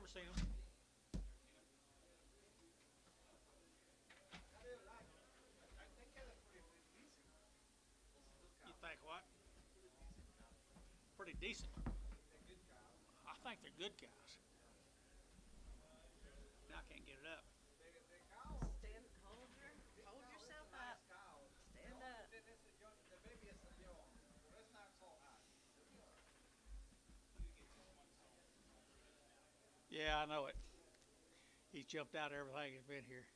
seen them. You think what? Pretty decent. I think they're good cows. Now I can't get it up. Hold yourself up. Stand up. Yeah, I know it. He's jumped out of everything that's been here.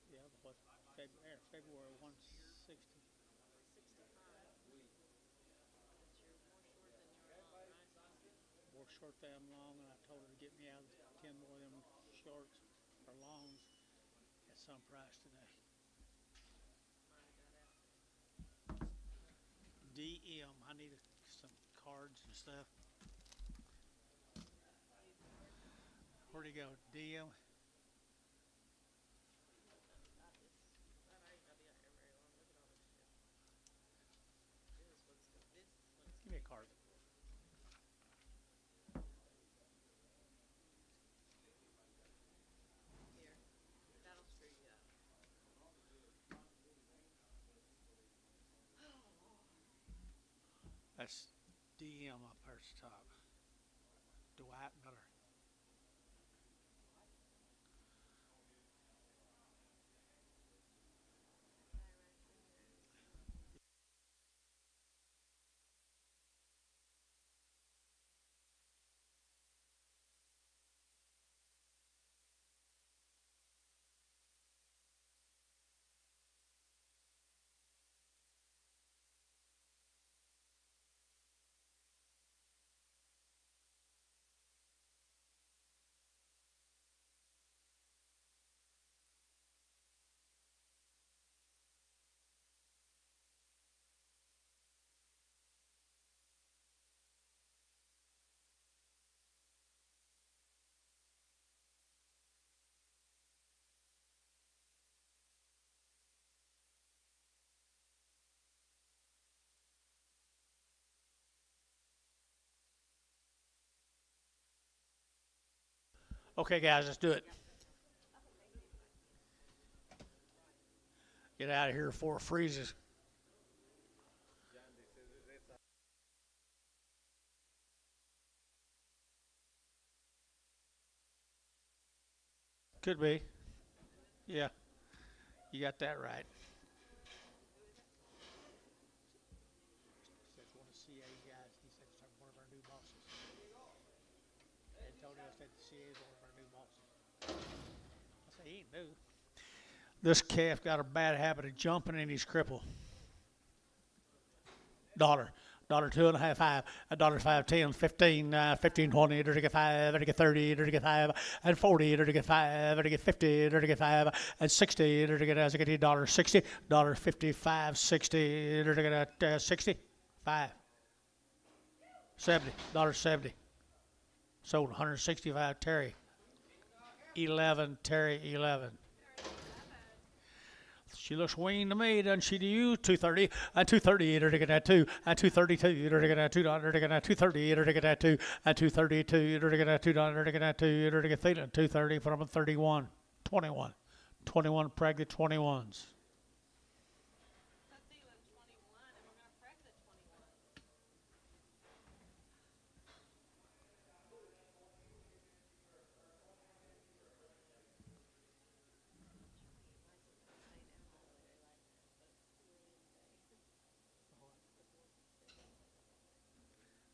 Yeah, what February 160. 65. Wore short them long, and I told her to get me out 10 more of them shorts or longs at some price today. DM, I needed some cards and stuff. Where'd he go? DM? Give me a card. That's DM up there at the top. Dwight Miller. Okay, guys, let's do it. Get out of here before it freezes. Could be. Yeah, you got that right. Says one of the CA guys, he said one of our new bosses. Antonio said the CA is one of our new bosses. I say he ain't new. This calf got a bad habit of jumping and he's crippled. Dollar. Dollar two and a half, five, a dollar 5, 10, 15, 15, 20, to get 5, to get 30, to get 5, and 40, to get 5, to get 50, to get 5, and 60, to get as I get dollar 60, dollar 55, 60, to get 60, 5, 70, dollar 70. Sold 165 Terry. 11 Terry 11. She looks weaned to me, doesn't she to you? 230, and 230, to get that 2, and 232, to get that $2, to get that 230, to get that 2, and 232, to get that $2, to get that 2, to get feeling 230 from 31, 21, 21 pregnant 21s.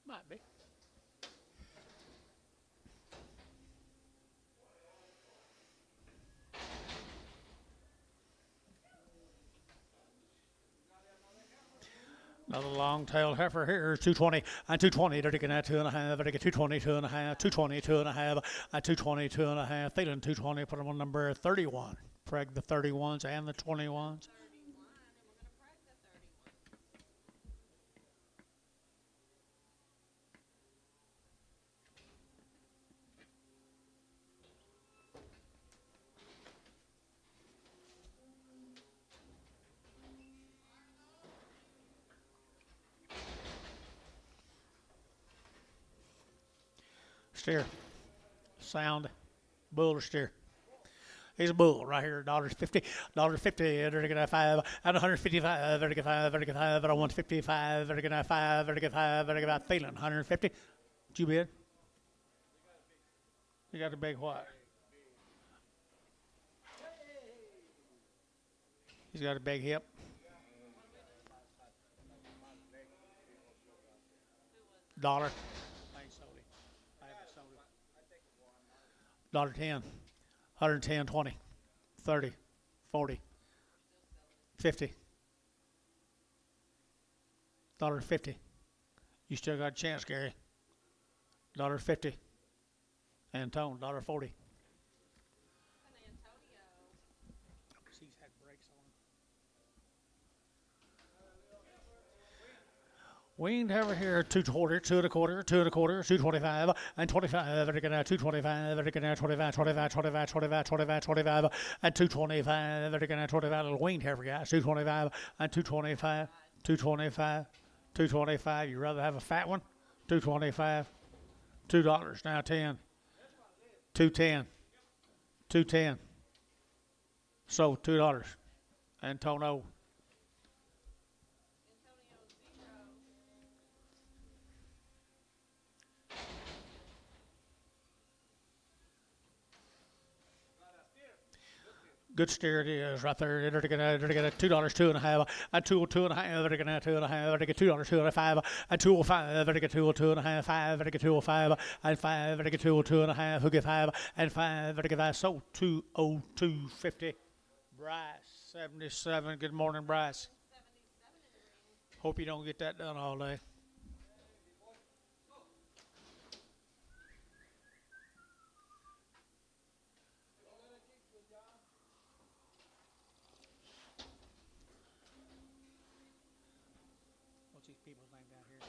Might be. Another long-tailed heifer here, 220, and 220, they're taking that 2.5, they get 220, 2.5, 220, 2.5, and 220, 2.5, feeling 220, put them on number 31. Preg the 31s and the 21s. Steer. Sound. Bull or steer? He's a bull right here. $50. $50. Vertical 5 and 155. Vertical 5. Vertical 5 and 155. Vertical 5. Vertical 5. Vertical 5. Feeling 150. Did you bid? You got the big what? He's got a big hip. Dollar. I ain't sold it. I haven't sold it. $10. 110, 20, 30, 40, 50. $50. You still got a chance, Gary. $50. Antone, $40. He's had brakes on. Weaned over here, 2.25, 2.25, 2.25, 225, and 25, and 225, and 25, 25, 25, 25, 25, 25, and 225, and 25, little weaned heifer guys, 225, and 225, 225, 225. You rather have a fat one? 225, $2, now 10, 210, 210. So $2, Antonio. Good steer it is right there. They're gonna $2, 2.5, and 2.5. They're gonna 2.5. They're $2, 2.5, and 2.05. They're gonna 2.5, 5. They're gonna 2.5, and 5. They're gonna 2.5. Who get 5 and 5? They're gonna 5. So 202.50. Bryce 77. Good morning, Bryce. Hope you don't get that done all day. These people's name down here.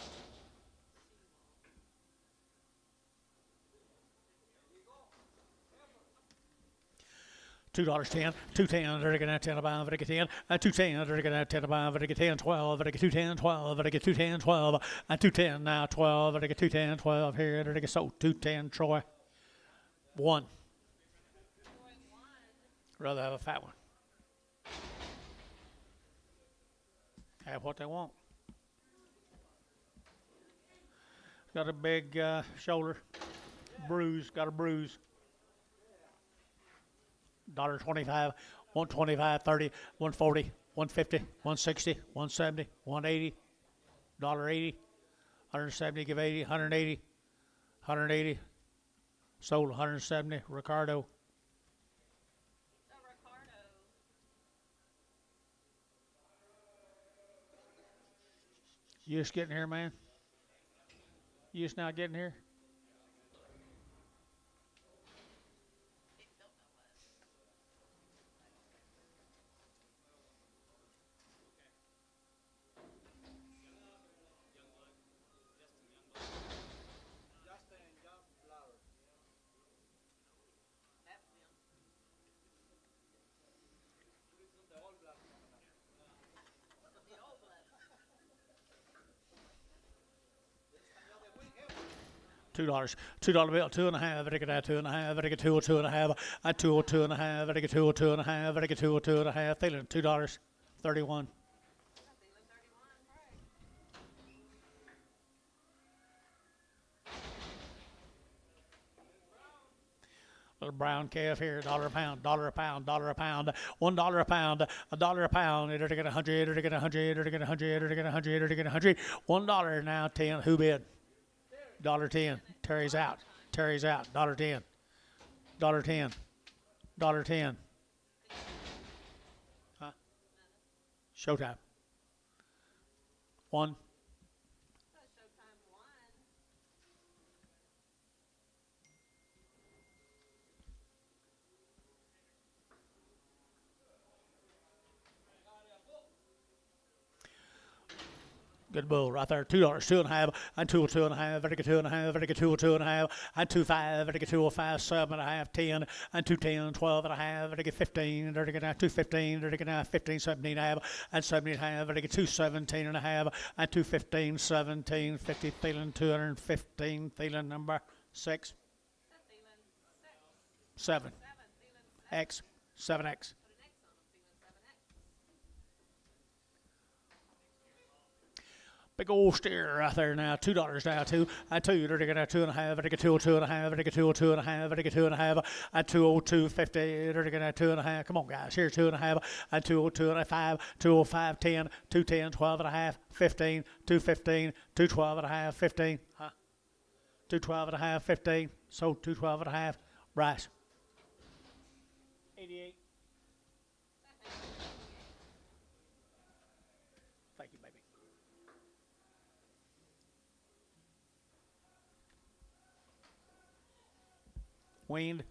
$2.10, 210, they're gonna 10 about, they're gonna 10, and 210, they're gonna 10 about, they're gonna 10, 12, they're gonna 210, 12, they're gonna 210, 12, and 210 now 12, they're gonna 210, 12 here, they're gonna so 210, Troy. 1. Rather have a fat one. Have what they want. Got a big shoulder, bruise, got a bruise. $1.25, 125, 30, 140, 150, 160, 170, 180, $80, 170, give 80, 180, 180, sold 170, Ricardo. You just getting here, man? You just now getting here? $2, $2 bill, 2.5, I get that 2.5, I get 2.5, and 2.5, I get 2.5, I get 2.5, feeling $2, 31. Little brown calf here, $1 a pound, $1 a pound, $1 a pound, $1 a pound, $1 a pound, it'll get 100, it'll get 100, it'll get 100, it'll get 100, it'll get 100, $1 now 10, who bid? $10, Terry's out, Terry's out, $10, $10, $10. Huh? Showtime. 1. Good bull right there. $2, 2.5, and 2.5, vertical 2.5, vertical 2.5, and 2.5, vertical 2.5, 7.5, 10, and 2.10, 12.5, vertical 15, vertical 2.15, vertical 15, 17.5, and 17.5, vertical 2.17.5, and 2.15, 17, 50, feeling 215, feeling number 6, Feeling 6. 7, 7. Feeling 6. X, 7X. Put an X on them. Feeling 7X. Big old steer right there now. $2 now, two. And two, they're gonna 2.5, they get 2.5, they get 2.5, they get 2.5, and 202.50, they're gonna 2.5. Come on, guys, here 2.5, and 202.5, 205, 10, 210, 12.5, 15, 215, 212.5, 15, huh? 212.5, 15, so 212.5, Bryce. 88. Thank you, baby. Weaned.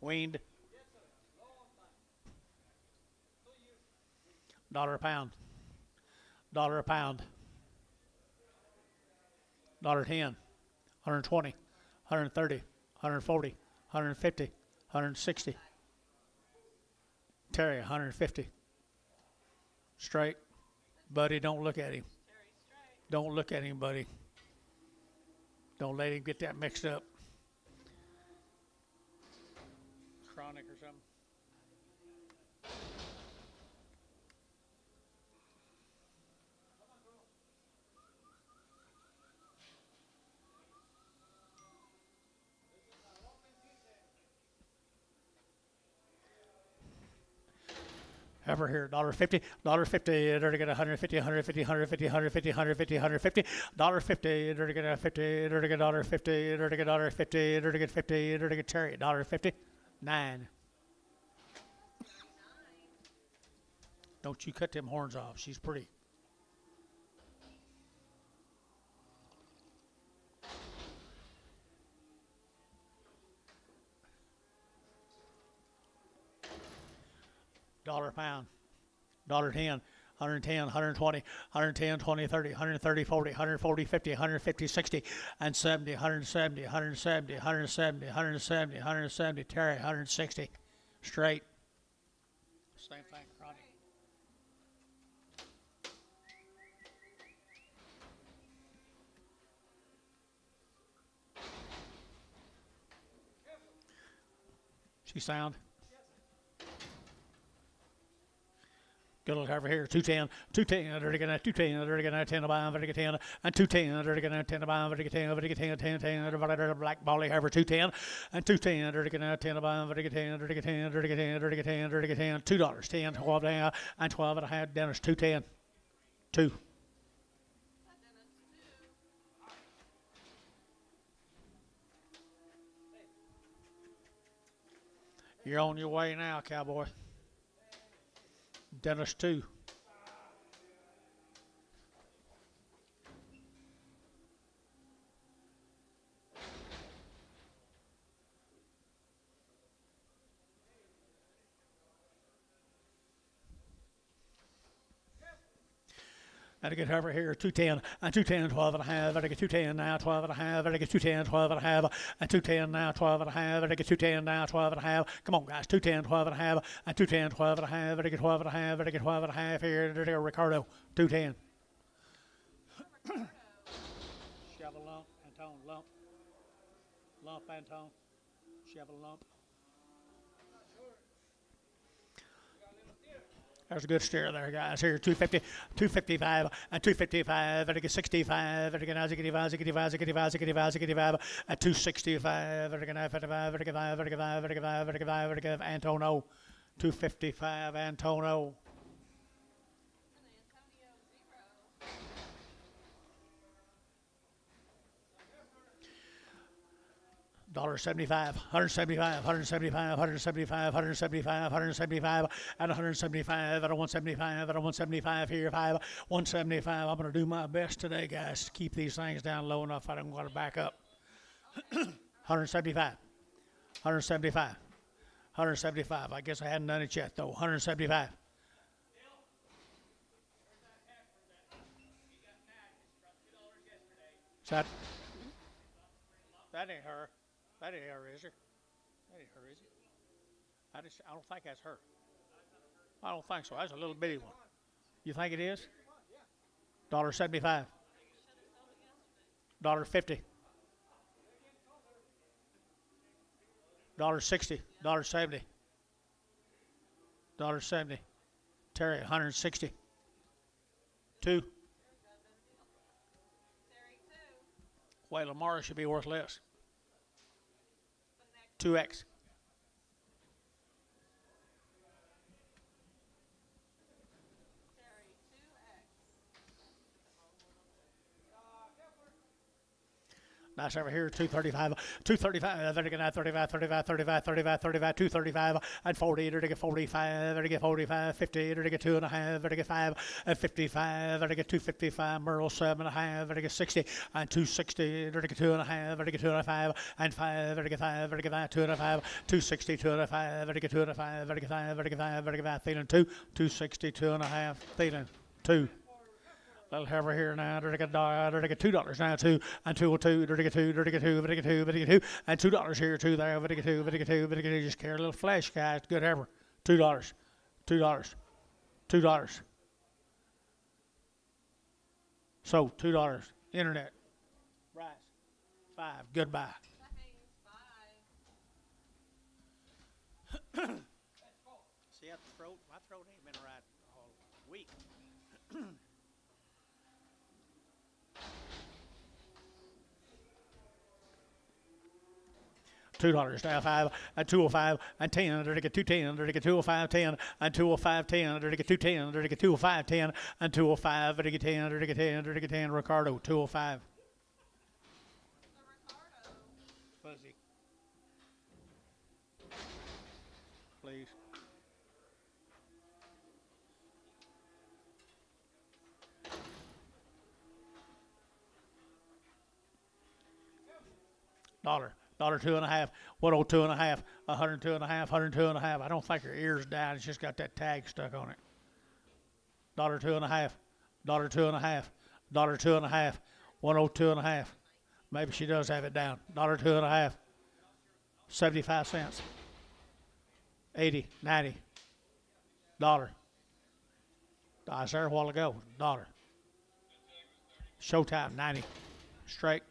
Weaned. $1 a pound. $1 a pound. $1.10. 120. 130. 140. 150. 160. Terry, 150. Straight. Buddy, don't look at him. Terry straight. Don't look at him, buddy. Don't let him get that mixed up. Chronic or something. Ever here, $1.50, $1.50, they're gonna 150, 150, 150, 150, 150, 150, $1.50, they're gonna 50, they're gonna $1.50, they're gonna $1.50, they're gonna 50, they're gonna Terry, $1.50, 9. Don't you cut them horns off, she's pretty. $1 a pound, $1.10, 110, 120, 110, 20, 30, 130, 40, 140, 50, 150, 60, and 70, 170, 170, 170, 170, 170, Terry, 160, straight. Same thing, Ronnie. She sound? Good look over here, 210, 210, they're gonna 210, they're gonna 10 to buy, they're gonna 10, and 210, they're gonna 10 to buy, they're gonna 10, they're gonna 10, 10, 10, they're black bally over 210, and 210, they're gonna 10 to buy, they're gonna 10, they're gonna 10, they're gonna 10, they're gonna 10, they're gonna 10, $2, 10, 12 down, and 12 and a half, Dennis, 210, 2. You're on your way now, cowboy. Dennis, 2. And to get over here, 210, and 210, 12 and a half, and I get 210 now, 12 and a half, and I get 210, 12 and a half, and 210 now, 12 and a half, and I get 210 now, 12 and a half. Come on, guys, 210, 12 and a half, and 210, 12 and a half, and I get 12 and a half, and I get 12 and a half here, there you go, Ricardo, 210. Shovel lump, Antone, lump. Lump, Antone. Shovel lump. There's a good steer there, guys. Here, 250, 255, and 255, and I get 65, and I get 85, 85, 85, 85, 85, and 265, and I get 55, and I get 5, and I get 5, and I get 5, and I get 5, and I get Antono, 255, Antono. $1.75, 175, 175, 175, 175, 175, and 175, and 175, and 175 here, 5, 175. I'm going to do my best today, guys, to keep these things down low enough I don't want to back up. 175, 175, 175. I guess I hadn't done it yet, though. 175. Is that ain't her. That ain't her, is her? That ain't her, is it? I don't think that's her. I don't think so. That's a little bitty one. You think it is? $1.75. $1.50. $1.60, $1.70, $1.70. Terry, 160. 2. Terry, 2. Wait, Lamar should be worth less. The next 2x. Terry, 2X. Nice over here, 235, 235, 35, 35, 35, 35, 35, 235, and 40, 45, 45, 50, 2.5, 5, and 55, 255, Merle 7.5, 60, and 260, 2.5, 2.5, and 5, 5, 2.5, 260, 2.5, 2.5, 35, Thielen 2, 260, 2.5, Thielen 2. Little over here now, $2 now, 2, and 202, 2, and $2 here, 2 there, 2, just carry a little flash, guys, good ever. $2, $2. So, $2, internet, price, 5, goodbye. That hangs 5. See, my throat ain't been right all week. $2 now, 5, and 205, and 10, 210, 205, 10, and 205, 10, 210, 205, 10, and 205, 10, 10, Ricardo, 205. The Ricardo. Fuzzy. Please. $1, 2.5, 102.5, 102.5, 102.5. I don't think her ear's down. It's just got that tag stuck on it. $2.5, $2.5, $2.5, 102.5. Maybe she does have it down. $2.5, 75 cents. 80, 90. $1. I was there a while ago. $1. Showtime 90. Straight.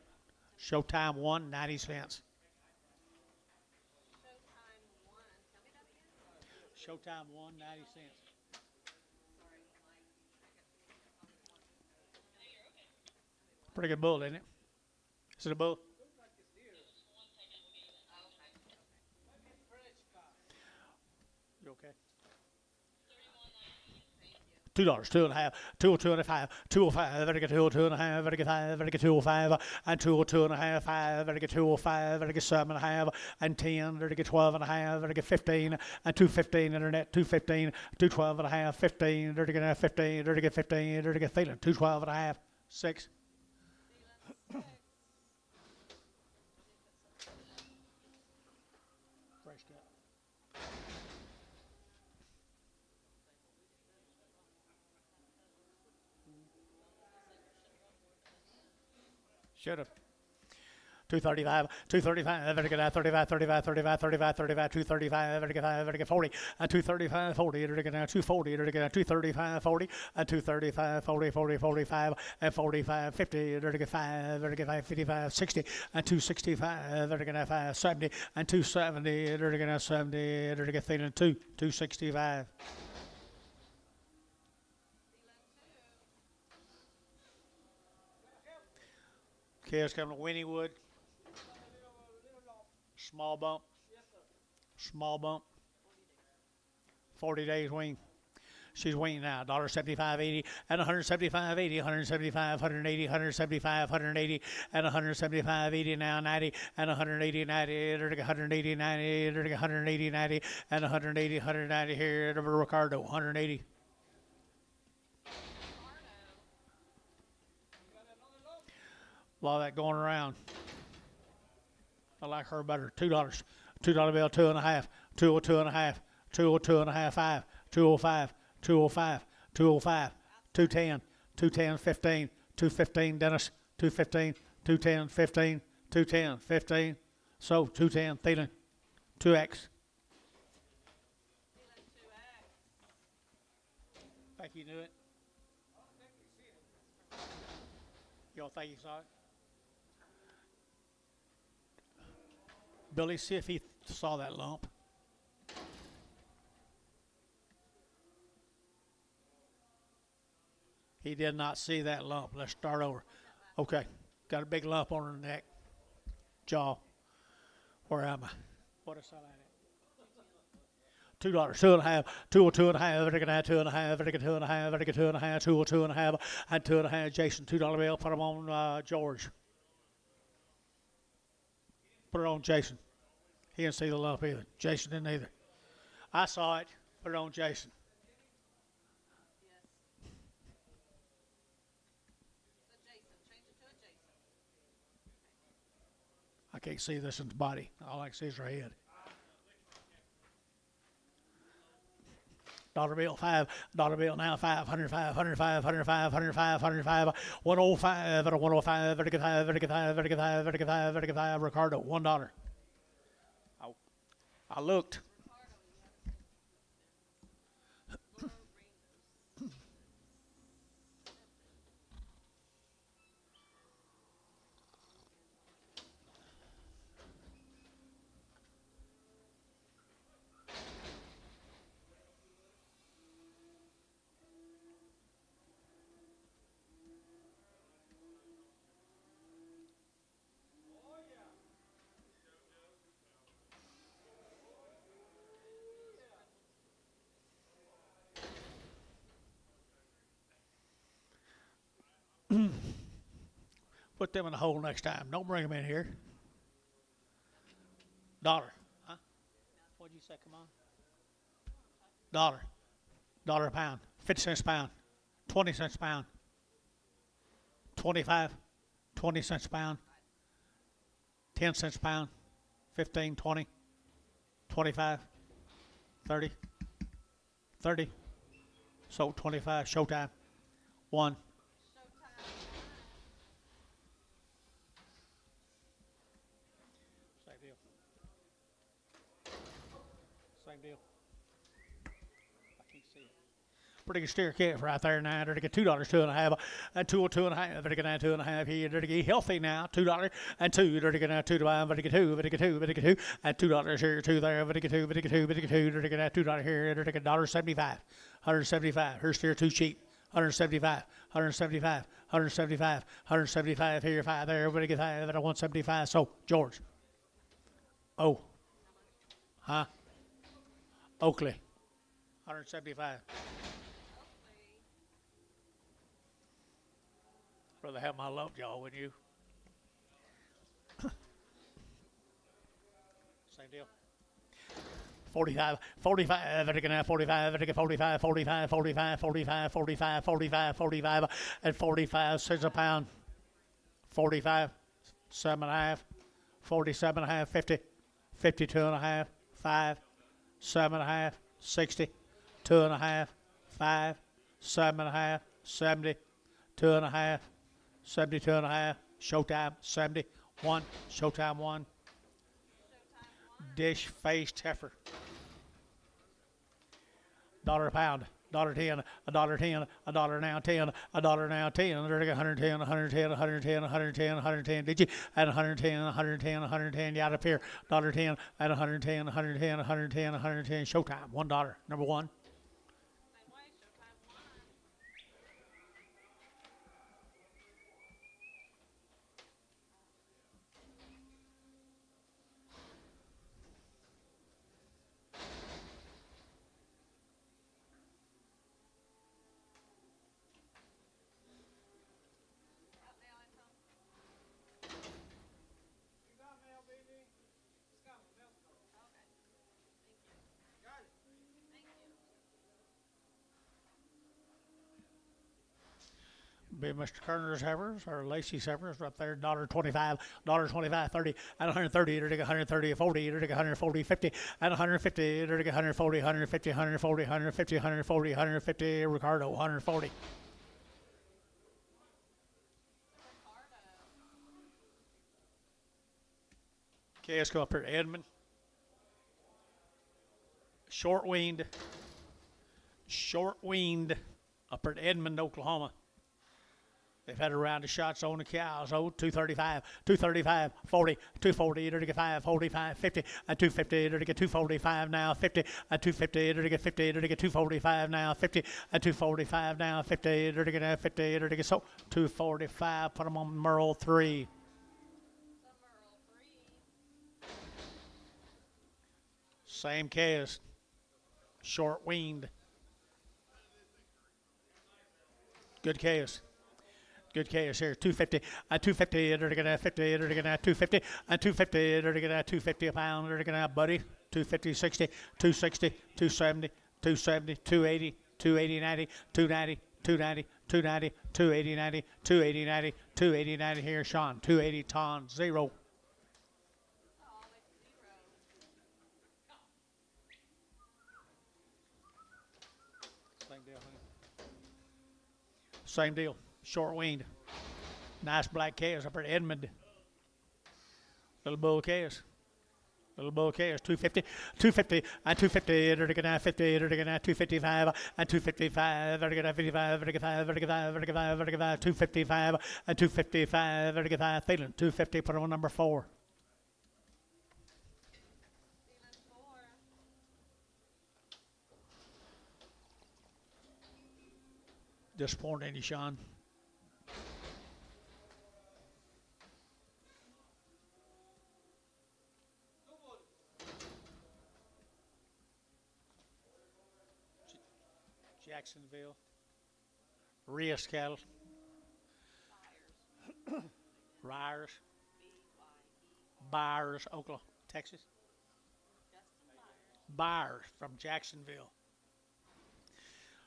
Showtime 1, 90 cents. Showtime 1. Tell me that again. Showtime 1, 90 cents. Sorry, Pretty good bull, isn't it? Is it a bull? You okay? $2, 2.5, 202.5, 205, 202.5, 205, and 202.5, 5, 205, 7.5, and 10, 12.5, 15, and 215 internet, 215, 212.5, 15, 15, 15, Thielen, 212.5, 6. Fresh cut. Should have. 235, 235, 35, 35, 35, 35, 35, 235, 35, 40, and 235, 40, 240, 235, 40, and 235, 40, 40, 45, and 45, 50, 35, 55, 60, and 265, 5, 70, and 270, 70, Thielen 2, 265. Kids coming to Winniewood. Small bump. Small bump. 40 days wean. She's weaned now. $1.75.80 and $175.80, $175, $180, $175, $180, and $175.80 now, $90 and $180, $90, $180, $90, $180, $90, and $180, $190 here at Ricardo, $180. A lot of that going around. I like her better. $2. $2 bill, 2.5, 202.5, 202.5, 5, 205, 205, 205, 210, 210, 15, 215, Dennis, 215, 210, 15, 210, 15. So 210, Thielen, 2X. Thielen 2X. Think you knew it? You don't think you saw it? Billy, see if he saw that lump. He did not see that lump. Let's start over. Okay, got a big lump on her neck, jaw. Where am I? What is that at? $2, 2.5, 2.5, vertical 2.5, vertical 2.5, vertical 2.5, 2.5, and 2.5. Jason, $2 bill. Put them on George. Put it on Jason. He didn't see the lump either. Jason didn't either. I saw it. Put it on Jason. Yes. So Jason, change it to a Jason. I can't see this in the body. All I can see is her head. Dollar bill, $5. Bill now, 5, 105, 105, 105, 105, 105, 105, 105, vertical 5, vertical 5, vertical 5, vertical 5, vertical 5, Ricardo, $1. I looked. Put them in the hole next time. Don't bring them in here. Dollar. Huh? What'd you say? Come on. Dollar. Dollar a pound. 50 cents a pound. 20 cents a pound. 25. 20 cents a pound. 10 cents a pound. 15, 20, 25, 30, 30. So 25. Showtime. 1. Same deal. Same deal. I can't see it. Pretty good steer calf right there now. They're to get $2, 2.5, and 2.5. They're to get 2.5 here. They're to get healthy now. $2 and 2. They're to get 2 to buy. They're to get 2. They're to get 2. They're to get 2 and $2 here. 2 there. They're to get 2. They're to get 2. They're to get 2. They're to get $2 here. They're to get $1.75. 175. Her steer too cheap. 175. 175. 175. 175 here. 5 there. Everybody get 5 at 175. So George. Oh. Huh? Oakley. 175. Rather have my lump jaw, wouldn't you? Same deal. 45, 45, vertical now, 45, vertical 45, 45, 45, 45, 45, 45, 45, and 45 cents a pound. 45, 7.5, 47.5, 50, 52.5, 5, 7.5, 60, 2.5, 5, 7.5, 70, 2.5, 72.5, showtime 70, 1, showtime 1, dish faced heifer. $1 a pound, $1.10, $1.10, $1 now 10, $1 now 10, 110, 110, 110, 110, 110, did you? At 110, 110, 110, you out up here, $1.10, at 110, 110, 110, 110, showtime, $1, number 1. Same way, showtime 1. Out now, Anton. Okay. Thank you. Be Mr. Kerner's heifers or Lacey's heifers right there, $1.25, $1.25, 30, and 130, it'll take 130, 40, it'll take 140, 50, and 150, it'll take 140, 150, 140, 150, 140, 150, Ricardo, 140. Okay, let's go up here to Edmond. Short weaned up at Edmond, Oklahoma. They've had a round of shots on the cows. Oh, 235, 235, 40, 240, to get 5, 45, 50, and 250, to get 245 now, 50, and 250, to get 50, to get 245 now, 50, and 245 now, 50, to get 50, to get so 245. Put them on Merle 3. Same case. Short weaned. Good case. Good case here. 250 and 250. They're gonna 50. They're gonna 250 and 250. They're gonna 250 a pound. They're gonna buddy 250, 60, 260, 270, 270, 280, 280, 90, 290, 290, 290, 280, 90, 280, 90, 280, 90 here, Sean. 280 ton 0. Same deal, honey. Same deal. Short weaned. Nice black calves up at Edmond. Little bull calves. Little bull calves. 250, 250, and 250. They're going to 50. They're going to 255 and 255. They're going to 55. They're going to 55. They're going to 55. They're going to 55. They're going to 255 and 255. They're going to 5. Thielen 250. Put on number 4. Disappointing, Sean. Jacksonville. Rios cattle. Ryers. Byers, Oklahoma, Texas. Byers from Jacksonville.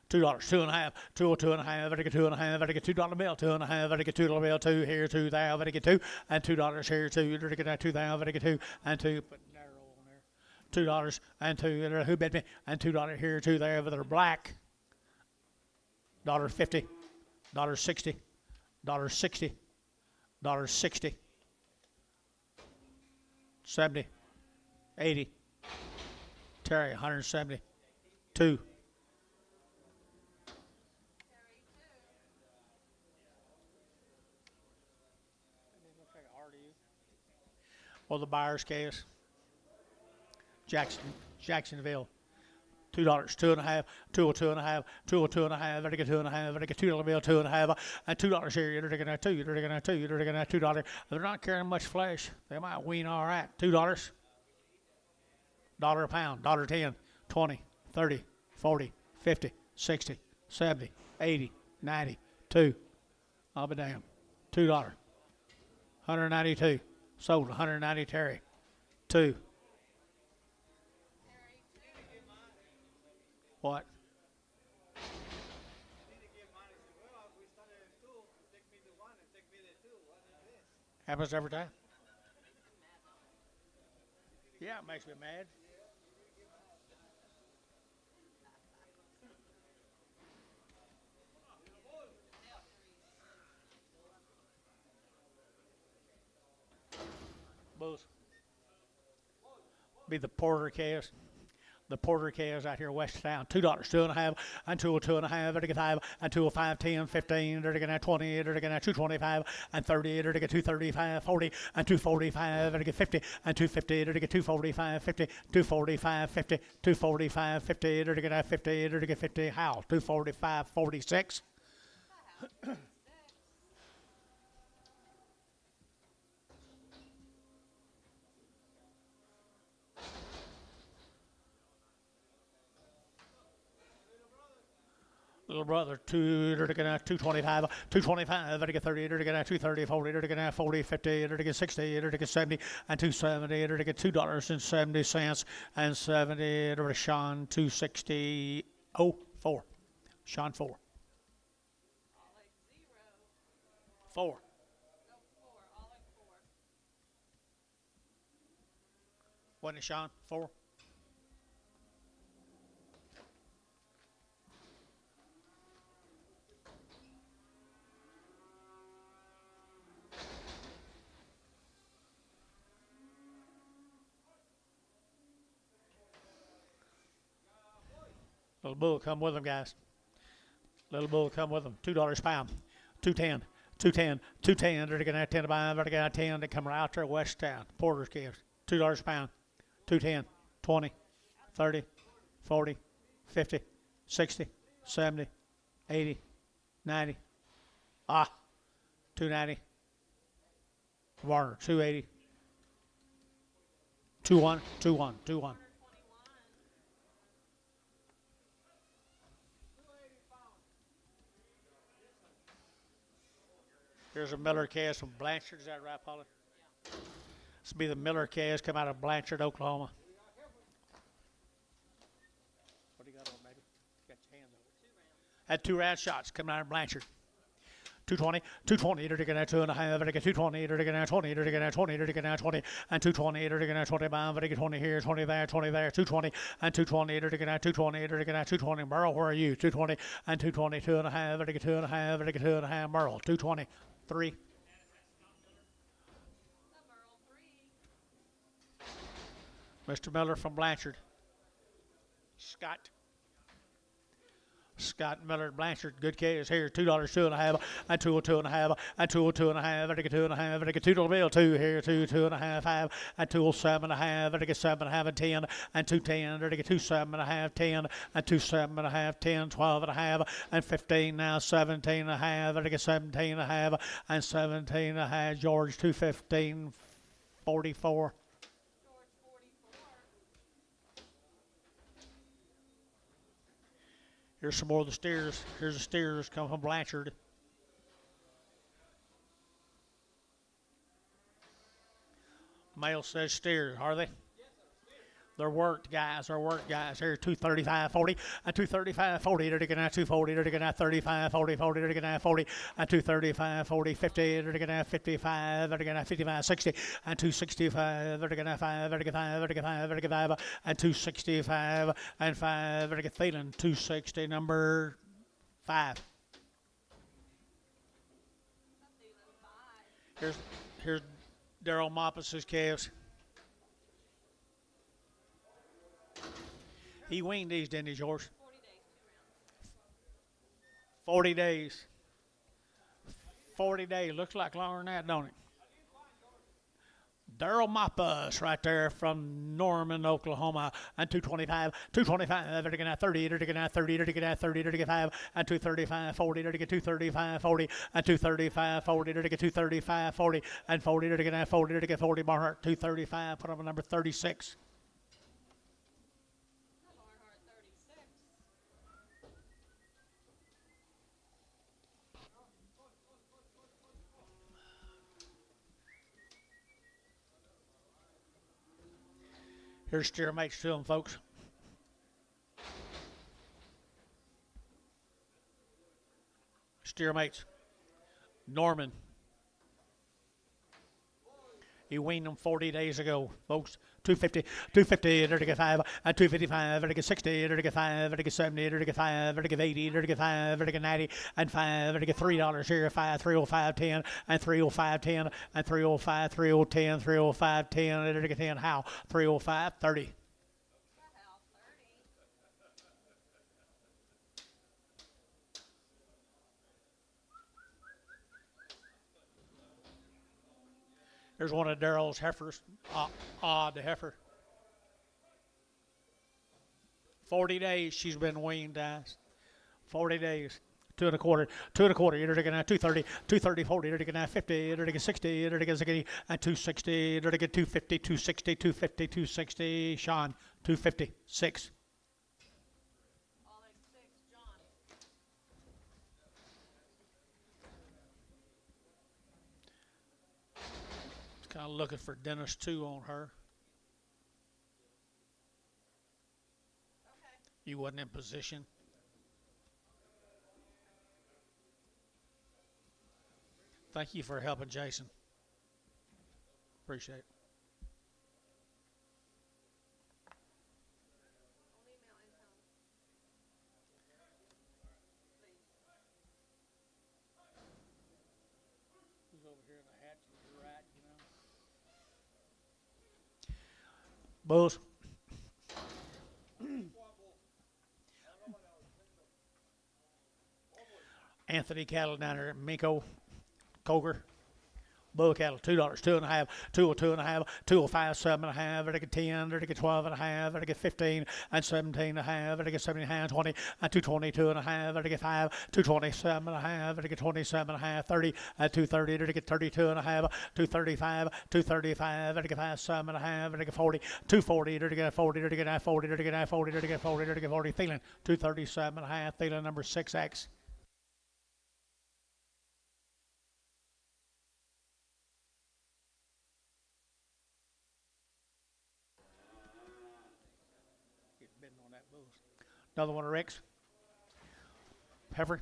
$2, 2.5, 2.5, I get 2.5, I get $2 bill, 2.5, I get $2 bill, 2 here, 2 there, I get 2, and $2 here, 2, I get 2 there, I get 2, and 2, put narrow on there, $2 and 2, who bet me, and $2 here, 2 there, but they're black, $1.50, $1.60, $1.60, $1.60, 70, 80, Terry, 170, 2. Well, the buyer's case. Jacksonville. $2, 2.5, 2.5, 2.5, I get 2.5, I get $2 bill, 2.5, and $2 here. You're going to 2, you're going to 2, you're going to $2. They're not carrying much flesh. They might wean all right. $2, $1 a pound, $1.10, 20, 30, 40, 50, 60, 70, 80, 90, 2. I'll be damned. $2, 192. Sold 190 Terry. 2. What? Happens every time. Yeah, it makes me mad. Both. Be the Porter calves. The Porter calves out here west of town. $2, 2.5, and 2.5, they're to get 5, and 2.5, 10, 15, they're to get 20, they're to get 225, and 30, they're to get 235, 40, and 245, they're to get 50, and 250, they're to get 245, 50, 245, 50, 245, 50, they're to get 50, they're to get 50. How? 245, 46. Little brother, 225, 225, to get 30, to get 230, 40, to get 40, 50, to get 60, to get 70, and 270, to get $2.70, and 70, to Sean, 260, 4. Sean, 4. 4. Wasn't it, Sean? 4. Little bull come with them, guys. Little bull come with them. $2 a pound. 210, 210, 210, they're going to 10 to buy, they're going to 10, they come right out there west town, Porter's calves, $2 a pound, 210, 20, 30, 40, 50, 60, 70, 80, 90, 290, Warner, 280, 21, 21, 21. Here's a Miller calf from Blanchard. Is that right, Paula? Yeah. This will be the Miller calves come out of Blanchard, Oklahoma. What do you got on, baby? Got your hands over. Had 2 round shots coming out of Blanchard. 220, 220, they're taking out 2.5, they get 220, they're taking out 20, they're taking out 20, they're taking out 20, and 220, they're taking out 25, they get 20 here, 20 there, 20 there, 220, and 220, they're taking out 220, they're taking out 220, Merle, where are you? 220, and 220, 2.5, they get 2.5, they get 2.5, Merle, 220, 3. Mr. Miller from Blanchard. Scott Miller, Blanchard, good case here, $2, 2.5, and 202.5, and 202.5, and I get 2.5, and I get $2 bill, 2 here, 2.5, 5, and 207.5, and I get 7.5, and 10, and 210, and I get 27.5, 10, and 27.5, 10, 12.5, and 15, now 17.5, and I get 17.5, and 17.5, George, 215, 44. Here's some more of the steers. Here's the steers coming from Blanchard. Male says steers, are they? They're worked guys. They're worked guys. Here, 235, 40, and 235, 40. They're taking out 240. They're taking out 35, 40, 40. They're taking out 40, and 235, 40, 50. They're taking out 55. They're taking out 55, 60, and 265. They're taking out 5. They're taking 5. They're taking 5. They're taking 5, and 265, and 5. They're taking Thielen, 260, number 5. Here's Daryl Moppus's calves. He weaned these, didn't he, George? 40 days. 40 days. Looks like longer than that, don't it? Daryl Moppus right there from Norman, Oklahoma. And 225, 225, they're taking out 30, they're taking out 30, they're taking out 30, they're taking 5, and 235, 40, they're taking 235, 40, and 235, 40, they're taking 235, 40, and 40, they're taking out 40, they're taking 40, Barnhart, 235, put up a number 36. Here's steer mates to them, folks. Steer mates. Norman. He weaned them 40 days ago, folks. 250, 250, they're to get 5, and 255, they're to get 60, they're to get 5, they're to get 70, they're to get 5, they're to get 80, they're to get 5, they're to get 90, and 5, they're to get $3 here, 5, 305, 10, and 305, 10, and 305, 3010, 305, 10, they're to get 10, how? 305, 30. There's one of Daryl's heifers, the heifer. 40 days she's been weaned, guys. 40 days. 2 1/4, 2 1/4. You're taking out 230, 230, 40. You're taking out 50. You're taking 60. You're taking 60, and 260. You're taking 250, 260, 250, 260. Sean, 250, 6. Kind of looking for Dennis 2 on her. Okay. You wasn't in position. Thank you for helping Jason. Appreciate it. Who's over here in the hat to your right, you know? Bulls. Anthony Cattle down there at Miko. Coger. Bull cattle, $2, 2.5, 202.5, 205, 7.5, vertical 10, vertical 12.5, vertical 15, and 17.5, vertical 17.5, 20, and 222.5, vertical 5, 227.5, vertical 27.5, 30, and 230, vertical 32.5, 235, 235, vertical 5, 7.5, vertical 40, 240, vertical 40, vertical 40, vertical 40, vertical 40, vertical 40, Thielen, 237.5, Thielen number 6X. Another one of Rick's. Heifer.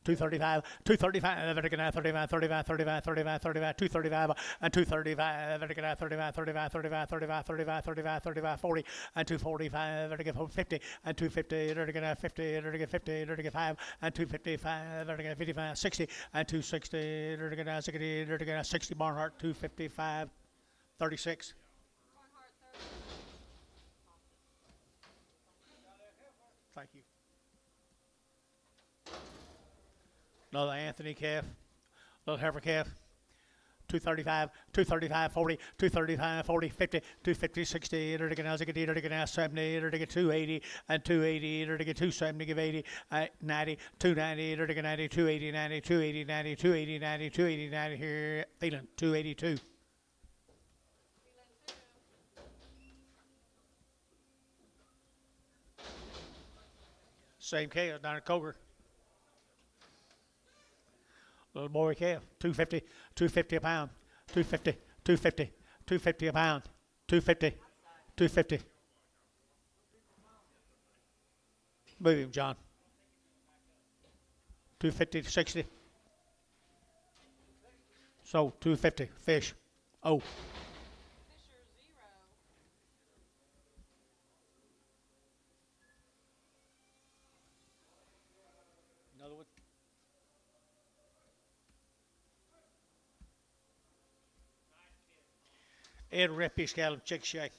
235, 235, vertical 35, 35, 35, 35, 35, 235, and 235, vertical 35, 35, 35, 35, 35, 35, 35, 40, and 245, vertical 50, and 250, vertical 50, vertical 50, vertical 5, and 255, vertical 55, 60, and 260, vertical 60, vertical 60, Barnhart, 255, 36. Thank you. Another Anthony calf, little heifer calf, 235, 235, 40, 235, 40, 50, 250, 60, 70, 280, and 280, 270, give 80, 90, 290, 90, 280, 90, 280, 90, 280, 90, 280, 90, here, Thielen, 282. Same calf down at Coger. Little boy calf, 250, 250 a pound, 250, 250, 250 a pound, 250, 250. Move him, John. 250 to 60. So 250, fish. Oh. Fisher 0. Another one. Ed Rippy scallop chick shake.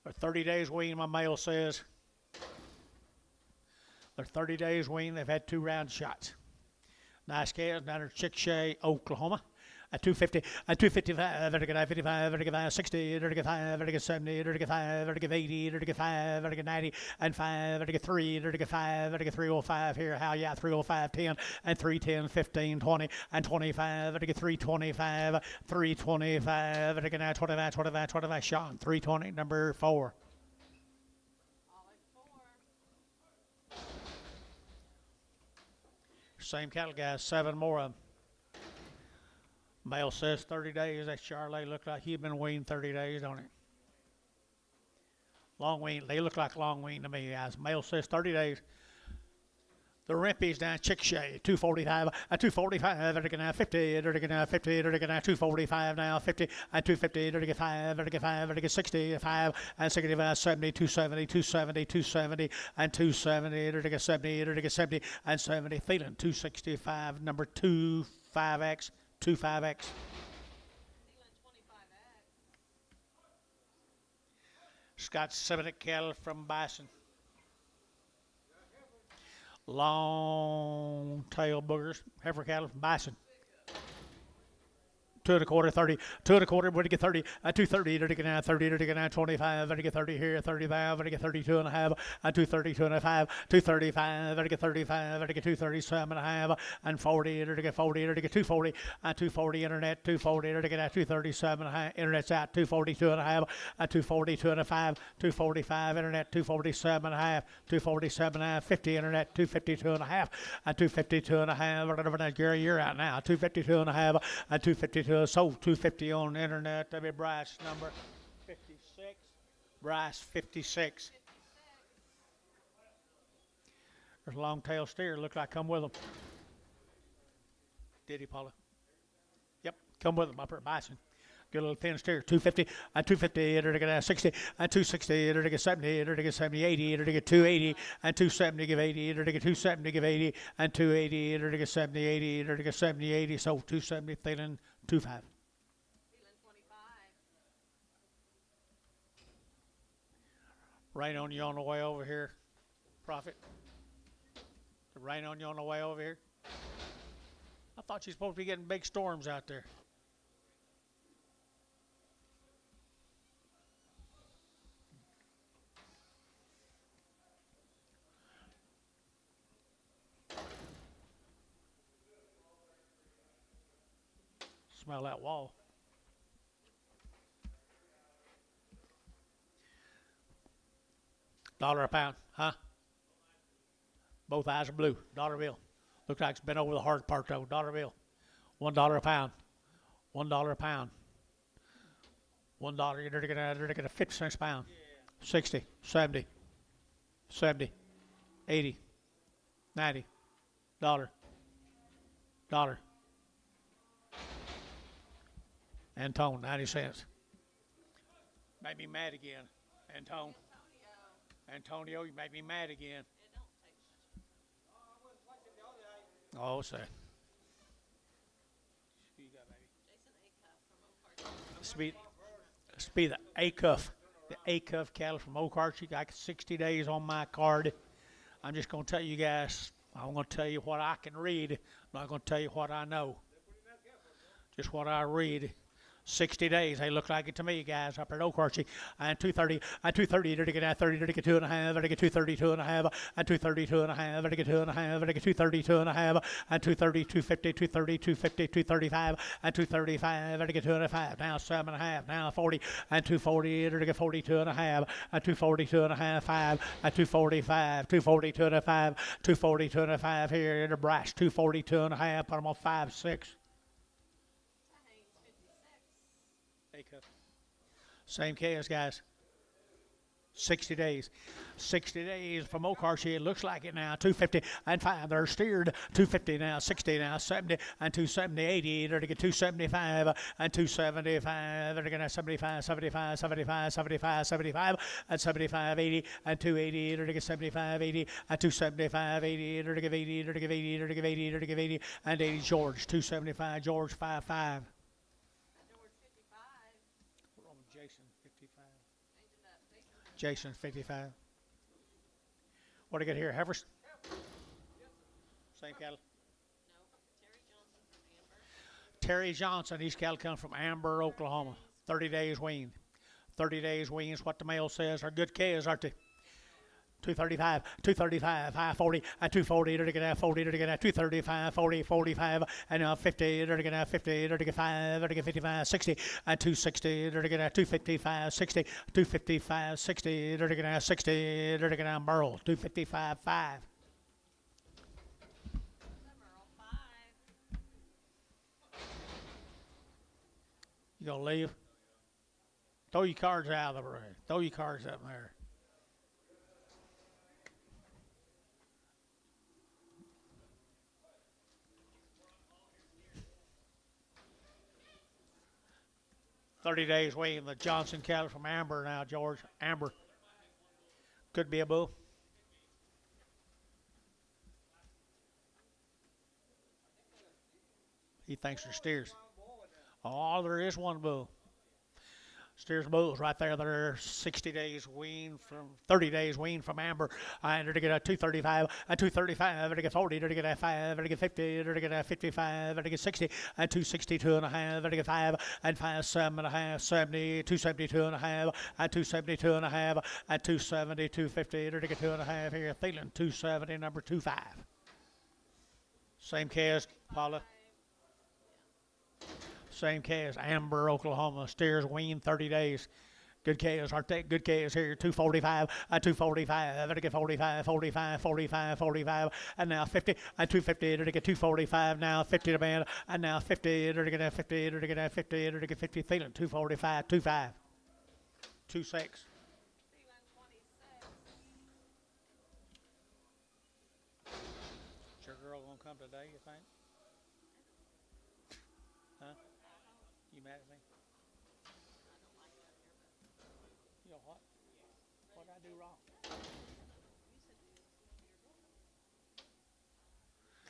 They're 30 days wean, my mail says. They're 30 days wean. They've had 2 round shots. Nice calves down at Chickasha, Oklahoma. At 250, at 255, vertical 55, vertical 60, vertical 5, vertical 70, vertical 5, vertical 80, vertical 5, vertical 90, and 5, vertical 3, vertical 5, vertical 305 here. How yeah, 305, 10, and 310, 15, 20, and 25, vertical 325, 325, vertical 25, 25, 25, Sean, 320, number 4. All at 4. Same cattle guys, 7 more of them. Male says 30 days. That Charlie look like he'd been weaned 30 days, don't it? Long wean. They look like long wean to me, guys. Male says 30 days. The Rimpies down Chickasha, 245, 245, vertical 50, vertical 50, vertical 245 now, 50, and 250, vertical 5, vertical 65, and 65, 70, 270, 270, 270, and 270, vertical 70, vertical 70, and 70, Thielen, 265, number 25X. 25X. Thielen 25X. Scott Seminole cattle from Bison. Long tail boogers, heifer cattle from Bison. 2 1/4, 30, 2 1/4, vertical 30, 230, vertical 30, vertical 25, vertical 30 here, 35, vertical 32 and a half, 232 and a half, 235, vertical 35, vertical 237 and a half, and 40, vertical 40, vertical 240, 240 internet, 240, vertical 237 and a half, internet's out, 242 and a half, 242 and a 5, 245 internet, 247 and a half, 247 and a half, 50 internet, 252 and a half, 252 and a half, whatever that Gary, you're out now, 252 and a half, 252. Sold 250 on the internet. That'd be Bryce number 56. Bryce 56. There's a long tail steer. Look like come with them. Did he, Paula? Yep, come with them up at Bison. Good little thin steer. 250, 250, 60, 260, 70, 70, 80, 280, and 270, give 80, 270, give 80, and 280, 70, 80, 70, 80. So 270, Thielen, 25. Thielen 25. Rain on you on the way over here, Prophet. Rain on you on the way over here. I thought you're supposed to be getting big storms out there. Smell that wall. $1 a pound, huh? Both eyes are blue. Dollar bill. Looks like it's been over the hard part though. Dollar bill. $1 a pound. $1 a pound. $1. You're gonna 50 cents a pound. 60, 70, 70, 80, 90, dollar. Antone, 90 cents. Made me mad again. Antone. Antonio, you made me mad again. Oh, say. Speed the A cuff. The A cuff cattle from OKC. Got 60 days on my card. I'm just going to tell you guys. I'm going to tell you what I can read. I'm not going to tell you what I know. Just what I read. 60 days. They look like it to me, guys, up at OKC. And 230, and 230, to get at 30, to get 2.5, to get 232 and a half, and 232 and a half, to get 2.5, to get 232 and a half, and 230, 250, 230, 250, 235, and 235, to get 2.5. Now 7.5, now 40, and 240, to get 42 and a half, and 242 and a half, 5, and 245, 242 and a 5, 242 and a 5 here in the brass, 242 and a half, put them on 5, 6. Same case, guys. 60 days. 60 days from OKC. It looks like it now. 250 and 5. They're steered. 250 now. 60 now. 70 and 270. 80. They're to get 275 and 275. They're going to 75, 75, 75, 75, 75 and 75, 80 and 280. They're to get 75, 80 and 275, 80. They're to give 80. They're to give 80. They're to give 80. They're to give 80 and 80. George 275. George 55. Jason 55. What do I get here? Heifers? Same cattle? No, Terry Johnson. These cattle come from Amber, Oklahoma. 30 days weaned. 30 days weaned is what the mail says. Are good calves, aren't they? 235, 235, 540, and 240, they're going to 40, they're going to 235, 40, 45, and 50, they're going to 50, they're going to 5, they're going to 55, 60, and 260, they're going to 255, 60, 255, 60, they're going to 60, they're going to Merle, 255, 5. You going to leave? Throw your cards out of the room. Throw your cards up there. $30 days weighing the Johnson cattle from Amber now, George. Amber. Could be a bull. He thinks they're steers. Oh, there is one bull. Steers bulls right there. They're 60 days weaned from 30 days weaned from Amber. And they're to get a 235, a 235, they're to get 40, they're to get a 5, they're to get 50, they're to get a 55, they're to get 60, and 262 and a half, they're to get 5, and 5, 7 and a half, 70, 272 and a half, and 272 and a half, and 270, 250, they're to get 2 and a half here. Thielen, 270, number 25. Same cast, Paula. Same case, Amber, Oklahoma. Steers weaned 30 days. Good case, aren't they? Good case here. 245, 245. They're to get 45, 45, 45, 45, and now 50, and 250. They're to get 245 now. 50 to man, and now 50. They're to get 50. They're to get 50. They're to get 50. Thielen, 245, 25, 26. Is your girl gonna come today? You think? Huh? You mad at me? You know what? What did I do wrong?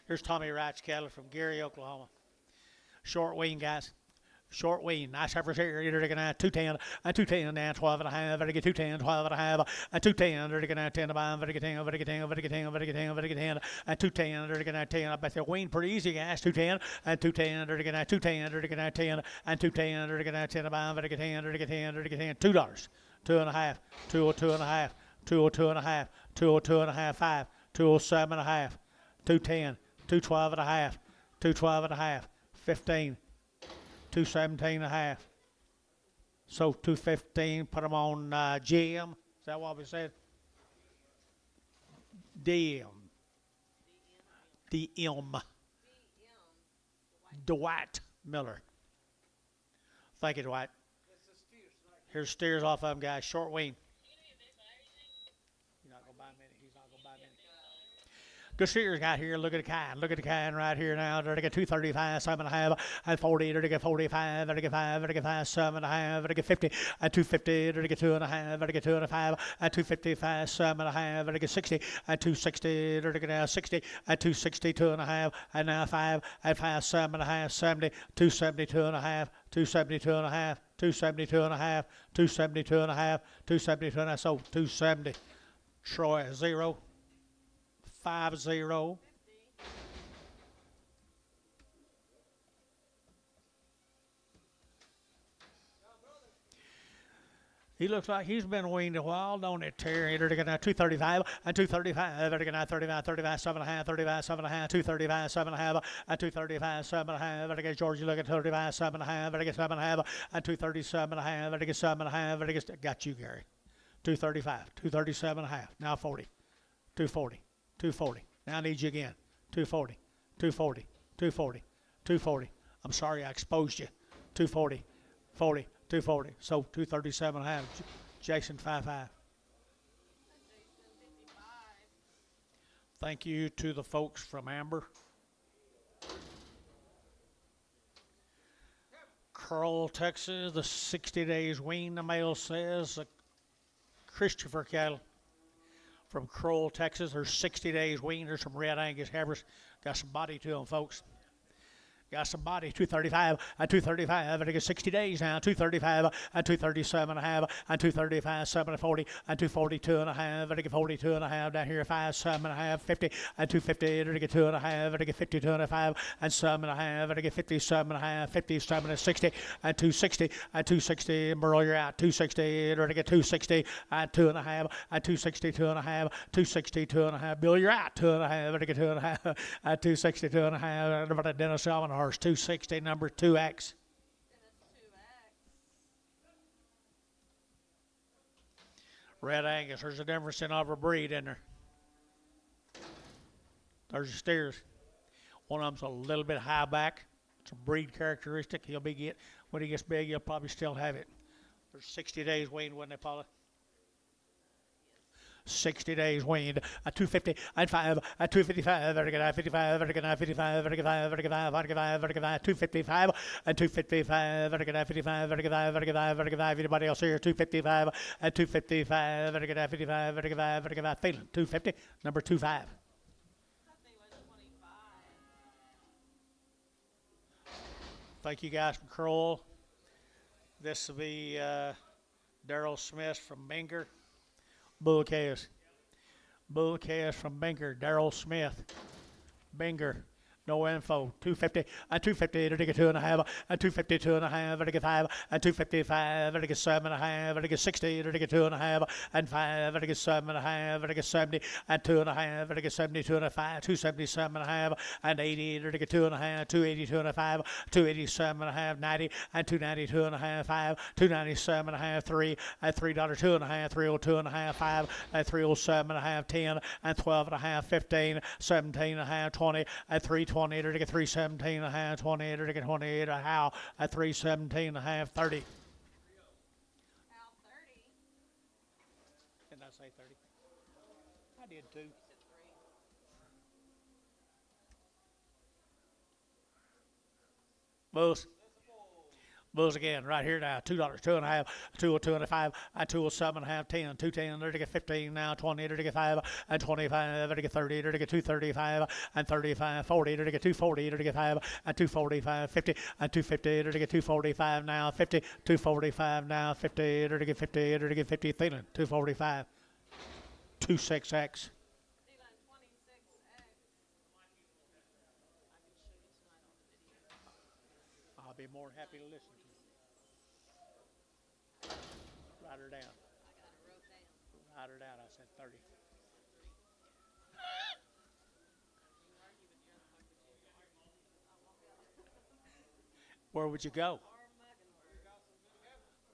Here's Tommy Wright's cattle from Gary, Oklahoma. Short wean, guys. Short wean, nice heifer here, you're taking out 210, and 210 down 12 and a half, very get 210, 12 and a half, and 210, they're taking out 10 to buy, very get 10, very get 10, very get 10, very get 10, very get 10, and 210, they're taking out 10. I bet they're wean pretty easy, guys. 210, and 210, they're taking out 210, they're taking out 10, and 210, they're taking out 10 to buy, very get 10, very get 10, very get 10, $2, 2 and a half, 202 and a half, 202 and a half, 202 and a half, 5, 207 and a half, 210, 212 and a half, 212 and a half, 15. 217 and a half. So 215, put them on GM. Is that what we said? DM. DM. Dwight Miller. Thank you, Dwight. Here's steers off of them, guys. Short wean. He's not going to buy many. He's not going to buy many. Good steers got here. Look at the kind. Look at the kind right here now. They're to get 235, 7 and a half, and 40. They're to get 45. They're to get 5. They're to get 5, 7 and a half. They're to get 50, and 250. They're to get 2 and a half. They're to get 2 and a 5, and 255, 7 and a half. They're to get 60, and 260. They're to get now 60, and 260, 2 and a half, and now 5, and 5, 7 and a half, 70, 272 and a half, 272 and a half, 272 and a half, 272 and a half, 272 and a half. So 270. Troy 0. 50. He looks like he's been weaned a while, don't it, Terry? They're getting 235, and 235, they're getting 35, 35, 7 and a half, 35, 7 and a half, 235, 7 and a half, and 235, 7 and a half, they're getting Georgia looking 35, 7 and a half, they're getting 7 and a half, and 237 and a half, they're getting 7 and a half, they're getting, got you, Gary. 235, 237 and a half, now 40, 240, 240. Now I need you again. 240, 240, 240, 240. I'm sorry I exposed you. 240, 40, 240. So 237 and a half. Jason 55. Thank you to the folks from Amber. Curl, Texas, the 60 days wean, the mail says. Christopher cattle from Kroll, Texas. There's 60 days wean. There's some red Angus heifers. Got some body to them, folks. Got some body, 235, and 235, and it gets 60 days now, 235, and 237 and a half, and 235, 7 and 40, and 242 and a half, and it get 42 and a half down here, 5, 7 and a half, 50, and 250, and it get 2 and a half, and it get 52 and a half, and 7 and a half, and it get 57 and a half, 57 and 60, and 260, and 260, and Burrow, you're out, 260, and it get 260, and 2 and a half, and 260, 2 and a half, 260, 2 and a half, Bill, you're out, 2 and a half, and it get 2 and a half, and 260, 2 and a half, and about that Dennis Allen horse, 260, number 2X. Red Angus, there's a difference in our breed in there. There's your steers. One of them's a little bit high back. It's a breed characteristic. He'll be when he gets big, he'll probably still have it. There's 60 days weaned, wouldn't it, Paula? 60 days weaned, at 250, and 5, at 255, vertical 55, vertical 55, vertical 5, vertical 5, vertical 5, vertical 5, 255, and 255, vertical 55, vertical 5, vertical 5, vertical 5. Anybody else here? 255, and 255, vertical 55, vertical 5, vertical 5. Feeling 250, number 25. Thank you guys from Kroll. This will be Daryl Smith from Menger. Bull Calves. Bull Calves from Benger. Daryl Smith. Benger. No info. 250, and 250, it'll get 2 and a half, and 252 and a half, it'll get 5, and 255, it'll get 7 and a half, it'll get 60, it'll get 2 and a half, and 5, it'll get 7 and a half, it'll get 70, and 2 and a half, it'll get 72 and a 5, 277 and a half, and 80, it'll get 2 and a half, 282 and a 5, 287 and a half, 90, and 292 and a half, 5, 297 and a half, 3, and $3, 2 and a half, 302 and a half, 5, and 307 and a half, 10, and 12 and a half, 15, 17 and a half, 20, and 320. To get 317 and a half, 28 to get 28 a half, at 317 and a half, 30. How 30? Didn't I say 30? I did too. Bulls. Bulls again, right here now. $2, 2.5, 2.25, 2.7.5, 10, 2.10, there to get 15 now, 20, there to get 5, and 25, there to get 30, there to get 2.35, and 35, 40, there to get 2.40, there to get 5, and 2.45, 50, and 2.50, there to get 2.45 now, 50, 2.45 now, 50, there to get 50, there to get 50, Thielen, 2.45, 26X. Thielen 26X. I'll be more than happy to listen to you. Write her down. I got it wrote down. Write her down. I said 30. Where would you go?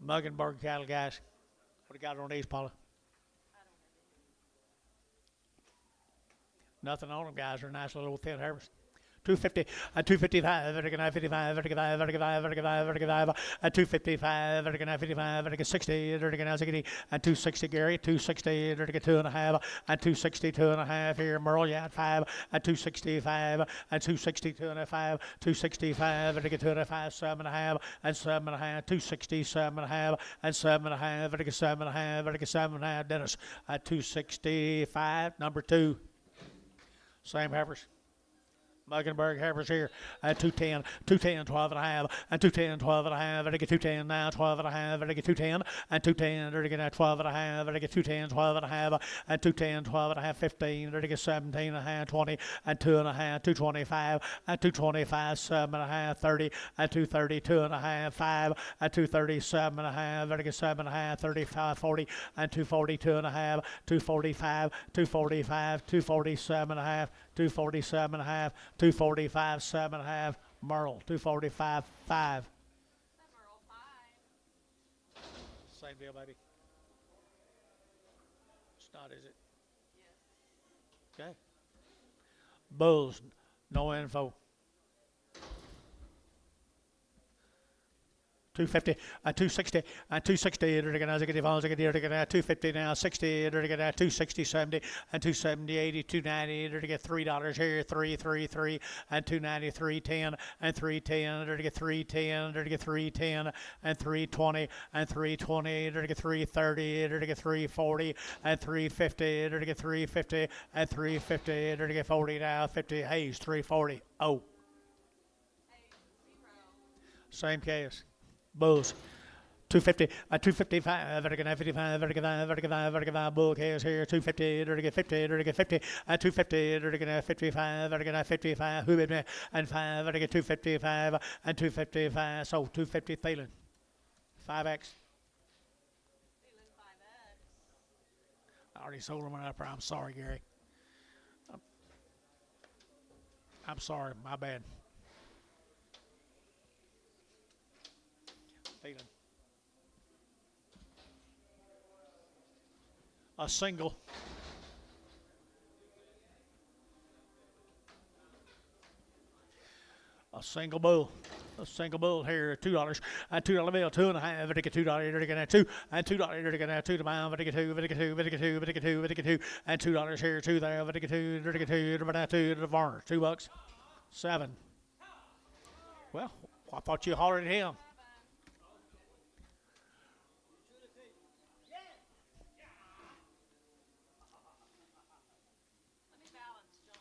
Muggenberg cattle, guys. What do you got on these, Paula? Nothing on them, guys. They're nice little thin harvest. 250, 255, 55, 55, 55, 55, 255, 55, 60, and 260, Gary, 260, 2.5, and 260, 2.5 here, Merle, yeah, 5, and 265, and 260, 2.5, 265, 2.5, 7.5, and 7.5, 260, 7.5, and 7.5, 7.5, 7.5, Dennis, at 265, number 2, same heifers. Muggenberg heifers here at 210, 210, 12.5, and 210, 12.5, and I get 210 now, 12.5, and I get 210, and 210, and I get 12.5, and I get 210, 12.5, and 210, 12.5, 15, and I get 17.5, 20, and 2.5, 225, and 225, 7.5, 30, and 230, 2.5, 5, and 230, 7.5, and I get 7.5, 35, 40, and 240, 2.5, 245, 245, 247.5, 247.5, 245, 7.5, Merle, 245, 5. Merle 5. Same deal, baby. It's not, is it? Yes. Okay. Bulls, no info. 250, 260, 260, 250 now, 60, 260, 70, and 270, 80, 290, get $3 here, 3, and 293, 10, and 310, get 310, get 310, and 320, and 320, get 330, get 340, and 350, get 350, and 350, get 40 now, 50, Hayes, 340, oh. Hayes 0. Same case. Bulls, 250, 255, 55, bull case here, 250, 50, 50, and 250, 55, 55, who bid me, and 5, 255, and 255, so 250, Thielen, 5X. Thielen 5X. I already sold them up. I'm sorry, Gary. I'm sorry, my bad. Thielen. A single. A single bull. A single bull here, $2, and $2 bill, 2.5, $2, $2, and $2, $2 to mile, $2, and $2 here, 2 there, $2 to Varner, $2, 7. Well, I thought you hollered at him. Let me balance, John.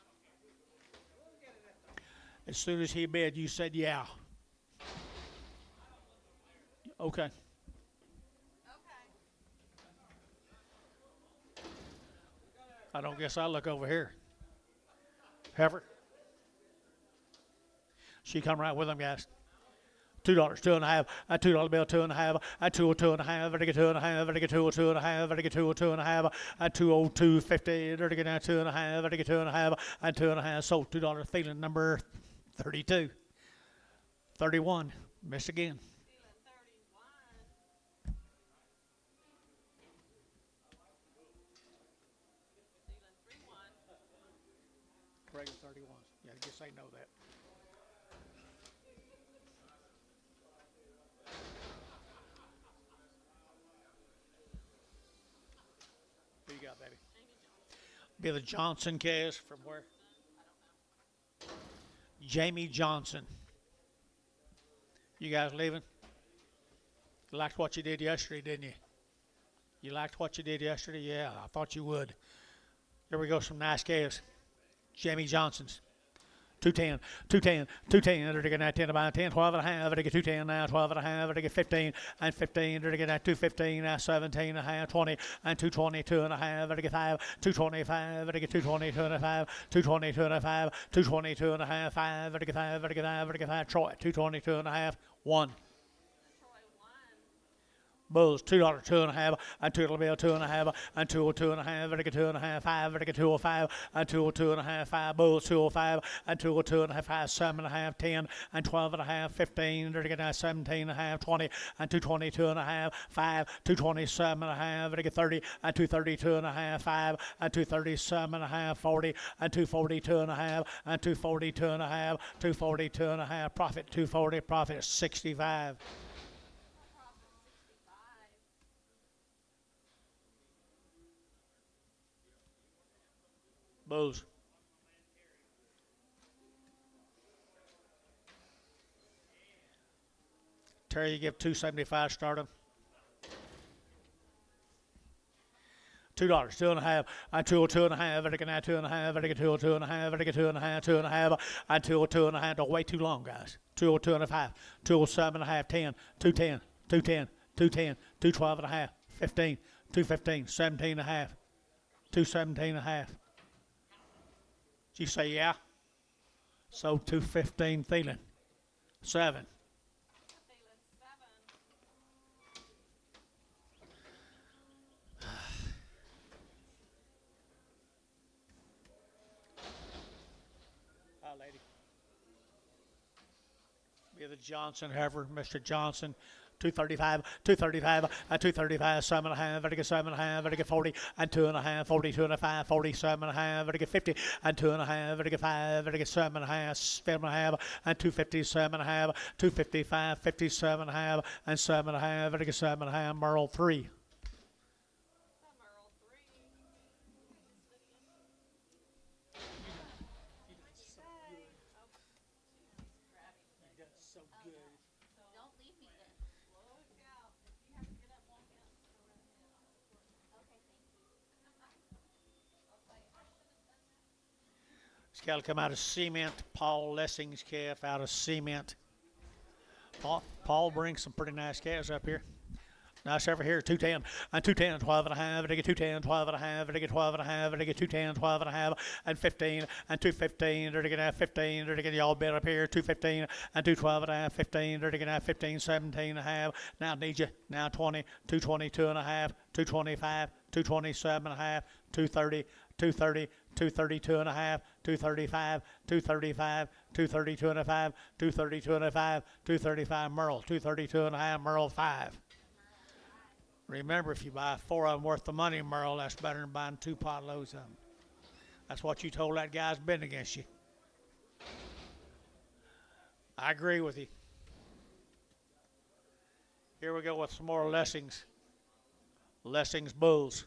As soon as he bid, you said, yeah. Okay. Okay. I don't guess I'll look over here. Heifer. She come right with them, guys. $2, 2.5, a $2 bill, 2.5, a 2.5, a 2.5, a 2.5, a 2.5, a 202.50, 2.5, a 2.5, and 2.5. Sold $2. Thielen number 32, 31. Missed again. Thielen 31. Thielen 3-1. Regular 31. Yeah, just say know that. Who you got, baby? Be the Johnson case from where? Jamie Johnson. You guys leaving? You liked what you did yesterday, didn't you? You liked what you did yesterday? Yeah, I thought you would. Here we go, some nice calves. Jamie Johnson's. 210, 210, 210. They're getting that 10 about 10, 12 and a half. They're getting 210 now, 12 and a half. They're getting 15 and 15. They're getting that 215 now, 17 and a half, 20 and 222 and a half. They're getting 5, 225. They're getting 222 and a half, 222 and a half, 222 and a half, 5. They're getting 5, they're getting 5, they're getting 5. Troy, 222 and a half, 1. Troy 1. Bulls, $2, 2 and a half, and 2 little bill, 2 and a half, and 202 and a half, vertical 2 and a half, 5, vertical 205, and 202 and a half, 5 bulls, 205, and 202 and a half, 5, 7 and a half, 10, and 12 and a half, 15, vertical 17 and a half, 20, and 222 and a half, 5, 227 and a half, vertical 30, and 232 and a half, 5, and 237 and a half, 40, and 242 and a half, and 242 and a half, 242 and a half, profit 240, profit 65. Bulls. Terry, you give 275 start him. $2, 2 and a half, and 202 and a half, vertical now 2 and a half, vertical 202 and a half, vertical 2 and a half, 2 and a half, and 202 and a half. Don't wait too long, guys. 202 and a half, 207 and a half, 10, 210, 210, 210, 212 and a half, 15, 215, 17 and a half, 217 and a half. Did you say yeah? So 215 Thielen. 7. Thielen 7. Hi, lady. Be the Johnson heifer, Mr. Johnson. 235, 235, and 235, 7 and a half, vertical 7 and a half, vertical 40, and 2 and a half, 42 and a half, 47 and a half, vertical 50, and 2 and a half, vertical 5, vertical 7 and a half, 7 and a half, and 257 and a half, 255, 57 and a half, and 7 and a half, vertical 7 and a half, Merle 3. Merle 3. Don't leave me then. Look out. If you have to get up, walk out, and go right ahead. Okay, thank you. This cattle come out of Cement. Paul Lessing's calf out of Cement. Paul brings some pretty nice calves up here. Nice over here, 210, and 210, 12 and a half, and they get 210, 12 and a half, and they get 12 and a half, and they get 210, 12 and a half, and 15, and 215, they're going to have 15, they're going to get all bit up here, 215, and 212 and a half, 15, they're going to have 15, 17 and a half, now need you, now 20, 222 and a half, 225, 227 and a half, 230, 230, 232 and a half, 235, 235, 232 and a half, 232 and a half, 235, Merle, 232 and a half, Merle 5. Remember, if you buy 4 of them worth of money, Merle, that's better than buying 2 pot loads of them. That's what you told that guy's been against you. I agree with you. Here we go with some more Lessings. Lessings Bulls.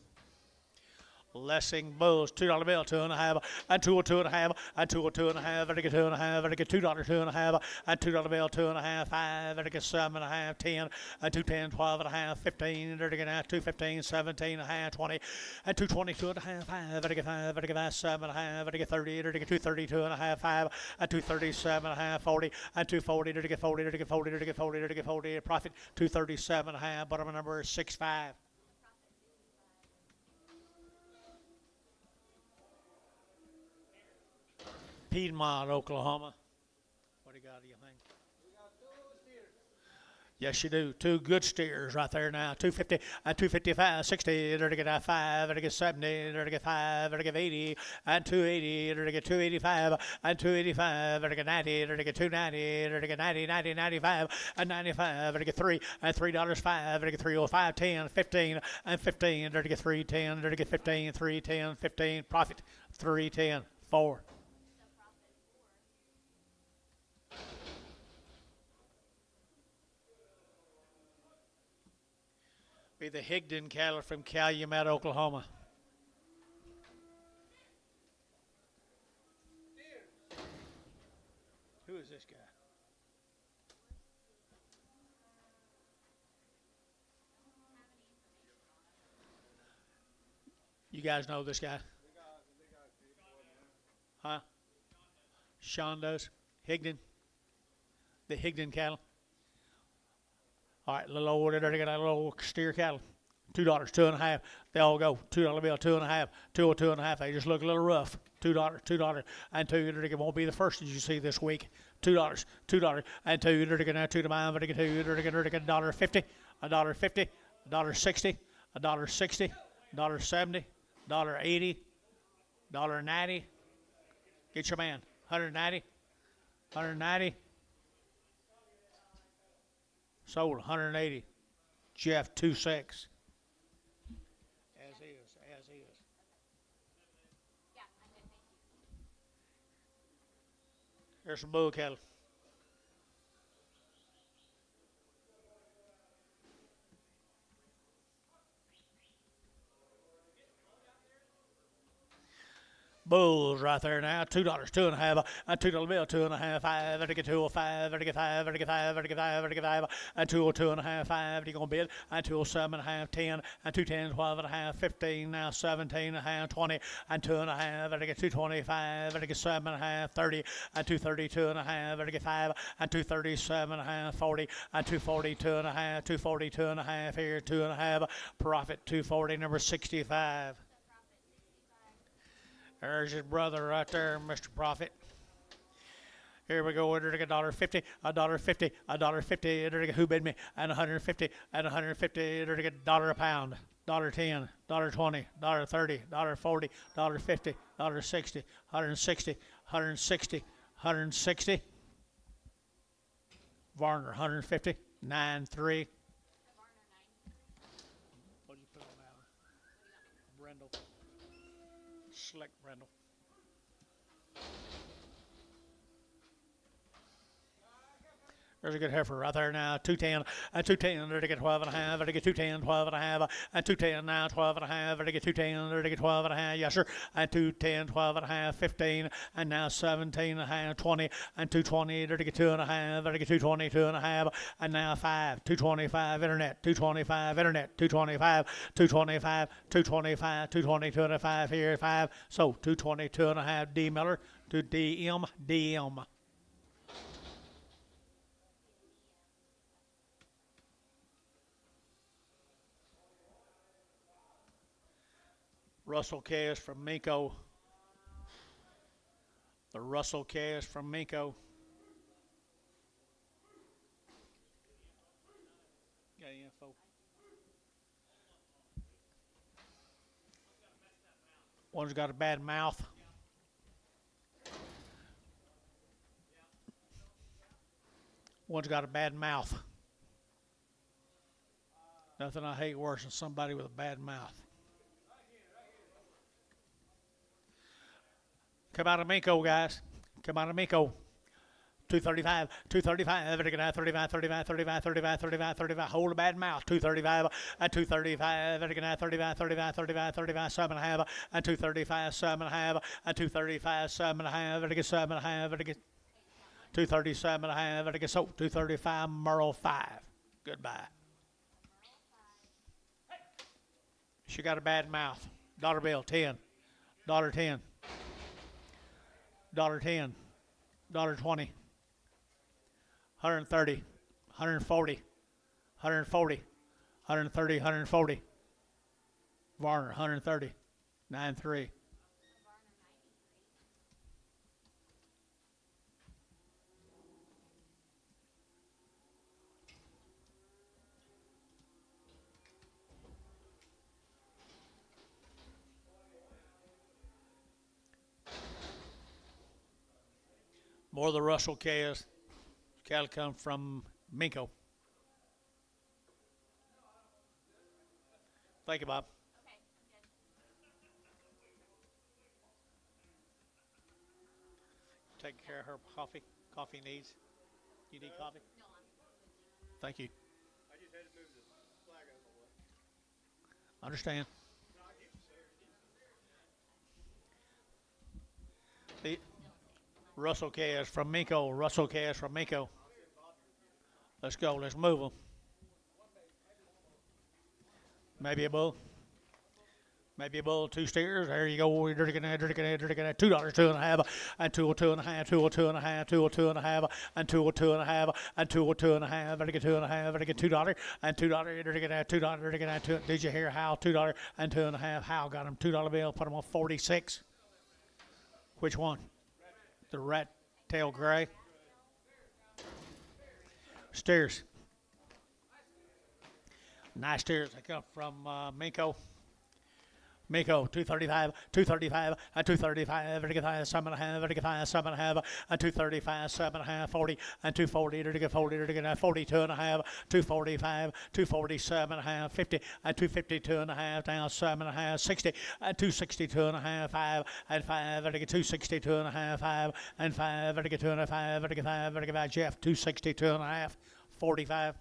Lessing Bulls, $2 bill, 2 and a half, and 202 and a half, and 202 and a half, and I get 2 and a half, and I get $2, 2 and a half, and $2 bill, 2 and a half, 5, and I get 7 and a half, 10, and 210, 12 and a half, 15, and I get 215, 17 and a half, 20, and 222 and a half, 5, and I get 5, and I get 7 and a half, and I get 30, and I get 232 and a half, 5, and 237 and a half, 40, and 240, and I get 40, and I get 40, and I get 40, and I get 40, profit 237 and a half, bottom number is 65. Piedmont, Oklahoma. What do you got, do you think? We got 2 steers. Yes, you do. 2 good steers right there now. 250 and 255, 60, they're to get 5, they're to get 70, they're to get 5, they're to get 80, and 280, they're to get 285, and 285, they're to get 90, they're to get 290, they're to get 90, 90, 95, and 95, they're to get 3, and $3, 5, they're to get 305, 10, 15, and 15, they're to get 310, they're to get 15, 310, 15, profit 310, 4. Be the Higdon cattle from Calumet, Oklahoma. Who is this guy? You guys know this guy? Huh? Sean does. Higdon. The Higdon cattle. All right, little old, they're going to get a little steer cattle. $2, 2.5. They all go. $2 bill, 2.5. 2 or 2.5. They just look a little rough. $2, $2, and $2. It won't be the first that you see this week. $2, $2, and $2. They're going to $2 to mine. They're going to $2. They're going to $1.50, $1.50, $1.60, $1.60, $1.70, $1.80, $1.90. Get your man. 190, 190. Sold 180. Jeff 26. As is, as is. Yeah, I'm good, thank you. There's some bull cattle. Bulls right there now. $2, 2.5, and $2 bill, 2.5, 5, and 2 5, and 5, and 5, and 5, and 5, and 2 2.5, 5, you're gonna bid, and 2 7.5, 10, and 2 10, 12.5, 15, now 17.5, 20, and 2.5, and 225, and 7.5, 30, and 232.5, and 5, and 237.5, 40, and 242.5, 242.5 here, 2.5, profit 240, number 65. There's his brother right there, Mr. Profit. Here we go. $1.50, $1.50, $1.50. Who bid me? And 150, and 150. $1 a pound. $1.10, $1.20, $1.30, $1.40, $1.50, $1.60, $160, $160, $160. Varner, $150, 9.3. What did you put on that one? Brindle. Slick Brindle. There's a good heifer right there now. 210, and 210, there to get 12.5, there to get 210, 12.5, and 210 now, 12.5, there to get 210, there to get 12.5, yes sir, and 210, 12.5, 15, and now 17.5, 20, and 220, there to get 2.5, there to get 220, 2.5, and now 5, 225 internet, 225 internet, 225, 225, 225, 220, 225 here, 5, so 220, 2.5, D Miller to DM. Russell Cash from Miko. The Russell Cash from Miko. Got any info? One's got a bad mouth. One's got a bad mouth. Nothing I hate worse than somebody with a bad mouth. Come out of Miko, guys. Come out of Miko. 235, 235, 35, 35, 35, 35, 35, 35. Hold a bad mouth. 235 and 235, 35, 35, 35, 35, 7.5, and 235, 7.5, and 235, 7.5, 7.5, 237.5, so 235, Merle 5. Goodbye. She got a bad mouth. Dollar bill, 10. $10. $10, $20, 130, 140, 140, 130, 140. Varner, 130, 9.3. More of the Russell Cash. Cattle come from Minko. Thank you, Bob. Okay, I'm good. Take care of her coffee. Coffee needs. You need coffee? No, I'm with you. Thank you. I just had to move the flag out of the way. Understand. The Russell Cash from Minko. Russell Cash from Minko. Let's go. Let's move them. Maybe a bull. Maybe a bull, 2 steers. There you go. You're looking at $2, 2.5, and 2.5, 2.5, 2.5, and 2.5, and 2.5. Better get 2.5. Better get $2 and $2. You're looking at $2. You're looking at $2. Did you hear Hal? $2 and 2.5. Hal got him $2 bill. Put him on 46. Which one? The rat tail gray. Steers. Nice steers. They come from Minko. Miko, 235, 235, and 235, 7.5, 7.5, and 235, 7.5, 40, and 240, 42.5, 245, 247.5, 50, and 252.5, down 7.5, 60, and 262.5, 5, and 5, 262.5, 5, and 5, 2.5, Jeff, 262.5, 45.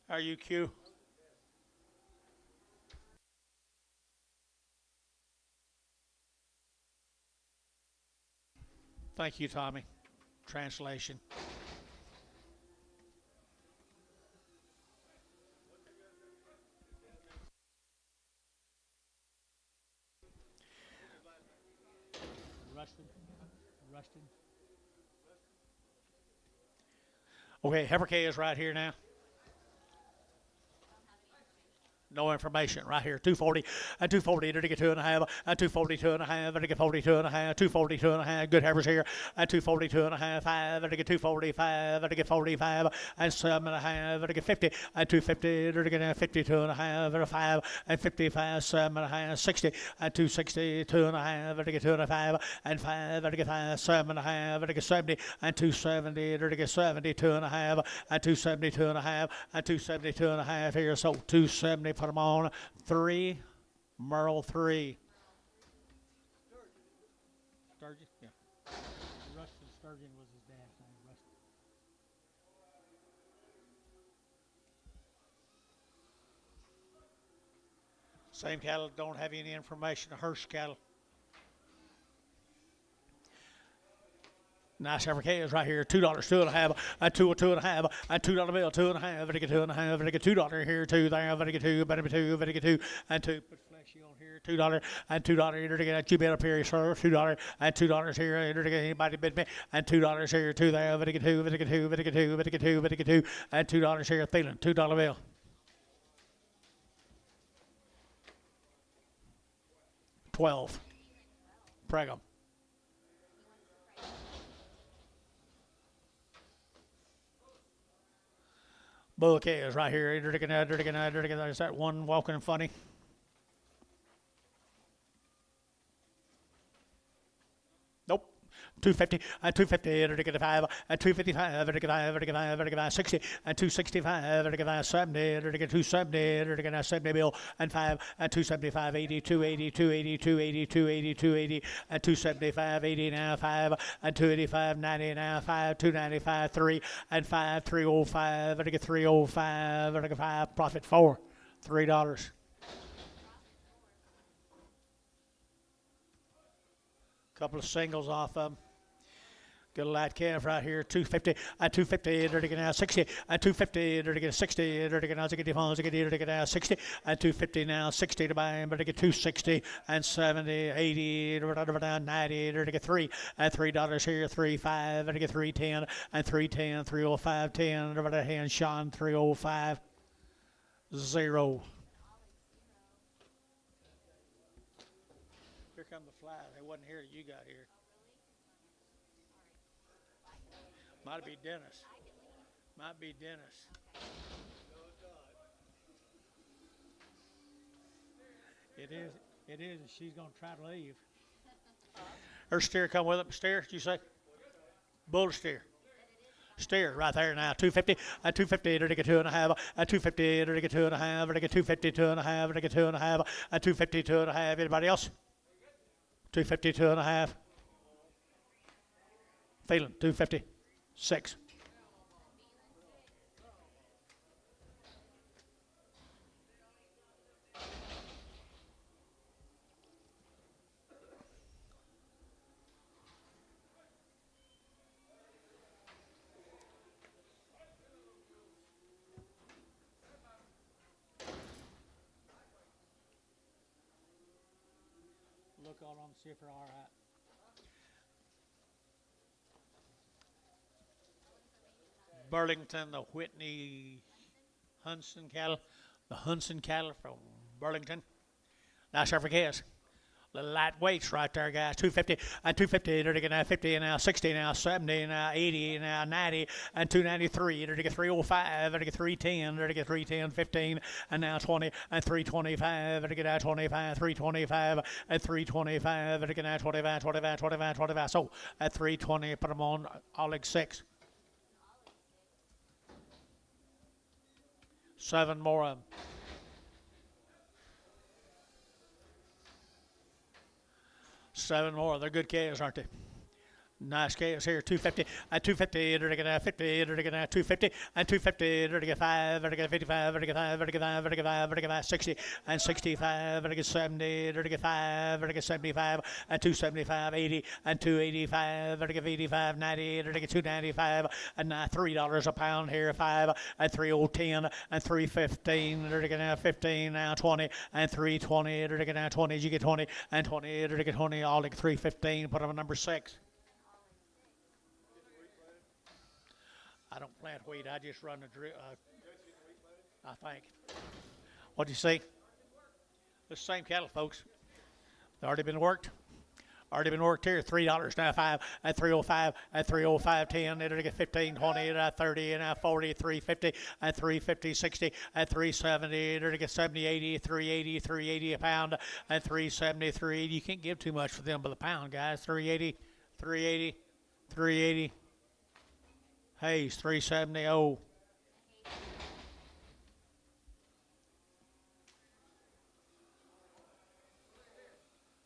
Are you Q? Thank you, Tommy. Translation. Rustin. Okay, Heifer K is right here now. No information right here. 240 and 240 to get 2.5 and 242.5 and get 42.5, 242.5. Good heifers here and 242.5, 5 and get 245 and get 45 and 7.5 and get 50 and 250 to get 52.5 and 5 and 55, 7.5, 60 and 262.5 and get 2.5 and 5 and get 5, 7.5 and get 70 and 270 to get 72.5 and 272.5 and 272.5 here. So 270. Put them on 3, Merle 3. Sturgeon? Yeah. Rustin Sturgeon was his dad's name. Rustin. Same cattle don't have any information. Hirsch cattle. Nice Heifer K is right here. $2, 2.5, and 2.5, and $2 bill, 2.5, and get 2.5, and get $2 here, 2 there, and get 2, better be 2, better get 2, and 2. Put fleshy on here, $2, and $2. You're to get you bid up here, sir. $2, and $2 here. You're to get anybody bid me, and $2 here, 2 there, better get 2, better get 2, better get 2, better get 2, better get 2, and $2 here. Thielen, $2 bill. $12. Pregum. Bull K is right here. Is that one walking funny? Nope. 250 and 250 to get 5 and 255 to get 5 60 and 265 to get 70 to get 270 to get 70 bill and 5 and 275 80 280 280 280 280 280 and 275 80 now 5 and 285 90 now 5 295 3 and 5 305 to get 305 to get 5 profit 4 $3. Couple of singles off of them. Get a light calf right here, 250 and 250 to get now 60 and 250 to get 60 to get now to get phones to get now 60 and 250 now 60 to buy him, but to get 260 and 70 80 to down 90 to get 3 and $3 here 3.5 to get 310 and 310 305 10 over the hand Sean 305 0. Here come the fly. They wasn't here. You got here. Might be Dennis. Might be Dennis. It is. It is. She's going to try to leave. Her steer come with it. Steer, did you say? Bull steer. Steer right there now. 250 and 250 to get 2.5 and 250 to get 2.5 to get 250 2.5 to get 2.5 and 250 2.5. Anybody else? 250 2.5. Thielen 250 6. look on them, see if they're all right. Burlington, the Whitney Hunson cattle, the Hunson cattle from Burlington. Nice every case. Little light weights right there, guys. 250 and 250. They're to get now 50 now 60 now 70 now 80 now 90 and 293. They're to get 305. They're to get 310. They're to get 310 15 and now 20 and 325. They're to get now 25 325 and 325. They're to get now 25 25 25 25. So at 320, put them on all like 6. 7 more of them. Seven more. They're good calves, aren't they? Nice calves here. 250 and 250. They're to get 50. They're to get 250 and 250. They're to get 5. They're to get 55. They're to get 5. They're to get 5. They're to get 5. They're to get 5. 60 and 65. They're to get 70. They're to get 5. They're to get 75 and 275. 80 and 285. They're to get 85. 90. They're to get 295 and $3 a pound here. 5 and 3010 and 315. They're to get now 15 now 20 and 320. They're to get now 20. You get 20 and 20. They're to get 20. All like 315. Put them at number 6. I don't plant wheat. I just run the drill. I think. What'd you say? The same cattle, folks. They've already been worked. Already been worked here. $3 now 5 and 305 and 305 10. They're to get 15 20 and 30 and 40 350 and 350 60 and 370. They're to get 70 80 380 380 a pound and 370 380. You can't give too much for them by the pound, guys. 380 380 380. Hayes 370. Oh.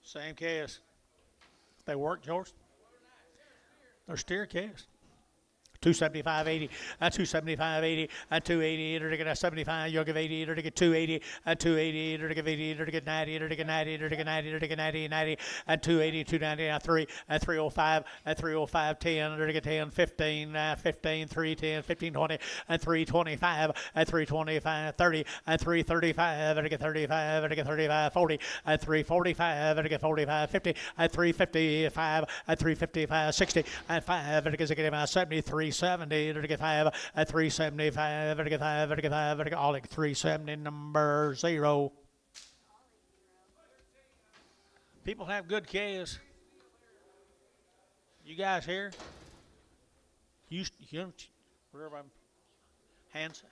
Same case. They work, George. They're steer calves. 275.80 and 275.80 and 280. They're to get 75. You'll give 80. They're to get 280 and 280. They're to get 80. They're to get 90. They're to get 90. They're to get 90. They're to get 90. 90 and 280. 290 and 3 and 305 and 305 10. They're to get 10 15 15 310 15 20 and 325 and 325 30 and 335. They're to get 35. They're to get 35 40 and 345. They're to get 45 50 and 355 and 355 60 and 5. They're to get 73. 70, they're to get 5 at 375, they're to get 5, they're to get 5, they're to get all like 370, number 0. People have good calves. You guys here? You wherever I'm Hanson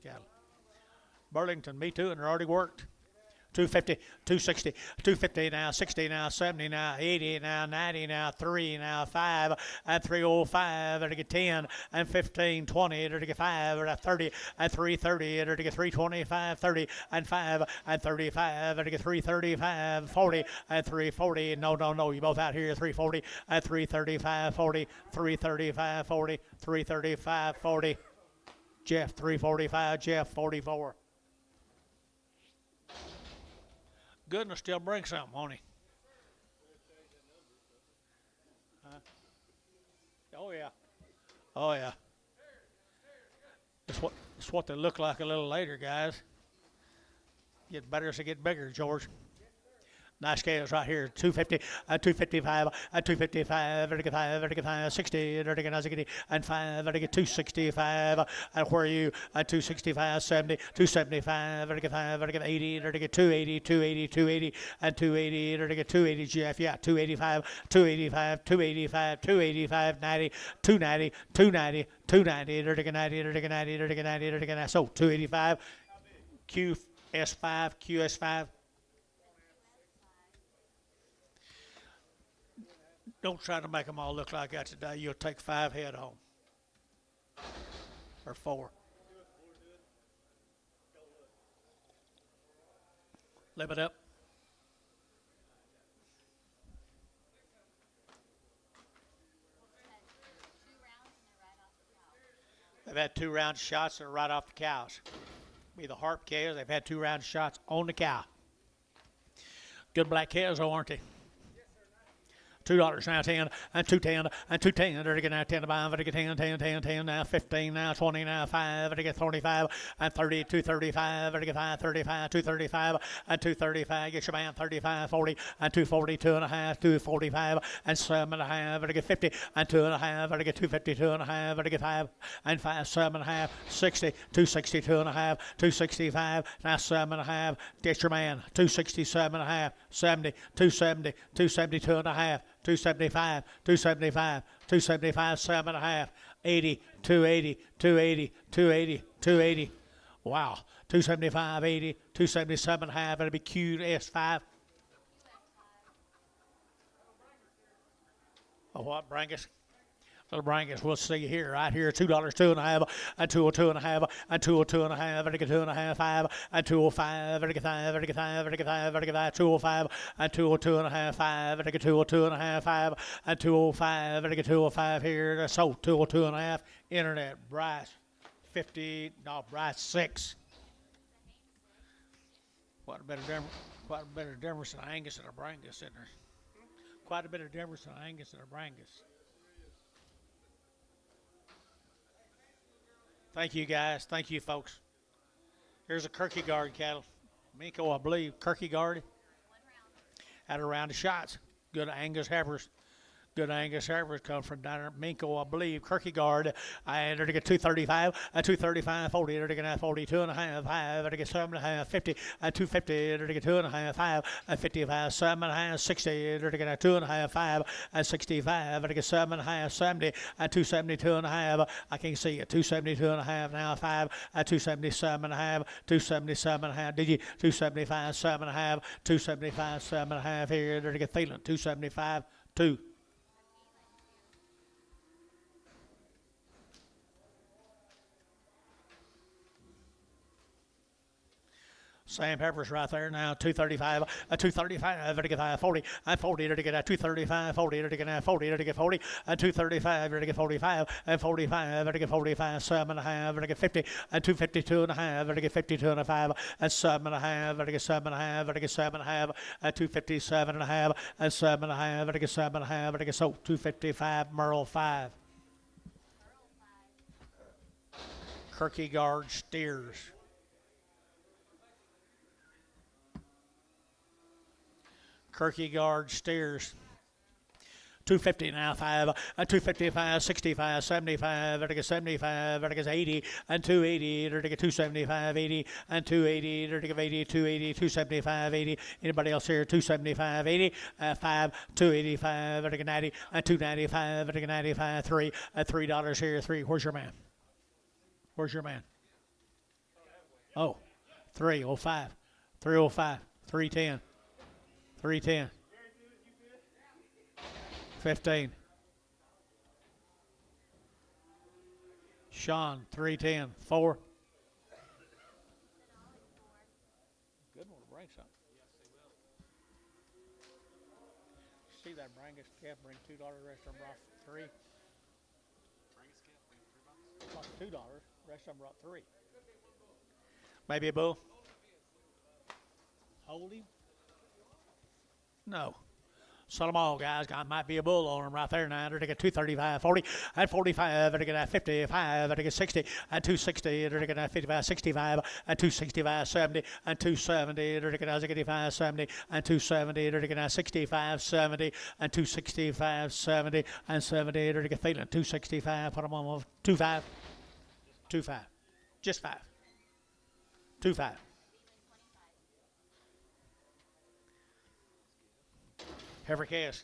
cattle. Burlington, me too, and they're already worked. 250, 260, 250 now, 60 now, 70 now, 80 now, 90 now, 3 now, 5 and 305. They're to get 10 and 15, 20. They're to get 5 or 30 and 330. They're to get 325, 30 and 5 and 35. They're to get 335, 40 and 340. No, you both out here. 340 and 335, 40, 335, 40, 335, 40. Jeff 345, Jeff 44. Goodness, still bring something, won't he? Oh yeah, oh yeah. It's what they look like a little later, guys. Get better as they get bigger, George. Nice scales right here. 250 and 255 and 255. They're to get 5. They're to get 5. 60. They're to get 90 and 5. They're to get 265. And where are you? 265, 70, 275. They're to get 5. They're to get 80. They're to get 280, 280, 280, and 280. They're to get 280. Jeff, yeah, 285, 285, 285, 285, 90, 290, 290, 290. They're to get 90. They're to get 90. They're to get 90. They're to get 90. So 285. QS5, QS5. Don't try to make them all look like that today. You'll take 5 head home. Or 4. Live it up. They've had 2 round shots that are right off the cows. Be the Harp cows. They've had 2 round shots on the cow. Good black cows, though, aren't they? $2 now, 10 and 210 and 210. There to get now 10 to buy, to get 10, 10, 10, 10 now, 15 now, 20 now, 5 to get 25 and 30, 235, to get 5, 35, 235 and 235. Get your man 35, 40 and 240, 2.5, 245 and 7.5 to get 50 and 2.5 to get 250, 2.5 to get 5 and 5, 7.5, 60, 260, 2.5, 265 now 7.5. Get your man 267.5, 70, 270, 270, 2.5. 275, 275, 275, 7.5, 80, 280, 280, 280, 280. Wow. 275, 80, 277.5. It'll be QS5. Oh, what, Brangus? Little Brangus, we'll see here, right here, $2, 2.5, and 202.5, and 202.5, and 2.5, 5, and 205, and 5, and 5, and 5, and 5, 205, and 202.5, 5, and 202.5, 5, and 205, and 205 here, so 202.5, internet, Bryce, 50, no, Bryce 6. Quite a bit of difference in Angus and a Brangus in there. Quite a bit of difference in Angus and a Brangus. Thank you, guys. Thank you, folks. Here's a Kierkegaard cattle. Minko, I believe. Kierkegaard. Had a round of shots. Good Angus heifers. Good Angus heifers come from down there. Minko, I believe. Kierkegaard. I entered to get 235, a 235, 40, entered to get 42.5, 5, entered to get 7.5, 50, and 250, entered to get 2.5, 5, and 55, 7.5, 60, entered to get 2.5, 5, and 65, entered to get 7.5, 70, and 272.5. I can't see it. 272.5 now, 5, and 277.5, 277.5. Did you? 275, 7.5, 275, 7.5 here, entered to get Thielen, 275, 2. Sam Pepper's right there now, 235, a 235, to get 40, and 40, to get 235, 40, to get 40, to get 40, and 235, to get 45, and 45, to get 45, 7.5, to get 50, and 252.5, to get 52.5, and 7.5, to get 7.5, to get 7.5, and 257.5, and 7.5, to get 7.5, to get so 255, Merle 5. Kierkegaard steers. Kierkegaard steers. 250 now, 5, 255, 65, 75, to get 75, to get 80, and 280, to get 275, 80, and 280, to get 80, 280, 275, 80. Anybody else here? 275, 80, 5, 285, to get 90, and 295, to get 95, 3, and $3 here, 3. Where's your man? Where's your man? Oh, 305, 305, 310. 310. 15. Sean, 310. 4. Good one to bring something. See that Brangus calf bring $2, rest of them brought 3. Brought $2, rest of them brought 3. Maybe a bull. Hold him. No. Sell them all, guys. Might be a bull on them right there now. To get 235, 40, and 45, to get 55, to get 60, and 260, to get 55, 65, and 265, 70, and 270, to get 85, 70, and 270, to get 65, 70, and 265, 70, and 70, to get Thielen, 265, put them on 25, 25, just 5, 25. Heifer calves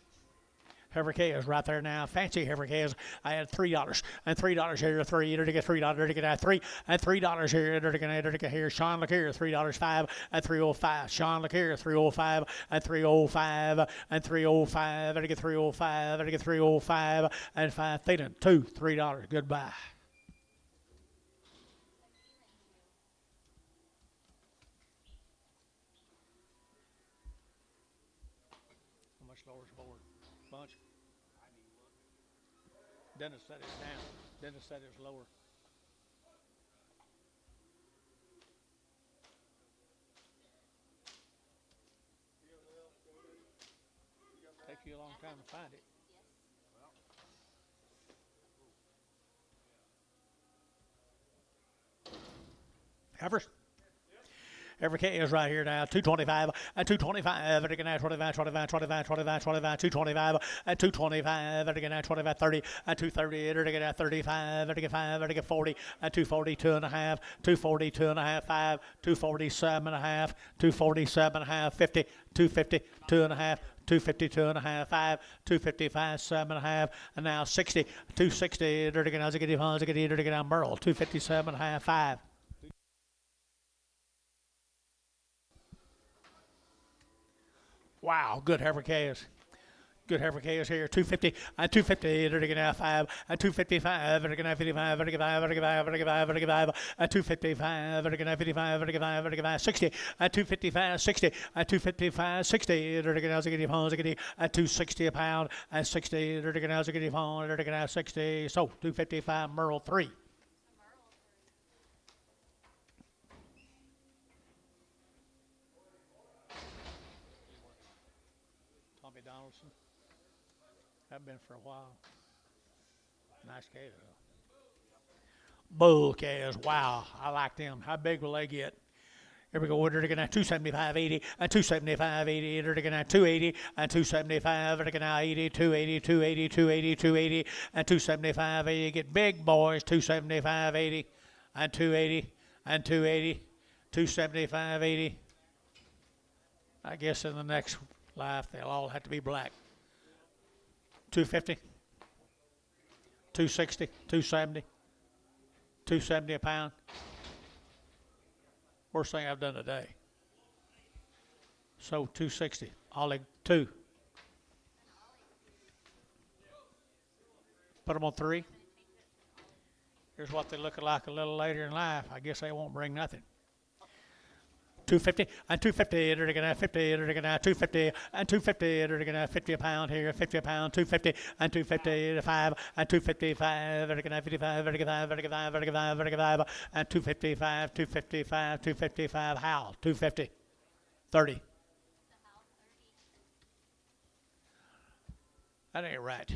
right there now. Fancy heifer calves. I had $3 and $3 here, 3 to get $3 to get 3 and $3 here to get here. Sean look here, $3 5 and 305. Sean look here, 305 and 305 and 305 to get 305 to get 305 and 5 Thielen, $3. Goodbye. Lower board. Bunch. Dennis said it's down. Dennis said it's lower. Take you a long time to find it. Heifers. Every K is right here now. 225 and 225. And again, 25, 25, 25, 25, 25, 225 and 225. And again, 25, 30 and 230. And again, 35 and again 5 and again 40 and 240, 2.5, 240, 2.5, 5, 247.5, 247.5, 50, 250, 2.5. 250, 2.5, 5, 255, 7.5, and now 60, 260. And again, as I get down Merle, 257.5, 5. Wow, good heifer calves. Good heifer calves here. 250 and 250. And again now 5 and 255. And again now 55. And again 5. And again 5. And again 5. And again 5. And 255. And again now 55. And again 5. And again 5. 60 and 255. 60 and 255. 60. And again now as I get phone. At 260 a pound. And 60. And again now as I get phone. And again now 60. So 255 Merle 3. Tommy Donaldson. Have been for a while. Nice calves. Bull calves. Wow, I like them. How big will they get? Here we go. We're going to 275, 80, and 275, 80. We're going to 280 and 275. We're going to 80, 280, 280, 280, 280, and 275. You get big boys. 275, 80, and 280, and 280, 275, 80. I guess in the next life they'll all have to be black. 250, 260, 270, 270 a pound. Worst thing I've done today. So 260, Ollie 2. Put them on 3. Here's what they look like a little later in life. I guess they won't bring nothing. 250 and 250, and again 50, and again 250 and 250, and again 50 a pound here, 50 a pound, 250 and 250, 5 and 255, and again 55, and again 5, and again 5, and again 5, and again 5, and 255, 255, 255, how? 250, 30. That ain't right.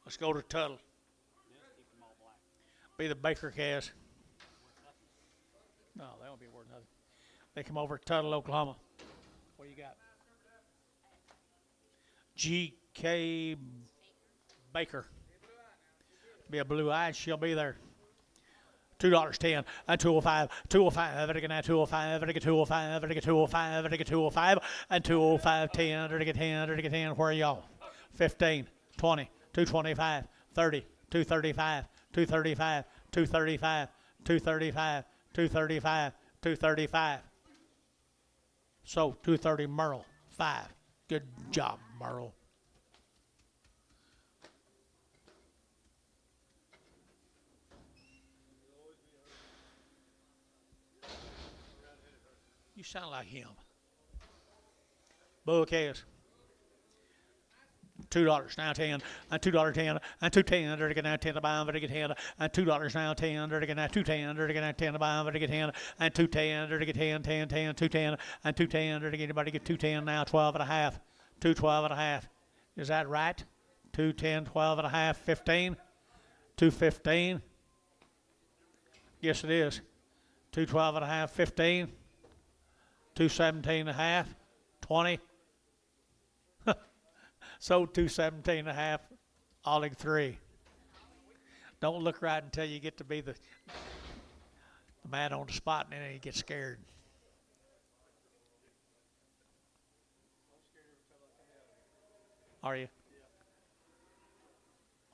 Let's go to Tuttle. Be the Baker calves. No, they won't be worth nothing. They come over to Tuttle, Oklahoma. What do you got? G.K. Baker. Be a blue-eyed. She'll be there. $2.10 and 205, 205, and again 205, and again 205, and again 205, and again 205, and 205, 10, and again 10, and again 10. Where are y'all? 15, 20, 225, 30, 235, 235, 235, 235, 235, 235. So 230 Merle, 5. Good job, Merle. You sound like him. Bull calves. $2 now 10 and $2.10 and 2.10 and again now 10 to buy and again 10 and $2 now 10 and again now 2.10 and again now 10 to buy and again 10 and 2.10 and again 10 10 10 2.10 and 2.10 and again anybody get 2.10 now 12 and a half 2.12 and a half. Is that right? 2.10 12 and a half 15 2.15. Yes it is. 2.12 and a half 15 2.17 and a half 20. So 217 and a half, Ollie 3. Don't look right until you get to be the man on the spot, and then you get scared. Are you?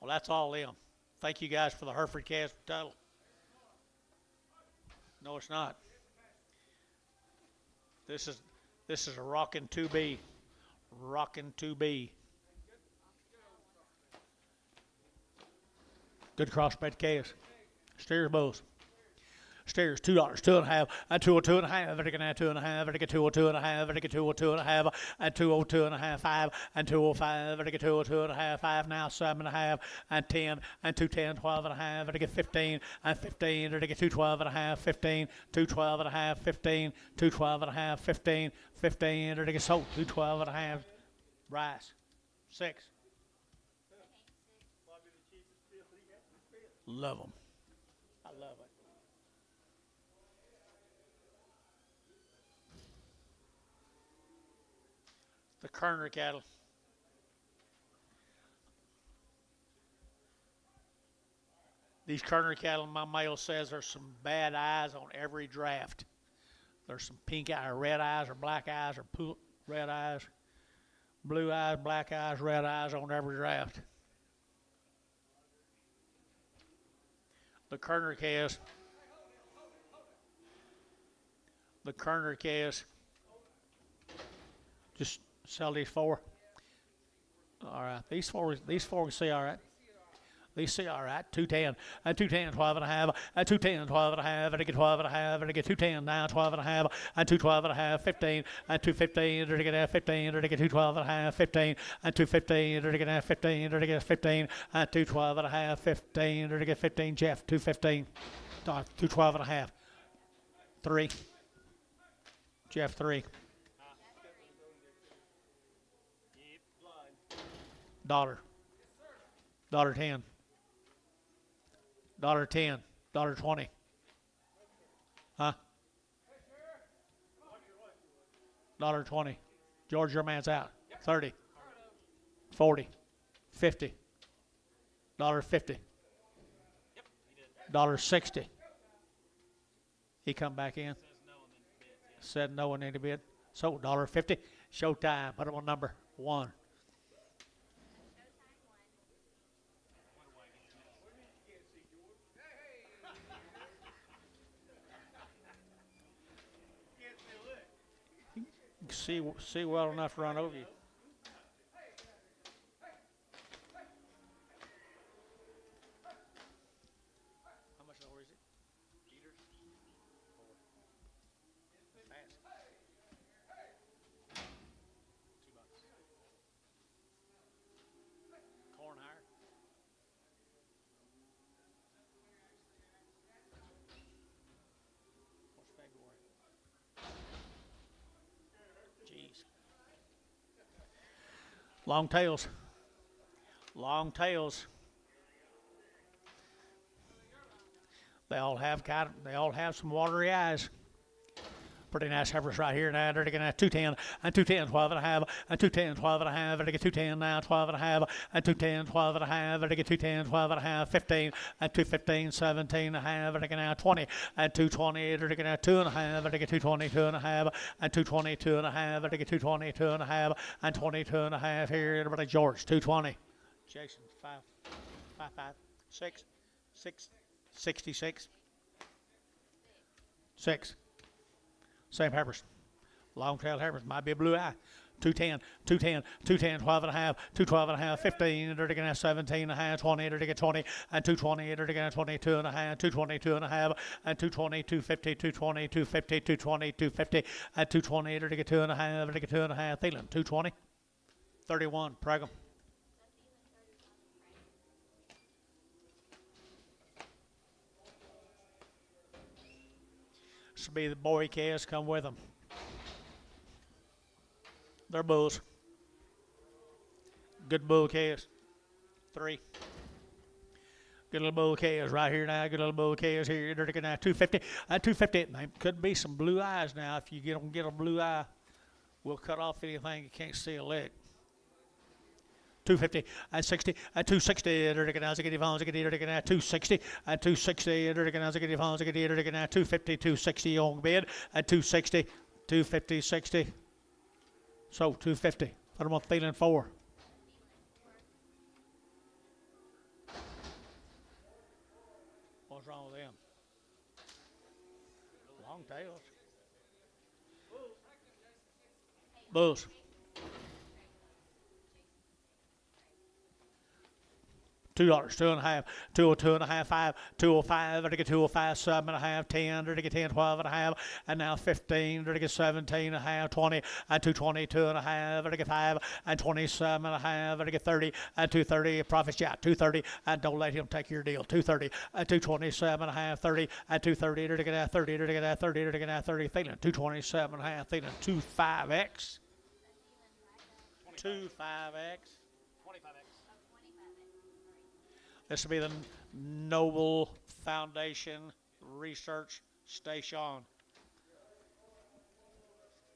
Well, that's all them. Thank you guys for the Hereford calves for Tuttle. No, it's not. This is a rocking 2B. Rockin' to be. Good crossbred calves. Steers bulls. Steers $2, 2.5, and 202.5, vertical 2.5, vertical 202.5, vertical 202.5, and 202.5, 5, and 205, vertical 202.5, 5, now 7.5, and 10, and 210, 12.5, vertical 15, and 15, vertical 212.5, 15, 212.5, 15, 212.5, 15, 15, vertical sold 212.5, rice 6. Love them. I love it. The Kerner cattle. These Kerner cattle, my male says there's some bad eyes on every draft. There's some pink eye, or red eyes, or black eyes, or red eyes, blue eyes, black eyes, red eyes on every draft. The Kerner calves. The Kerner calves. Just sell these 4. All right, these four can see all right. These see all right. 210, and 210, 12.5, and 210, 12.5, and I get 12.5, and I get 210 now, 12.5, and 212.5, 15, and 215, and I get 15, and I get 212.5, 15, and 215, and I get 15, and I get 15, and 212.5, 15, and I get 15. Jeff, 215, 212.5, 3. Jeff, 3. $10, $10, $10, $20. Huh? $20. George, your man's out. 30, 40, 50, $50, $60. He come back in. Said no and then he bid. So $50. Showtime. Put him on number 1. See well enough to run over you. How much lower is it? Peters? 4. Fast. $2. Corn higher. What's February? Jeez. Long tails. Long tails. They all have some watery eyes. Pretty nice heifers right here now. They're going to have 210, and 210, 12.5, and 210, 12.5, and they get 210 now, 12.5, and 210, 12.5, and they get 210, 12.5, 15, and 215, 17.5, and they get now 20, and 220, and they get now 2.5, and they get 220, 2.5, and 220, 2.5, and they get 220, 2.5, and 22.5 here. Everybody, George, 220. Jason, 5, 6, 66, 6. Same heifers. Long-tailed heifers. Might be a blue eye. 210, 210, 210, 12.5, 212.5, 15, they're going to have 17.5, 20, they're going to get 20, and 220, they're going to have 22.5, 220, 2.5, and 220, 250, 220, 250, 220, 250, and 220, they're going to get 2.5, they're going to get 2.5, Thielen, 220, 31, Pregum. This will be the boy calves, come with them. They're bulls. Good bull calves. 3. Good little bull calves right here now. Good little bull calves here. They're looking at 250. At 250, there could be some blue eyes now. If you get a blue eye, we'll cut off anything you can't see a lick. 250 and 60 and 260. They're looking at 260 and 260. They're looking at 250, 260 on bid and 260, 250, 60. So 250. Put them on Thielen 4. What's wrong with them? Long tails. Bulls. $2, 2.5, 202.5, 5, 205, to get 205, 7.5, 10, to get 10, 12.5, and now 15, to get 17.5, 20, and 220, 2.5, to get 5, and 27.5, to get 30, and 230, profits, yeah, 230, and don't let him take your deal, 230, and 227.5, 30, and 230, to get 30, to get 30, to get 30, feeling 227.5, feeling 25x, 25x. 25x. This will be the Noble Foundation Research Station.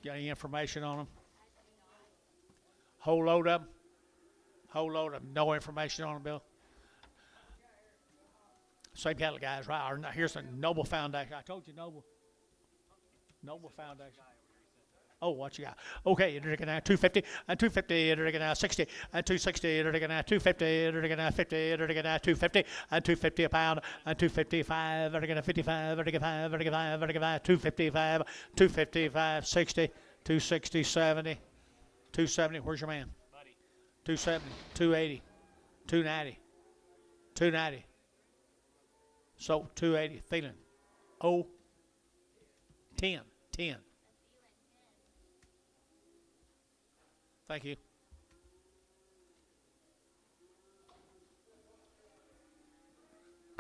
Got any information on them? Whole load of them? Whole load of them. No information on them, Bill? Same cattle guys, right? Or, here's the Noble Foundation. I told you Noble. Noble Foundation. Oh, what you got? Okay, you're looking at 250 and 250, you're looking at 60 and 260, you're looking at 250, you're looking at 50, you're looking at 250 and 250 a pound and 255, you're looking at 55, you're looking at 5, you're looking at 5, you're looking at 255, 255, 60, 260, 70, 270. Where's your man? 270, 280, 290, 290. So 280, feeling. Oh, 10, 10. Thank you.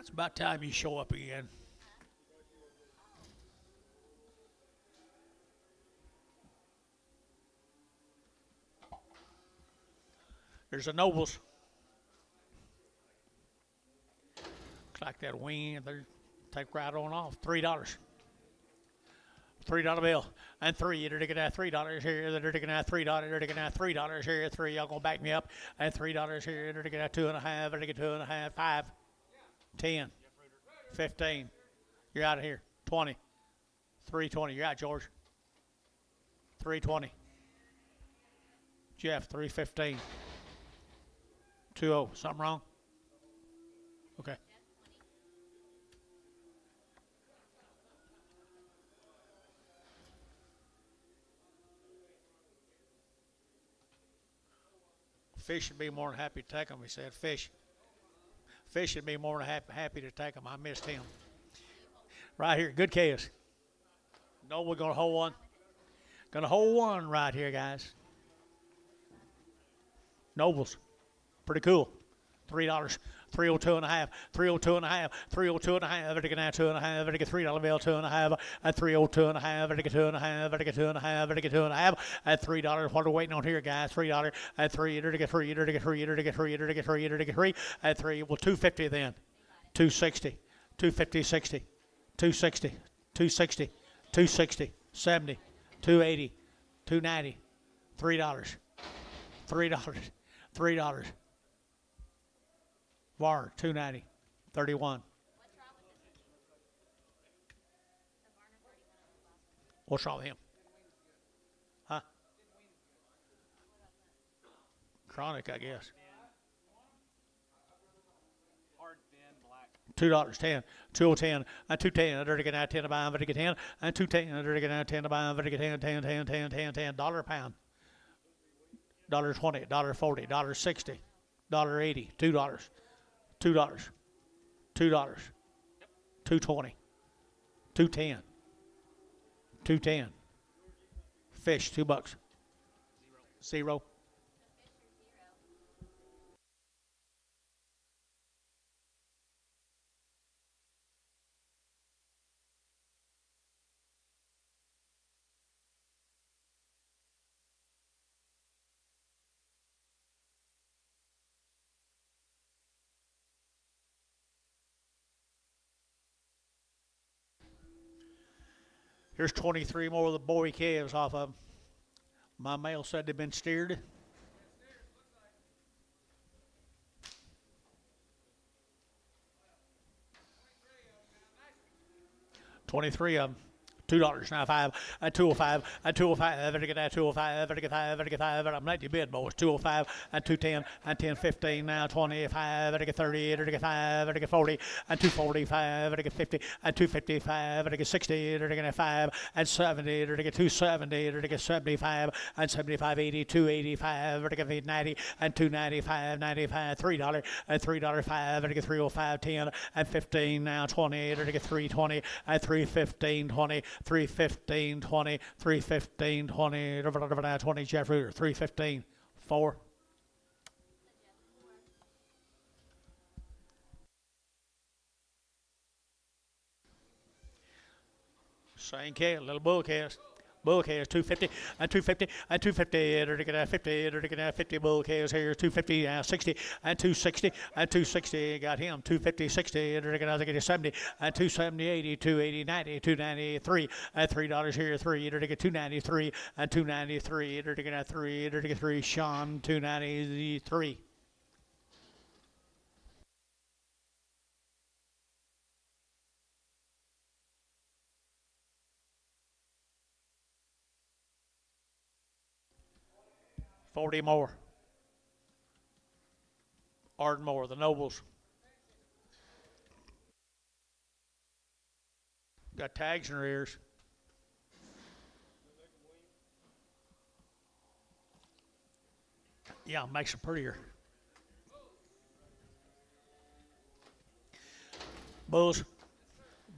It's about time you show up again. There's the Nobles. Looks like that wing, they take right on off. $3. $3 bill and 3. You're taking out $3 here. They're taking out $3. You're taking out $3 here. 3. Y'all gonna back me up. And $3 here. They're taking out 2.5. They're taking 2.5. 5, 10, 15. You're out of here. 20, 320. You're out, George. 320. Jeff, 315. 20. Something wrong? Okay. Fish would be more than happy to take them, he said. Fish would be more than happy to take them. I missed him. Right here, good case. No, we're going to hold one. Going to hold one right here, guys. Nobles. Pretty cool. $3. 302.5, 302.5, 302.5, to get now 2.5, to get $3 bill, 2.5, and 302.5, to get 2.5, to get 2.5, to get 2.5, and $3. What are we waiting on here, guys? $3, and 3, to get 3, to get 3, to get 3, to get 3, to get 3, and 3. Well, 250 then. 260, 250, 60, 260, 260, 260, 70, 280, 290, $3, $3, $3. VAR, 290, 31. What's wrong with him? Huh? Chronic, I guess. Hard, thin, black. $2, 10, 210, and 210, they're getting out 10 to buy, but to get 10, and 210, they're getting out 10 to buy, but to get 10, 10, 10, 10, 10, 10, $1 a pound. $1.20, $1.40, $1.60, $1.80, $2. $2, $2, 220, 210, 210. Fish, $2. Zero. Here's 23 more of the boy calves off of them. My male said they've been steered. 23 of them. $2.95 and 205 and 205. Better get that 205. Better get 5. Better get 5. I'm letting you bid, boys. 205 and 210 and 1015. Now 25. Better get 30. Better get 5. Better get 40 and 245. Better get 50 and 255. Better get 60. Better get 5 and 70. Better get 270. Better get 75 and 75. 80. 285. Better get 90 and 295. 95. $3 and $3.05. Better get 305. 10 and 15. Now 20. Better get 320 and 315. 20. 315, 20, 315, 20, 20, Jeff Reuter, 315, 4. Same case, little bull case. Bull case 250 and 250 and 250. They're get 50. They're get 50 bull case here. 250 60 and 260 and 260. Got him 250 60. They're get 70 and 270 80 280 90 293 and $3 here 3. They're get 293 and 293. They're get 3. They're get 3. Sean 293. $40 more. Ardmore, the Nobles. Got tags in her ears. Yeah, makes them prettier. Bulls.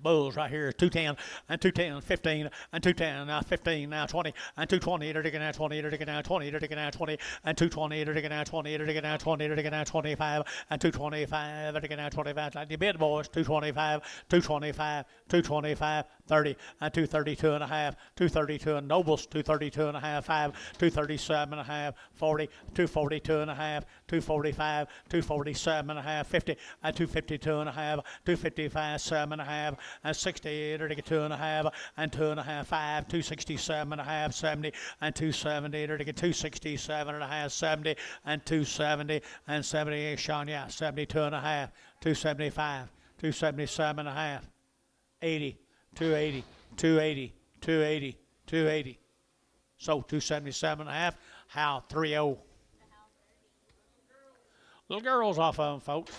Bulls right here, 210 and 210, 15 and 210, now 15, now 20 and 220. They're taking out 20. They're taking out 20. They're taking out 20 and 220. They're taking out 20. They're taking out 20. They're taking out 25 and 225. They're taking out 25. Like the bid, boys. 225, 225, 225, 30 and 232 and a half. 232 and Nobles. 232 and a half. 5. 237 and a half. 40. 242 and a half. 245. 247 and a half. 50 and 252 and a half. 255. 7 and a half. And 60, to get 2.5 and 2.5, 5, 267 and a half, 70 and 270, to get 267 and a half, 70 and 270 and 78, Sean, yeah, 72 and a half, 275, 277 and a half, 80, 280, 280, 280, 280. So 277 and a half, how 3-0. Little girls off of them, folks.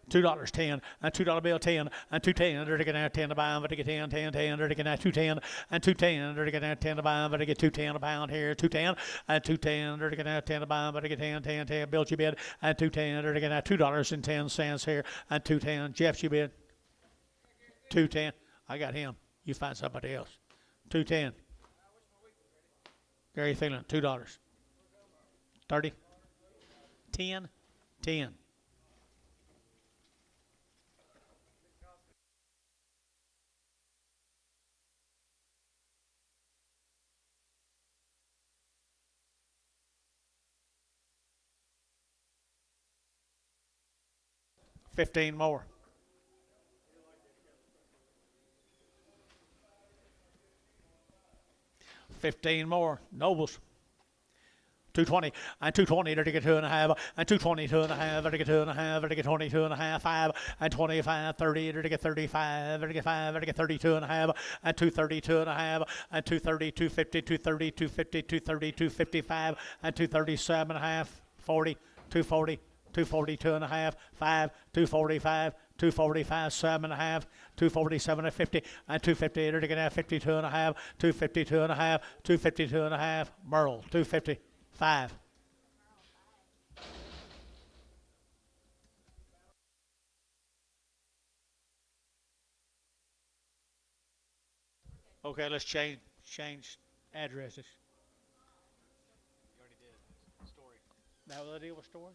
$2.10 and $2 bill 10 and 210. They're taking out 10 to buy them, but they get 10, 10, 10. They're taking out 210 and 210. They're taking out 10 to buy them, but they get 210 a pound here. 210 and 210. They're taking out 10 to buy them, but they get 10, 10, 10. Bill's your bid and 210. They're taking out $2.10 here and 210. Jeff's your bid 210. I got him. You find somebody else. 210. Gary Thielen, $2. 30. 10. 10. $15 more. $15 more. Nobles. 220 and 220. They're to get 2.5 and 220, 2.5. They're to get 2.5. They're to get 22.5. 5 and 25, 30. They're to get 35. They're to get 5. They're to get 32.5 and 232.5 and 230, 250, 230, 250, 230, 255 and 237.5. 40, 240. 242.5, 5, 245, 245, 7.5, 247 and 50, and 250. They're going to have 52.5, 252.5, 252.5. Merle, 250, 5. Okay, let's change addresses. You already did. Story. Now the deal with story?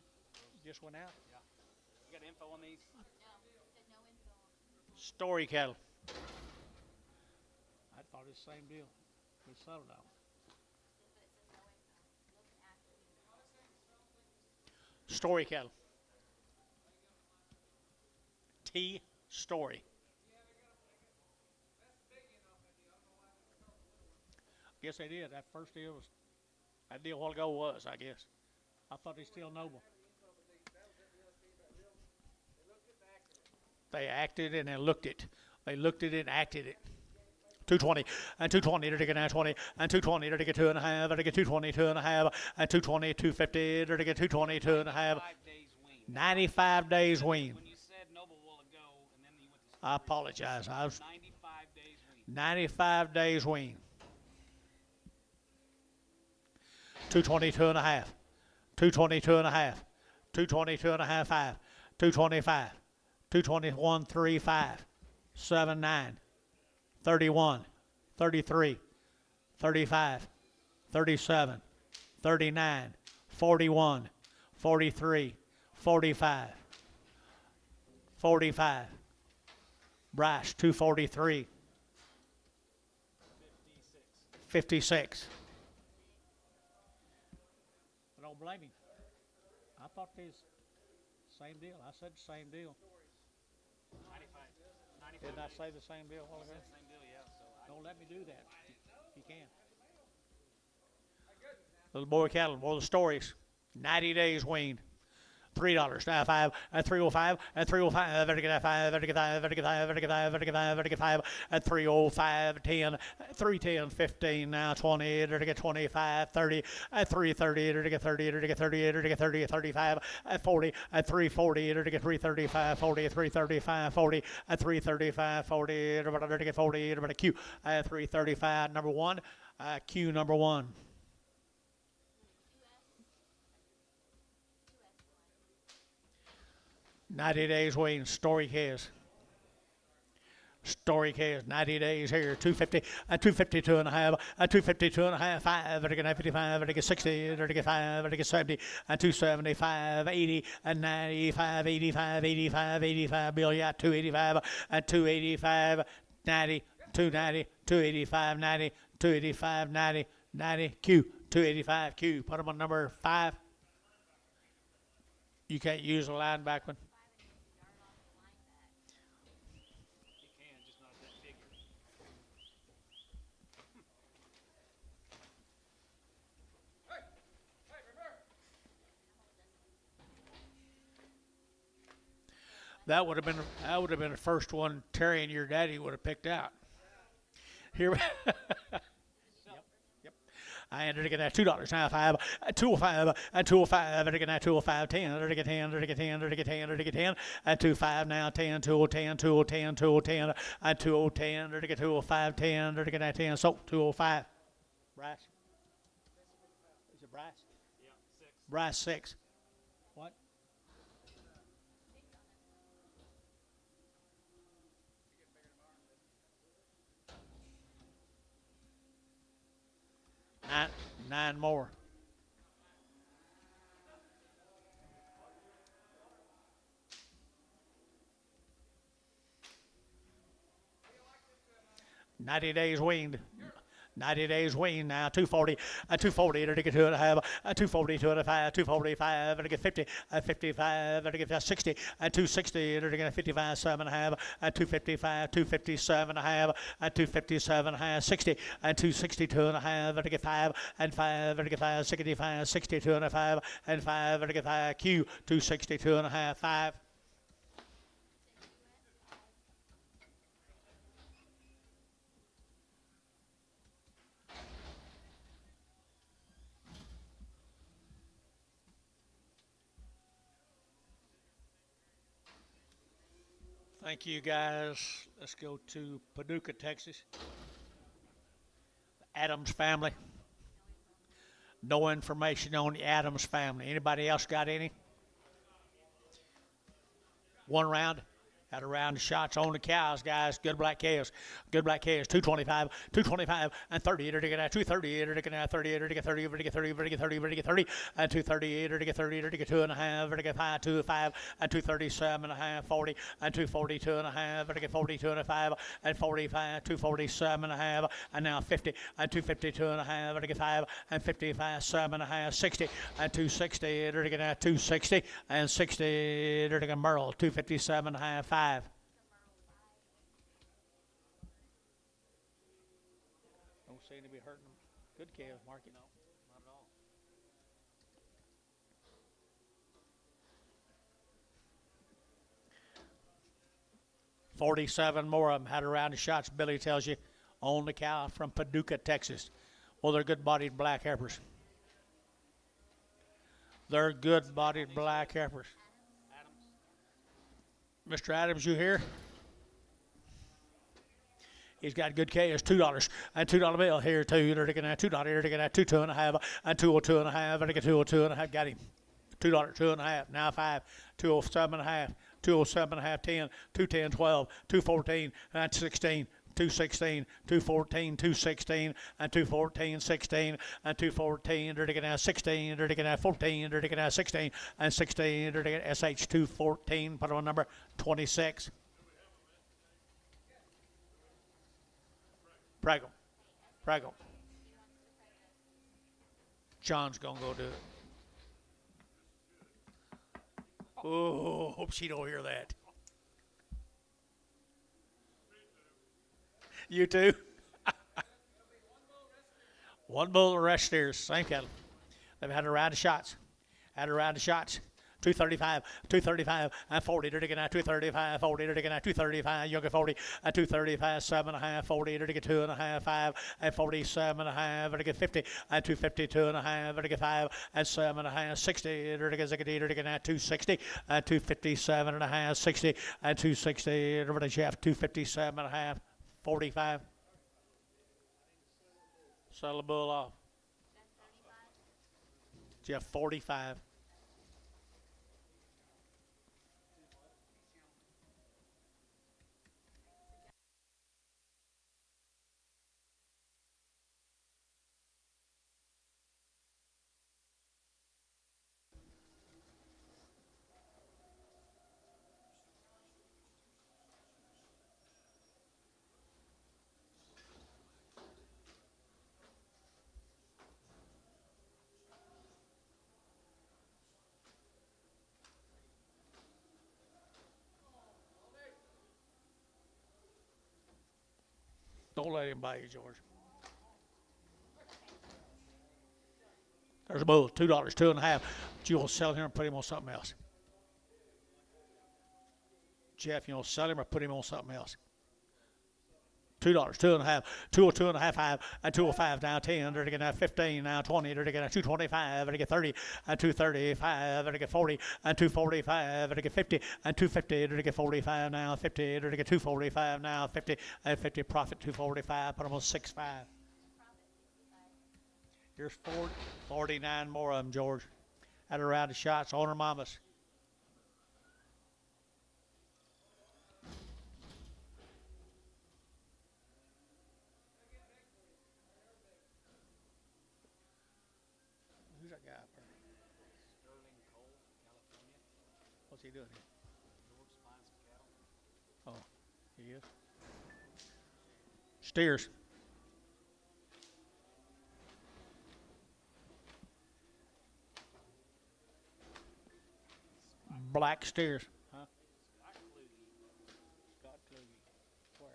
Just went out. Yeah. You got info on these? Story cattle. I thought it was the same deal. We settled out. Story cattle. T Story. Guess they did. That first deal was, that deal a while ago was, I guess. I thought they still noble. They acted and they looked it. They looked at it and acted it. 220 and 220 to get 920 and 220 to get 2.5 to get 220 2.5 and 220 250 to get 220 2.5. 5 days wean. 95 days wean. When you said noble a while ago, and then you went to I apologize. I was 95 days wean. 95 days wean. 220 2.5. 220 2.5. 220 2.5 5. 225. 221 3 5. 7 9. 31. 33. 35. 37. 39. 41. 43. 45. 45. Bryce 243. 56. I don't blame him. I thought these same deal. I said the same deal. 95. 95 Didn't I days. say the same deal a while ago? Same deal, yeah. So Don't let me do that. You can. Little boy cattle, more of the stories. 90 days weaned. $3, now 5, and 305, and 305, vertical 5, vertical 5, vertical 5, vertical 5, vertical 5, vertical 5, and 305, 10, 310, 15, now 20, vertical 25, 30, and 330, vertical 30, vertical 30, vertical 30, 35, and 40, and 340, vertical 335, 40, 335, 40, and 335, 40, vertical 40, vertical Q, and 335, number 1, Q number 1. $90 days wean, story cares. Story cares, 90 days here, 250, and 252 and a half, and 252 and a half, 5, vertical 55, vertical 60, vertical 5, vertical 70, and 275, 80, and 95, 85, 85, 85, Bill, yeah, 285, and 285, 90, 290, 285, 90, 285, 90, 90, Q, 285, Q, put them on number 5. You can't use a line back one. you can, just not that figure. That would have been the first one Terry and your daddy would have picked out. Here. I ended again at $2, now 5, 205, and 205, and again at 205, 10, and again 10, and again 10, and again 10, and again 10, and 25 now 10, 210, 210, 210, and 210, and again 205, 10, and again at 10, so 205. Bryce? Is it Bryce? Yeah, 6. Bryce 6. What? Nine more. $90 days weaned. 90 days wean now, 240, 240, to get 2.5, 240, 2.5, 245, to get 50, 55, to get 60, 260, to get 55, 7.5, 255, 257.5, 257.5, 60, 262.5, to get 5, and 5, to get 5, 65, 62.5, and 5, to get 5, Q, 262.5, 5. Thank you, guys. Let's go to Paducah, Texas. The Adams family. No information on the Adams family. Anybody else got any? One round. Had a round of shots on the cows, guys. Good black cows. Good black cows. 225, 225, and 30. To get 230, to get 30, to get 30, to get 30, to get 30, to get 30, and 238, to get 30, to get 2.5, to get 5, 2.5, and 237.5, 40, and 242.5, to get 42.5, and 45, 247.5, and now 50, and 252.5, to get 5, and 55, 7.5, 60, and 260, to get 260, and 60, to get Merle, 257.5, 5. Don't seem to be hurting them. Good calves, Marky. No, not at all. 47 more of them had a round of shots. Billy tells you on the cow from Paducah, Texas. Well, they're good-bodied black heifers. They're good-bodied black heifers. Mr. Adams, you here? He's got good cash, $2 and $2 bill here too. They're taking that $2, they're taking that 2.5 and 202.5, they're taking 202.5. Got him. $2, 2.5, now 5, 207.5, 207.5, 10, 210, 12, 214, and 16. 216, 214, 216, and 214, 16, and 214, they're taking out 16, they're taking out 14, they're taking out 16, and 16, they're taking SH 214, put on number 26. Prego. John's gonna go do it. Oh, hope she don't hear that. You too? One bull, the rest steers, same cattle. They've had a round of shots. 235, and 40. They're taking out 235, 40. They're taking out 235, younger 40, and 235, 7.5, 40. They're taking 2.5, 5, and 47.5. They're taking 50, and 252.5. They're taking 5, and 7.5, 60. They're taking out 260, and 257.5, 60, and 260. Over to Jeff, 257.5, 45. Settle the bull off. Jeff, 45. Don't let him buy you, George. There's a bull, $2, 2.5. You will sell him or put him on something else. Jeff, you know, sell him or put him on something else. $2, 2.5, 202.5, 5, and 205 now 10. They're taking out 15 now 20. They're taking out 225. They're taking 30 and 235. They're taking 40 and 245. They're taking 50 and 250. They're taking 45 now 50. They're taking 245 now 50 and 50. Profit 245. Put them on 6.5. Here's 49 more of them, George. At a round of shots on her mamas. Who's that guy up there? Sterling Cole, California. What's he doing here? George buying some cattle. Oh, he is. Steers. Black steers. Huh? Scott Kluge. Scott Kluge. Where?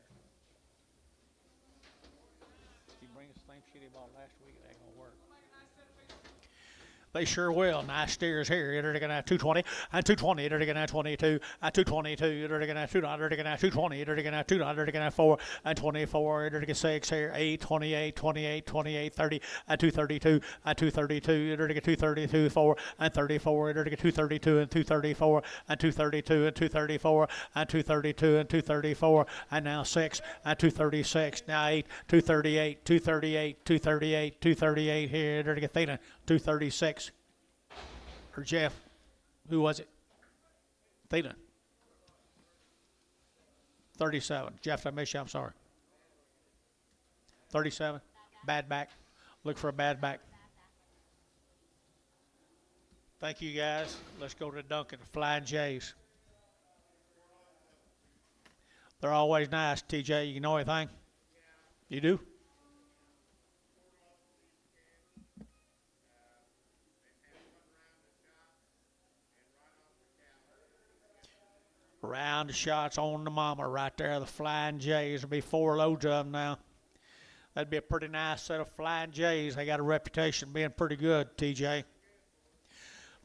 He brings the same shit he bought last week. It ain't gonna work. They sure will. Nice steers here. They're taking out 220 and 220. They're taking out 22 and 222. They're taking out $2. They're taking out 220. They're taking out $2. They're taking out 4 and 24. They're taking 6 here. 8, 28, 28, 28, 30 and 232 and 232. They're taking 232, 4 and 34. They're taking 232 and 234 and 232 and 234 and 232 and 234 and now 6 and 236. Now 8, 238, 238, 238, 238 here. They're taking Theta 236. Or Jeff, who was it? Theta. 37. Jeff, I miss you. I'm sorry. 37. Bad back. Look for a bad back. Thank you, guys. Let's go to Duncan. Flying Jays. They're always nice, TJ. You know anything? You do? Round of shots on the mama right there. The Flying Jays. There'll be 4 loads of them now. That'd be a pretty nice set of Flying Jays. They got a reputation of being pretty good, TJ.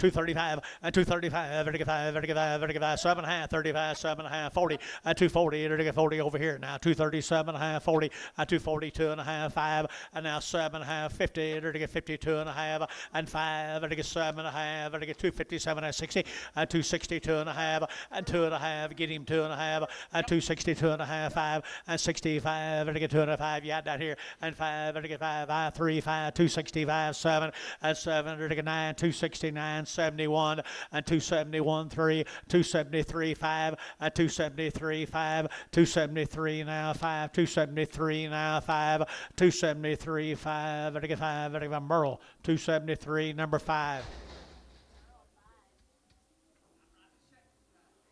235, and 235, vertical 5, vertical 5, vertical 5, 7.5, 35, 7.5, 40, and 240, vertical 40 over here. Now 237.5, 40, and 242.5, 5, and now 7.5, 50, vertical 52.5, and 5, vertical 7.5, vertical 257, 60, and 262.5, and 2.5, get him 2.5, and 262.5, 5, and 65, vertical 2.5, yeah, down here, and 5, vertical 5, 3, 5, 265, 7, and 7, vertical 9, 269, 71, and 271, 3, 273, 5, and 273, 5, 273 now, 5, 273 now, 5, 273, 5, vertical 5, vertical 5, Merle, 273, number 5.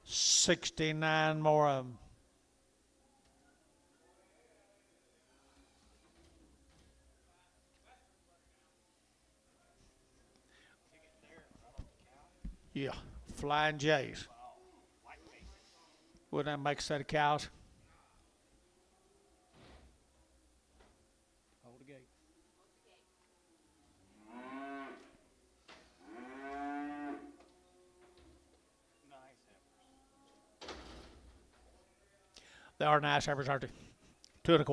69 more of them. Yeah, Flying J's. Wouldn't that make a set of cows? Hold the gate. They are nice heifers, aren't they? 2 1/4,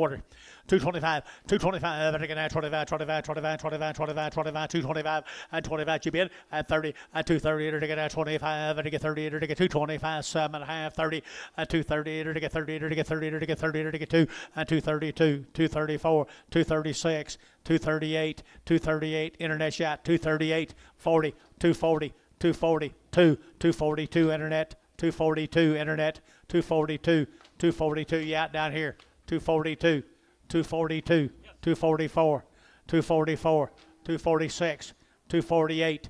225, 225, vertical 9, 25, 25, 25, 25, 25, 25, 225, and 25, you bid, and 30, and 230, vertical 25, vertical 30, vertical 225, 7.5, 30, and 230, vertical 30, vertical 30, vertical 30, vertical 2, and 232, 234, 236, 238, 238, internet shot, 238, 40, 240, 240, 242, internet, 242, internet, 242, 242, yeah, down here. 242, 242, 244, 244, 246, 248,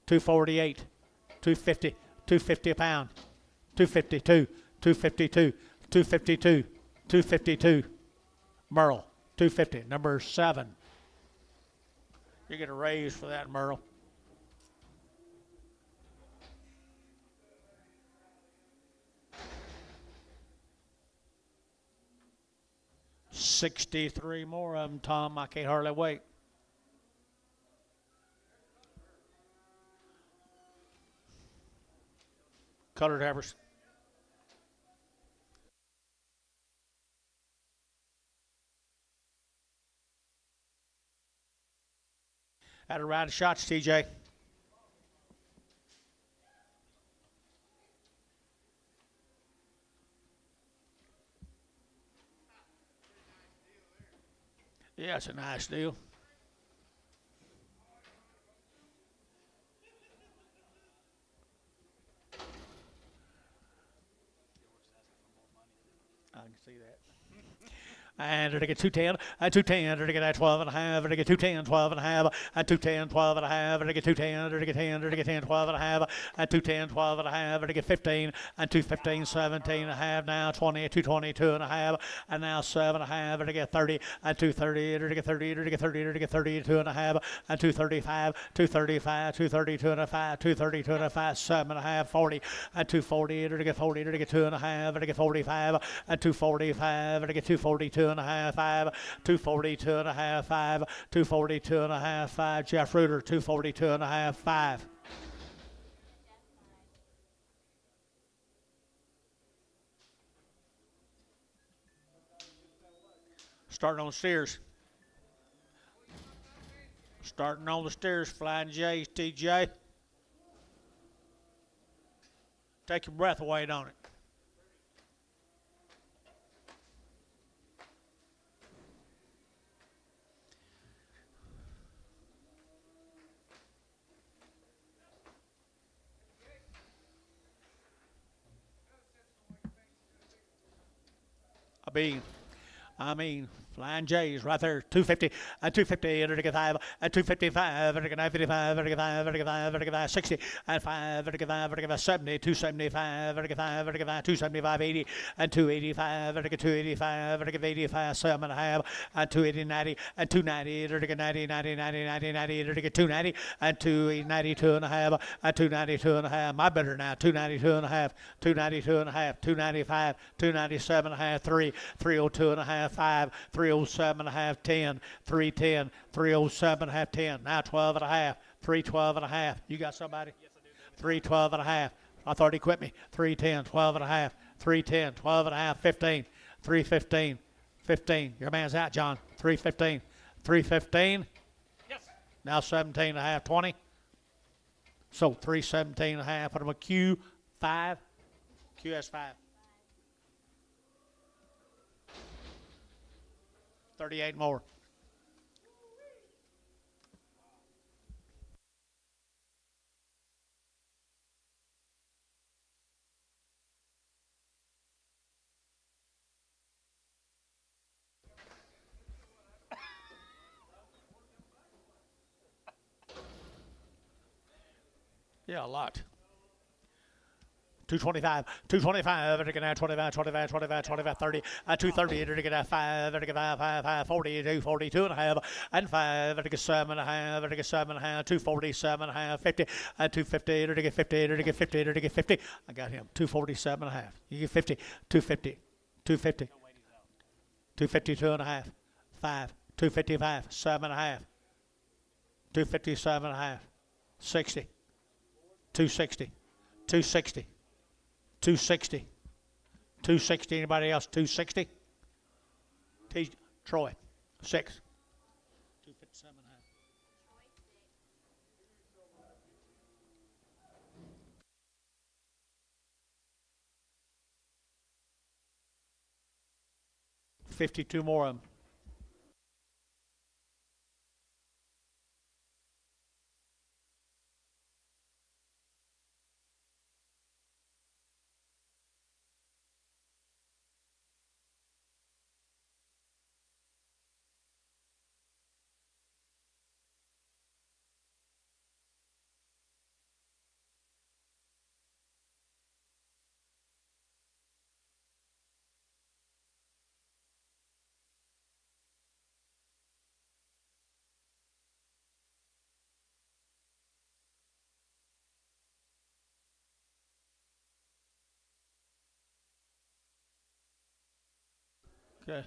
248, 250, 250 a pound, 252, 252, 252, 252, Merle, 250, number 7. You get a raise for that, Merle. $63 more of them, Tom. I can't hardly wait. Colored heifers. Had a round of shots, TJ. Yeah, it's a nice deal. I can see that. And to get 210, and 210, to get 12 and a half, to get 210, 12 and a half, and 210, 12 and a half, to get 210, to get 10, to get 10, 12 and a half, and 210, 12 and a half, to get 15, and 215, 17 and a half, now 20, 222 and a half, and now 7 and a half, to get 30, and 230, to get 30, to get 30, to get 32 and a half, and 235, 235, 232 and a half, 232 and a half, 7 and a half, 40, and 240, to get 40, to get 2 and a half, to get 45, and 245, to get 242 and a half, 5, 242 and a half, 5, 242 and a half, 5, Jeff Reuter, 242 and a half, 5. Starting on steers. Starting on the steers, Flying J's, TJ. Take your breath away, don't it? I mean, Flying J's right there, 250, and 250, and 5, and 255, and 55, and 5, and 5, and 5, 60, and 5, and 5, and 5, 70, 275, and 5, and 5, 275, 80, and 285, and 285, and 85, 7 and a half, and 280, 90, and 290, and 90, 90, 90, 90, 90, and 290, and 292 and a half, and 292 and a half. My better now, 292 and a half, 292 and a half, 295, 297 and a half, 3, 302 and a half, 5, 307 and a half, 10, 310, 307 and a half, 10. Now 12 and a half, 312 and a half. You got somebody? Yes, I 312 and a half. Authority quit me. 310, 12 and a half. 310, 12 and a half, 15. 315, 15. Your man's out, John. 315, 315. Yes. Now 17 and a half, 20. So 317 and a half. Put him a Q5. QS5. 38 more. Yeah, a lot. 225, 225, and again, 25, 25, 25, 25, 30, 230, and again, 5, and again, 5, 40, 242 and a half, and 5, and again, 7 and a half, and again, 7 and a half, 247 and a half, 50, and 250, and again, 50, and again, 50, and again, 50. I got him, 247 and a half. You get 50, 250, 250, 252 and a half, 5, 255, 7 and a half, 257 and a half, 60, 260, 260. 260. 260. Anybody else? 260. Troy. 6. 257 and a half. 52 more of them. Okay.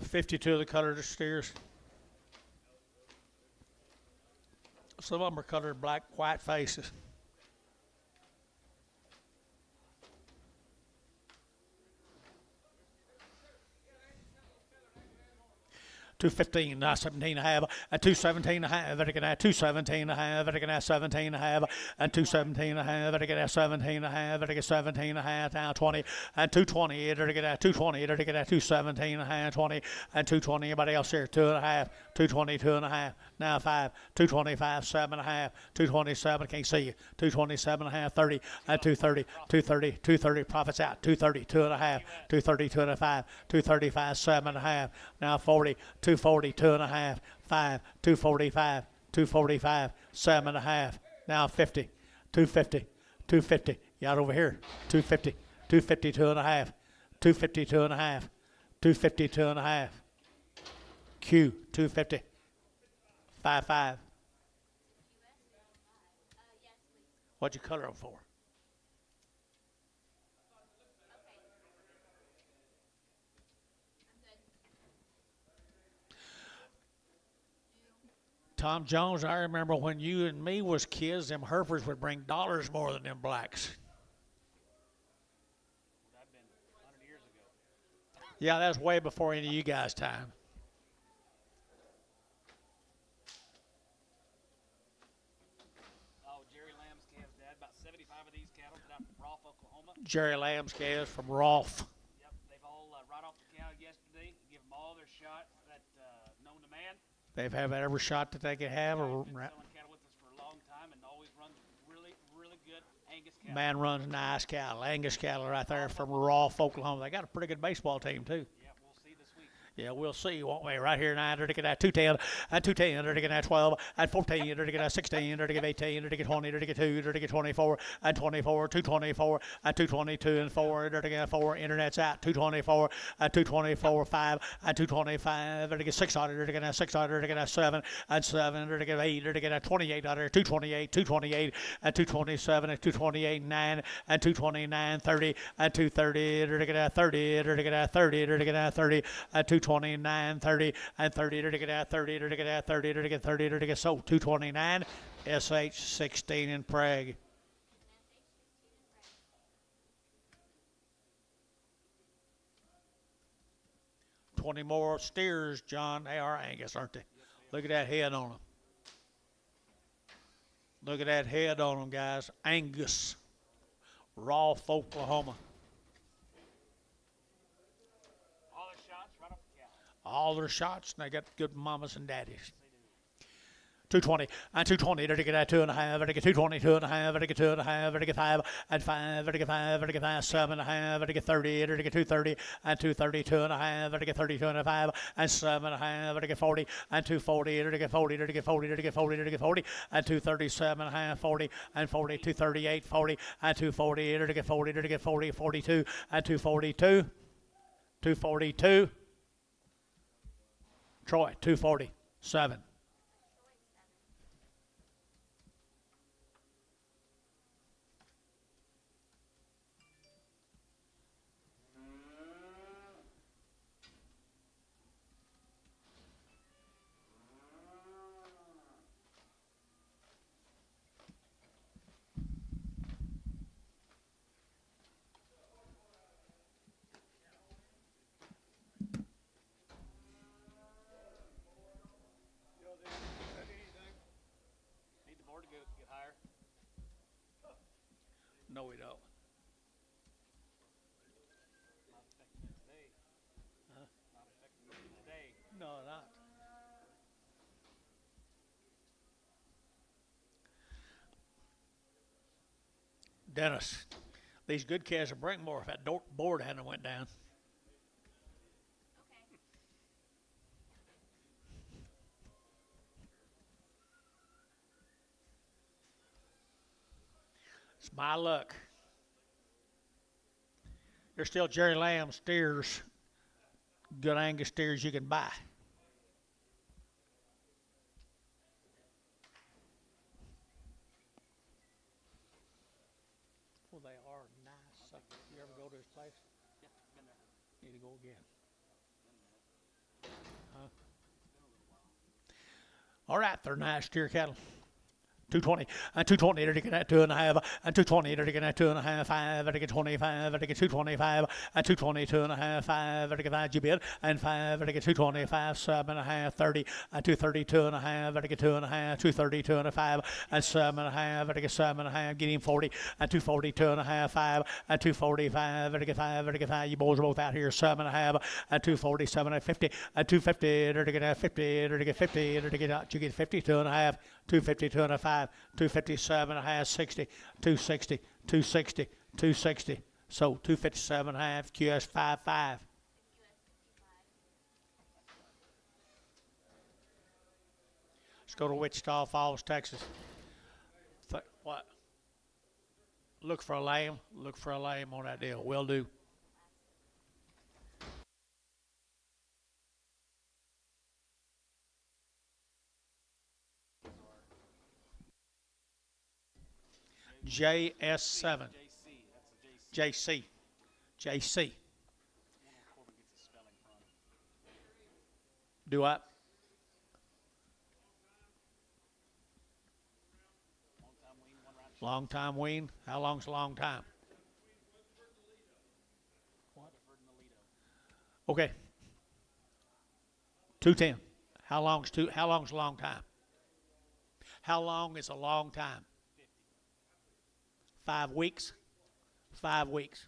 $52 of the colored steers. Some of them are colored black, white faces. $215, 17 and a half, and $217 and a half, and again at $217 and a half, and again at 17 and a half, and $217 and a half, and again at 17 and a half, and again 17 and a half, now 20, and $220, and again at 220, and again at 217 and a half, 20, and 220. Anybody else here? 2 and a half, 222 and a half, now 5, 225, 7 and a half, 227. Can't see you. 227 and a half, 30, and 230, 230, 230. Profits out. 230, 2 and a half, 230, 2 and a 5, 235, 7 and a half, now 40. 240, 2 and a half, 5, 245, 245, 7 and a half, now 50, 250, 250. You out over here, 250, 252 and a half, 252 and a half, 252 and a half. Q, 250, 55. What'd you color them for? Tom Jones, I remember when you and me was kids, them Herefords would bring dollars more than them blacks. That'd been 100 years ago. Yeah, that's way before any of you guys' time. Oh, Jerry Lamb's calves, Dad. About 75 of these cattle out from Rolfe, Oklahoma. Jerry Lamb's calves from Rolfe. Yep, they've all right off the counter yesterday. Give them all their shot that known to man. They've had every shot that they could have. Or Been selling cattle with us for a long time and always runs really, really good Angus cattle. man runs nice cattle, Angus cattle right there from Rolfe, Oklahoma. They got a pretty good baseball team too. Yeah, we'll see this week. Yeah, we'll see, won't we? Right here now, they're to get at 210, and 210, they're to get at 12, and 14, they're to get at 16, they're to get 18, they're to get 20, they're to get 2, they're to get 24, and 24, 224, and 222, and 4, they're to get 4, internet's out, 224, and 224, 5, and 225, they're to get 600, they're to get at 600, they're to get at 7, and 7, they're to get 8, they're to get at 2800, 228, 228, and 227, and 228, 9, and 229, 30, and 230, they're to get at 30, they're to get at 30, they're to get at 30, and 220. 229, 30, and 30 to get out, 30 to get out, 30 to get 30 to get sold. 229, SH16 in Prague. 20 more steers, John. They are Angus, aren't they? Look at that head on them. Look at that head on them, guys. Angus. Rolfe, Oklahoma. All their shots right off the cow. All their shots, and they got good mamas and daddies. 220 and 220 to get at 2.5, to get 220, 2.5, to get 2.5, to get 5 and 5, to get 5, to get 5, 7.5, to get 30, to get 230 and 230, 2.5, to get 32 and 5 and 7.5, to get 40 and 240, to get 40, to get 40, to get 40, to get 40 and 237.5, 40 and 40, 238, 40 and 240, to get 40, to get 40, 42 and 242, 242. Troy, 247. Need the board to get higher. No, we don't. Not affecting it today. Huh? Not affecting it today. No, not. Dennis, these good calves will bring more if that board hadn't went down. Okay. It's my luck. There's still Jerry Lamb steers, good Angus steers you can buy. Well, they are nice. You ever go to his place? Yeah, been there. Need to go again. Huh? All right, they're nice steer cattle. 220 and 220 to get at 2.5 and 220 to get at 2.5, 5 to get 25 to get 225 and 222 and a half, 5 to get 5 GBIT and 5 to get 225, 7.5, 30 and 232 and a half to get 2.5, 232 and a 5 and 7.5 to get 7.5, getting 40 and 242 and a half, 5 and 245 to get 5 to get 5. You boys are both out here 7.5 and 247 and 50 and 250 to get at 50 to get 50 to get out. You get 52 and a half, 252 and a 5. 257 and a half, 60, 260, 260, 260. So 257 and a half, QS 55. Let's go to Wichita Falls, Texas. What? Look for a lame. Look for a lame on that deal. Will do. JS7. JC, that's a JC. JC. JC. Corbin gets his spelling from. Do I? Long time wean, 1 round. Long time wean. How long's a long time? Okay. 210. How long's a long time? How long is a long time? 5 weeks. 5 weeks.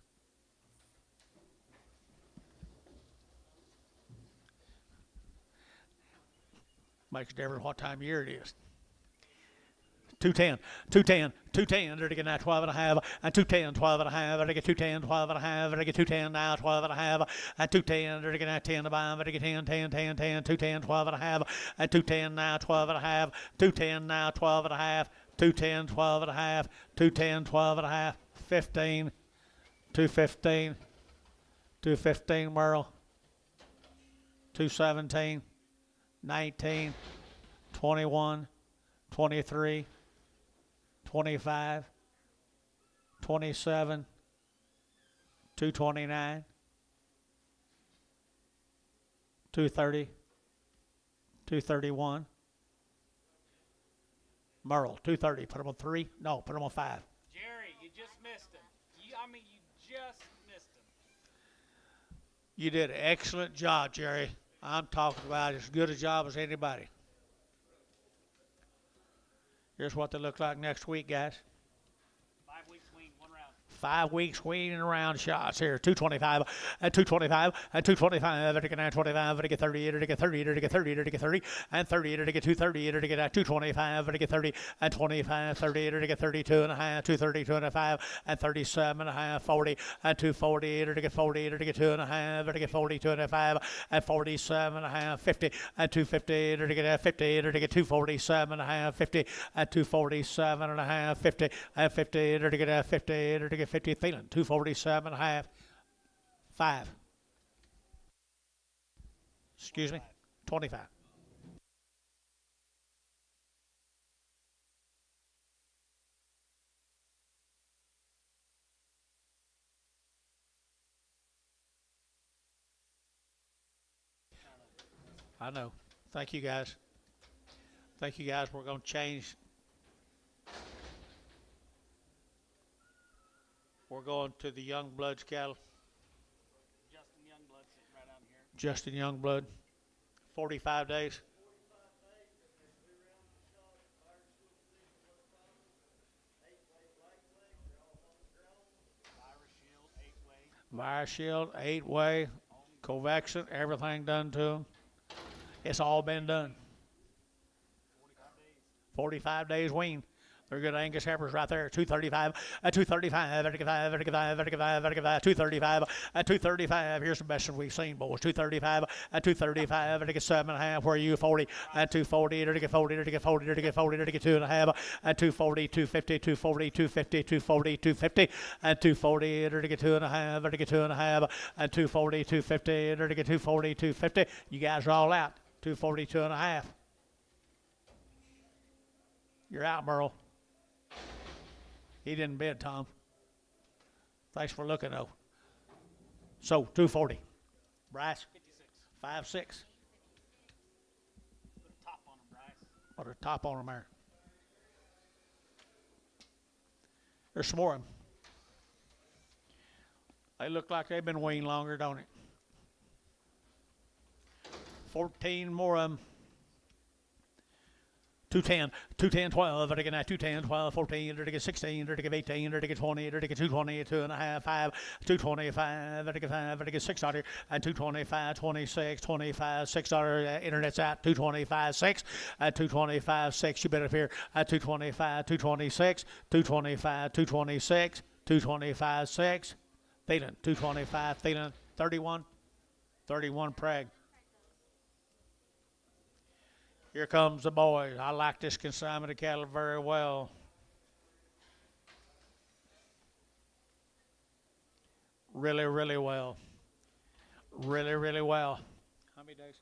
Makes a difference what time of year it is. 210, 210, 210, they're getting at 12 and a half, and 210, 12 and a half, they get 210, 12 and a half, they get 210 now, 12 and a half, and 210, they're getting at 10 to buy, they get 10, 10, 10, 10, 210, 12 and a half, and 210 now, 12 and a half, 210 now, 12 and a half, 210, 12 and a half, 210, 12 and a half, 15, 215, 215, Merle, 217, 19, 21, 23, 25, 27, 229, 230, 231. Merle, 230. Put him on 3. No, put him on 5. Jerry, you just missed him. You just missed him. You did an excellent job, Jerry. I'm talking about as good a job as anybody. Here's what they look like next week, guys. 5 weeks wean, 1 round. 5 weeks weaning around shots here. 225 and 225 and 225. It get 25. It get 30. It get 30. It get 30. It get 30 and 30. It get 230. It get 225. It get 30 and 25. 30. It get 32 and a half. 230, 205 and 37 and a half. 40 and 240. It get 40. It get 2 and a half. It get 40, 205 and 47 and a half. 50 and 250. It get 50. It get 247 and a half. 50 and 247 and a half. 50 and 50. It get 50. It get 50 feeling 247 and a half. 5. Excuse me. 25. I know. Thank you guys. Thank you guys. We're going to change. We're going to the Young Bloods cattle. Justin Youngblood sitting right out here. Justin Youngblood. 45 days. Virus Shield, 8-way, Covaxin, everything done to them. It's all been done. 45 days wean. They're good Angus heifers right there. 235, 235, 235, 235. Here's the best we've seen, boys. 235, 235, 7.5. Where are you? 40, 240, 40, 40, 40, 40, 2.5, 240, 250, 240, 250, 240, 250, 240, 2.5, 2.5, 240, 250, 240, 250. You guys are all out. 240, 2.5. You're out, Merle. He didn't bid, Tom. Thanks for looking, though. So, 240. Bryce? 56. 5.6. Put a top on him, Bryce. Put a top on them there. There's some more of them. They look like they've been weaned longer, don't it? 14 more of them. 210, 210, 12, 210, 12, 14, 16, 18, 20, 220, 2.5, 5, 225, 5, 600, and 225, 26, 25, $6, internet's out, 225, 6, and 225, 6, you better here, 225, 226, 225, 226, 225, 6, feeling, 225, feeling, 31, 31 preg. Here comes the boys. I like this consignment of cattle very well. Really, really well. Really, really well. How many days?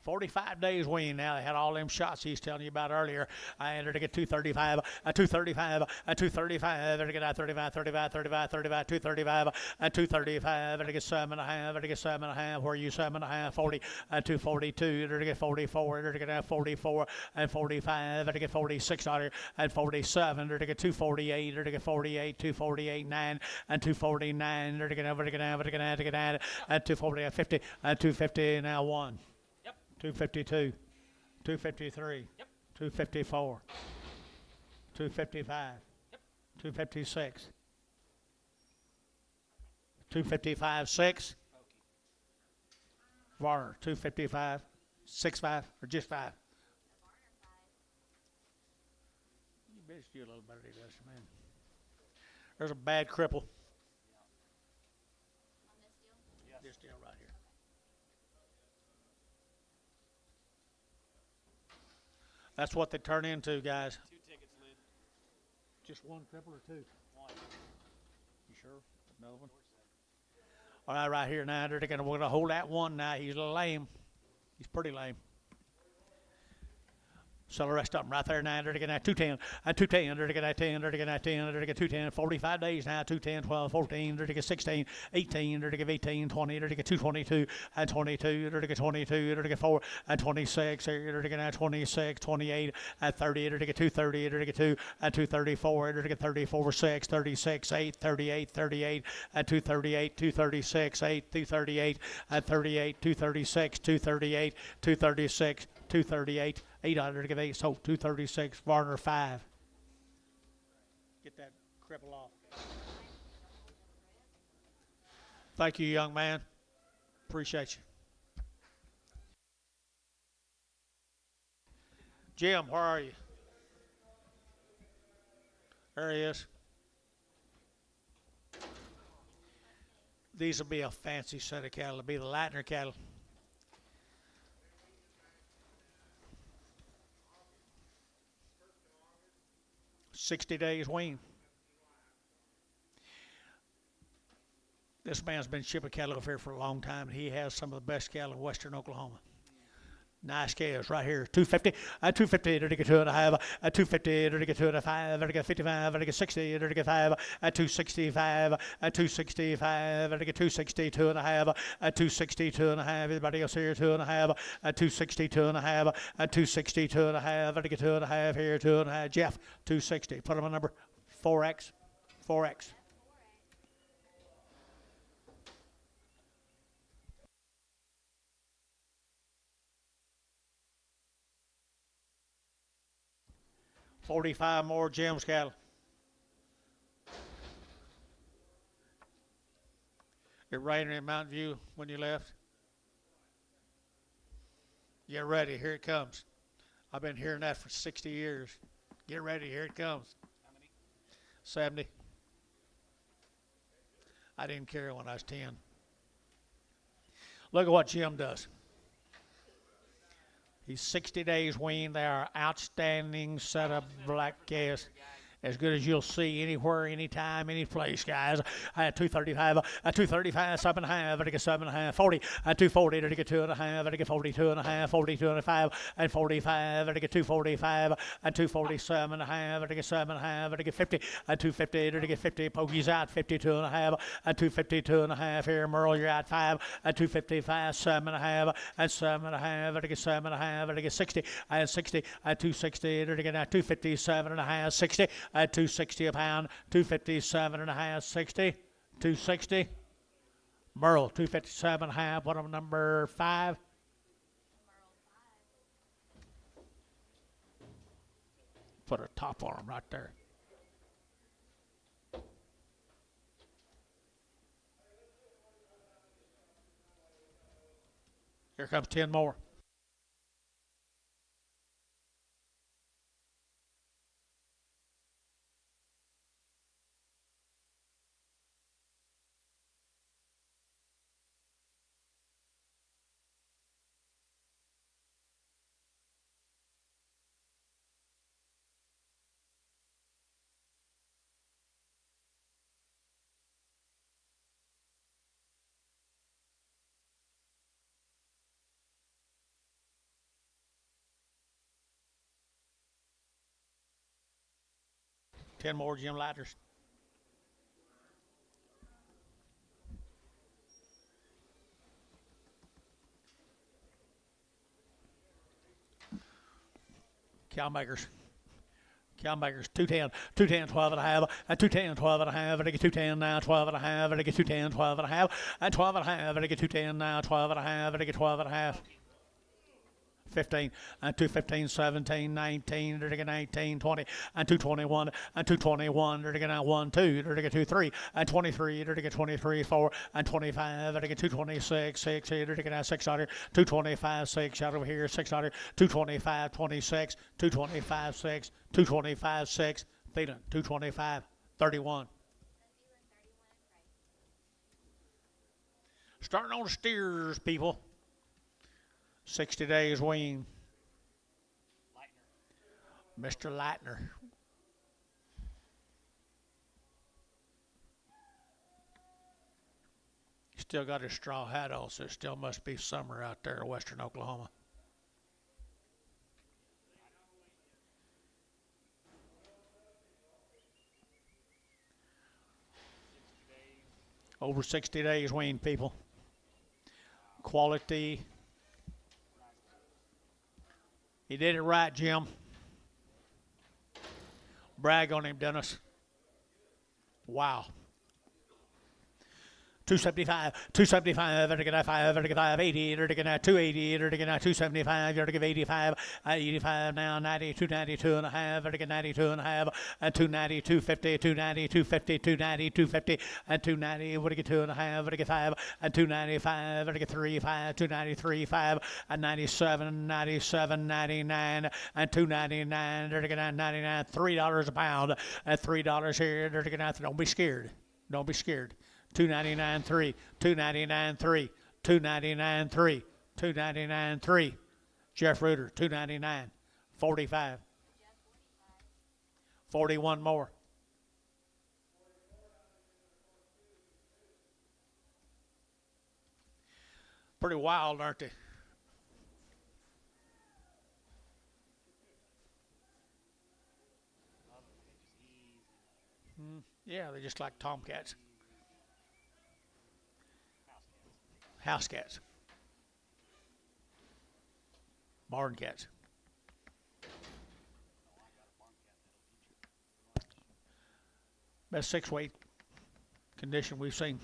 45 days wean now. They had all them shots he's telling you about earlier. I entered to get 235, 235, 235, to get 35, 35, 35, 35, 235, 235, to get 7.5, to get 7.5. Where are you? 7.5, 40, 242, to get 44, to get 44, and 45, to get 46, and 47, to get 248, to get 48, 248, 9, and 249, to get and 240, 50, and 250, now 1. 252, 253, Yep. 254, 255, Yep. 256, 255, 6. Varner, 255, 6.5, or just 5. You bitch do a little better than this, man. There's a bad cripple. This deal right here. That's what they turn into, guys. 2 tickets, Lynn. Just one cripple or 2? 1. You sure? Another one? All right here now. We're going to hold that one now. He's a little lame. He's pretty lame. Sell the rest of them right there now. They're to get that 210, and 210, they're to get that 10, they're to get that 10, they're to get 210, 45 days now, 210, 12, 14, they're to get 16, 18, they're to get 18, 20, they're to get 222, and 22, they're to get 22, they're to get 4, and 26, they're to get that 26, 28, and 30, they're to get 230, they're to get 2, and 234, they're to get 34, 6, 36, 8, 38, 38, and 238, 236, 8, 238, and 38, 236, 238, 236, 238, 800 to give 8, so 236, Varner 5. Get that cripple off. Thank you, young man. Appreciate you. Jim, where are you? There he is. These will be a fancy set of cattle. It'll be the Lightner cattle. $60 days wean. This man's been shipping cattle over here for a long time. He has some of the best cattle in western Oklahoma. Nice cows right here. 250, 250, to get 2.5, 250, to get 2.5, to get 55, to get 60, to get 5, 265, 265, to get 260, 2.5, 260, 2.5. Everybody else here, 2.5, 260, 2.5, 260, 2.5, to get 2.5 here, 2.5. Jeff, 260. Put him on number 4X, 4X. $45 more Jim's cattle. It rained in Mountain View when you left. Get ready, here it comes. I've been hearing that for 60 years. Get ready, here it comes. How many? 70. I didn't care when I was 10. Look at what Jim does. He's 60 days weaned. They are outstanding set of black calves. As good as you'll see anywhere, anytime, any place, guys. I had 235, 235, 7.5, I get 7.5, 40, 240, I get 2.5, I get 42.5, 42.5, and 45, I get 245, and 247.5, I get 7.5, I get 50, and 250, I get 50. Pokey's out 52.5, and 252.5 here. Merle, you're out 5, and 255, 7.5, and 7.5, I get 7.5, I get 60, and 60, and 260, I get 257.5, 60. At 260 a pound, 257.5, 60, 260. Merle, 257.5. What am number 5? Put a top on him right there. Here comes 10 more. Ten more Jim Lighters. Cow makers. 210, 12.5, and 210, 12.5, and I get 210 now, 12.5, and I get 210, 12.5, and 12.5, and I get 210 now, 12.5, and I get 12.5. 15, and 215, 17, 19, they're going 19, 20, and 221, and 221, they're going 1, 2, they're going 2, 3, and 23, they're going 23, 4, and 25, they're going 226, 6, they're going 600, 225, 6, out over here, 600, 225, 26, 225, 6, 225, 6, feeding, 225, 31. Starting on the steers, people. 60 days wean. Mr. Lightner. Still got his straw hat on, so it still must be summer out there in western Oklahoma. Over 60 days weaned, people. Quality. He did it right, Jim. Brag on him, Dennis. Wow. 275, 275, vertical 5, vertical 580, vertical 280, vertical 275, vertical 85, 85 now, 90, 292 and a half, vertical 92 and a half, and 290, 250, 290, 250, 290, 250, and 290, vertical 2 and a half, vertical 5, and 295, vertical 3, 5, 293, 5, and 97, 97, 99, and 299, vertical 99, $3 a pound, and $3 here, vertical 9. Don't be scared. Don't be scared. 299.3, 299.3, 299.3, 299.3. Jeff Reuter, 299, 45. 41 more. Pretty wild, aren't they? Yeah, they're just like tomcats. House cats. Barn cats. Best 6-weight condition we've seen.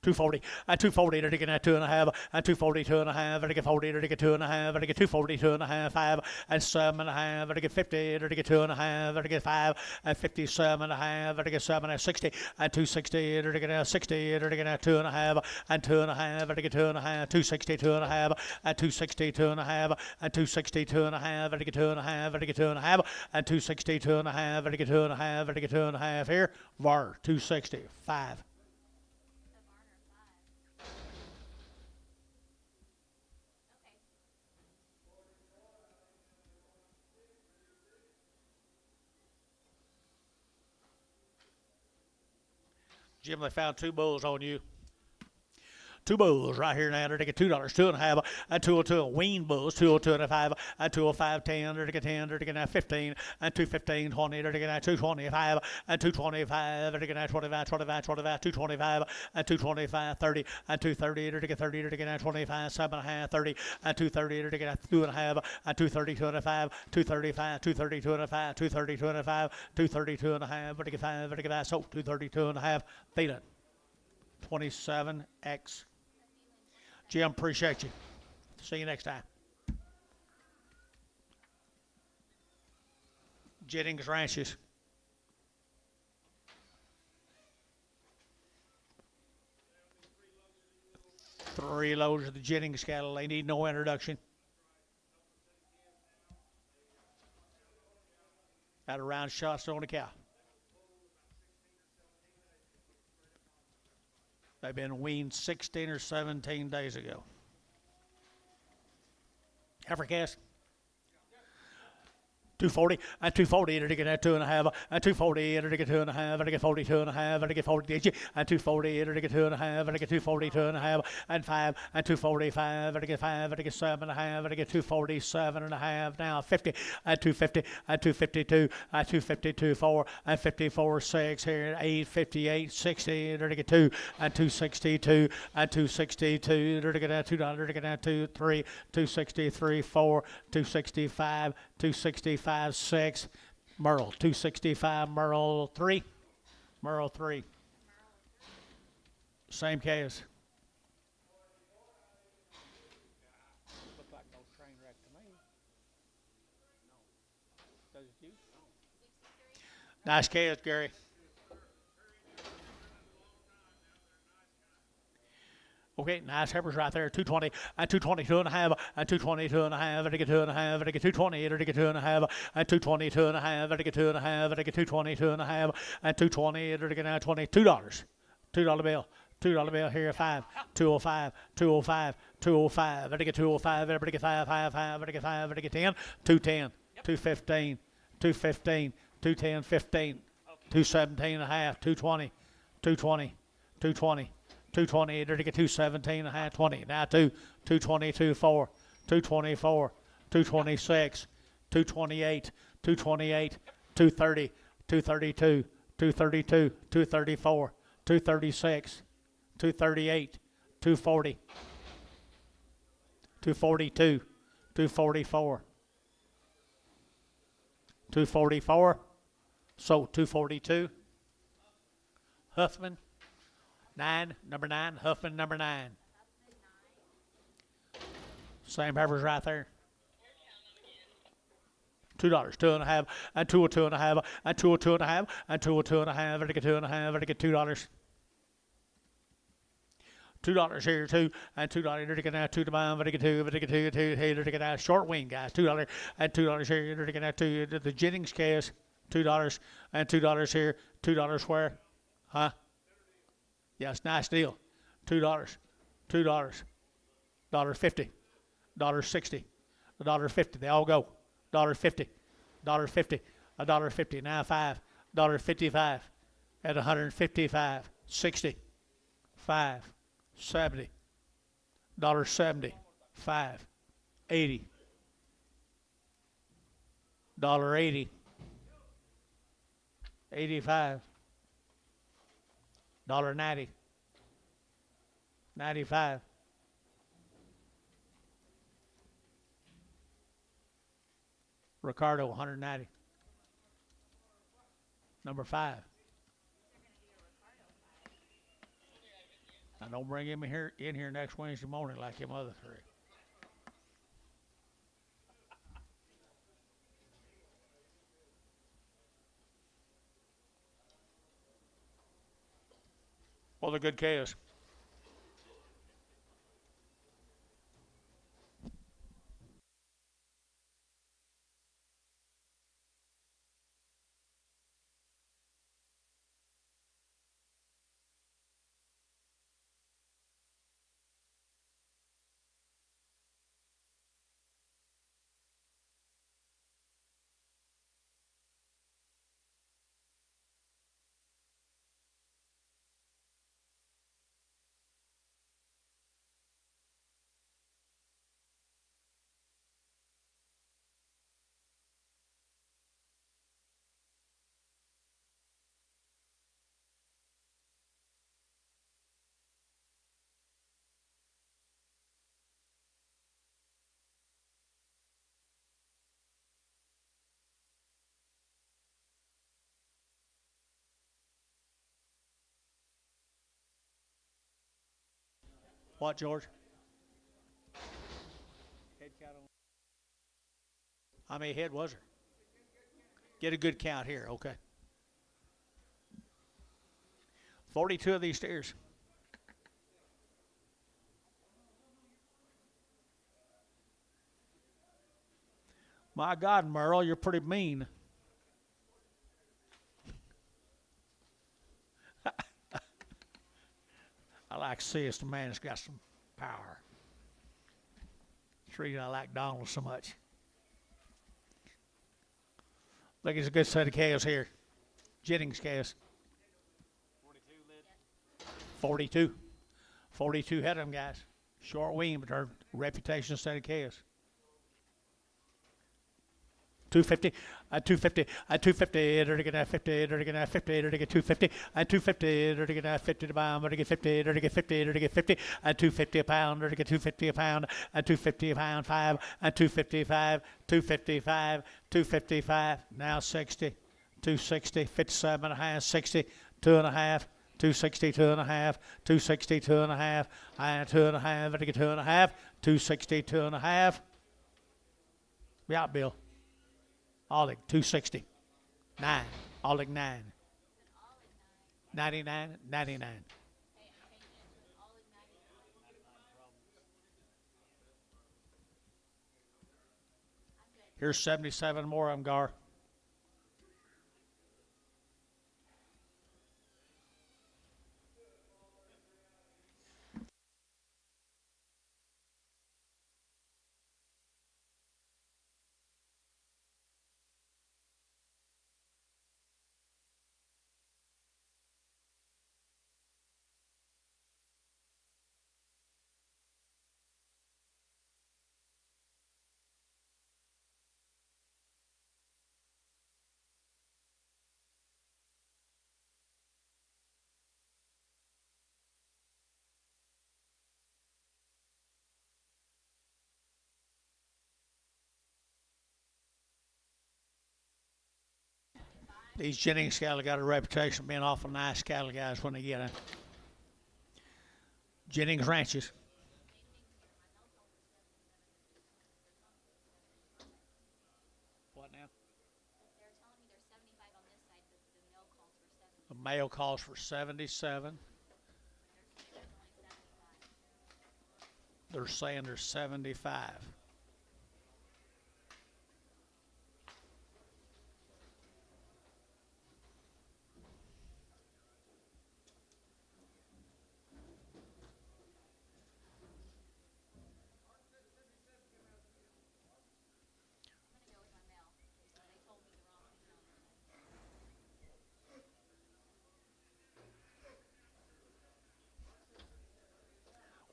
240, and 240, to get 2 and a half, and 240, 2 and a half, to get 40, to get 2 and a half, to get 240, 2 and a half, 5, and 7 and a half, to get 50, to get 2 and a half, to get 5, and 57 and a half, to get 7 and 60, and 260, to get 60, to get 2 and a half, and 2 and a half, to get 2 and a half, 260, 2 and a half, and 260, 2 and a half, and 260, 2 and a half, to get 2 and a half, to get 2 and a half, and 260, 2 and a half, to get 2 and a half, to get 2 and a half here. VAR 260, 5. Jim, they found 2 bulls on you. 2 bulls right here now. They're taking $2, 2 and a half, and 202 wean bulls, 202 and a 5, and 205, 10, they're taking 10, they're taking 15, and 215, 20, they're taking 225, and 225, they're taking 25, 25, 25, 225, and 225, 30, and 230, they're taking 30, they're taking 25, 7 and a half, 30, and 230, they're taking 2 and a half, and 232 and a 5, 235, 232 and a 5, 232 and a 5, 232 and a half, they're taking 5, they're taking 5, so 232 and a half, feeling 27X. Jim, appreciate you. See you next time. Jennings Ranches. 3 loads of the Jennings cattle. They need no introduction. Got a round shots on the cow. They've been weaned 16 or 17 days ago. Africast. 240, and 240, and to get 2 and a half, and 240, and to get 2 and a half, and to get 42 and a half, and to get 40, and 240, and to get 2 and a half, and to get 242 and a half, and 5, and 245, and to get 5, and to get 7 and a half, and to get 247 and a half, now 50, and 250, and 252, and 252, 4, and 54, 6, here, 8, 58, 60, and to get 2, and 262, and 262, to get $2, to get 2, 3, 263, 4, 265, 265, 6, Merle, 265, Merle 3, Merle 3. Same case. Look like no train wreck to me. No. Does it you? Nice case, Gary. Okay, nice heifers right there. 220, and 222 and a half, and 222 and a half, and to get 2 and a half, and to get 220, and to get 2 and a half, and 222 and a half, and to get 2 and a half, and to get 222 and a half, and 220, and to get $22. $2 bill. $2 bill here, 5, 205, 205, 205, and to get 205, and to get 5, 5, 5, and to get 5, and to get 10, 210, 215, 215, 210, 15, 217 and a half, 220, 220, 220. 220, to get 217 and a half, 20. Now 222, 4, 224, 226, 228, 228, 230, 232, 232, 234, 236, 238, 240, 242, 244, 244. So 242. Huffman, 9, number 9. Huffman, number 9. Same average right there. $2, 2.5, and 2.5, and 2.5, and 2.5, vertical 2.5, vertical $2. $2 here, 2, and $2, vertical now, 2 to mine, vertical 2, vertical 2, 2, hey, vertical now, short wing, guys, $2, and $2 here, vertical now, 2, the Jennings case, $2, and $2 here, $2 where? Huh? Yes, nice deal. $2, $2, $1.50, $1.60, $1.50, they all go. $1.50, $1.50, $1.50, now 5, $1.55, at 155, 60, 5, 70, $1.70, 5, 80, $1.80, 85, $1.90, 95. Ricardo, 190. Number 5. Now don't bring him in here next Wednesday morning like them other 3. Well, the good chaos. What, George? Head count on. How many head was there? Get a good count here, okay. 42 of these steers. My God, Merle, you're pretty mean. I like to see us the man that's got some power. That's the reason I like Donald so much. Look, it's a good set of calves here. Jennings calves. 42 lid. 42. 42 head of them, guys. Short wing, but their reputation set of calves. 250, 250, 250, they're going to 50, they're going to 50, they're going to 250, 250, they're going to 50 to pound, they're going to 50, they're going to 50, they're going to 50, 250 a pound, they're going to 250 a pound, 250 a pound, 5, 255, 255, 255, now 60, 260, 57 and a half, 60, 2.5, 260, 2.5, 260, 2.5, 2.5, they're going to 2.5, 260, 2.5. Be out, Bill. Oleg, 260. 9. Oleg, 9. 99, 99. Here's 77 more of them, Gar. These Jennings cattle got a reputation of being awful nice cattle guys when they get in. Jennings ranches. What now? They're telling me they're 75 on this side, but the mill calls for 70. The male calls for 77. They're saying there's 75.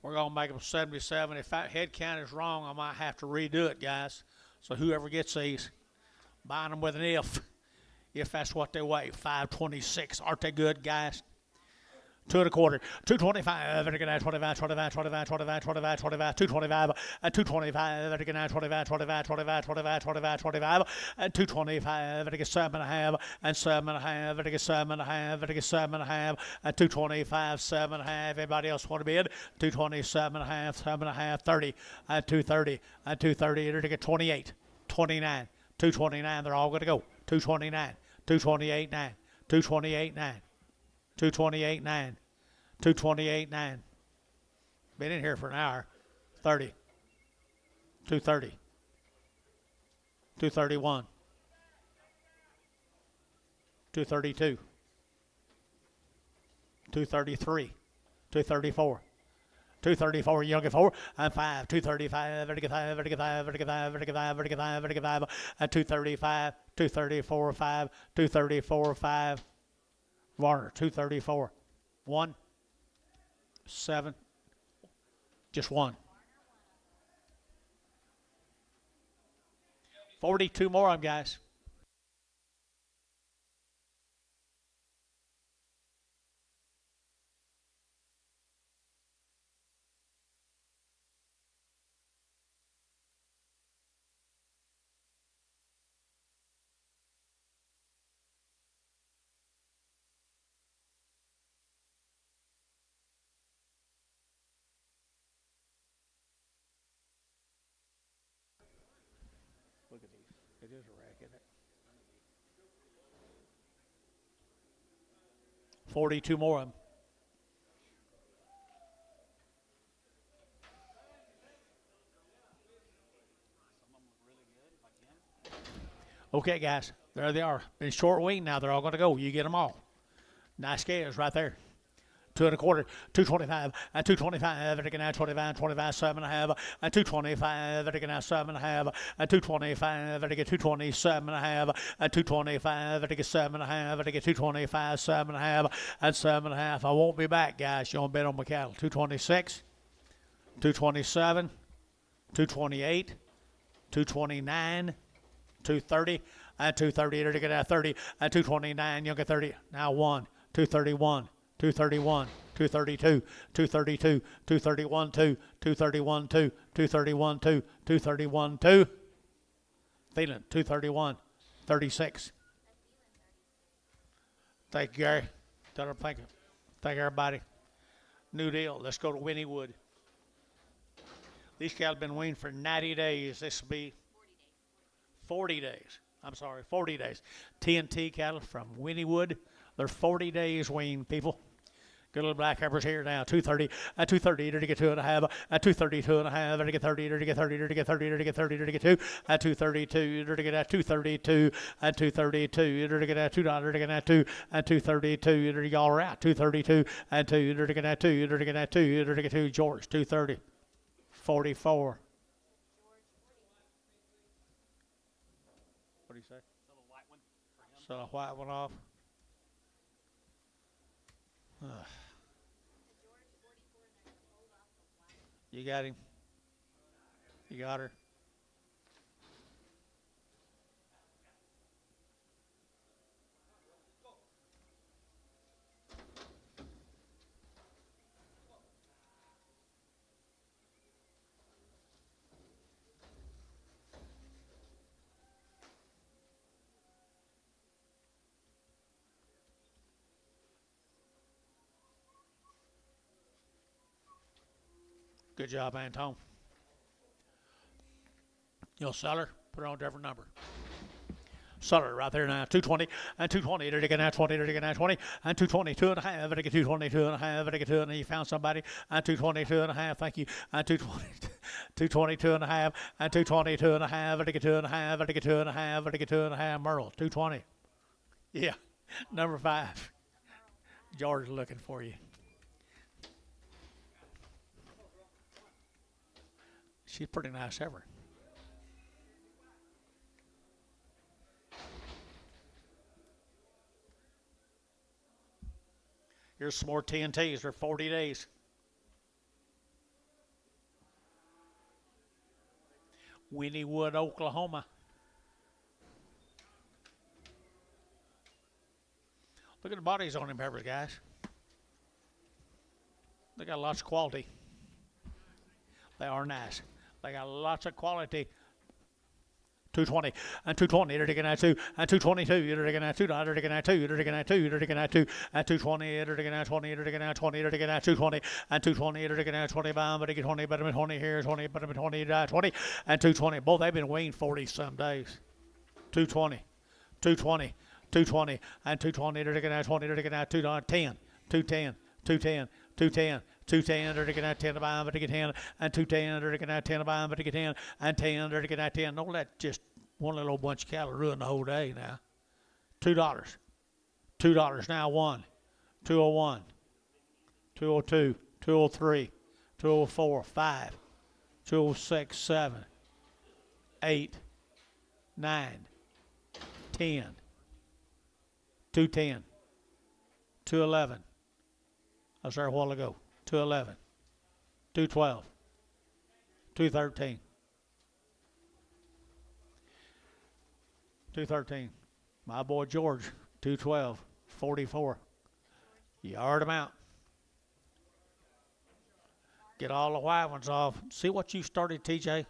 We're going to make them 77. If that head count is wrong, I might have to redo it, guys. So whoever gets these, buying them with an if that's what they weigh. 526. Aren't they good, guys? 2 1/4, 225, 25, 25, 25, 25, 25, 25, 225, 225, 25, 25, 25, 25, 25, 25, 225, 7.5, and 7.5, 7.5, 7.5, 225, 7.5. Everybody else want to bid? 227.5, 7.5, 30, 230, 230, 28, 29, 229. They're all going to go. 229, 228, 9, 228, 9. 228.9, 228.9. Been in here for an hour. 30, 230, 231, 232, 233, 234. 234, you don't get 4, and 5, 235, 35, 35, 35, 35, 35, 35, 235, 234, 5, 234, 5. Warner, 234. 1, 7, just 1. 42 more of them, guys. Look at these. It is a rack, isn't it? 42 more of them. Okay, guys. There they are. Been short wing now. They're all going to go. You get them all. Nice scales right there. 2 1/4, 225, and 225, and again 25, 25, 7.5, and 225, and again 7.5, and 225, and again 227.5, and 225, and again 7.5, and again 225, 7.5, and 7.5. I won't be back, guys. You don't bet on my cattle. 226, 227, 228, 229, 230, and 230, and again 30, and 229, you'll get 30. Now 1, 231. 231, 232, 232, 231, 2, 231, 2, 231, 2, 231, 2. Thielen, 231, 36. Thank you, Gary. Thank you. Thank everybody. New deal. Let's go to Winniewood. These cattle have been weaned for 90 days. This will be 40 days. I'm sorry, 40 days. TNT cattle from Winniewood. They're 40 days weaned, people. Good little black heifers here now. 230, 230, to get 2.5, 232.5, to get 30, to get 30, to get 30, to get 30, to get 2, 232, to get 232, 232, to get $2, to get 2, 232, to y'all are out. 232, 2, to get 2, to get 2, to get 2. George, 230, 44. What do you say? Sell a white one for him. Sell a white one off. You got him. You got her. Good job, Antone. You'll sell her, put her on a different number. Sell her right there now. 220 and 220. There to get now 20. There to get now 20 and 220. 2.5. There to get 220. 2.5. There to get 2. And you found somebody. And 220. 2.5. Thank you. And 220. 220. 2.5. And 220. 2.5. There to get 2.5. There to get 2.5. There to get 2.5. Merle. 220. Yeah. Number 5. George is looking for you. She's pretty nice ever. Here's some more TNTs. They're 40 days. Winniewood, Oklahoma. Look at the bodies on them peppers, guys. They got lots of quality. They are nice. They got lots of quality. 220 and 220. They're taking that 2 and 222. They're taking that $2. They're taking that 2. They're taking that 2. They're taking that 2 and 220. They're taking that 20. They're taking that 20. They're taking that 220 and 220. They're taking that 20. But they get 20. But I'm 20 here. 20. But I'm 20. 20 and 220. Both they've been weaned 40 some days. 220, 220, 220 and 220. They're taking that 20. They're taking that $2. 10, 210, 210, 210. 210, they're taking that 10 to buy, but they get 10, and 210, they're taking that 10 to buy, but they get 10, and 10, they're taking that 10. Don't let just one little old bunch of cattle ruin the whole day now. $2. $2 now, 1, 201, 202, 203, 204, 5, 206, 7, 8, 9, 10, 210, 211. I was there a while ago. 211, 212, 213, 213. My boy George, 212, 44. Yard them out. Get all the white ones off. See what you started, TJ?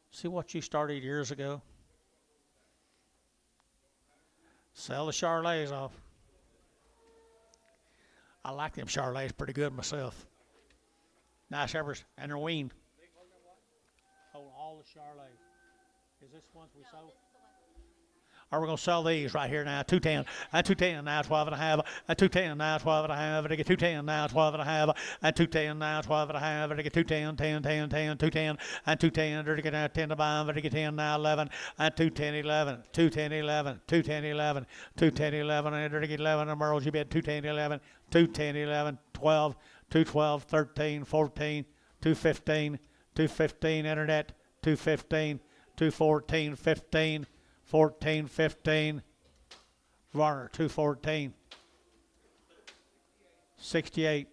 See what you started years ago? Sell the Charolais off. I like them Charolais pretty good myself. Nice heifers, and they're weaned. Hold all the Charolais. Is this ones we sold? Are we going to sell these right here now? 210, and 210 now, 12 and a half, and 210 now, 12 and a half, and they get 210 now, 12 and a half, and 210 now, 12 and a half, and they get 210, 10, 10, 10, 210, and 210, they're get now 10 to buy, but they get 10 now, 11, and 210, 11, 210, 11, 210, 11, 210, 11, and they're get 11, and Merles, you bet 210, 11, 210, 11, 12, 212, 13, 14, 215, 215, internet, 215, 214, 15, 14, 15, Varner, 214, 68,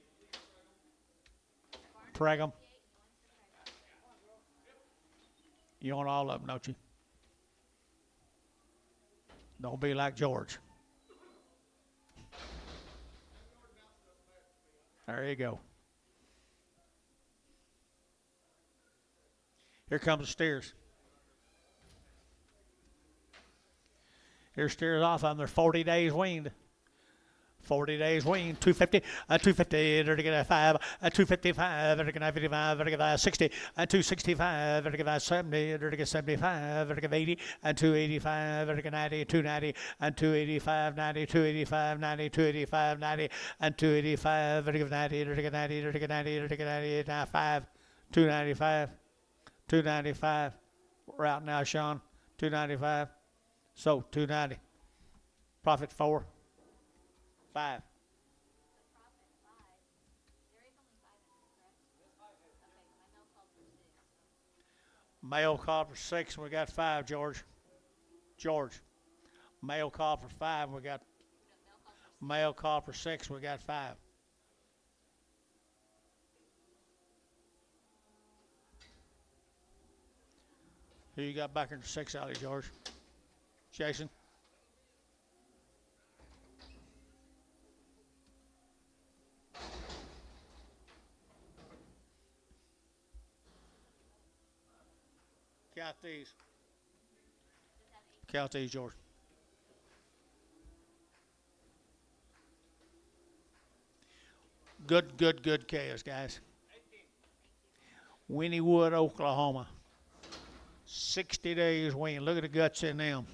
Pregum. You want all of them, don't you? Don't be like George. There you go. Here comes the steers. Here's steers off on their 40 days weaned. 40 days weaned. 250, 250, they're to get a 5, 255, they're to get a 55, they're to get a 60, 265, they're to get a 70, they're to get 75, they're to get 80, 285, they're to get 90, 290, 285, 90, 285, 90, 285, 90, 285, they're to get 90, they're to get 90, they're to get 90, they're to get 90, 95, 295, 295. We're out now, Sean. 295. So 290. Profit 4. 5. Male call for 6, and we got 5, George. Male call for 5, and we got male call for 6, and we got 5. Who you got back in the 6 alley, George? Jason? Count these. Count these, George. Good chaos, guys. Wynnewood, Oklahoma. 60 days wean. Look at the guts in them.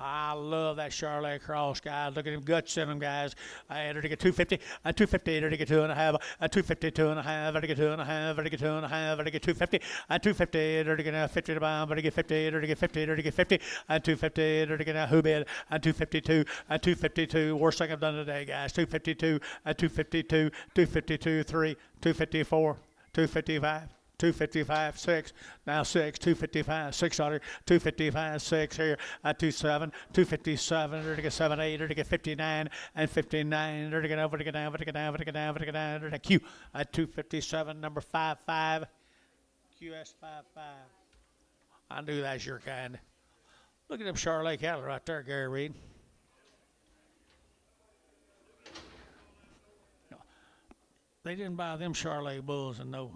I love that Charolais cross, guys. Look at them guts in them, guys. I entered to get 250, and 250, entered to get 2.5, and 250, 2.5, entered to get 2.5, entered to get 2.5, entered to get 250, and 250, entered to get 50 to bound, entered to get 50, entered to get 50, entered to get 50, and 250, entered to get a who bid, and 252, and 252. Worst thing I've done today, guys. 252, and 252, 252, 3, 254, 255. 255, 6, now 6, 255, $6, 255, 6 here, at 27, 257, to get 78, to get 59, and 59, to get over, to get down, to get down, to get down, to get down, to get Q, at 257, number 55, QS 55. I knew that's your kind. Look at them Charolais cattle right there, Gary Reed. They didn't buy them Charolais bulls and no.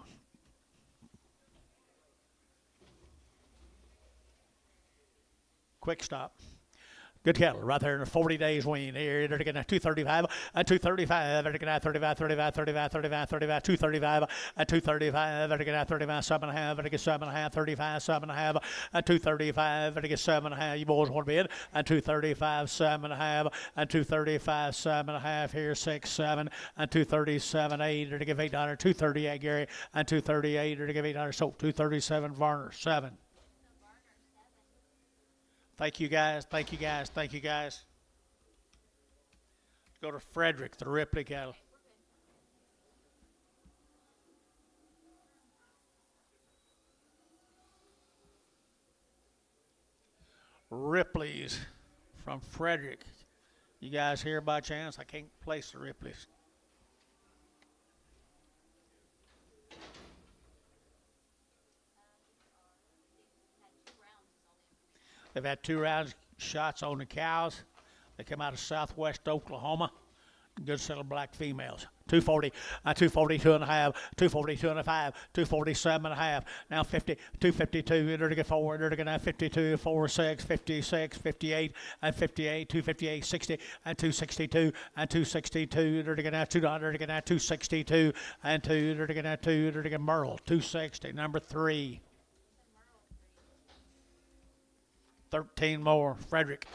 Quick stop. Good cattle right there in the 40 days wean. Here, they're getting a 235, a 235, they're getting a 35, 35, 35, 35, 35, 235, a 235, they're getting a 35, 7.5, they're getting 7.5, 35, 7.5, a 235, they're getting 7.5. You boys want to bid? A 235, 7.5, a 235, 7.5 here, 6, 7, and 237, 8, they're to give $8, 238, Gary, and 238, they're to give $8, so 237, Varner, 7. Thank you, guys. Thank you, guys. Thank you, guys. Let's go to Frederick, the Ripley cattle. Ripley's from Frederick. You guys here by chance? I can't place the Ripley's. They've had 2 rounds shots on the cows. They come out of southwest Oklahoma. Good set of black females. 240, 240, 2.5, 240, 2.5, 247.5. Now 50, 252, enter to get 4, enter to get 52, 4, 6, 56, 58, and 58, 258, 60, and 262, and 262, enter to get $2, enter to get 262, and 2, enter to get 2, enter to get Merle, 260, number 3. 13 more, Frederick.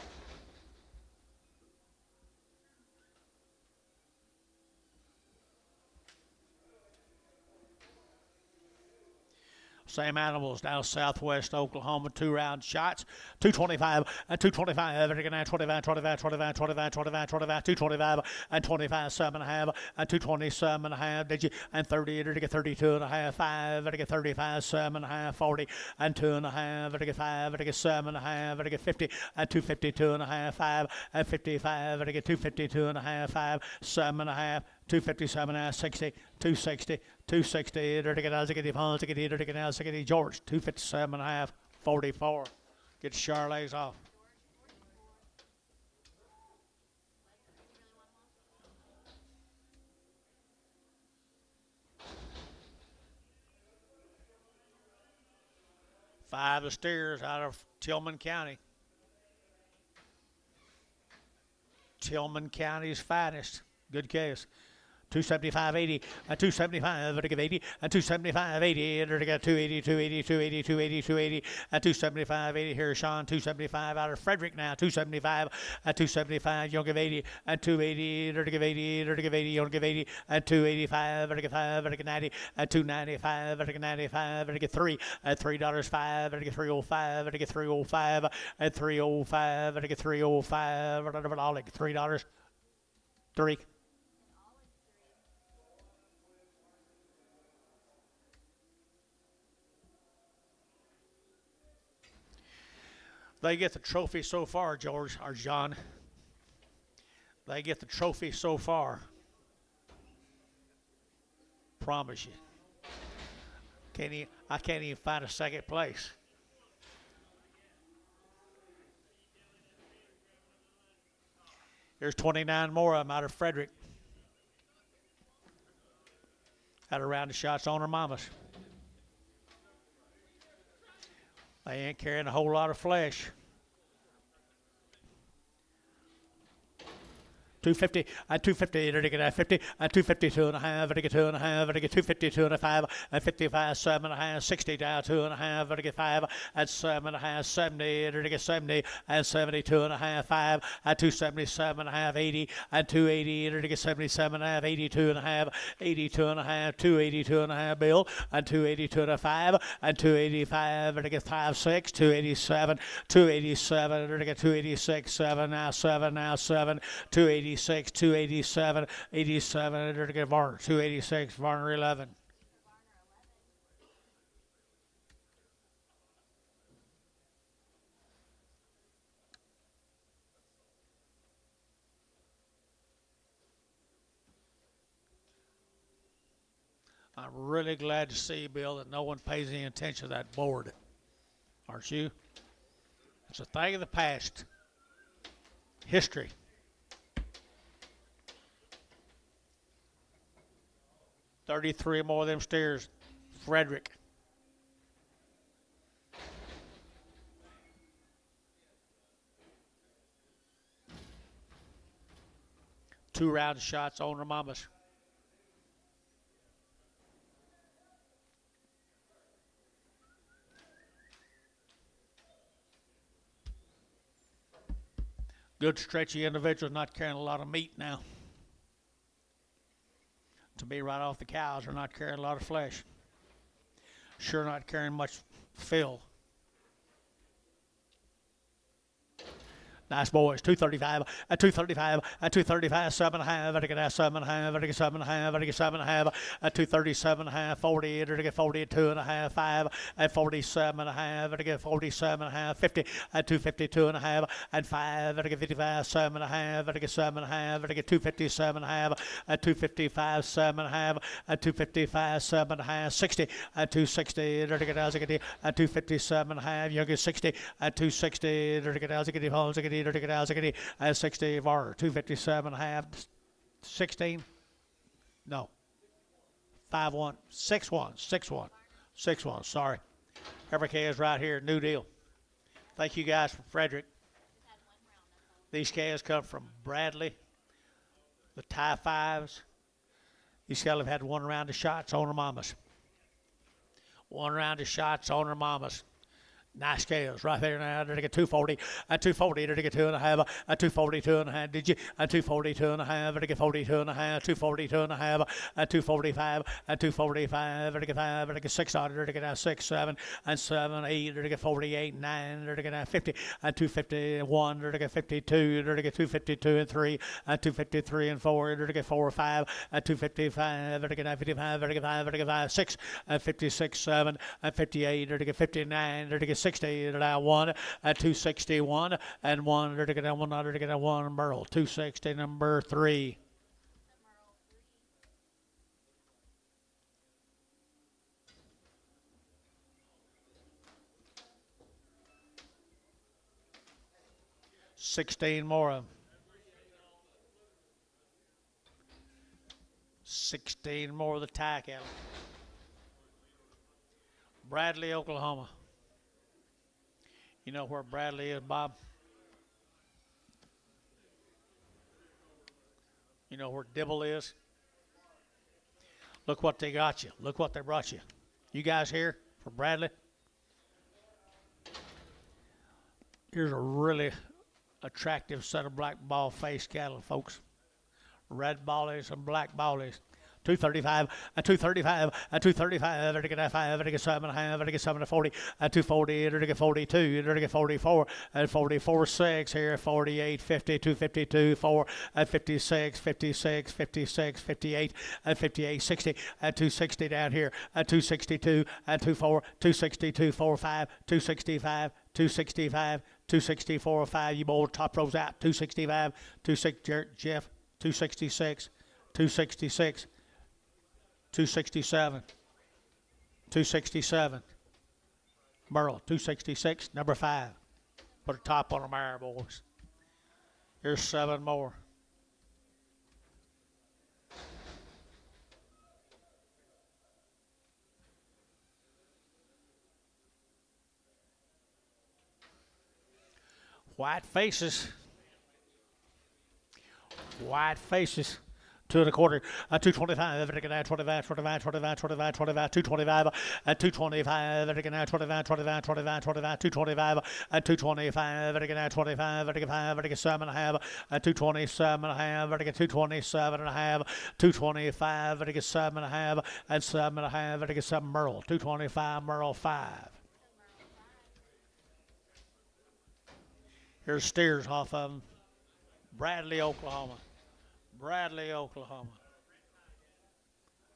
Same animals now, southwest Oklahoma, 2 round shots, 225 and 225, and 25, 25, 25, 25, 25, 25, 225 and 25, 7.5 and 227.5, did you? And 30, to get 32.5, 5, to get 35, 7.5, 40 and 2.5, to get 5, to get 7.5, to get 50 and 252.5, 5 and 55, to get 252.5, 5, 7.5. 257, 60, 260, 260, to get out, to get pounds, to get out, to get George, 257.5, 44. Get Charolais off. Five of steers out of Tillman County. Tillman County's finest. Good case. 275.80, and 275, to give 80, and 275.80, to get 280, 280, 280, 280, 280, and 275.80 here, Sean, 275 out of Frederick now, 275, and 275, you'll give 80, and 280, to give 80, to give 80, you'll give 80, and 285, to get 5, to get 90, and 295, to get 95, to get 3, and $3.05, to get 305, to get 305, and 305, to get 305, all like $3, 3. They get the trophy so far, George, or John. They get the trophy so far. Promise you. I can't even find a second place. There's 29 more of them out of Frederick. Had a round of shots on their mamas. They ain't carrying a whole lot of flesh. 250 and 250 to get 50 and 252 and a half to get 2 and a half to get 252 and a 5 and 55 7 and a half 60 down 2 and a half to get 5 and 7 and a half 70 to get 70 and 72 and a half 5 and 277 and a half 80 and 280 to get 77 and a half 82 and a half 82 and a half 282 and a half bill and 282 and a 5 and 285 to get 5 6 287 287 to get 286 7 now 7 286 287 87 to get Varner 286 Varner 11. I'm really glad to see, Bill, that no one pays any attention to that board. Aren't you? It's a thing of the past. History. $33 more of them steers. Frederick. Two round shots on the mamas. Good stretchy individuals not carrying a lot of meat now. To be right off the cows are not carrying a lot of flesh. Sure not carrying much fill. Nice boys. 235 at 235 at 235 7 and a half. I get that 7 and a half. I get 7 and a half. I get 7 and a half at 237 and a half. 40 I get 42 and a half. 5 at 47 and a half. I get 47 and a half. 50 at 252 and a half. And 5 I get 55 7 and a half. I get 7 and a half. I get 257 and a half at 255 7 and a half at 255 7 and a half. 60 at 260 I get at 257 and a half. You get 60 at 260 I get at 60 var 257 and a half. 16 no 5-1 6-1 6-1 6-1 sorry. Every K is right here. New deal. Thank you guys from Frederick. These Ks come from Bradley, the tie 5s. These guys have had one round of shots on their mamas. One round of shots on their mamas. Nice scales right there now. Did I get 240? At 240, did I get 2 and a half? At 242 and a half, did you? At 242 and a half, did I get 42 and a half? 242 and a half. At 245, at 245, did I get 5? Did I get 600? Did I get 6, 7, and 7, 8? Did I get 48, 9? Did I get 50? At 251, did I get 52? Did I get 252 and 3? At 253 and 4, did I get 4 or 5? At 255, did I get 55? Did I get 5? Did I get 5, 6? At 56, 7, at 58, did I get 59? Did I get 60 that I won at 261 and 1 to get 100 to get 1 Merle 260 number 3. $16 more of them. 16 more of the tie cattle. Bradley, Oklahoma. You know where Bradley is, Bob? You know where Dibble is? Look what they got you. Look what they brought you. You guys here for Bradley? Here's a really attractive set of black ball face cattle, folks. Red ballies and black ballies. 235 at 235 at 235 I get 5 I get 7 and a half I get 7 to 40 at 240 I get 42 I get 44 at 44 6 here 48 50 252 4 at 56 56 56 58 at 58 60 at 260 down here at 262 at 24 262 4 5 265 265 264 5 you bold top rows out 265 26 Jeff 266 266 267, 267, Merle, 266, number 5. Put a top on them there, boys. Here's 7 more. White faces. White faces. 2 1/4, 225, 25, 25, 25, 25, 25, 25, 225, 225, 25, 25, 25, 25, 225, 225, 25, 25, 7.5, 227.5, 227.5, 225, 7.5, and 7.5, 7 Merle, 225, Merle 5. Here's steers off of them. Bradley, Oklahoma. Bradley, Oklahoma.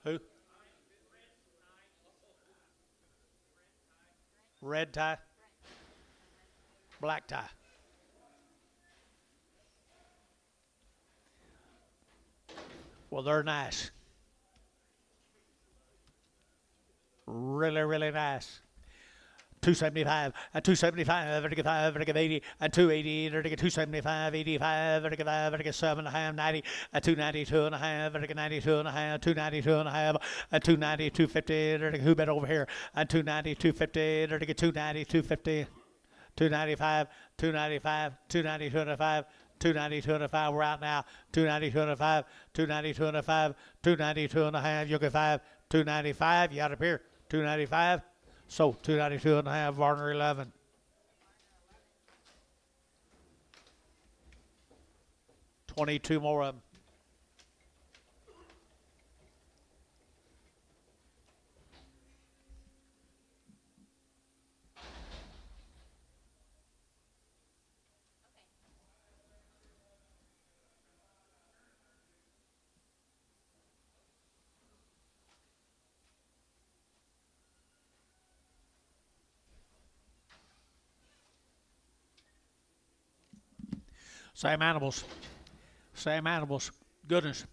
Who? Red tie? Black tie. Well, they're nice. Really, really nice. 275, 275, 80, 280, 275, 85, 7.5, 90, 292 and a half, 92 and a half, 292 and a half, 290, 250, who bet over here, 290, 250, 290, 250, 295, 295, 290, 205. 290, 205, we're out now. 290, 205, 290, 205, 290, 2.5, you'll get 5, 295, you out up here. 295. So 292 and a half, Varner 11. $22 more of them. Same animals. Same animals. Goodness.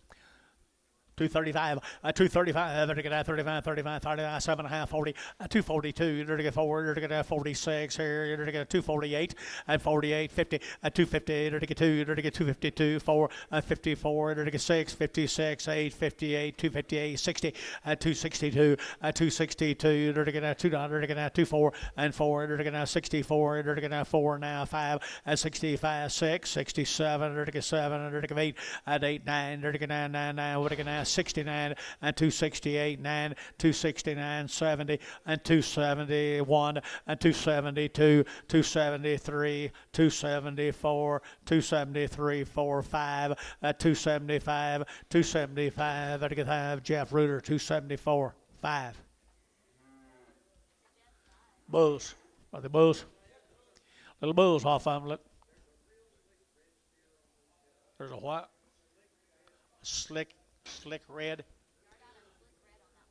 235, 235, 35, 35, 35, 7.5, 40, 242, 34, 46 here, 248, and 48, 50, 250, 252, 252, 4, 54, 6, 56, 8, 58, 258, 60, 262, 262, 24, and 4, 64, 4 now, 5, 65, 6, 67, 7, 8, 8, 9, 9, 9, 69 and 268, 9, 269, 70 and 271 and 272, 273, 274, 273, 4, 5, 275, 275, Jeff Reuter, 274, 5. Bulls. Are they bulls? Little bulls off of them. Look. There's a what? Slick red.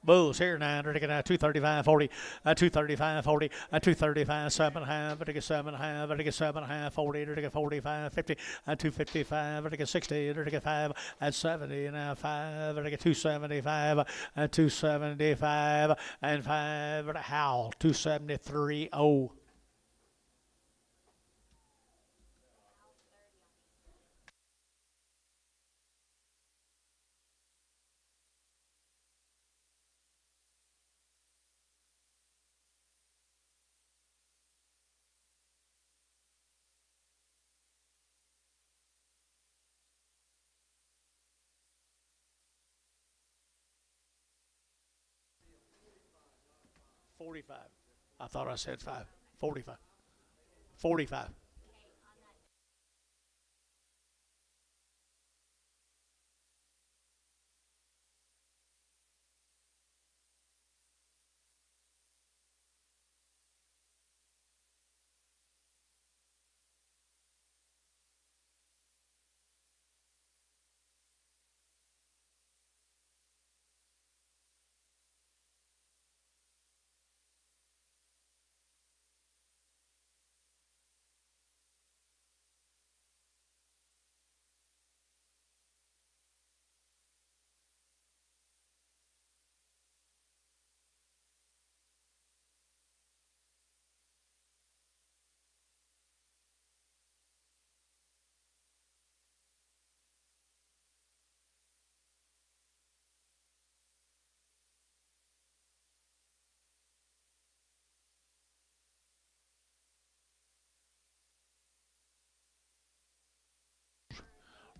Bulls here now, 235, 40, 235, 40, 235, 7.5, 7.5, 40, 45, 50, 255, 60, 5, and 70, now 5, 275, 275, and 5, Howell, 273, 0. $45. I thought I said 5. 45. 45.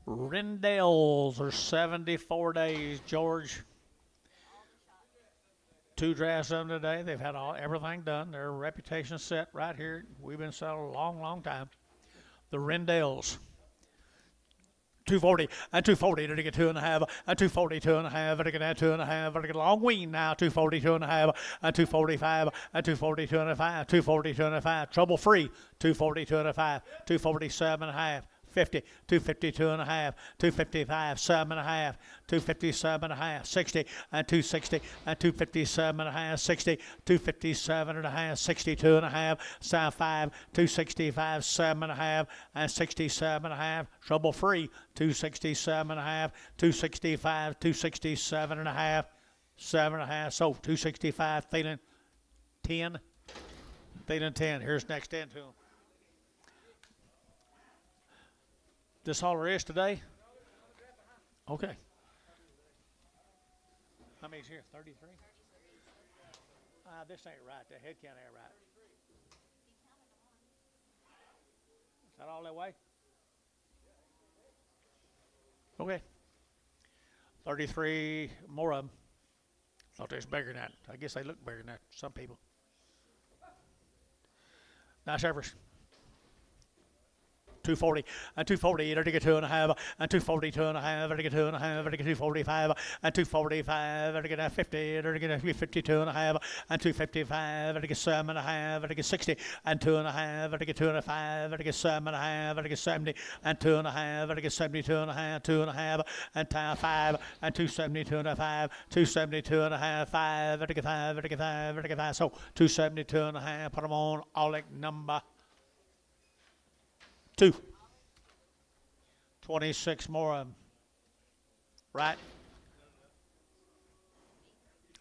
Rendales are 74 days, George. 2 drafts of them today. They've had everything done. Their reputation set right here. We've been selling a long, long time. The Rendales. 240 and 240 to get 2.5 and 240 2.5 to get that 2.5 to get a long wean now 240 2.5 and 245 and 240 2.5 240 2.5 trouble free 240 2.5 247.5 50 252 and a half 255 7.5 257.5 60 and 260 and 257.5 60 257.5 62.5 side 5 265 7.5 and 67.5 trouble free 267.5 265 267.5 7.5 so 265 feeling 10 feeling 10 here's next in to him. This all there is today? Okay. How many's here? 33? This ain't right. The head count ain't right. Is that all that way? Okay. 33 more of them. Thought they was bigger than that. I guess they look bigger than that. Some people. Nice efforts. 240 and 240 to get 2.5 and 240 2.5 to get 2.5 to get 245 and 245 to get 50 to get 52.5 and 255 to get 7.5 to get 60 and 2.5 to get 2.5 to get 7.5 to get 70 and 2.5 to get 72.5 2.5 and 5 and 272.5 272.5 5 to get 5 to get 5 to get 5 so 272.5 put them on all like number 2. 26 more of them. Right?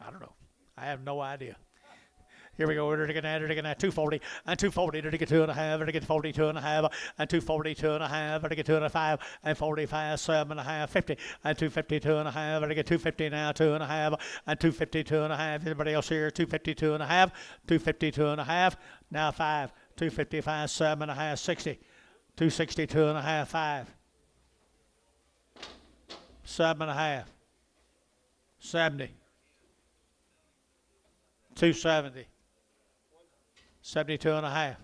I don't know. I have no idea. Here we go. We're going to 240 and 240 to get 2.5 to get 42.5 and 242.5 to get 2.5 and 45 7.5 50 and 252.5 to get 250 now 2.5 and 252.5. Anybody else here? 252.5 252.5 now 5 255 7.5 60 262.5 5 7.5 70 270 72.5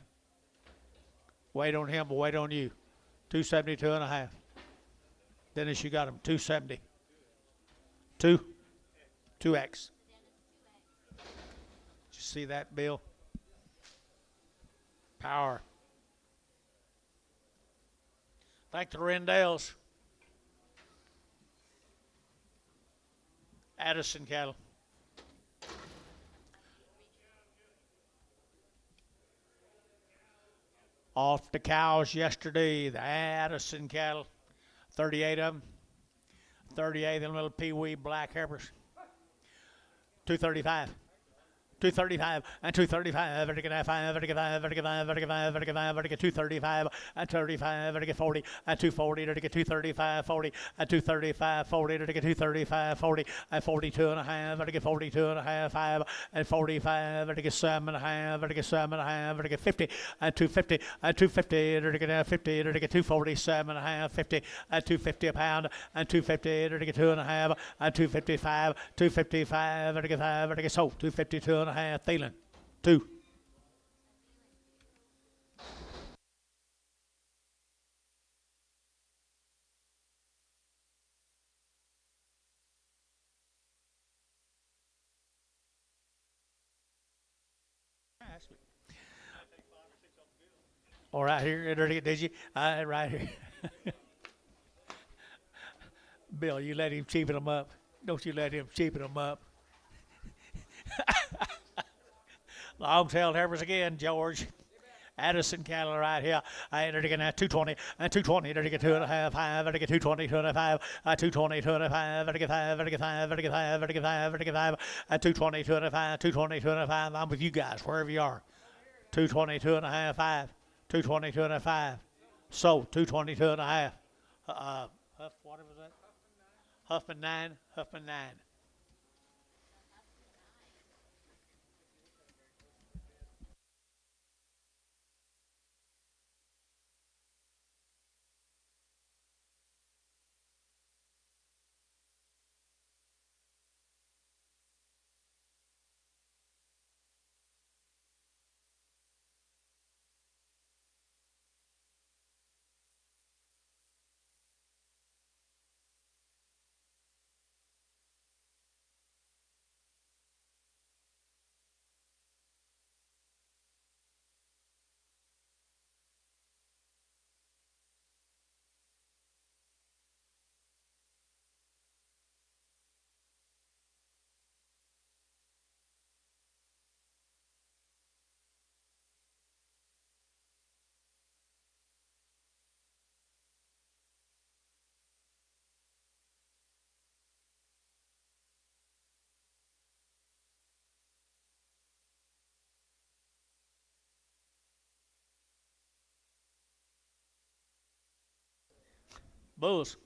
wait on him but wait on you 272.5 Dennis you got him 270 2x did you see that Bill power thank the Rendales Addison cattle off the cows yesterday, the Addison cattle, 38 of them, 38 of them little pee-wee black heifers, 235. 235 and 235 to get 5 to get 5 to get 5 to get 5 to get 5 to get 235 and 35 to get 40 and 240 to get 235 40 and 235 40 to get 235 40 and 42.5 to get 42.5 5 and 45 to get 7.5 to get 7.5 to get 50 and 250 and 250 to get 50 to get 247.5 50 and 250 a pound and 250 to get 2.5 and 255 255 to get 5 to get so 252.5 Thielen 2. All right here, did you? Right here. Bill, you let him cheapen them up. Don't you let him cheapen them up. Long-tailed heifers again, George. Addison cattle right here. They're getting 220 and 220. They're getting 2.5 5. They're getting 220 2.5. 220 2.5. They're getting 5. They're getting 5. They're getting 5. They're getting 5. They're getting 5. 220 2.5. 220 2.5. I'm with you guys wherever you are. 220 2.5 5. 220 2.5. So 220 2.5. Huff, what was that? Huffman 9. Huffman 9. Bulls.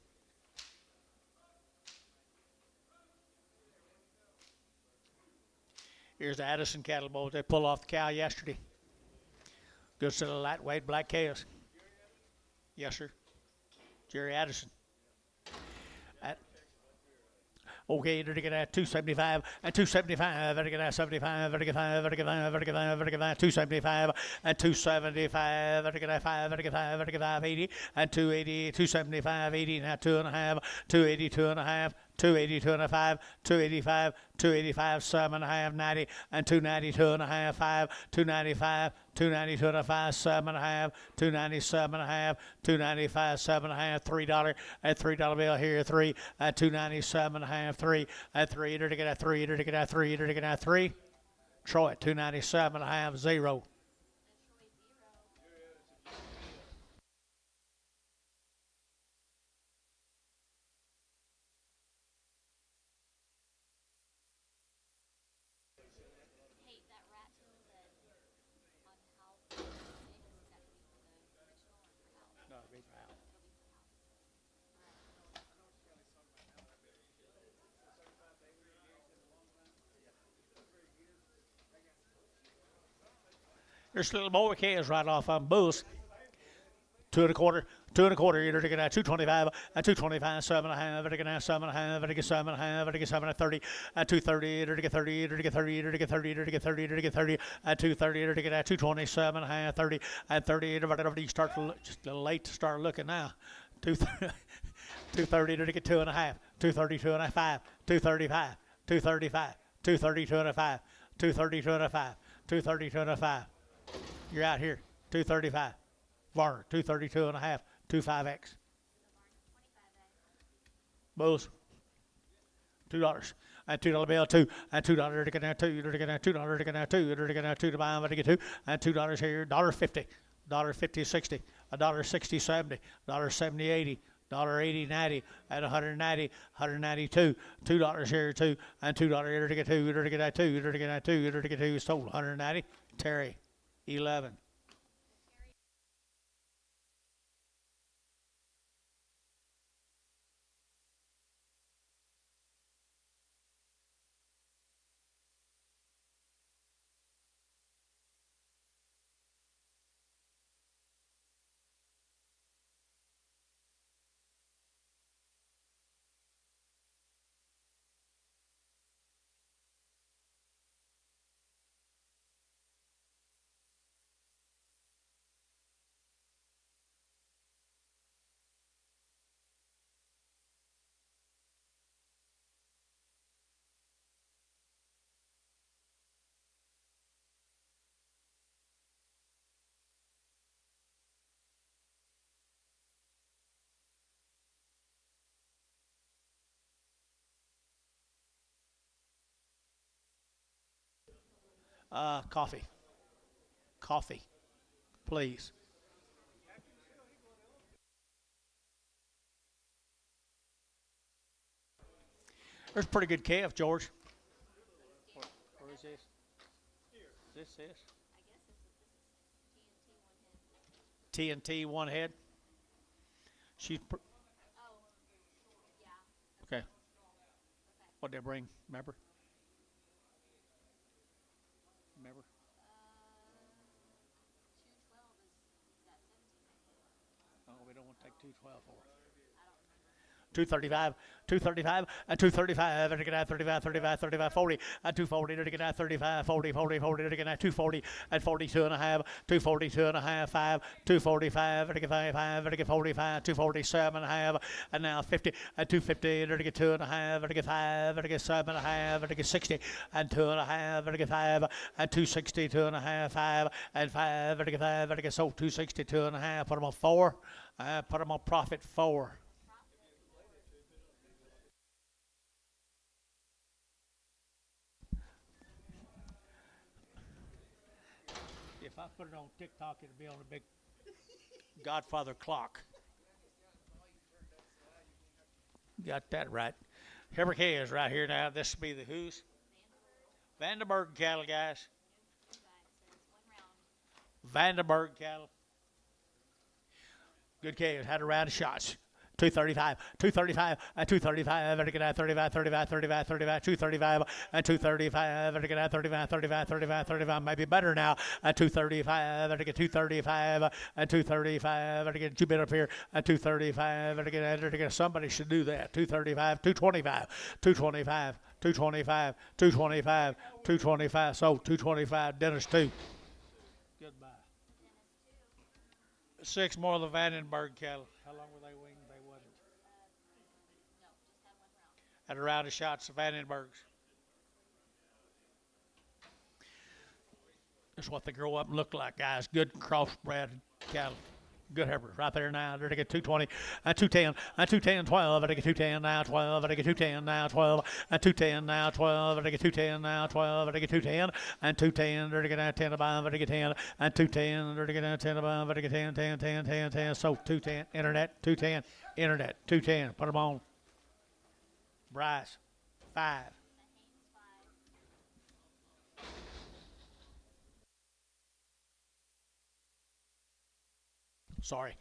Here's the Addison cattle bulls. They pulled off the cow yesterday. Good set of lightweight black cows. Yes, sir. Jerry Addison. At, okay, they're going to get 275 and 275. They're going to get 75. They're going to get 5. They're going to get 5. They're going to get 5. They're going to get 275 and 275. They're going to get 5. They're going to get 5. They're going to get 580 and 280. 275, 80 now 2.5. 280, 2.5. 280, 2.5, 285, 285, 7.5, 90, and 290, 2.5, 5, 295, 290, 2.5, 7.5, 297.5, 295, 7.5, $3, and $3 bill here, 3, and 297.5, 3, and 3, to get a 3, to get a 3, to get a 3. Troy, 297.5, 0. Hey, that rat tail that on house 6, is that gonna be for the original or for house? No, big round. It'll be for house. There's a little more calves right off on bulls. 2.25, 2.25, you're looking at 225, and 225, 7.5, they're gonna 7.5, they're gonna 7.5, they're gonna 7.30, and 230, they're gonna 30, they're gonna 30, they're gonna 30, they're gonna 30, they're gonna 30, and 230, they're gonna 227.5, 30, and 30, whatever you start to look, just a little late to start looking now. 230, they're gonna 2.5, 230, 2.5, 235, 235, 230, 2.5, 230, 2.5, 230, 2.5. You're out here, 235. Varner, 232.5, 25X. Bulls, $2. And $2 bill, 2, and $2 to get out 2, to get out $2 to get out 2, to get out 2 to buy them to get 2, and $2 here, $1.50, $1.50, 60, $1.60, 70, $1.70, 80, $80, 90, and 190, 192, $2 here, 2, and $2 here to get 2, to get out 2, to get out 2, to get 2, sold 190. Terry, 11. Coffee. Coffee, please. There's a pretty good calf, George. Where is this? This? I guess this is TNT one head. TNT one head. She's Oh, yeah. okay. What'd they bring? Remember? Remember? 212 is that 17? Oh, we don't want to take 212 for it. 235, 235, and 235, and to get out 35, 35, 35, 40, and 240, to get out 35, 40, 40, 40, to get out 240, and 42.5, 242.5, 5, 245, to get 5, to get 45, 247.5, and now 50, and 250, to get 2.5, to get 5, to get 7.5, to get 60, and 2.5, to get 5, and 260, 2.5, 5, and 5, to get 5, to get sold 260, 2.5, put them on 4, put them on profit 4. If I put it on TikTok, it'll be on a big Godfather clock. Got that right. Here is right here now. This will be the who's? Vandenberg cattle, guys. Vandenberg cattle. Good calves. Had a round of shots. 235, 235, and 235, and get out 35, 35, 35, 35, 235, and 235, and get out 35, 35, 35, 35, maybe better now, and 235, and get 235, and 235, and get you bit up here, and 235, and get somebody should do that, 235, 225, 225, 225, 225, 225, so 225, Dennis 2. Goodbye. 6 more of the Vandenberg cattle. How long were they winged? They wasn't. No, just had one round. At a round of shots of Vandenbergs. That's what they grow up and look like, guys. Good crossbred cattle. Good heifers right there now. They're to get 220 and 210 and 210, 12. And they get 210 now, 12. And they get 210 now, 12. And 210 now, 12. And they get 210 now, 12. And they get 210 and 210. They're to get 10 above. And they get 10 and 210. They're to get 10 above. And they get 10, 10, 10, 10, 10. So 210, internet, 210, internet, 210. Put them on. Bryce, 5. Sorry.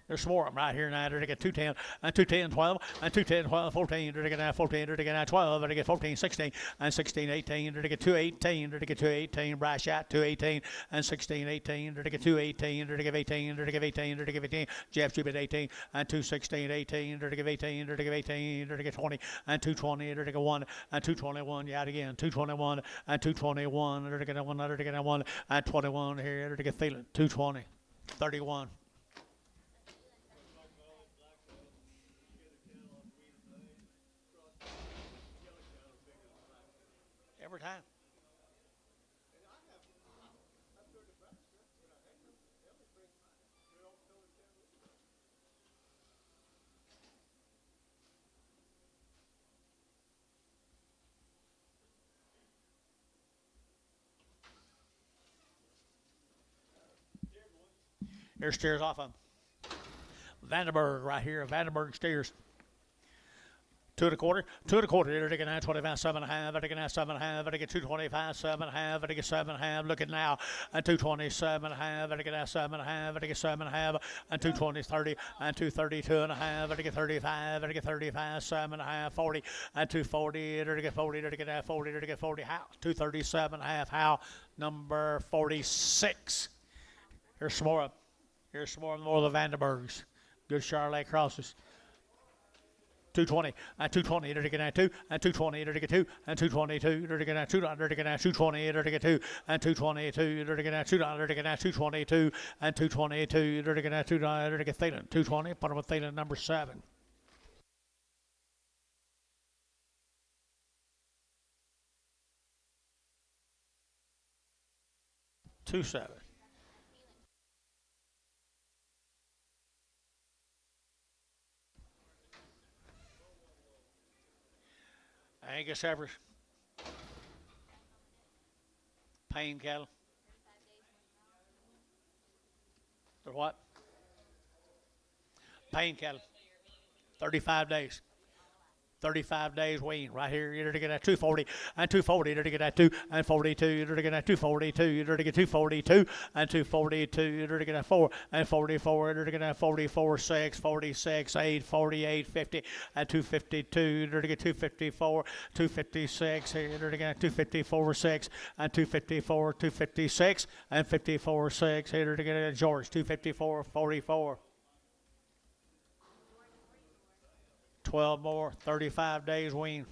There's some more of them right here now. They're to get 210 and 210, 12 and 210, 12, 14. They're to get 14. They're to get 12. They're to get 14, 16 and 16, 18. They're to get 218. They're to get 218. Bryce shot 218 and 16, 18. They're to get 218. They're to give 18. They're to give 18. They're to give 18. Jeff Jubit 18 and 216, 18. They're to give 18. They're to give 18. They're to get 20 and 220. They're to get 1 and 221. Yeah, again 221 and 221. They're to get 1. They're to get 1 and 21 here. They're to get Thielen 220, 31. Every time. Here's steers off of Vandenberg right here. Vandenberg steers. 2 1/4, 2 1/4. They're taking 25, 7.5. They're taking 7.5. They're taking 225, 7.5. They're taking 7.5. Look at now, and 227.5. They're taking 7.5. They're taking 7.5. And 220, 30, and 232.5. They're taking 35. They're taking 35, 7.5, 40, and 240. They're taking 40. They're taking 40. They're taking 40. How? 237.5. How? Number 46. Here's some more. Here's some more of the Vandenbergs. Good Charlotte crosses. 220 and 220. They're taking 2 and 220. They're taking 2 and 222. They're taking 2. They're taking 220. They're taking 2 and 222. They're taking 2. They're taking 222 and 222. They're taking 2. They're taking Thielen 220. Put them with Thielen number 7. Two 7. Angus heifers. Pain cattle. They're what? Pain cattle. 35 days. 35 days wean right here. You're to get at 240 and 240. You're to get at 2 and 42. You're to get at 242. You're to get 242 and 242. You're to get at 4 and 44. You're to get at 44, 6, 46, 8, 48, 50 and 252. You're to get 254, 256. You're to get 254, 6 and 254, 256 and 54, 6. You're to get at George 254, 44. 12 more, 35 days wean.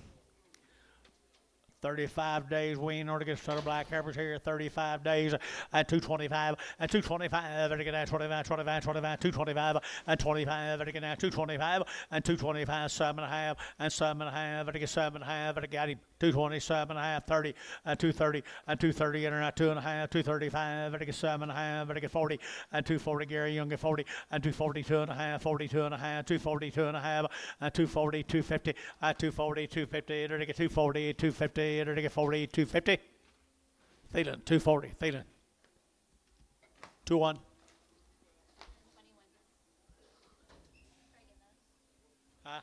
35 days wean. Order to get started black heifers here. 35 days at 225 and 225. Order to get at 25, 25, 25, 225 and 25. Order to get at 225 and 225, 7.5 and 7.5. Order to get 7.5. Order to get him 227.5, 30 and 230 and 230. Enter at 2.5, 235. Order to get 7.5. Order to get 40 and 240. Gary Young at 40 and 242.5, 42.5, 242.5 and 240, 250 at 240, 250. Order to get 240, 250. Enter to get 40, 250. Thielen, 240. Thielen. 2-1. Huh?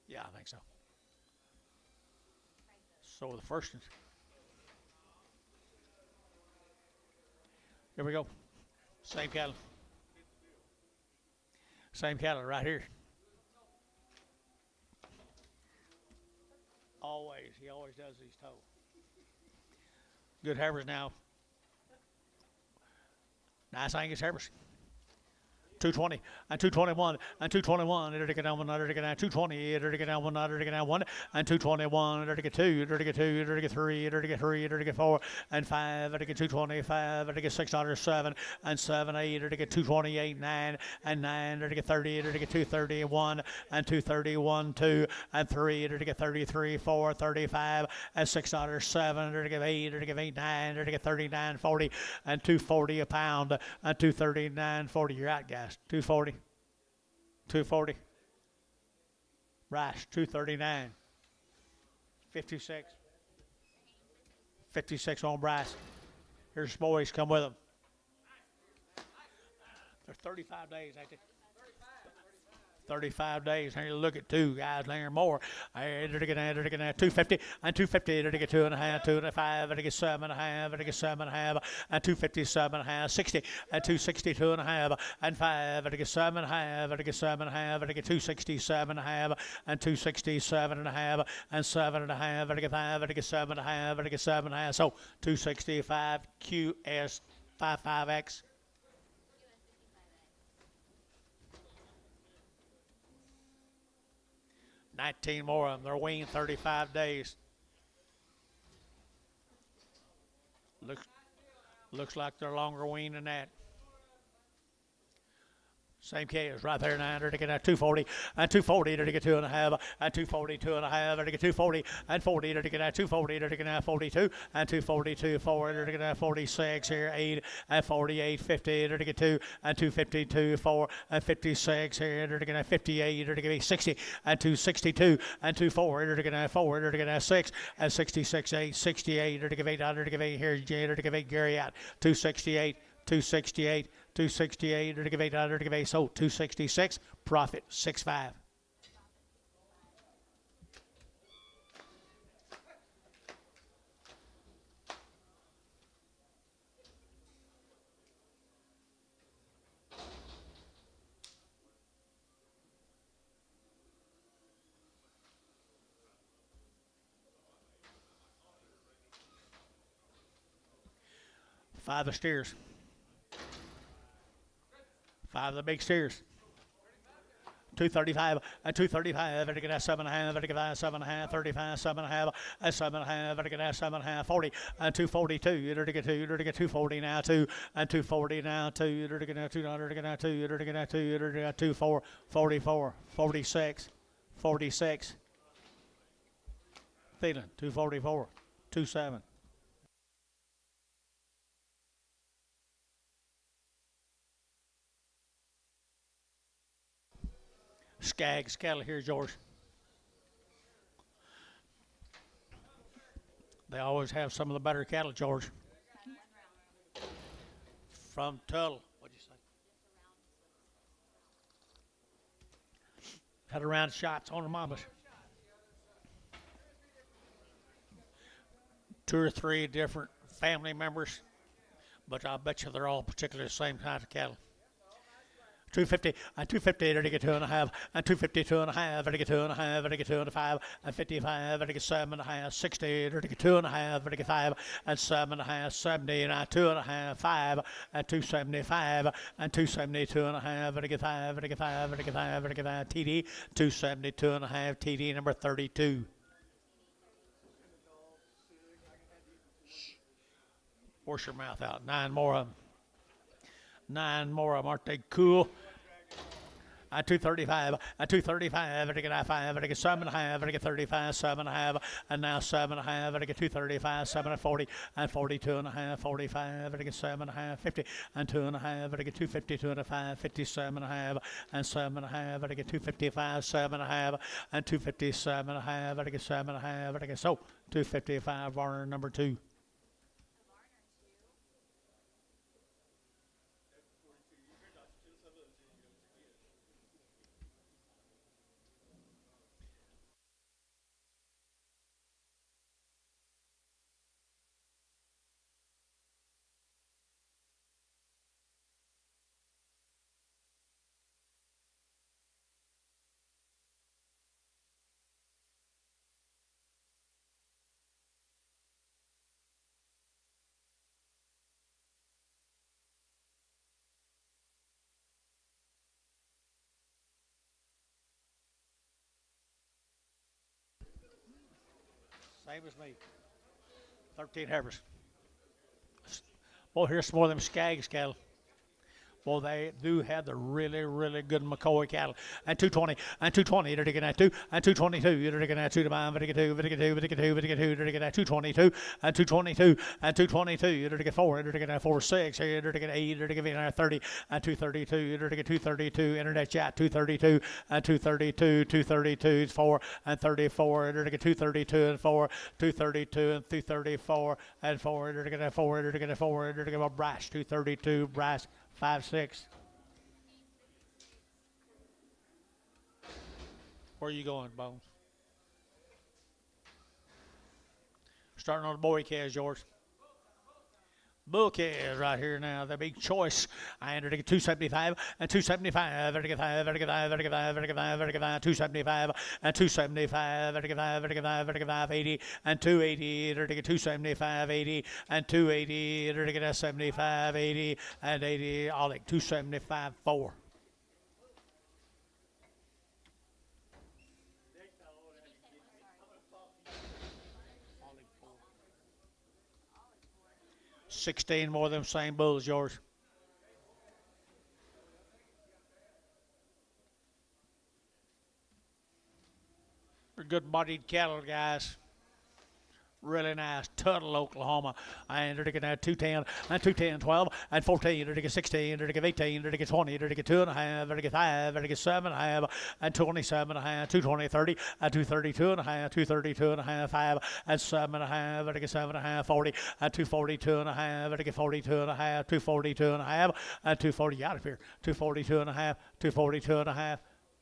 Yeah, I think so. So the first one. Here we go. Same cattle. Same cattle right here. Always. He always does these toe. Good Havers now. Nice Angus Havers. 220 and 221 and 221. It'll get down one, it'll get down 220. It'll get down one, it'll get down one and 221. It'll get two, it'll get two, it'll get three, it'll get three, it'll get four and five. It'll get 225. It'll get $6 7 and 7 8. It'll get 228 9 and 9. It'll get 30. It'll get 231 and 231 2 and 3. It'll get 33 4 35 and $6 7. It'll get 8. It'll get 8 9. It'll get 39 40 and 240 a pound and 239 40. You're out, guys. 240, 240, Rice, 239, 56, 56 on Bryce. Here's boys, come with them. They're 35 days, ain't they? 35 days. Here you look at two guys laying more. It'll get 250 and 250. It'll get 2.5, 2.5. It'll get 7.5. It'll get 7.5 and 257.5, 60 and 262.5 and 5. It'll get 7.5. It'll get 7.5. It'll get 267.5 and 267.5 and 7.5. It'll get 5. It'll get 7.5. It'll get 7.5. So 265 QS 55X. 19 more of them. They're weaned 35 days. Looks like they're longer weaned than that. Same case right there now. They're to get 240 and 240. They're to get 2.5 and 240, 2.5. They're to get 240 and 40. They're to get 240. They're to get 42 and 242, 4. They're to get 46 here, 8 and 48, 50. They're to get 2 and 252, 4 and 56 here. They're to get 58. They're to get 60 and 262 and 24. They're to get 4. They're to get 6 and 66, 8, 68. They're to give 8. They're to give 8 here. They're to give 8 Gary out. 268, 268. 268, or to give 800, to give 8, so 266, profit 6.5. Five of steers. 5 of the big steers. 235 and 235. It'll get 7.5. It'll get 7.5. 35, 7.5 and 7.5. It'll get 7.5. 40 and 242. It'll get 2. It'll get 240 now. 2 and 240 now. 2. It'll get 2. It'll get 2. It'll get 2. It'll get 2. 4, 44, 46, 46. Thielen 244, 27. Skaggs cattle here, George. They always have some of the better cattle, George. From Tuttle. What'd you say? Had around shots on the mamas. 2 or 3 different family members, but I bet you they're all particularly the same kind of cattle. 250 and 250, it'll get 2.5 and 250, 2.5, it'll get 2.5, it'll get 2.5 and 55, it'll get 7.5, 60, it'll get 2.5, it'll get 5 and 7.5, 70, and 2.5, 5 and 275 and 270, 2.5, it'll get 5, it'll get 5, it'll get 5, it'll get 5, TD 270, 2.5, TD number 32. Wash your mouth out. 9 more of them. 9 more of them. Aren't they cool? At 235, at 235, it'll get 5, it'll get 7.5, it'll get 35, 7.5, and now 7.5, it'll get 235, 7 and 40, and 42.5, 45, it'll get 7.5, 50, and 2.5, it'll get 250, 2.5, 57.5, and 7.5, it'll get 255, 7.5, and 257.5, it'll get 7.5, it'll get so 255, Varner number 2. Same as me. 13 heifers. Boy, here's some more of them Skaggs cattle. Boy, they do have the really, really good McCoy cattle. And 220, and 220, you're going to get 2, and 222, you're going to get 2 to 9, 2, 2, 2, 2, 2, 2, you're going to get 222, and 222, and 222, you're going to get 4, you're going to get 4, 6, you're going to get 8, you're going to get 30, and 232, you're going to get 232, internet chat, 232, and 232, 232, 4, and 34, you're going to get 232, and 4, 232, and 234, and 4, you're going to get 4, you're going to get 4, you're going to get a brash, 232, brash. 5, 6. Where are you going, Bones? Starting on the boy calves, George. Bull calves right here now. The big choice. I entered at 275 and 275. 275 and 275. 80 and 280. 275, 80 and 280. 75, 80 and 80. All like 275, 4. $16 more of them same bulls, George. They're good-bodied cattle, guys. Really nice. Tuttle, Oklahoma. And they're going to 210, and 210, 12, and 14. They're going to 16, they're going to 18, they're going to 20, they're going to 2.5, they're going to 5, they're going to 7.5, and 27.5, 220, 30, and 232.5, 232.5, 5, and 7.5, they're going to 7.5, 40, and 242.5, they're going to 42.5, 242.5, and 240 out of here. 242.5, 242.5.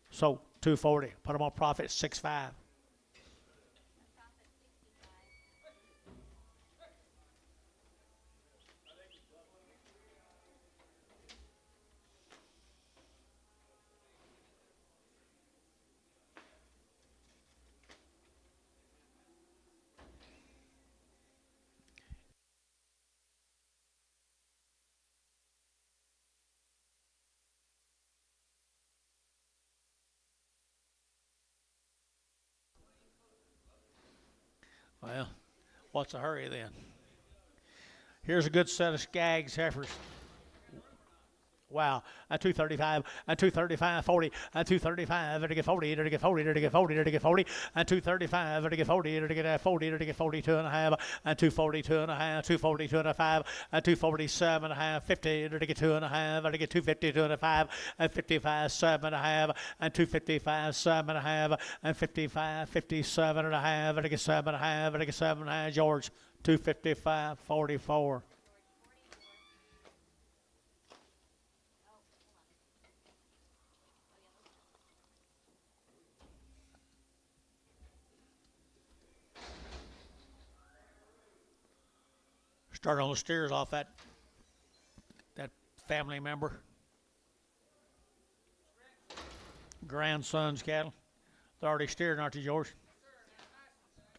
So 240. Put them on profit 6.5. Well, what's the hurry then? Here's a good set of Skaggs heifers. Wow. At 235, and 235, 40, and 235, to get 40, to get 40, to get 40, to get 40, and 235, to get 40, to get 40, to get 42 and a half, and 242 and a half, 242 and a half, and 247 and a half, 50, to get 2 and a half, to get 252 and a half, and 55, 7 and a half, and 255, 7 and a half, and 55, 57 and a half, to get 7 and a half, to get 7 and a half, George, 255, 44. Start on the steers off that family member. Grandson's cattle. They're already steered, aren't they, George?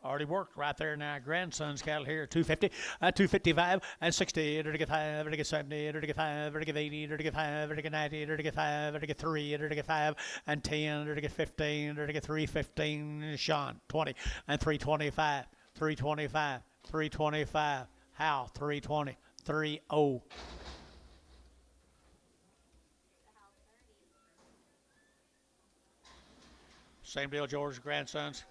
Already worked right there now. Grandson's cattle here, 250, 255, and 60, to get 5, to get 70, to get 5, to get 80, to get 5, to get 90, to get 5, to get 3, to get 5, and 10, to get 15, to get 315, Sean, 20, and 325, 325, 325. How? 320, 3-0. Same deal, George's grandsons.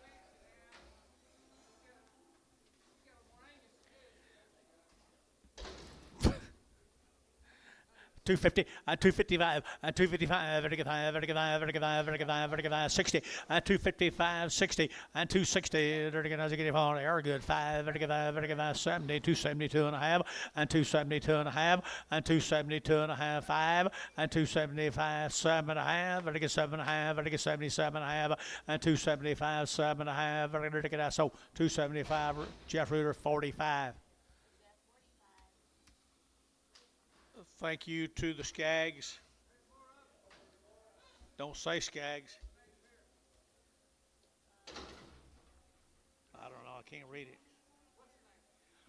$250, 255, 255, 60, 255, 60, and 260, they are good, 5, 70, 272 and a half, and 272 and a half, and 272 and a half, 5, and 275, 7 and a half, 7 and a half, 77 and a half, and 275, 7 and a half, so 275, Jeff Reuter, 45. Thank you to the Skaggs. Don't say Skaggs. I don't know. I can't read it.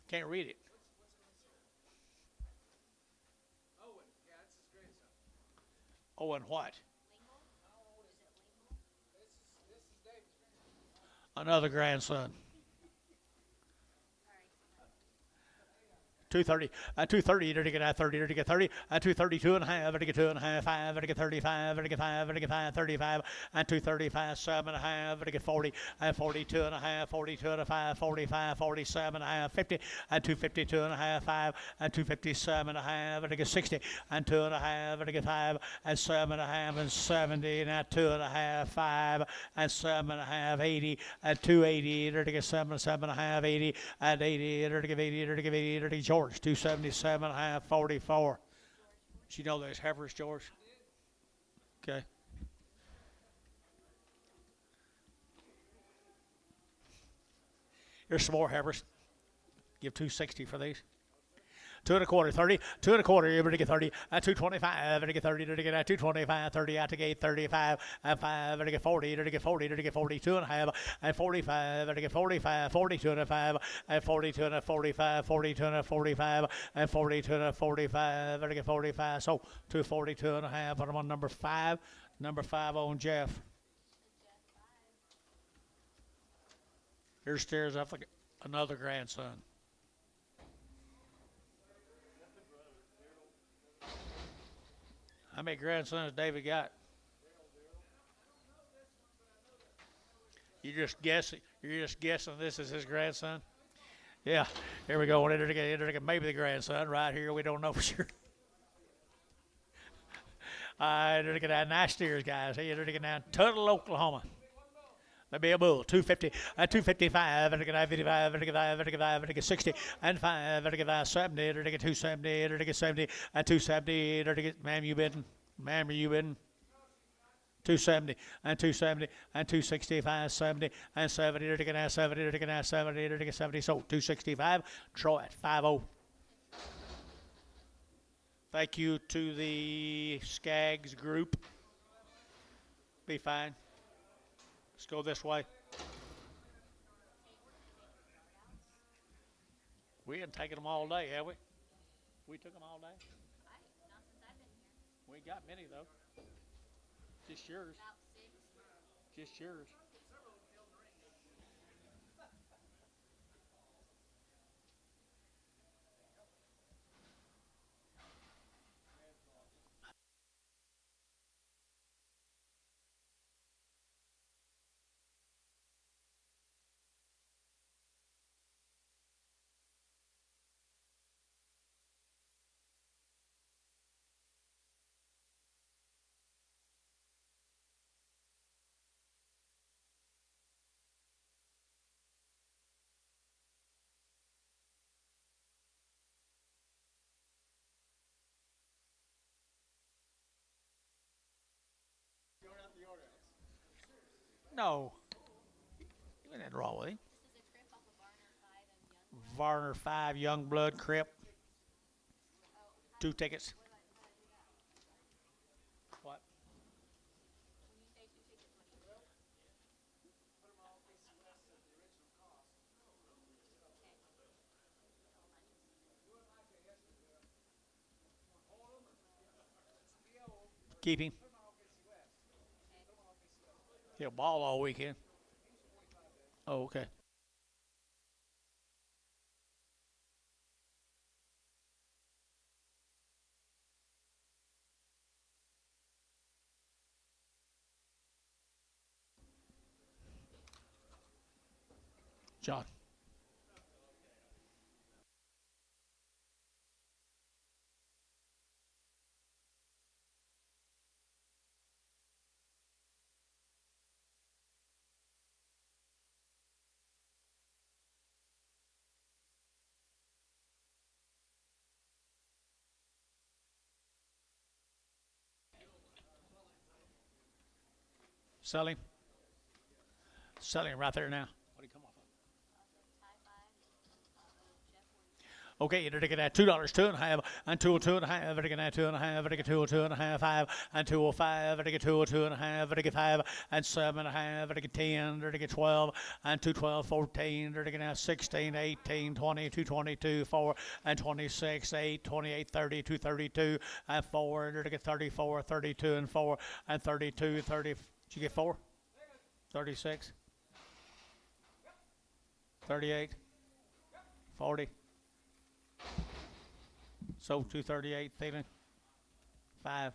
Can't read it. Owen. Yeah, that's his grandson. Owen what? This is David's grandson. Another grandson. 230, 230, to get 30, to get 30, 232 and a half, to get 2 and a half, 5, to get 35, to get 5, to get 5, 35, 235, 7 and a half, to get 40, 42 and a half, 42 and a 5, 45, 47 and a half, 50, 252 and a half, 5, 257 and a half, to get 60, 2 and a half, to get 5, 7 and a half, 70, and 2 and a half, 5, 7 and a half, 80, 280, to get 7, 7 and a half, 80, 80, to give 80, to give 80, to give George, 277 and a half, 44. Did you know there's heifers, George? Okay. Here's some more heifers. Give 260 for these. 2 and a quarter, 30, 2 and a quarter, you're able to get 30, 225, to get 30, to get 225, 30, out to get 35, 5, to get 40, to get 40, to get 42 and a half, 45, to get 45, 42 and a 5, 42 and a 45, 42 and a 45, 42 and a 45, to get 45, so 242 and a half, put them on number 5 on Jeff. Here stares up like another grandson. How many grandsons David got? You're just guessing this is his grandson? Yeah, here we go. Maybe the grandson right here. We don't know for sure. Look at that nice steers, guys. Here, look at that Tuttle, Oklahoma. Maybe a bull, 250, 255, and 55, and 60, and 5, and 70, and 270, and 70, and 270, and ma'am, you bidding? Ma'am, are you bidding? 270, and 270, and 265, 70, and 70, and 70, and 70, and 70, so 265, Troy at 5-0. Thank you to the Skaggs group. Be fine. Let's go this way. We haven't taken them all day, have we? We took them all day? Not since I've been here. We ain't got many, though. Just yours. About 6. Just yours. No. Ain't nothing wrong with him. This is a crip off of Varner 5, Young Blood Crip. 2 tickets. What? When you say 2 tickets, what do you mean? Keep him. He'll ball all weekend. Oh, okay. John. Sell him. Sell him right there now. What do you come off of? Okay, you're taking that $2, 2 and a half, and 202 and a half, and get 2 and a half, and get 202 and a half, 5, and 205, and get 202 and a half, and get 5, and 7 and a half, and get 10, and get 12, and 212, 14, and get 16, 18, 20, 222, 4, and 26, 8, 28, 30, 232, and 4, and get 34, 32, and 4, and 32, 30. Did you get 4? 36, 38, 40. Sold 238, feeling 5. Off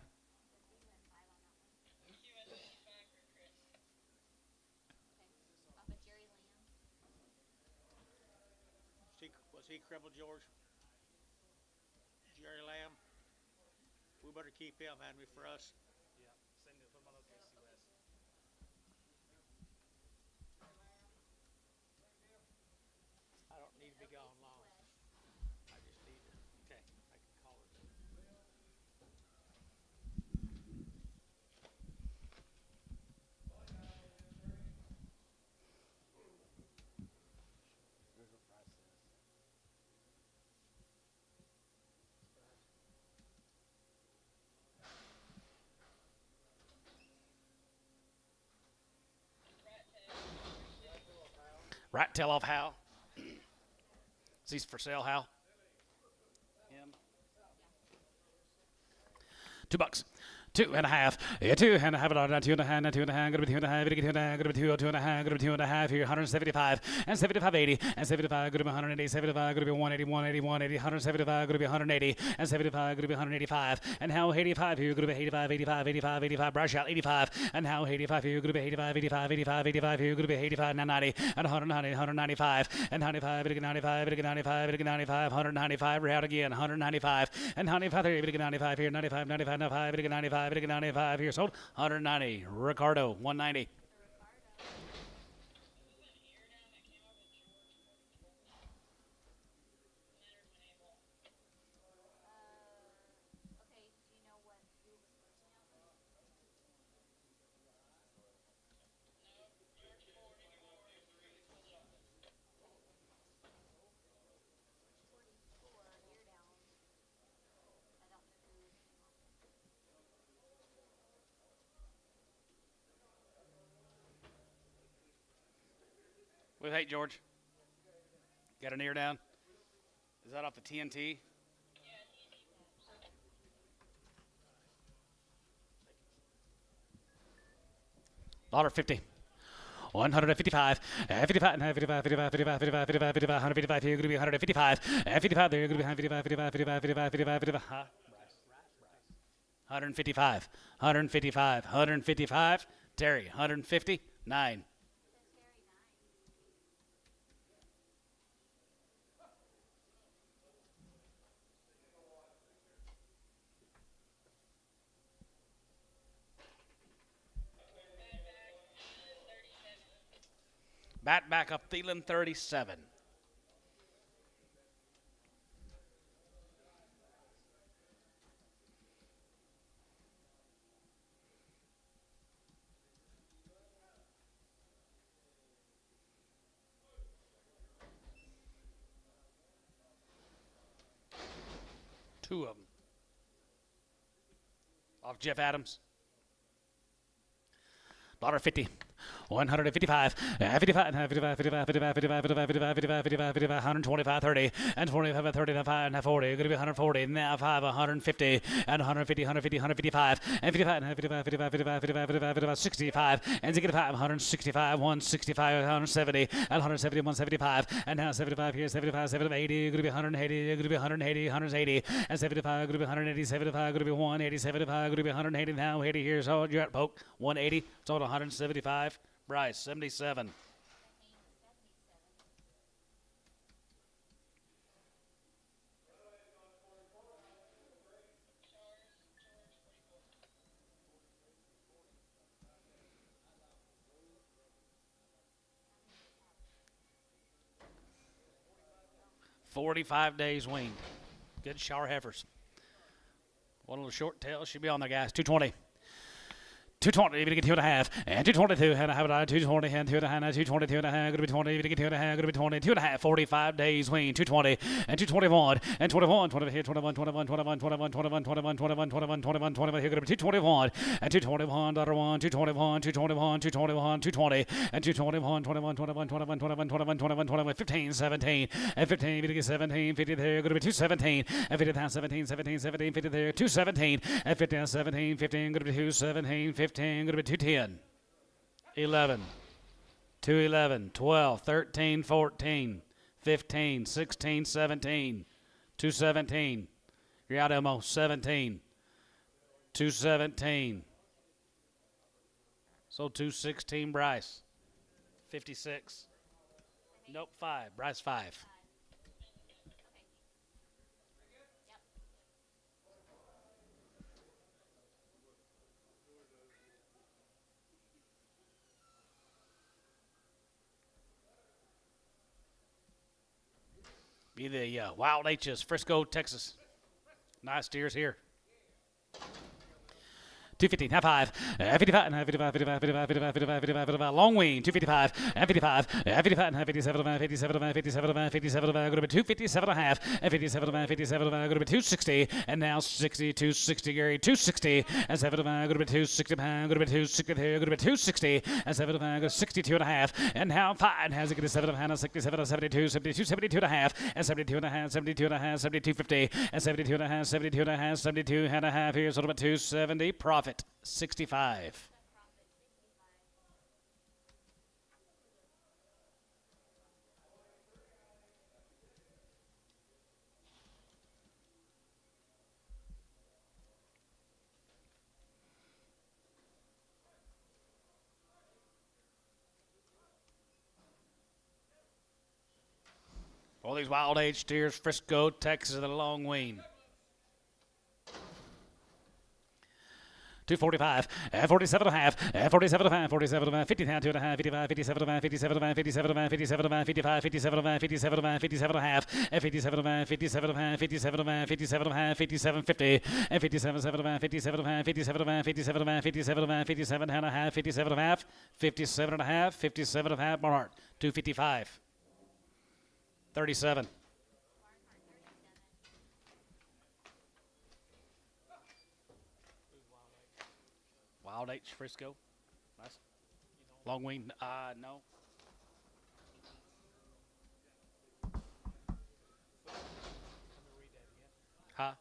of Jerry Lamb. Was he crippled, George? Jerry Lamb? We better keep him, hadn't we, for us? Yeah. Same deal. Put him on OKC West. I don't need to be gone long. I just need to. Okay, I can call it. Here's what price is. Right tail off Hal. Is he for sale, Hal? Him. $2. 2.5. Yeah, 2.5. $2.5. 2.5. Gonna be 2.5. Gonna be 2.5. Gonna be 2.5. Gonna be 2.5 here. 175 and 75.80 and 75. Gonna be 180. 75. Gonna be 180. 180. 180. 175. Gonna be 180 and 75. Gonna be 185 and how 85 here. Gonna be 85. 85. 85. 85. Brush out 85 and how 85 here. Gonna be 85. 85. 85. 85 here. Gonna be 85. 90 and 190. 195 and 95. 95. 95. 95. 195. We're out again. 195 and 95 here. 95 here. 95. 95. 95. 95. 95 here. Sold 190. Ricardo 190. Okay, do you know what who was first now? Or ear down. I don't know who came off. With hey George. Got an ear down. Is that off the TNT? $1.50. 155, 55, 55, 55, 55, 55, 55, 55, 155 here, going to be 155, 55 there, going to be 155, 55, 55, 55, 55, 55, 155, 155, 155, Terry, 150, 9. Bat back up, Thielen 37. Two of them. Off Jeff Adams. $1.50. 155, 55, 55, 55, 55, 55, 55, 55, 55, 55, 125, 30, and 25, 35, and 40. Going to be 140, now 5, 150, and 150, 150, 155, and 55, and 55, 55, 55, 55, 55, 55, 65, and 65, 165, 165, 170, and 170, 175, and now 75 here, 75, 75, 80, going to be 180, going to be 180, 180, and 75, going to be 180, 75, going to be 180, 75, going to be 180, now 80 here, so you're at poke, 180, sold 175. Bryce, 77. $45 days weaned. Good shower heifers. One little short tail should be on there, guys. 220. 220, even to get 2.5, and 222, and I have it on 220, and 2.5, 222, and a half, going to be 20, even to get 2.5, going to be 20, 2.5, 45 days wean, 220, and 221, and 21, 20 here, 21, 21, 21, 21, 21, 21, 21, 21, 21, 21, here, going to be 221, and 221, $1, 221, 221, 221, 220, and 221, 21, 21, 21, 21, 21, 21, 21, 15, 17, and 15, even to get 17, 50 there, going to be 217, and 50 pounds, 17, 17, 17, 50 there, 217, and 50 17, 15, going to be 217, 15, going to be 210, 11, 211, 12, 13, 14, 15, 16, 17, 217, You're out, Elmo. 17. 217. So 216, Bryce. 56. Nope, 5. Bryce, 5. Okay. Yep. Be the Wild H's, Frisco, Texas. Nice steers here. 250, half 5, 55, and 55, 55, 55, 55, 55, 55, 55, long wing, 255, and 55, and 55, and 57, 57, 57, 57, go to 257 and a half, and 57, 57, go to 260, and now 60, 260, Gary, 260, and 75, go to 260, go to 260, go to 260, and 75, go to 62 and a half, and now 5, has it get to 7 and 67, 72, 72, 72 and a half, and 72 and a half, 72 and a half, 72, 50, and 72 and a half, 72 and a half, 72 and a half, here's sort of a 270, profit. 65. All these Wild H steers, Frisco, Texas, and the long wean. 245, 47 and a half, 47 and a half, 47 and a half, 50 and 2 and a half, 55, 57 and a half, 57 and a half, 57 and a half, 57 and a half, 55, 57 and a half, 57 and a half, 57 and a half, and 57 and a half, 57 and a half, 57 and a half, 57 and a half, 57, 50, and 57, 7 and a half, 57 and a half, 57 and a half, 57 and a half, 57 and a half, 57 and a half, 57 and a half, 57 and a half, 57 and a half, Barnhart, 255, 37. Wild H, Frisco. Nice. Long wing, no. Huh?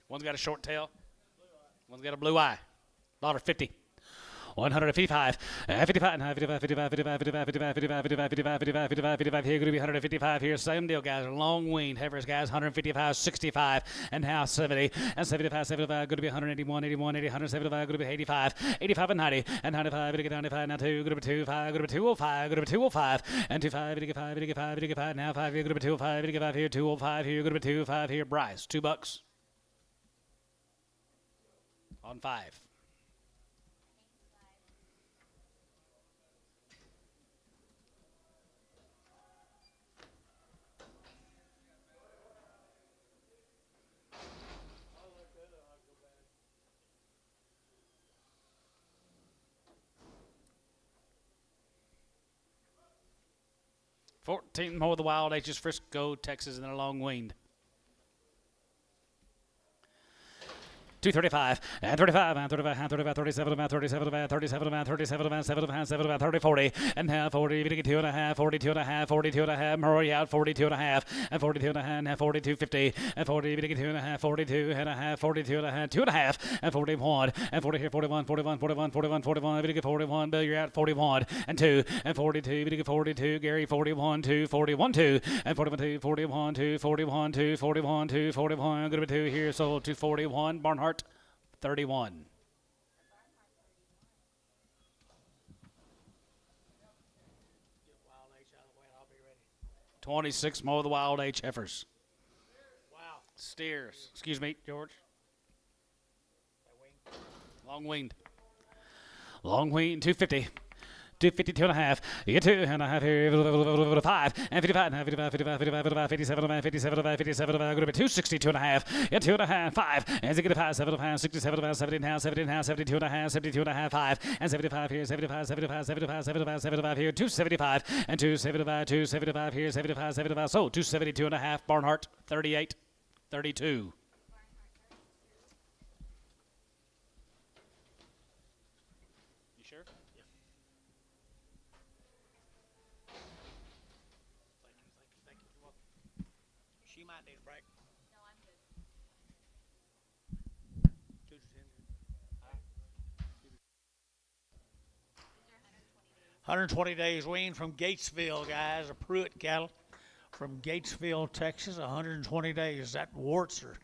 One's got a short tail. One's got a blue eye. $1.50. 155, 55, 55, 55, 55, 55, 55, 55, 55, 55, 55, 55, 55. Here, going to be 155 here. Same deal, guys. Long weaned. Heifers, guys. 155, 65, and now 70, and 75, 75. Going to be 181, 81, 80, 175. Going to be 85, 85, and 90, and 95. Going to get 95. Now 2. Going to be 25. Going to be 205. Going to be 205, and 25. Going to get 5. Going to get 5. Going to get 5. Now 5. Going to be 205. Going to get 5 here. 205 here. Going to be 205 here. Bryce, $2 on 5. $14 more of the Wild H's, Frisco, Texas, and then a long weaned. 235, and 35, and 35, and 35, 37, and 37, and 37, and 37, and 7, and 7, and 30, 40, and now 40, 42 and a half, 42 and a half, 42 and a half, Murray out, 42 and a half, and 42 and a half, and 42, 50, and 40, 42 and a half, 42 and a half, 42 and a half, 2 and a half, and 41, and 40 here, 41, 41, 41, 41, 41, 41, Bill, you're at 41, and 2, and 42, 42, Gary, 41, 2, 41, 2, and 41, 2, 41, 2, 41, 2, 41, 2, 41, going to be 2 here, so 241, Barnhart, 31. Wild H out of the way, and I'll be ready. 26 more of the Wild H heifers. Wow. Steers. Excuse me, George. That wing. Long winged. Long winged, 250. 252 and a half. You get 2 and a half here. 5 and 55 and 55, 55, 55, 55, 57 and 57 and 57 and going to be 262 and a half. Yeah, 2 and a half. 5 and 65, 7 and a half, 67 and a half, 70 and a half, 70 and a half, 72 and a half, 72 and a half, 5 and 75 here, 75, 75, 75, 75, 75 here, 275 and 275, 275 here, 75, 75. So 272 and a half. Barnhart, 38, 32. You sure? Thank you. You're welcome. She might need a break. No, I'm good. 2 to 10. These are 120 days. 120 days weaned from Gatesville, guys. A Pruitt cattle from Gatesville, Texas. 120 days. That Wartser.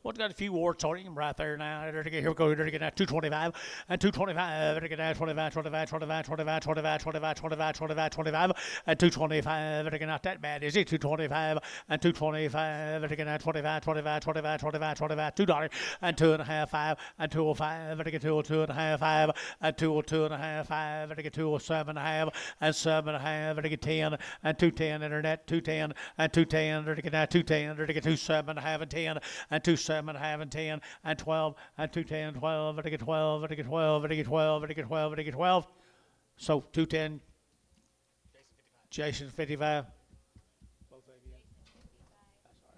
Well, it's got a few warts on him right there now. Here we go. Here we get that 225 and 225. Here get that 25, 25, 25, 25, 25, 25, 25, 25, 25, and 225. Here not that bad, is it? 225 and 225. Here get that 25, 25, 25, 25, 25, $2 and 2.5, 5 and 205. Here get 202 and a half, 5 and 202 and a half, 5. Here get 207 and a half and 7.5. Here get 10 and 210. Internet 210 and 210. Here get that 210. Here get 27 and a half and 10 and 27. And having 10 and 12 and 210, 12, and I get 12, and I get 12, and I get 12, and I get 12, and I get 12. So 210. Jason 55. Both of you. That's all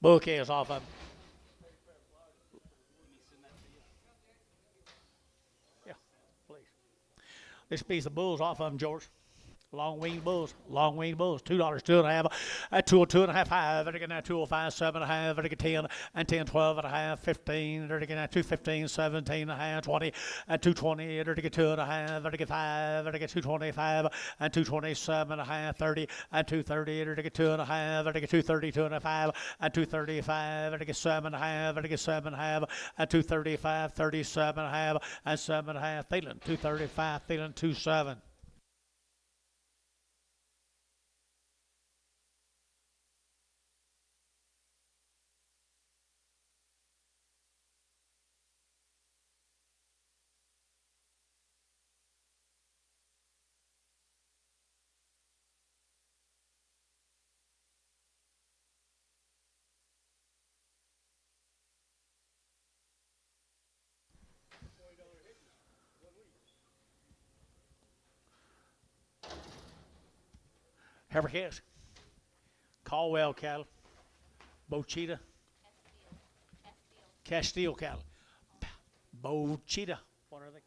right. Bouquet is off of him. This piece of bulls off of them, George. Long winged bulls, $2, 2.5, at 202 and a half, 5, and again at 205, 7.5, and again 10, and 10, 12 and a half, 15, and again at 215, 17 and a half, 20, and 220, and again 2 and a half, and again 5, and again 225, and 227 and a half, 30, and 230, and again 2 and a half, and again 232 and a 5, and 235, and again 7 and a half, and again 7 and a half, and 235, 37 and a half, and 7 and a half, Thielen, 235, Thielen, 27. Heifer Caldwell cattle, Bochita, Castile cattle, Bochita. What are they?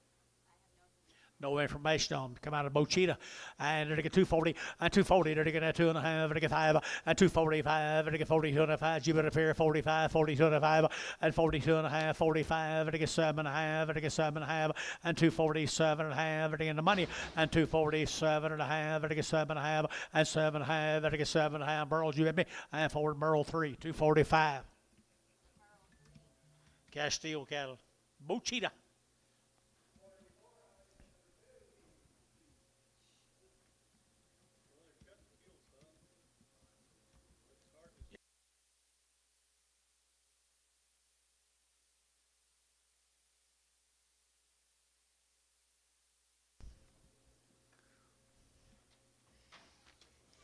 No information on them. Come out of Bochita. And they get 240 and 240. They get 2.5. They get 5 and 245. They get 42 and a 5. Jupiter Fair 45, 42 and a 5 and 42 and a half, 45. They get 7.5. They get 7.5 and 247 and a half. They get the money and 247 and a half. They get 7.5 and 7.5. They get 7.5. Burls, you with me? And forward Merle 3, 245. Castile cattle, Bochita.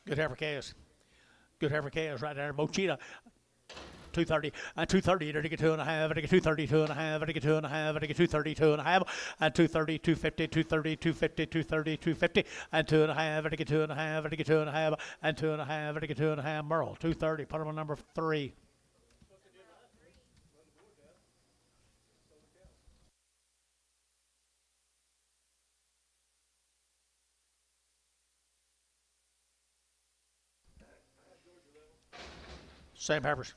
Good heifer calves. Good heifer calves right there. Bochita. 230 and 230. They get 2.5. They get 232 and a half. They get 2.5. They get 232 and a half. And 230, 250, 230, 250, 230, 250, and 2.5. They get 2.5. They get 2.5 and 2.5. They get 2.5. Merle 230. Put them on number 3. Same heifers.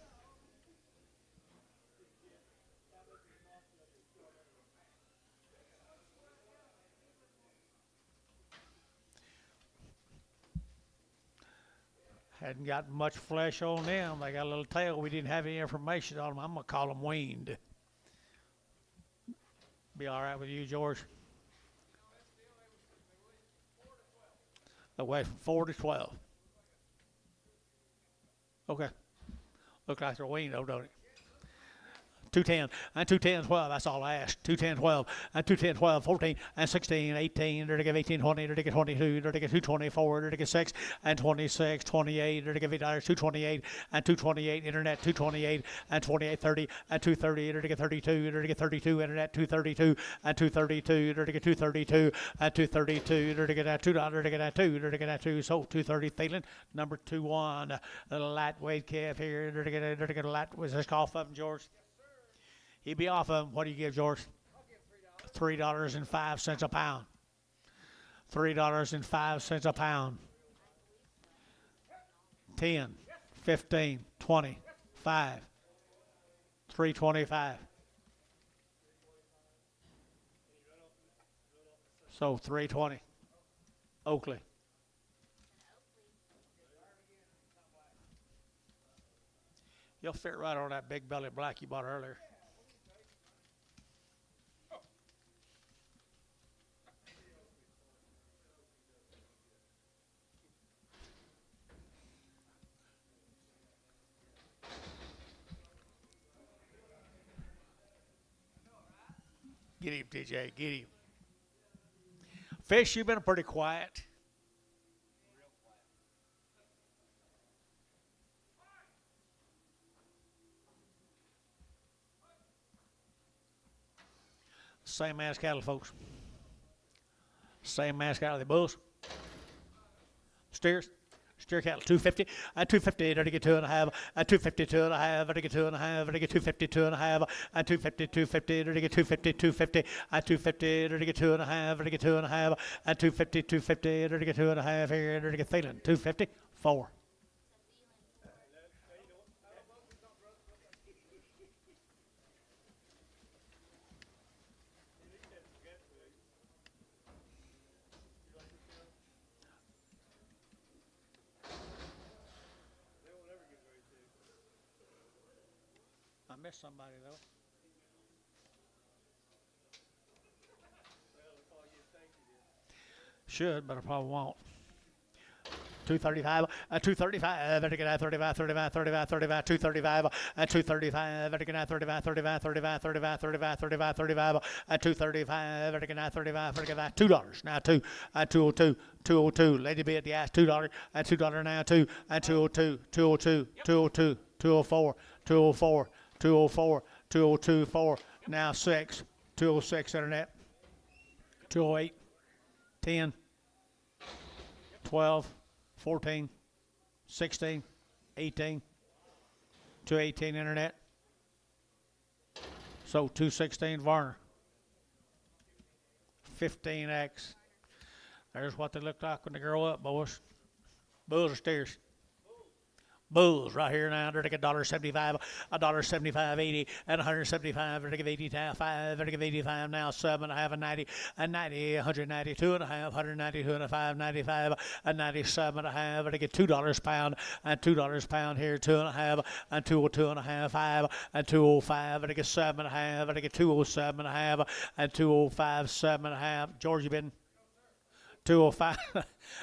Hadn't got much flesh on them. They got a little tail. We didn't have any information on them. I'm going to call them weaned. Be all right with you, George? They weigh from 4 to 12. Okay. Look like they're weaned, though, don't it? 210 and 210, 12. That's all I asked. 210, 12 and 210, 12, 14 and 16, 18. They're to give 18, 20. They're to get 22. They're to get 224. They're to get 6 and 26, 28. They're to give $8, 228 and 228. Internet 228 and 28, 30 and 230. They're to get 32. They're to get 32. Internet 232 and 232. They're to get 232 and 232. They're to get that $2. They're to get that 2. They're to get that 2. So 230. Thielen, number 2-1. A little lightweight calf here. They're to get a light. Was this off of him, George? He'd be off of him. What do you give, George? I'll give $3.05 a pound. $3.05 a pound. 10, 15, 20, 5. 325. So 320. Oakley. You'll fit right on that big belly black you bought earlier. Get him, DJ. Get him. Fish, you've been pretty quiet. Same mass cattle, folks. Same mass cattle. The bulls. Steers. Steer cattle, 250. At 250, to get 2.5. At 250, 2.5. To get 2.5. To get 250, 2.5. At 250, 250. To get 250, 250. At 250, to get 2.5. To get 2.5. At 250, 250. To get 2.5 here. To get feeling 250, 4. I missed somebody though. Should, but I probably won't. 235, 235, to get 35, 35, 35, 35, 235, 235, to get 35, 35, 35, 35, 35, 35, 35, 235, to get 35, to get $2. Now 2, 202, 202. Lady be at the ass, $2, $2 now 2, 202, 202, 202, 204, 204, 204, 202, 4. Now 6, 206 internet, 208, 10, 12. 14, 16, 18, 218 internet. So 216 Varner. 15X. There's what they look like when they grow up, boys. Bulls or steers? Bulls right here now. They're taking $1.75, $1.75.80, and $175. They're taking 85. They're taking 85 now. 7.5 and 90 and 90, 192 and a half, 192 and a 5, 95 and 97.5. They're taking $2 pound and $2 pound here. 2.5 and 202 and a half, 5 and 205. They're taking 7.5. They're taking 207 and a half and 205, 7.5. Georgia been 205,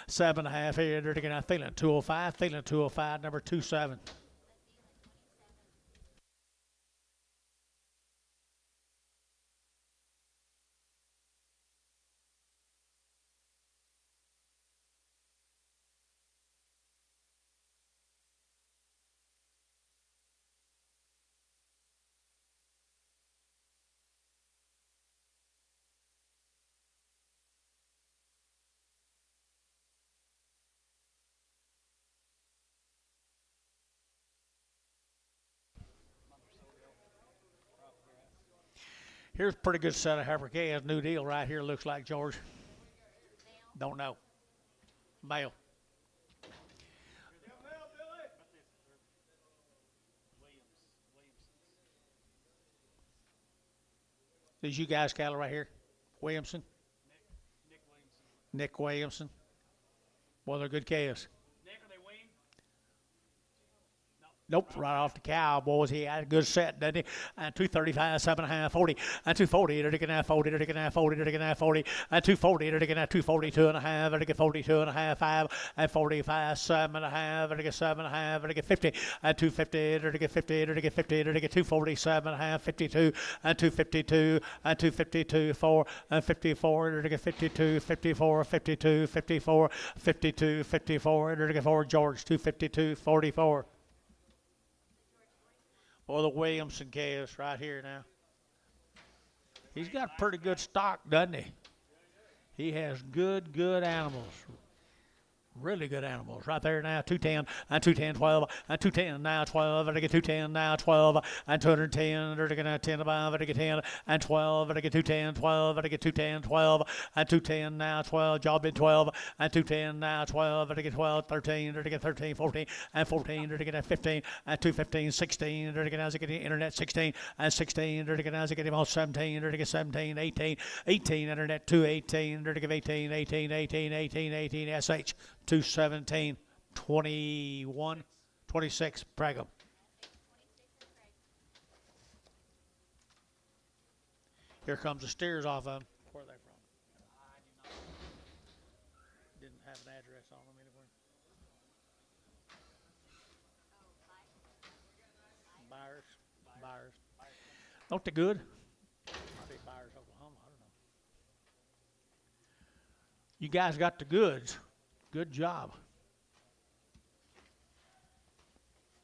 7.5 here. They're taking out Thielen, 205, Thielen, 205, number 27. Here's a pretty good set of heifer calves. New deal right here. Looks like George. Don't know. Male. These you guys cattle right here. Williamson. Nick Williamson. Well, they're good calves. Nope, right off the cow, boys. He had a good set, didn't he? And 235, 7.5, 40. And 240, they're taking that 40, they're taking that 40, they're taking that 40. And 240, they're taking that 242 and a half, they're taking 42 and a half, 5. And 45, 7.5, they're taking 7.5, they're taking 50. And 250, they're taking 50, they're taking 50, they're taking 247 and a half, 52. And 252, and 252, 4. And 54, they're taking 52, 54, 52, 54, 52, 54. They're taking 4, George, 252, 44. Or the Williamson calves right here now. He's got pretty good stock, doesn't he? He has good animals. Really good animals right there now. 210 and 210, 12 and 210 now 12. And I get 210 now 12 and 210. And I get 10 above. And I get 10 and 12. And I get 210, 12. And I get 210, 12 and 210 now 12. Job bid 12 and 210 now 12. And I get 12, 13. And I get 13, 14 and 14. And I get 15 and 215, 16. And I get as I get the internet 16 and 16. And I get as I get him on 17. And I get 17, 18, 18. Internet 218. And I get 18, 18, 18, 18, 18. SH 217, 21, 26, Pragum. Here comes the steers off of them. Where are they from? Didn't have an address on them anywhere. Buyers. Don't they good? Might be Buyers, Oklahoma. I don't know. You guys got the goods. Good job.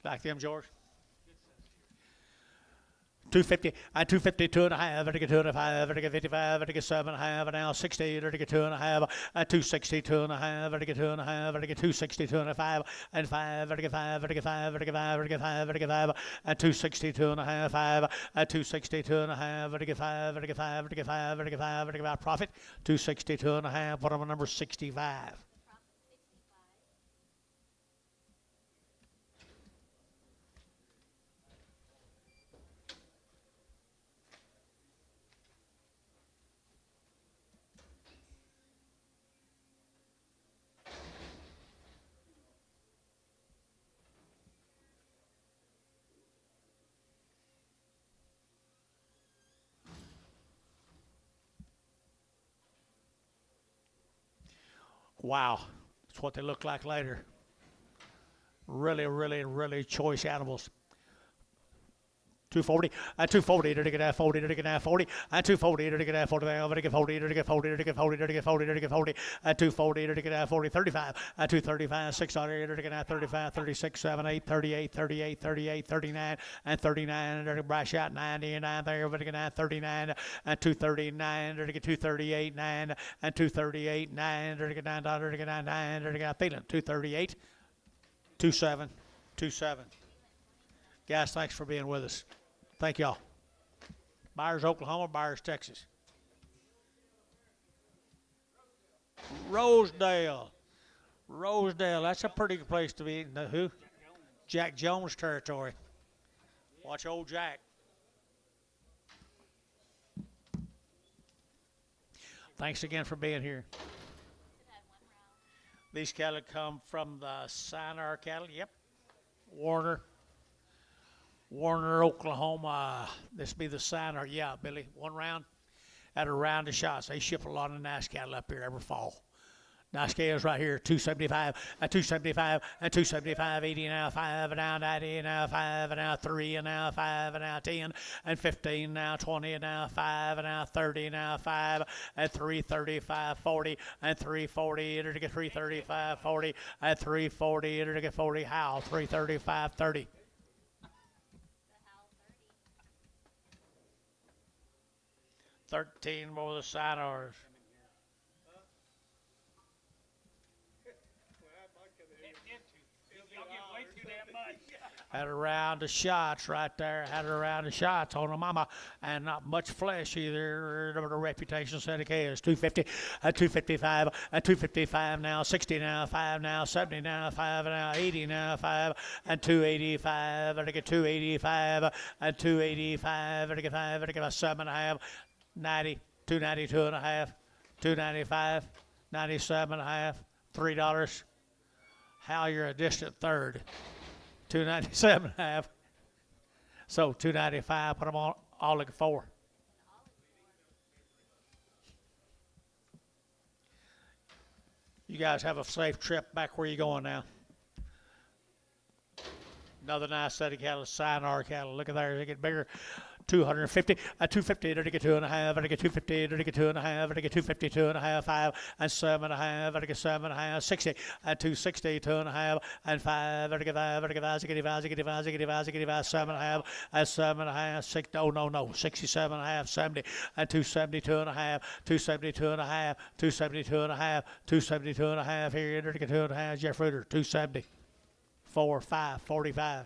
Like them, George. 250, and 252 and a half, and I get 2 and a half, and I get 55, and I get 7 and a half, and now 60, and I get 2 and a half, and 262 and a half, and I get 2 and a half, and I get 262 and a 5, and 5, and I get 5, and I get 5, and I get 5, and I get 5, and I get 5, and 262 and a half, 5, and 262 and a half, and I get 5, and I get 5, and I get 5, and I get 5, and I get 5, profit, 262 and a half, what am I number 65? Wow, that's what they look like later. Really, really, really choice animals. 240, and 240, to get 40, to get 40, and 240, to get 40, to get 40, to get 40, to get 40, to get 40, to get 40, and 240, to get 40, 35, and 235, 600, to get 35, 36, 7, 8, 38, 38, 38, 39, and 39, to brush out 90, and 9 there, to get 39, and 239, to get 238, 9, and 238, 9, to get $9, to get 9, to get feeling 238, 27, 27. Guys, thanks for being with us. Thank y'all. Byers, Oklahoma, Byers, Texas. Rosedale. That's a pretty good place to be. Who? Jack Jones territory. Watch old Jack. Thanks again for being here. These cattle come from the Sinar cattle. Yep. Warner, Oklahoma. This be the Sinar. Yeah, Billy. One round. At a round of shots. They ship a lot of nice cattle up here every fall. Nice scales right here. 275, and 275, and 275, 80 now, 5, and now 90, and now 5, and now 3, and now 5, and now 10, and 15, now 20, and now 5, and now 30, now 5, and 335, 40, and 340, and to get 335, 40, and 340, and to get 40, how? 335, 30. 13 more of the Sinars. Had a round of shots right there. Had a round of shots on the mama, and not much flesh either. The reputation said it is 250, and 255, and 255 now, 60 now, 5 now, 70 now, 5 now, 80 now, 5, and 285, and I get 285, and 285, and I get 5, and I get a 7.5, 90, 292 and a half, 295, 97 and a half, $3. Hal, you're a distant third. 297 and a half. So 295, put them on all at 4. You guys have a safe trip back where you're going now. Another nice set of cattle, Sinar cattle. Look at there, they get bigger. 250, 250, to get 2.5, to get 250, to get 2.5, to get 250, 2.5, 5, and 7.5, to get 7.5, 60, 260, 2.5, and 5, to get 5, to get 5, to get 5, to get 5, to get 5, to get 5, 7.5, and 7.5, 6, no, 67.5, 70, and 272.5, 272.5, 272.5, 272.5 here, to get 2.5, Jeff Reuter, 270, 4, 5, 45.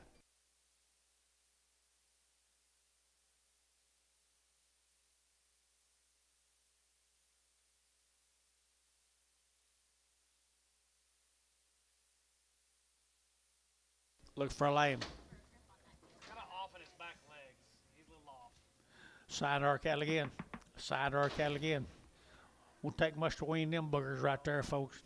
Look for a lame. Kind of off in his back legs. He's a little off. Side our cattle again. Side our cattle again. Won't take much to wean them boogers right there, folks.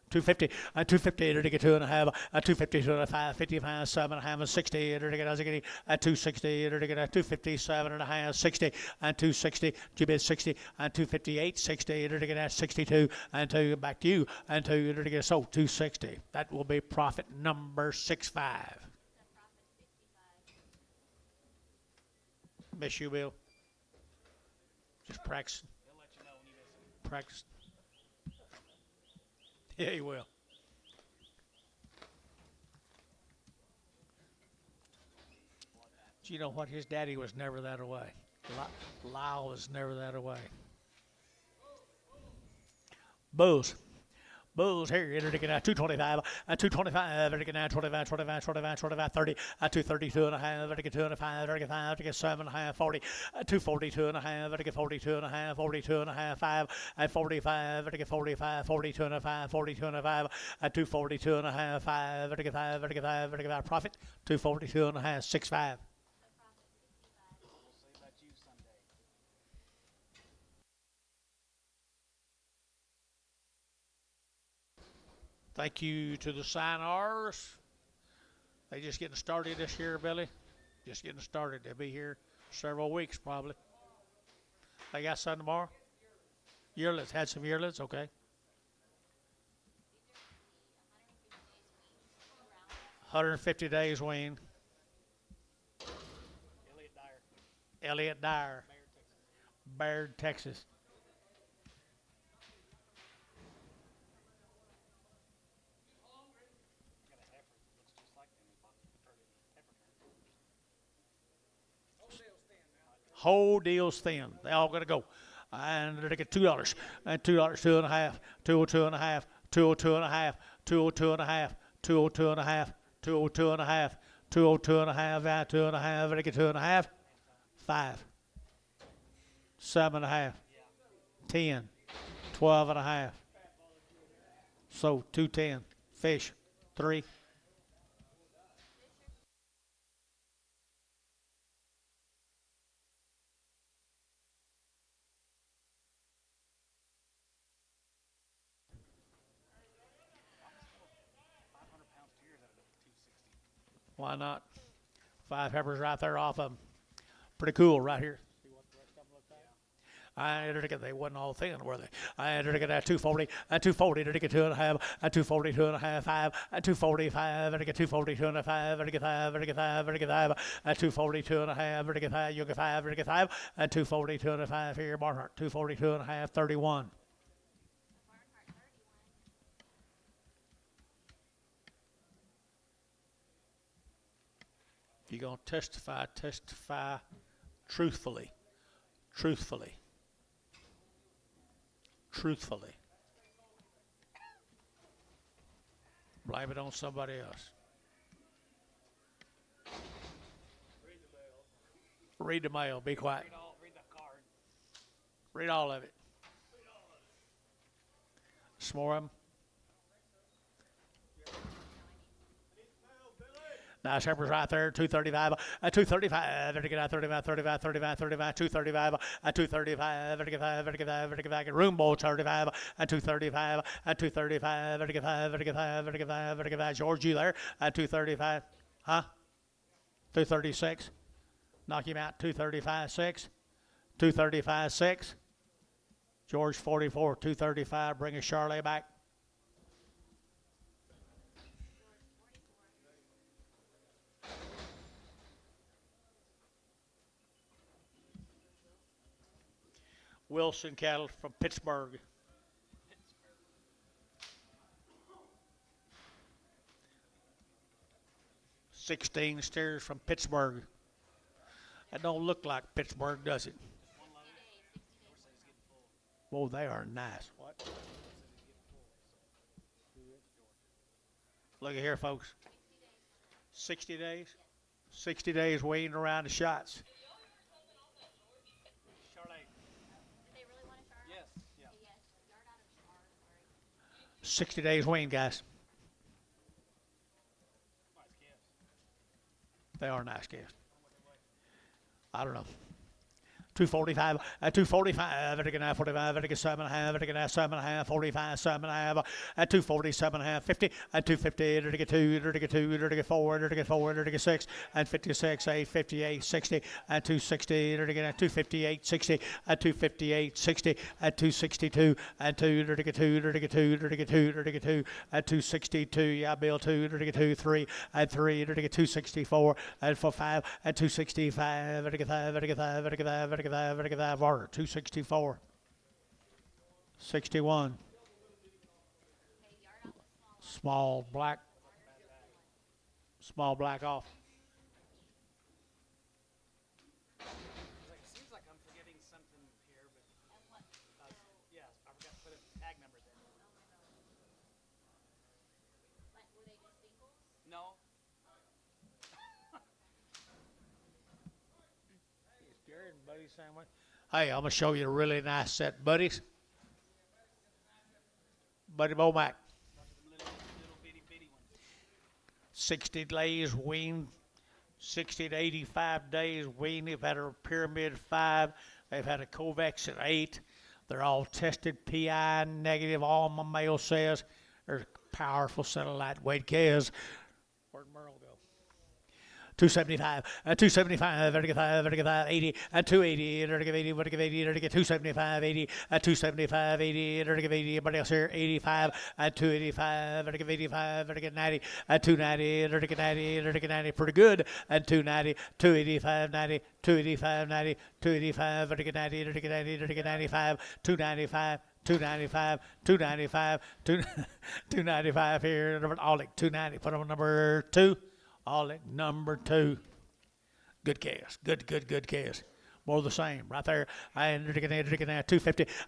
250, 250, to get 2.5, 250, 2.5, 55, 7.5, and 60, to get 260, to get 250, 7.5, 60, and 260, to bid 60, and 258, 60, to get 62, and 2, back to you, and 2, to get so 260. That will be profit number 65. Miss you, Bill. Just practice. He'll let you know when you miss him. Practice. Yeah, he will. Do you know what? His daddy was never that away. Lyle was never that away. Bulls. Bulls here, enter to get 225, 225, to get 25, 25, 25, 25, 30, 232 and a half, to get 205, to get 5, to get 7.5, 40, 242 and a half, to get 42 and a half, 42 and a half, 5, and 45, to get 45, 42 and a 5, 42 and a 5, 242 and a half, 5, to get 5, to get 5, to get 5, profit, 242 and a half, 65. We'll see about you someday. Thank you to the signers. They just getting started this year, Billy. Just getting started. They'll be here several weeks probably. They got some tomorrow? Yearlets. Had some yearlets? Okay. 150 days wean. Elliot Dyer. Elliot Dyer. Baird, Texas. Got a heifer that looks just like them. Whole deal's thin. They all gonna go. And they get $2. And $2, 2.5, 202.5, 202.5, 202.5, 202.5, 202.5, 202.5, 2.5, they get 2.5, 5, 7.5, 10, 12.5. So 210. Fish, 3. Why not? 5 heifers right there off of them. Pretty cool right here. I entered to get, they wasn't all thin, were they? I entered to get that 240, at 240 to get 2.5, at 240, 2.5, 5, at 245, and to get 240, 2.5, and to get 5, and to get 5, and to get 5, at 240, 2.5, and to get 5, you get 5, and to get 5, at 240, 2.5 here, Barnhart, 240, 2.5, 31. You're going to testify truthfully. Blame it on somebody else. Read the mail. Be quiet. Read the card. Read all of it. Some more of them. Nice heifers right there, 235, 235, to get 35, 35, 35, 35, 235, 235, to get 5, to get 5, to get 5, room bowl 35, 235, 235, to get 5, to get 5, to get 5, to get 5, George, you there, 235, huh? 236, knock him out, 235, 6, 235, 6, George 44, 235, bring his Charlie back. Wilson cattle from Pittsburgh. '16 steers from Pittsburgh. That don't look like Pittsburgh, does it? Whoa, they are nice. What? Look at here, folks. 60 days. 60 days waiting around the shots. Charlotte. Do they really want a Charlotte? Yes. Yeah. Okay, yes. Yard out of Charlotte. 60 days waiting, guys. Nice calves. They are nice calves. I don't know. 245, 245, vertical 45, vertical 7.5, vertical 7.5, 45, 7.5, at 240, 7.5, 50, at 250, vertical 2, vertical 2, vertical 4, vertical 4, vertical 6, and 56, 8, 58, 60, at 260, vertical 258, 60, at 258, 60, at 262, at 2, vertical 2, vertical 2, vertical 2, vertical 2, at 262, yeah, Bill 2, vertical 2, 3, at 3, vertical 264, at 4, 5, at 265, vertical 5, vertical 5, vertical 5, vertical 5, vertical 5, order, 264, 61, Okay, yard out the small small. black off. Seems like I'm forgetting something here, but And what? yeah, I forgot to put a tag number there. Like, were they just singles? No. Jared and Buddy same way. Hey, I'm gonna show you a really nice set, buddies. Buddy Bomac, Little bitty one. 60 days wean, 60 to 85 days wean. They've had a pyramid 5. They've had a Covex at 8. They're all tested PI negative. All my mail says they're powerful set of lightweight calves. Where'd Merle go? 275, 275, vertical 5, vertical 5, 80, 280, vertical 80, vertical 80, vertical 275, 80, 275, 80, vertical 80, everybody else here, 85, 285, vertical 85, vertical 90, 290, vertical 90, vertical 90, pretty good, 290, 285, 90, 285, 90, 285, vertical 90, vertical 90, vertical 95, 295, 295, 295, 295 here, all like 290, put on number 2. All at number 2. Good cast. Good cast. More of the same. Right there. And 250.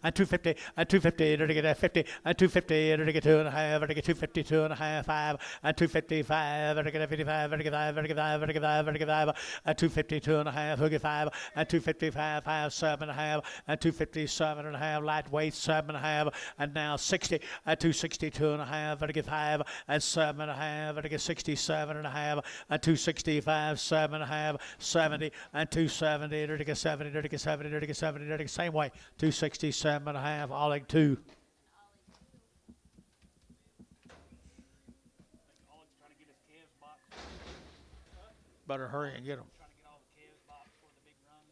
And 250. And 250. 50. And 250. 2.5. 250. 2.5. 5. And 255. 55. 55. 55. 55. 55. And 250. 2.5. 5. And 255. 5. 7.5. And 257.5. Lightweight 7.5. And now 60. And 260. 2.5. 5. And 7.5. 67.5. And 265. 7.5. 70. And 270. 70, same way. 267.5, all like 2. Oleg's trying to get his calves bought. Better hurry and get them. Trying to get all the calves bought for the big run.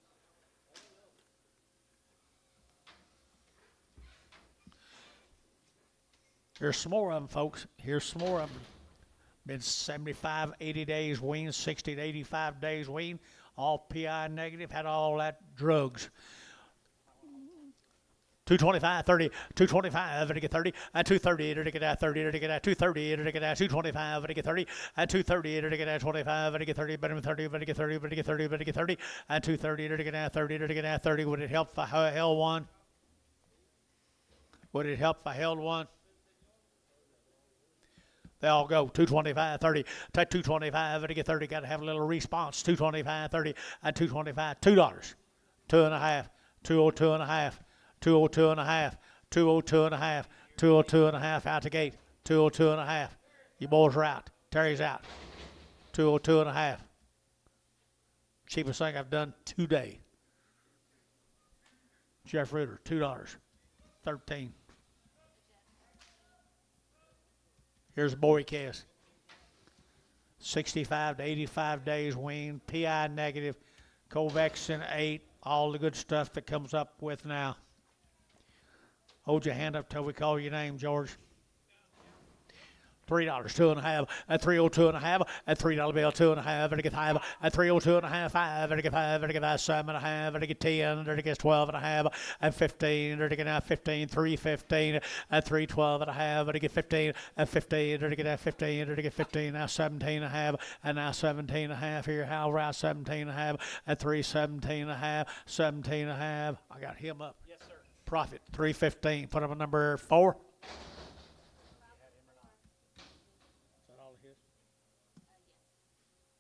Here's some more of them, folks. Here's some more of them. Been 75, 80 days wean, 60 to 85 days wean. All PI negative, had all that drugs. 225, 30, 225, to get 30, and 230, to get 30, to get 230, to get 225, to get 30, and 230, to get 25, to get 30, better than 30, to get 30, to get 30, to get 30, and 230, to get 30, to get 30. Would it help if I held one? Would it help if I held one? They all go 225, 30, 225, to get 30. Got to have a little response. 225, 30, and 225, $2. 2.5, 202.5, 202.5, 202.5, 202.5 out the gate. 202.5. You boys are out. Terry's out. 202.5. Cheapest thing I've done today. Jeff Reuter, $2. 13. Here's a boy cast. 65 to 85 days wean, PI negative, Covex 8, all the good stuff that comes up with now. Hold your hand up till we call your name, George. $3, 2.5, at 302.5, at $3 bill, 2.5, and I get 5, at 302.5, 5, and I get 5, and I get 7.5, and I get 10, and I get 12.5, and 15, and I get now 15, 315, at 312.5, and I get 15, at 15, and I get 15, and I get 15, now 17.5, and now 17.5 here, how around 17.5, at 317.5, 17.5. I got him up. Yes, sir. Profit 315. Put him at number 4.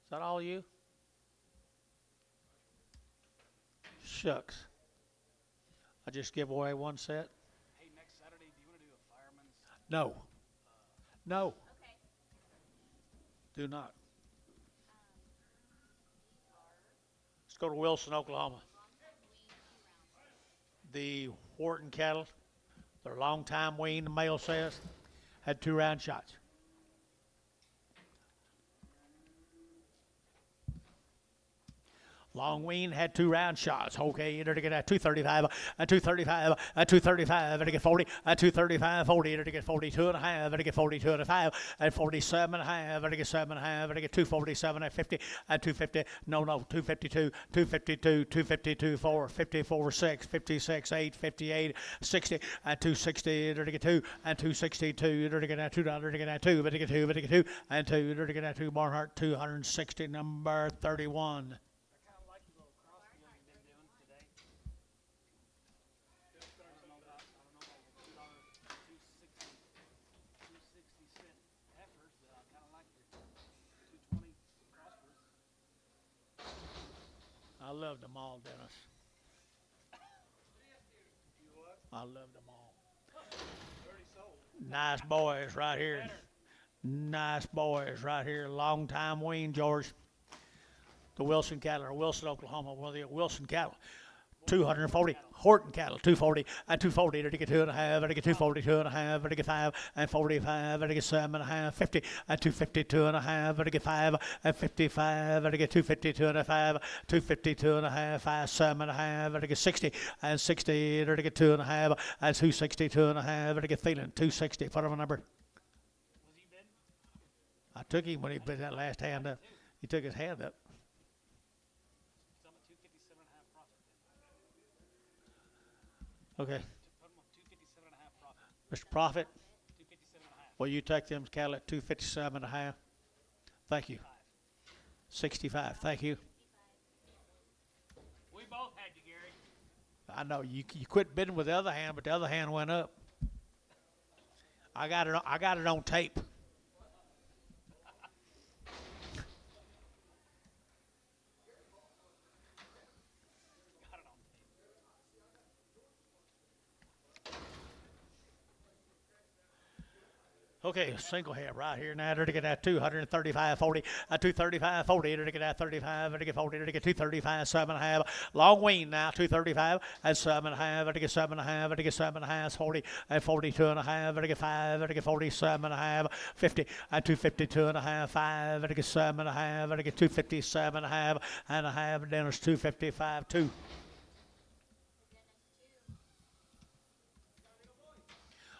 Is that all you? Shucks. I just give away one set? Hey, next Saturday, do you want to do a fireman's? No. No. Okay. Do not. Let's go to Wilson, Oklahoma. The Wharton cattle, they're long time weaned, the male says, had 2 round shots. Long wean had 2 round shots. Okay, enter to get at 235, at 235, at 235, and to get 40, at 235, 40, enter to get 42.5, and to get 42.5, at 47.5, and to get 7.5, and to get 247 at 50, at 250, no, 252, 252, 252, 4, 54, 6, 56, 8, 58, 60, at 260, enter to get 2, and 262, enter to get at $2, to get at 2, but to get 2, but to get 2, and 2, enter to get at 2, Barnhart, 260, number 31. I love them all, Dennis. I love them all. Nice boys right here. Nice boys right here. Long time wean, George. The Wilson cattle, or Wilson, Oklahoma. One of the Wilson cattle. 240. Horton cattle, 240. At 240, to get 2.5, and to get 242.5, and to get 5, and 45, and to get 7.5, 50, at 252.5, and to get 5, and 55, and to get 252.5, 252.5, 5, 7.5, and to get 60, and 60, and to get 2.5, and 262.5, and to get feeling 260. Put him a number. I took him when he put that last hand up. He took his hand up. Okay. Mr. Profit, will you take them cattle at 257.5? Thank you. 65. Thank you. We both had you, Gary. I know you quit bidding with the other hand, but the other hand went up. I got it on tape. Okay, single head right here now. To get that 235.40, at 235.40, to get that 35, to get 40, to get 235, 7.5. Long wean now, 235 and 7.5, to get 7.5, to get 7.5, 40 and 42.5, to get 5, to get 47.5, 50 and 252.5, 5, to get 7.5, to get 257.5 and a half, and then it's 255, 2.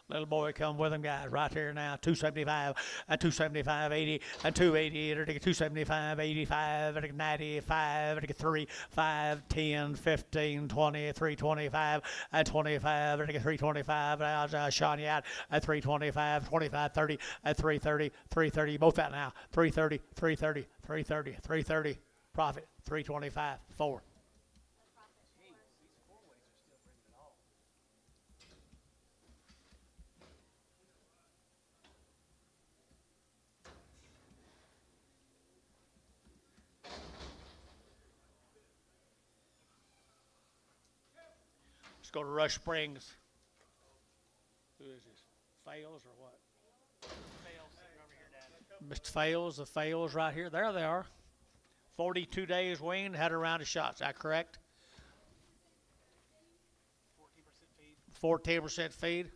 Little boy come with him, guys, right here now. 275, at 275, 80, at 280, to get 275, 85, to get 95, to get 3, 5, 10, 15, 20, 325, at 25, to get 325. I'll shine you out at 325, 25, 30, at 330, 330. Both out now. 330, 330, 330, 330. Profit 325, 4. Let's go to Rush Springs. Who is this? Fails or what? Mr. Fails, the Fails right here. There they are. 42 days weaned, had a round of shots. Is that correct? 14% feed.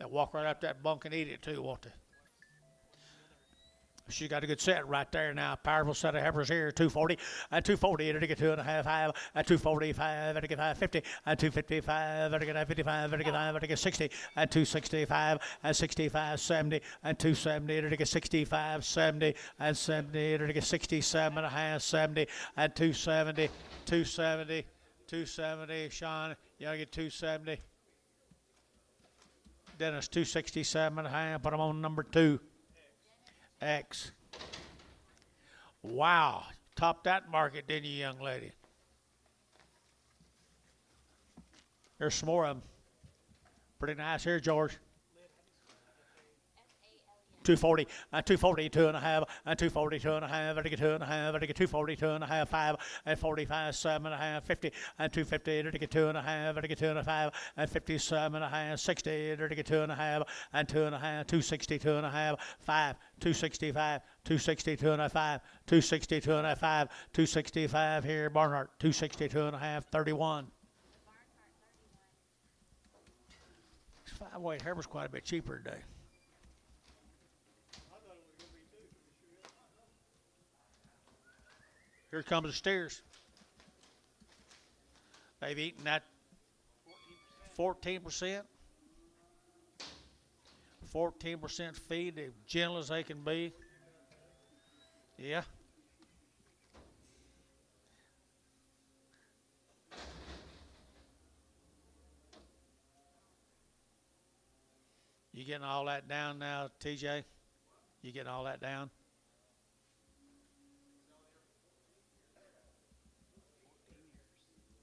They'll walk right up that bunk and eat it too, won't they? She got a good set right there now. Powerful set of heifers here. 240 and 240 to get 2.5 5 and 245 to get 550 and 255 to get 55 to get 5 to get 60 and 265 and 65 70 and 270 to get 65 70 and 70 to get 67 and a half 70 and 270 270 270. Sean, you gotta get 270. Dennis 267 and a half. Put him on number 2. X. Wow. Topped that market, didn't you, young lady? There's some more of them. Pretty nice here, George. 240 and 242 and a half and 242 and a half and 2 and a half and 242 and a half 5 and 45 7 and a half 50 and 250 to get 2 and a half and 2 and a half and 57 and a half 60 to get 2 and a half and 2 and a half 262 and a half 5 265 262 and a 5 262 and a 5 265 here Barnhart 262 and a half 31. This 5-weight hair was quite a bit cheaper today. Here comes the steers. They've eaten that 14%. 14% feed, as gentle as they can be. Yeah. You getting all that down now, TJ? You getting all that down?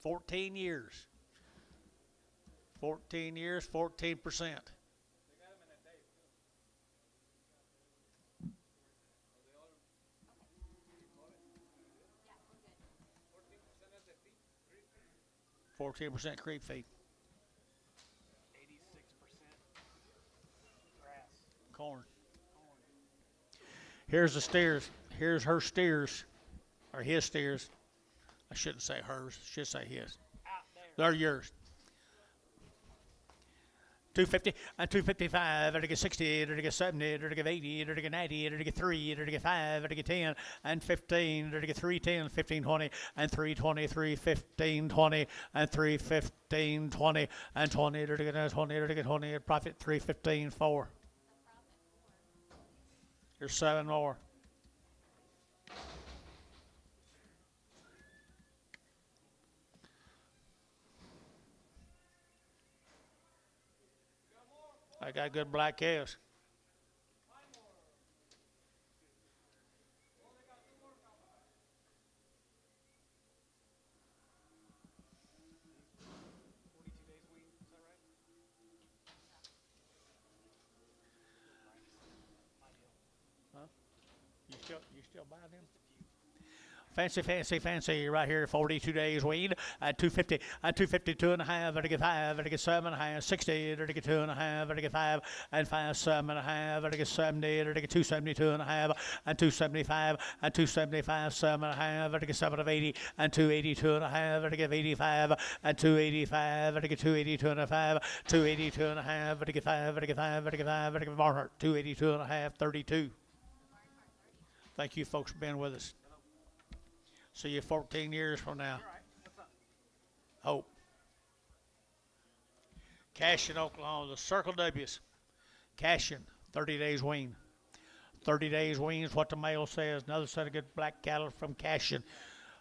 14 years. 14 years, 14%. Yeah, 14% creep feed. 86% grass. Corn. Here's the steers. Here's her steers, or his steers. I shouldn't say hers. I should say his. They're yours. 250 and 255, or to get 60, or to get 70, or to get 80, or to get 90, or to get 3, or to get 5, or to get 10, and 15, or to get 310, 15, 20, and 320, 315, 20, and 315, 20, and 20, or to get 20, or to get 20, profit 315, 4. Here's 7 more. I got good black calves. Huh? You still buying them? Fancy, fancy, fancy, right here, 42 days weed, at 250, at 252 and a half, at get 5, at get 7 and a half, 60, at get 2 and a half, at get 5, and 5, 7 and a half, at get 70, at get 272 and a half, and 275, and 275, 7 and a half, at get 7 of 80, and 282 and a half, at get 85, and 285, at get 282 and a half, 282 and a half, at get 5, at get 5, at get 5, at get Barnhart, 282 and a half, 32. Thank you folks for being with us. See you 14 years from now. Hope. Cashin, Oklahoma, the Circle W's. Cashin, 30 days wean. 30 days wean is what the mail says. Another set of good black cattle from Cashin.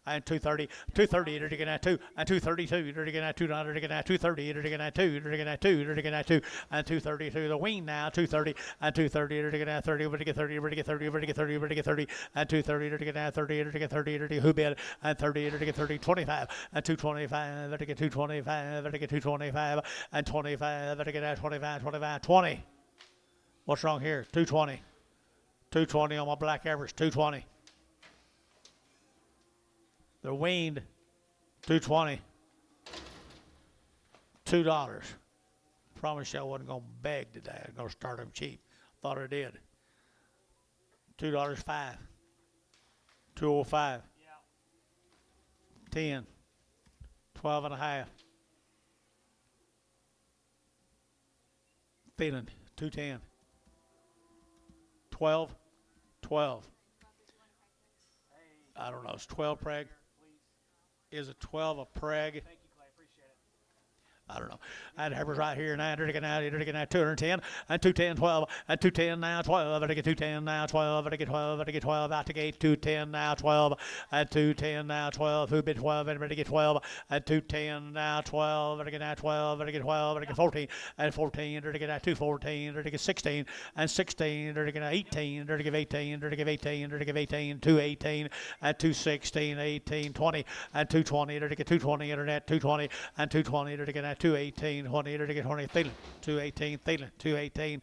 And 230, 230, to get 2, and 232, to get 2, to get 230, to get 2, to get 2, to get 2, and 232. The wean now, 230, and 230, to get 30, to get 30, to get 30, to get 30, to get 30, and 230, to get 30, to get 30, to get who bid, and 30, to get 30, 25, and 225, to get 225, to get 225, and 25, to get 25, 25, 20. What's wrong here? 220. 220 on my black average, 220. They're weaned, 220, $2. Promise you I wasn't going to beg today. I was going to start them cheap. Thought I did. $2, 5. 205. Yeah. 10. 12 and a half. Feeling 210. 12. 12. I don't know. It's 12 preg. Is it 12 a preg? I don't know. And Herbers right here now. They're getting out. They're getting out 210 and 210, 12 and 210 now 12. I get 210 now 12. I get 12. I get 12 out the gate. 210 now 12 and 210 now 12. Who bid 12? Everybody get 12 and 210 now 12. I get now 12. I get 12. I get 14 and 14. They're getting out 214. They're getting 16 and 16. They're getting 18. They're getting 18. They're getting 18. They're getting 18. 218 and 216, 18, 20 and 220. They're getting 220. Internet 220 and 220. They're getting 218, 20, to get 20, Thielen, 218, Thielen, 218,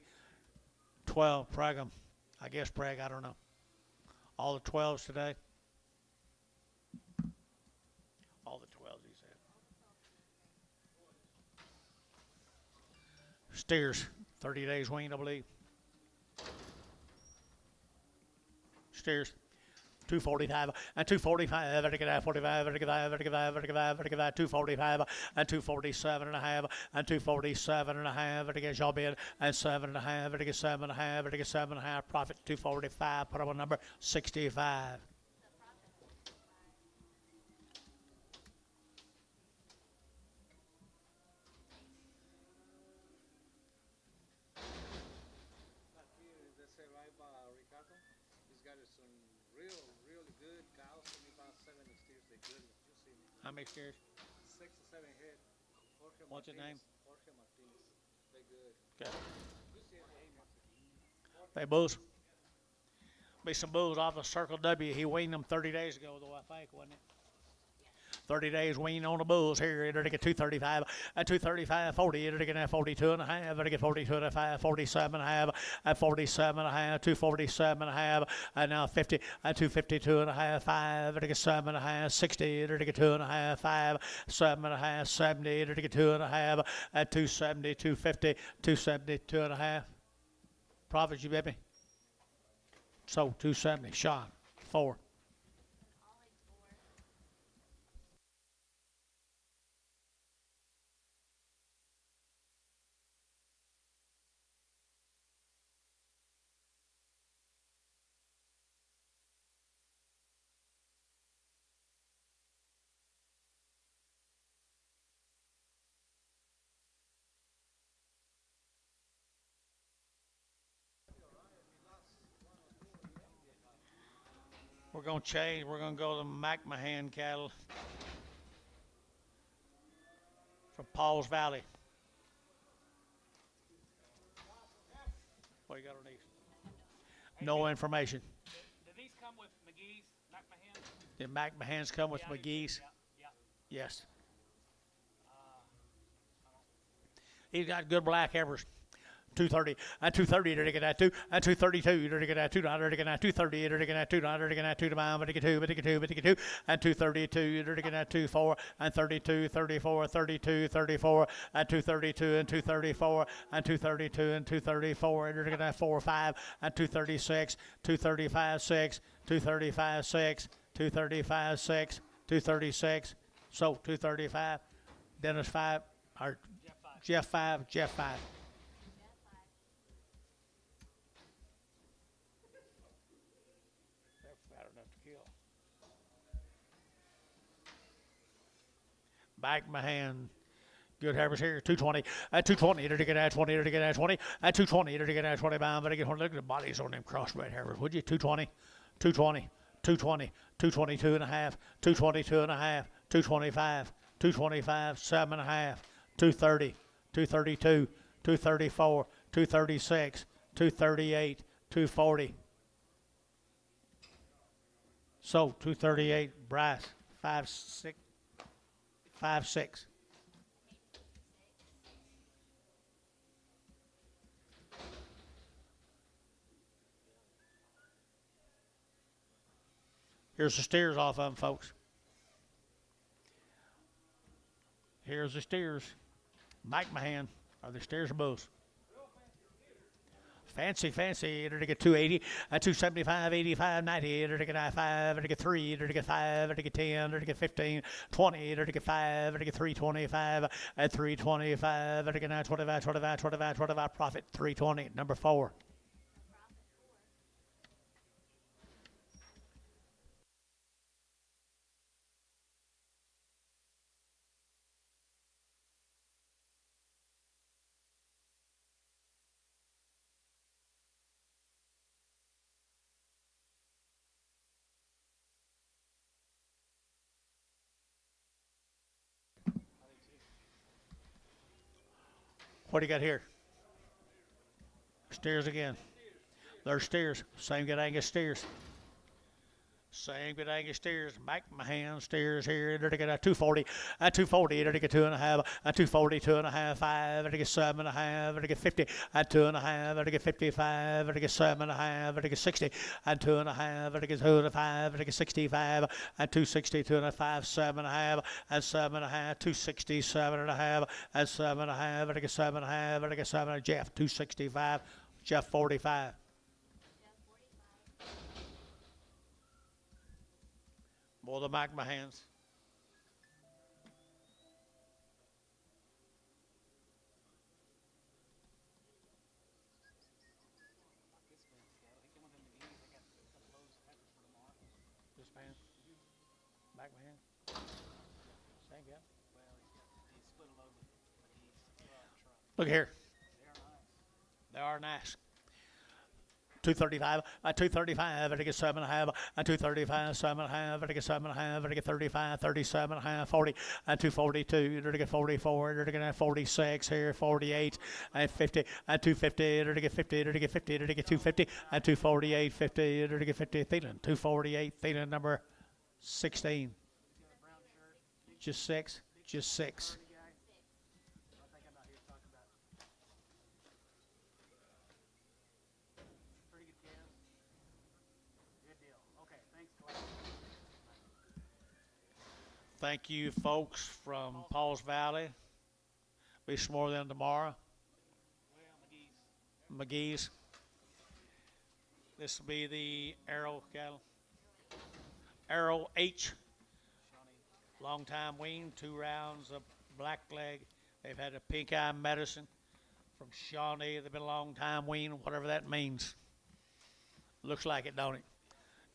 12, Pragum, I guess Prag, I don't know. All the 12s today. All the 12s, he said. Steers, 30 days weaned, I believe. Steers. 245 and 245, vertical 45, vertical 5, vertical 5, vertical 5, vertical 5, 245 and 247 and a half and 247 and a half, vertical job in and 7 and a half, vertical 7 and a half, vertical 7 and a half, profit 245, put up a number 65. Ricardo. He's got some really good cows. Only about 7 steers. They're good. You see me. How many steers? 6 or 7 head. Jorge What's his name? Jorge Martinez. They're good. Okay. You see him. They bulls. Be some bulls off the Circle W. He weaned them 30 days ago, though, I think, wasn't it? 30 days weaned on the bulls here. It'll get 235 and 235, 40. It'll get 42 and a half. It'll get 42 and a half, 47 and a half, and 47 and a half, 247 and a half, and now 50 and 252 and a half, 5. It'll get 7 and a half, 60. It'll get 2 and a half, 5, 7 and a half, 70. It'll get 2 and a half, and 270, 250, 270, 2 and a half. Profits, you baby. So 270. Sean, 4. We're going to change. We're going to go to McMahon cattle from Paul's Valley. What you got on these? No information. Do these come with McGee's, McMahon? Did McMahon's come with McGee's? Yeah. Yes. He's got good black heifers. 230 and 230 to get at 2 and 232 to get at 2 to get at 230 to get at 2 to get at 2 to buy but to get 2 but to get 2 but to get 2 and 232 to get at 2 4 and 32 34 32 34 and 232 and 234 and 232 and 234 to get at 4 5 and 236 235 6 235 6 235 6 236 so 235 Dennis 5 or Jeff 5 Jeff 5. Back my hand. Good heifers here. 220. At 220. To get at 20. To get at 20. At 220. To get at 20 pounds. But I get look at the bodies on them crossbred heifers. Would you? 220. 220. 220. 222 and a half. 222 and a half. 225. 225. 7 and a half. 230. 232. 234. 236. 238. 240. So 238. Bryce. 5 6. 5 6. Here's the steers off of them, folks. Here's the steers. Mike Mahan. Are the steers or bulls? Fancy. To get 280, 275, 85, 90, to get 5, to get 3, to get 5, to get 10, to get 15, 20, to get 5, to get 325, at 325, to get 25, 25, 25, 25, profit 320, number 4. What do you got here? Steers again. There's steers. Same good Angus steers. Same good Angus steers. Back my hand steers here. There to get a 240. A 240. There to get 2.5. A 240. 2.5. 5. There to get 7.5. There to get 50. A 2.5. There to get 55. There to get 7.5. There to get 60. And 2.5. There to get 2.5. There to get 65. And 260. 2.5. 7.5. And 7.5. 260. 7.5. And 7.5. There to get 7.5. There to get 7. Jeff 265. Jeff 45. More than back my hands. This man. Back my hand. Same guy. Look here. They are nice. 235, at 235, I get 7.5, at 235, 7.5, I get 7.5, I get 35, 37.5, 40, at 242, I get 44, I get 46 here, 48, at 50, at 250, I get 50, I get 50, I get 250, at 248, 50, I get 50, Thielen, 248, Thielen number 16. Just six, just six. Thank you, folks from Paul's Valley. Be some more than tomorrow. McGee's. This will be the Arrow cattle. Arrow H. Long time wean, 2 rounds of black leg. They've had a pink eye medicine from Shawnee. They've been a long time wean, whatever that means. Looks like it, don't it?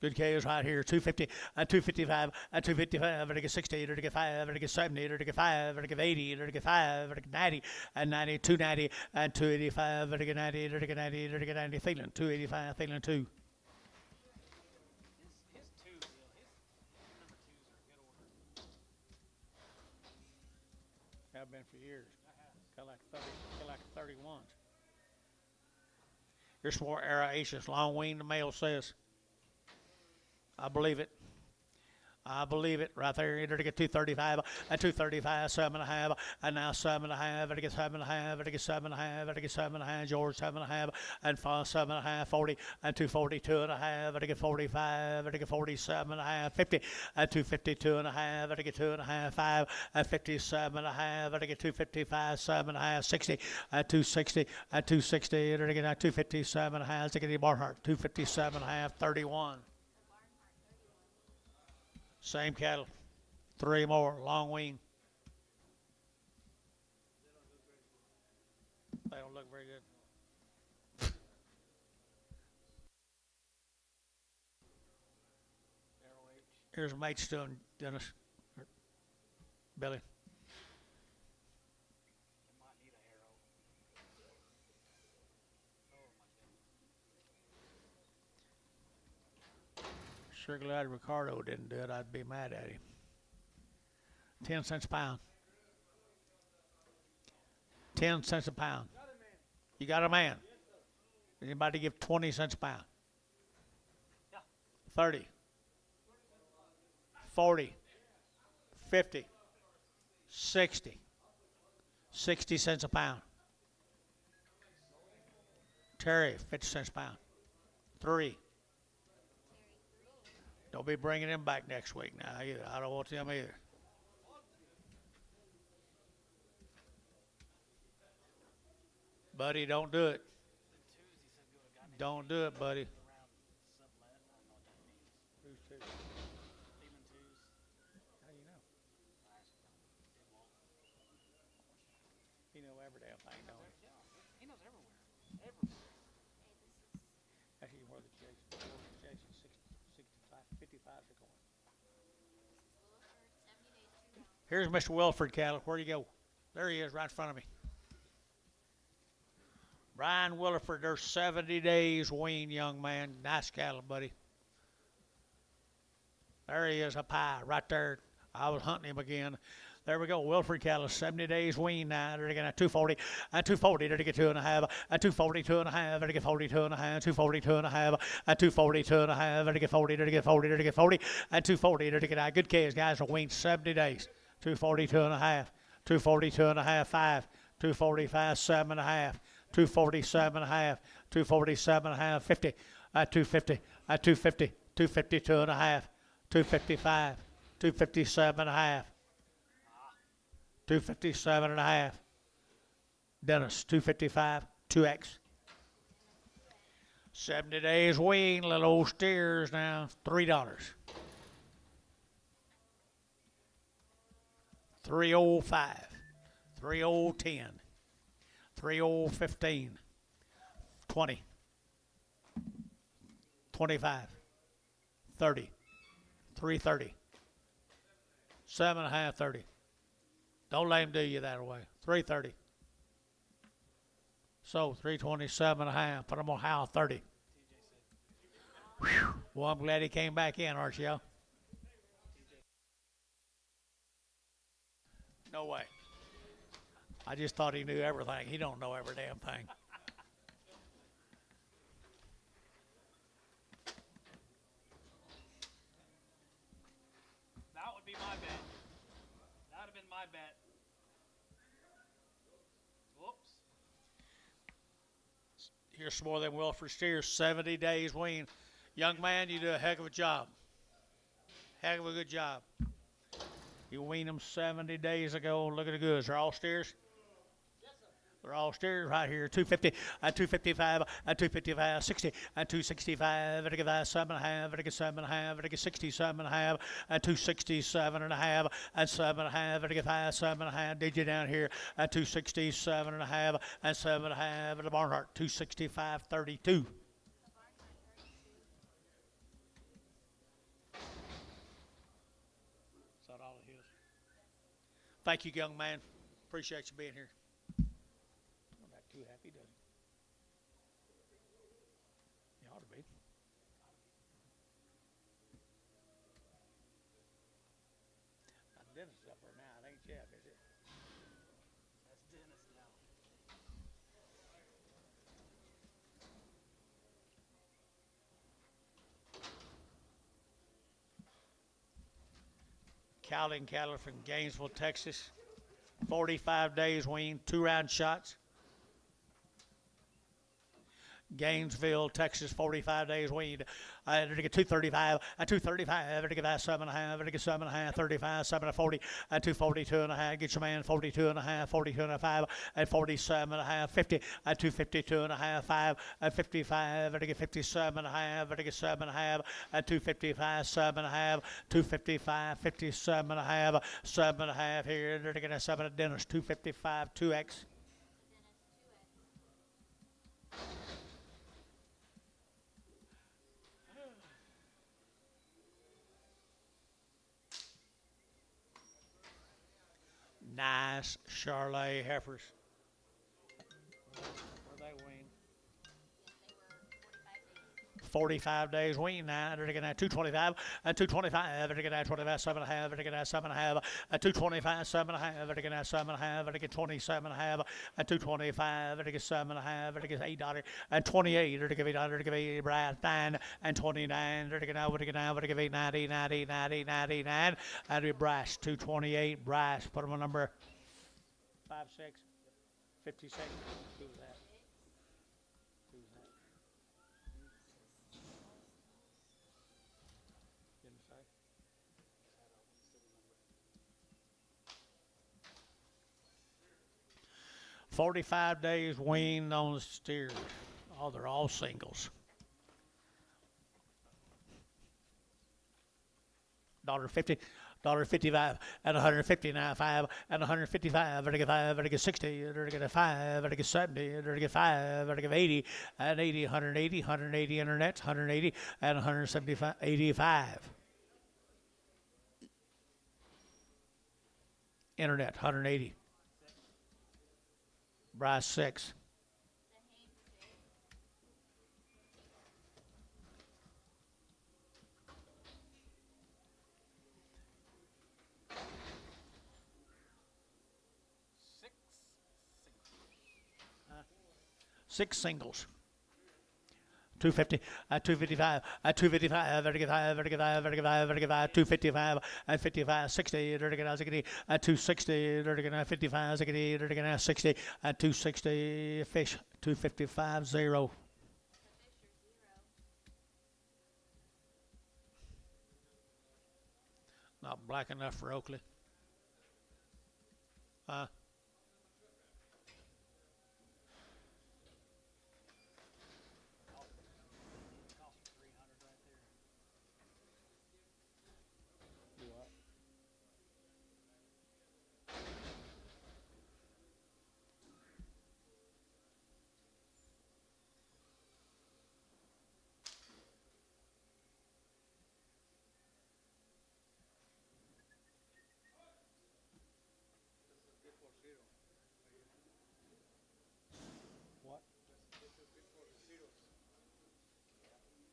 Good cows right here, 250, 255, 255, I get 60, I get 5, I get 70, I get 5, I get 80, I get 5, I get 90, and 90, 290, and 285, I get 90, I get 90, I get 90, Thielen, 285, Thielen 2. Have been for years. Got like 31s. Here's some more Araceous long wean, the male says. I believe it. I believe it right there. Enter to get 235, and 235, 7.5, and now 7.5, and get 7.5, and get 7.5, and get 7.5, George 7.5, and 7.5, 40, and 240, 2.5, and get 45, and get 47.5, 50, and 252.5, and get 2.5, 5, and 57.5, and get 255, 7.5, 60, and 260, and 260, and get 257.5, to get Barnhart, 257.5, 31. Same cattle, 3 more, long wean. They don't look very good. Here's Matestone, Dennis, Billy. Sure glad Ricardo didn't do it. I'd be mad at him. 10 cents a pound. 10 cents a pound. You got a man? Anybody give 20 cents a pound? 30. 40. 50. 60. 60 cents a pound. Terry, 50 cents a pound. 3. Don't be bringing them back next week now either. I don't want them either. Buddy, don't do it. Don't do it, buddy. Who's 2? How do you know? He knows every damn thing, don't he? He knows everywhere. Actually, where the Jason 65, 55 are going. Here's Mr. Wilford cattle. Where'd he go? There he is, right in front of me. Brian Williford, there's 70 days wean, young man. Nice cattle, buddy. There he is, a pie, right there. I was hunting him again. There we go. Wilfred cattle, 70 days wean now. They're going to 240, and 240. They're going to get 2.5, and 240, 2.5. They're going to get 42.5, 240, 2.5, and 240, 2.5. They're going to get 40. They're going to get 40. They're going to get 40, and 240. They're going to get good calves, guys. Are weaned 70 days. 240, 2.5, 240, 2.5, 5, 245, 7.5, 247.5, 247.5, 50, at 250, at 250, 250, 2.5, 255, 257.5. 257.5. Dennis, 255, 2X. 70 days wean, little old steers now, $3. 305, 3010, 3015, 20, 25, 30, 330, 7.5, 30. Don't let him do you that way. 330. So 327.5. Put him on how 30. Whew. Well, I'm glad he came back in, aren't you? No way. I just thought he knew everything. He don't know every damn thing. That would be my bet. That would have been my bet. Whoops. Here's some more of them Wilford steers, 70 days wean. Young man, you do a heck of a job. Heck of a good job. You weaned them 70 days ago. Look at the goods. They're all steers? They're all steers right here. 250, 255, 255, 60, 265, 7.5, 7.5, 67.5, 267.5, 7.5, 7.5. Did you down here at 267.5, 7.5 at the Barnhart, 265.32. Is that all it is? Thank you, young man. Appreciate you being here. Not too happy, does he? You ought to be. Dennis is up there now. It ain't Jeff, is it? That's Dennis now. Cowling cattle from Gainesville, Texas. 45 days wean, 2-round shots. Gainesville, Texas, 45 days weaned. They're to get 235, 235, they're to get 7.5, they're to get 7.5, 35, 7 to 40, 240, 2.5, get your man 42.5, 42.5, and 47.5, 50, 252.5, 5, 55, they're to get 57.5, they're to get 7.5, 255, 7.5, 255, 57.5, 7.5 here, they're to get 7 at Dennis, 255, 2X. 'Nice Charolais heifers. Where they wean? 45 days wean now. They're going to 225, 225. They're going to 25, 7.5. They're going to 7.5, 225, 7.5. They're going to 7.5. They're going to 27.5, 225. They're going to 7.5. They're going to $8 and 28. They're going to $8. They're going to be Brad 9 and 29. They're going to now. They're going to give 90, 90, 90, 99. And we Brass 228. Brass. Put them on number 56, 56. Who's that? Who's that? Didn't say. 45 days weaned on the steers. Oh, they're all singles. $1.50, $1.55, and 159.5, and 155, and 5, and 60, and 5, and 70, and 5, and 80, and 80, 180, 180 internet, 180, and 175, 85. Internet, 180. Bryce 6. 6 singles. 250, 255, 255, 35, 35, 35, 35, 255, 55, 60, 260, 55, 60, 260, fish, 255, 0. Not black enough for Oakley. What?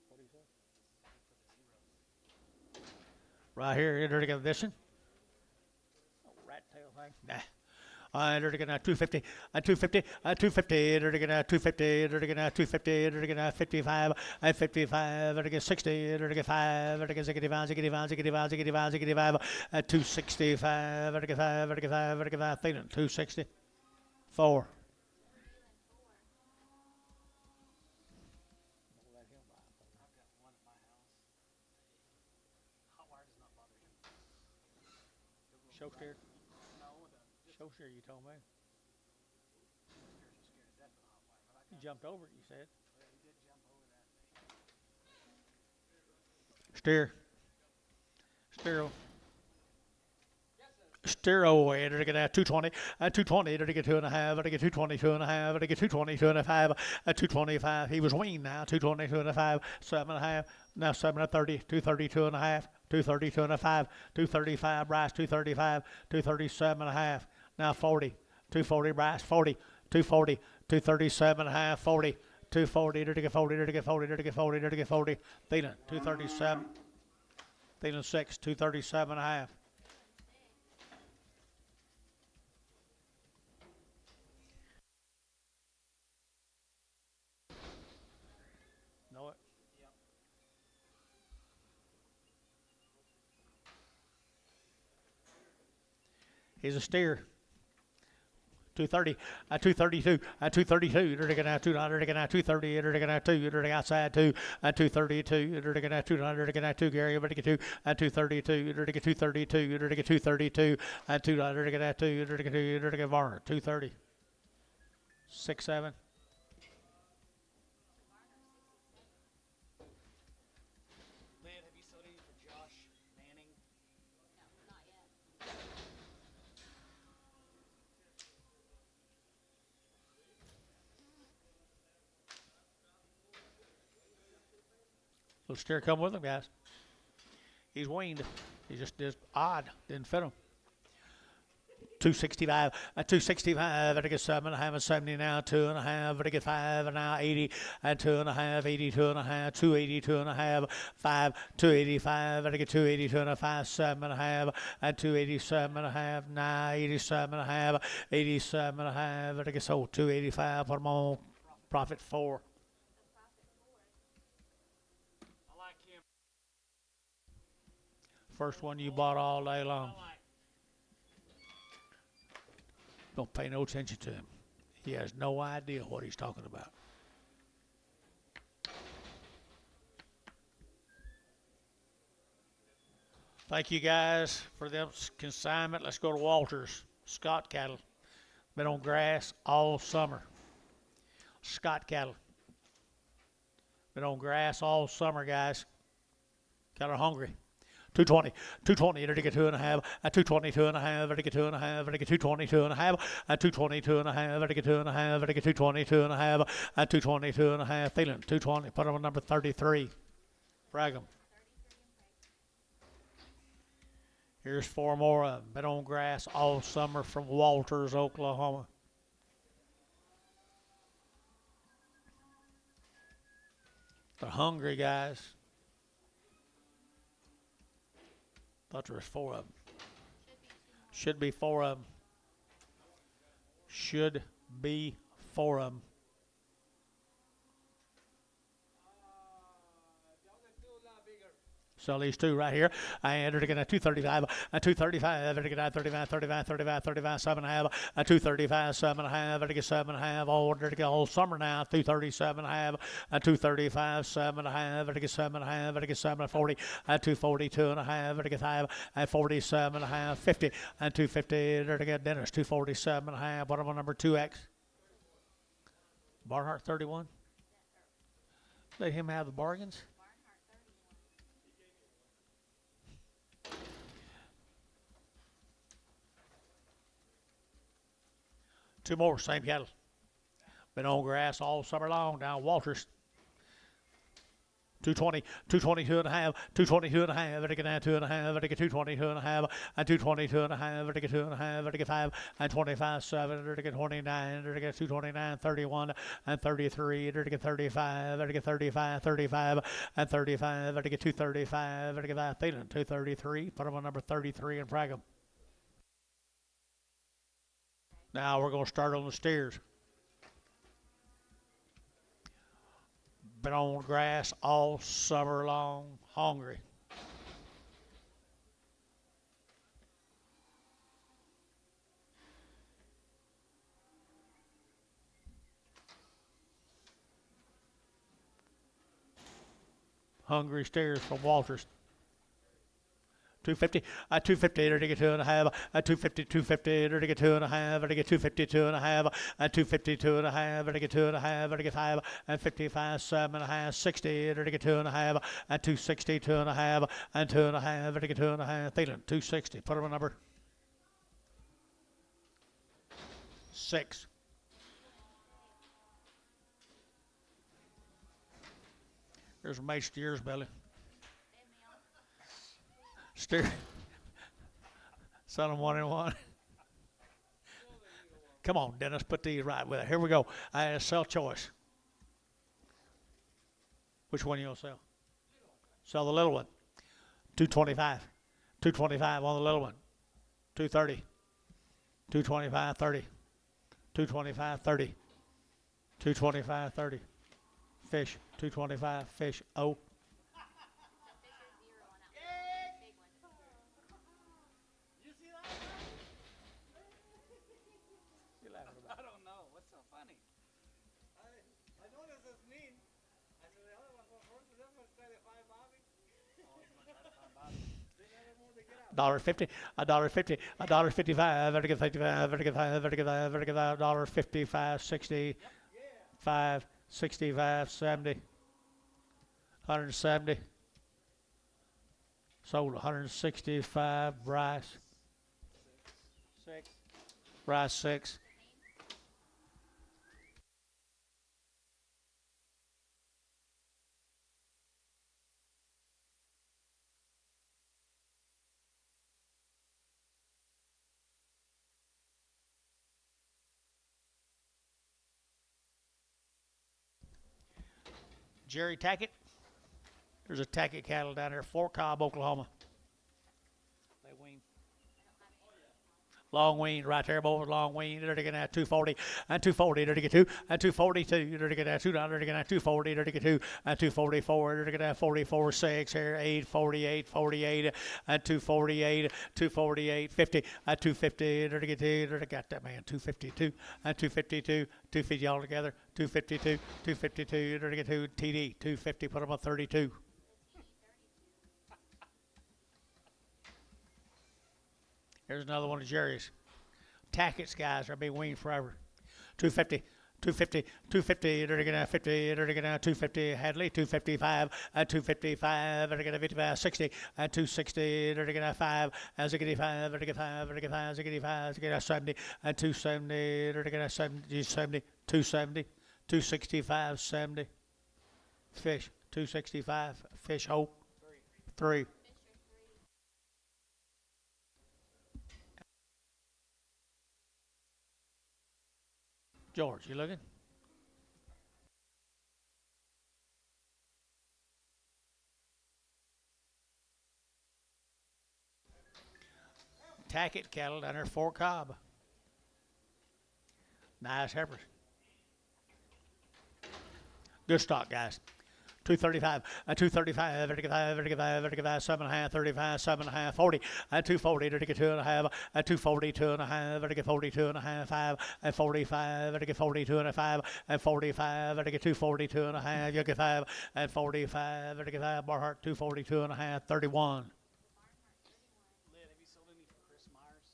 What do you say? Right here, enter the condition. Rat tail thing. Nah. Enter the 250, 250, 250, enter the 250, enter the 250, enter the 55, 55, enter the 60, enter the 5, enter the 65, 65, 65, 65, 65, 265, enter the 5, enter the 5, enter the 5, feeling 260, 4. Show steer? Show steer, you told me. He jumped over it, you said. Steer. Steer. Steer enter to get 220, 220, enter to get 2.5, enter to get 220, 2.5, enter to get 220, 2.5, 225. He was weaned now, 220, 2.5, 7.5, now 7.30, 230, 2.5, 230, 2.5, 235, Bryce, 235, 237.5, now 40, 240, Bryce, 40, 240, 237.5, 40, 240, enter to get 40, enter to get 40, enter to get 40, enter to get 40, Thielen, 237, Thielen 6, 237.5. Know it? Yep. He's a steer. 230, 232, 232, enter to get 200, 230, enter to get 2, enter to outside 2, 232, enter to get 200, get 2, Gary, enter to get 2, 232, enter to get 232, enter to get 232, 200, get 2, enter to get 2, enter to get Varner, 230, 6, 7. Have you sold any for Josh Manning? No, not yet. Little steer come with him, guys. He's weaned. He just odd. Didn't fit him. 265, 265, enter to get 7.5, 70 now, 2.5, enter to get 5, and now 80, and 2.5, 82.5, 280, 2.5, 5, 285, enter to get 280, 2.5, 7.5, and 287.5, now 87.5, 87.5, enter to get sold 285, put them on profit 4. I like him. First one you bought all day long. Don't pay no attention to him. He has no idea what he's talking about. Thank you guys for the consignment. Let's go to Walters. Scott cattle. Been on grass all summer. Scott cattle. Been on grass all summer, guys. Cattle are hungry. 220, 220, enter to get 2.5, 220, 2.5, enter to get 2.5, enter to get 220, 2.5, 220, 2.5, enter to get 2.5, enter to get 220, 2.5, 220, 2.5, Thielen, 220, put him on number 33, frag him. Here's 4 more of them, been on grass all summer from Walters, Oklahoma. They're hungry, guys. Thought there was 4 of them. Should be 4 of them. Should be 4 of them. Sell these two right here. And they're going to 235, 235, they're going to 35, 35, 35, 35, 7.5, 235, 7.5, they're going to 7.5, all they're going to all summer now, 237.5, 235, 7.5, they're going to 7.5, they're going to 7.40, 240, 2.5, they're going to 5, 47.5, 50, 250, they're going to get Dennis, 247.5, what about number 2X? Barnhart 31. Let him have the bargains. Two more, same cattle. Been on grass all summer long down Walters. 220, 222.5, 222.5, vertical 2.5, vertical 222.5, and 222.5, vertical 2.5, vertical 5, and 25, 7, vertical 29, vertical 229, 31, and 33, vertical 35, vertical 35, 35, and 35, vertical 235, vertical 5, Thielen, 233, put them on number 33 and frag them. Now we're going to start on the steers. Been on grass all summer long, hungry. Hungry steers from Walters. 250, 250, they're to get 2.5, 250, 250, they're to get 2.5, they're to get 252.5, 252.5, they're to get 2.5, they're to get 5, and 55, 7.5, 60, they're to get 2.5, and 260, 2.5, and 2.5, they're to get 2.5, Thielen, 260, put them on number 6. Here's a mate steers belly. Steer. Sell them 1 and 1. Come on, Dennis, put these right with it. Here we go. Sell choice. Which one you gonna sell? Sell the little one. 225. 225 on the little one. 230. 225, 30. 225, 30. 225, 30. Fish. 225. Fish. Oh. $1.50, $1.50, $1.55, vertical 55, vertical 5, vertical 5, vertical 5, $1.55, 60, 5, 65, 70, 170. Sold 165. Bryce. 6. Bryce 6. Jerry Tackett. There's a Tackett cattle down there, Fort Cobb, Oklahoma. They wean. Long wean right there, boys. Long wean. They're going to have 240 and 240. They're going to get 2 and 242. They're going to have $2. They're going to have 240. They're going to get 2 and 244. They're going to have 44 6 here. 8 48 48 and 248 248 50 and 250. They're going to get 2. They're going to got that man 252 and 252. 250 all together. 252 252. They're going to get 2 TD 250. Put them on 32. Here's another one of Jerry's. Tackett's guys are being weaned forever. 250, 250, 250, they're going to 50, they're going to 250, Hadley, 255, 255, they're going to 55, 60, 260, they're going to 5, as a 85, they're going to 5, they're going to 5, as a 85, they're going to 70, 270, they're going to 70, 70, 270, 265, 70. Fish, 265, fish hope, 3. George, you looking? Tackett cattle down there, Fort Cobb. Nice heifers. Good stock, guys. 235, 235, vertical 5, vertical 5, vertical 5, 7.5, 35, 7.5, 40, 240, vertical 2.5, 240, 2.5, vertical 42.5, 5, 45, vertical 42.5, 45, vertical 242.5, vertical 5, 45, vertical 5, Barhart 242.5, 31. Lid, have you sold any for Chris Myers?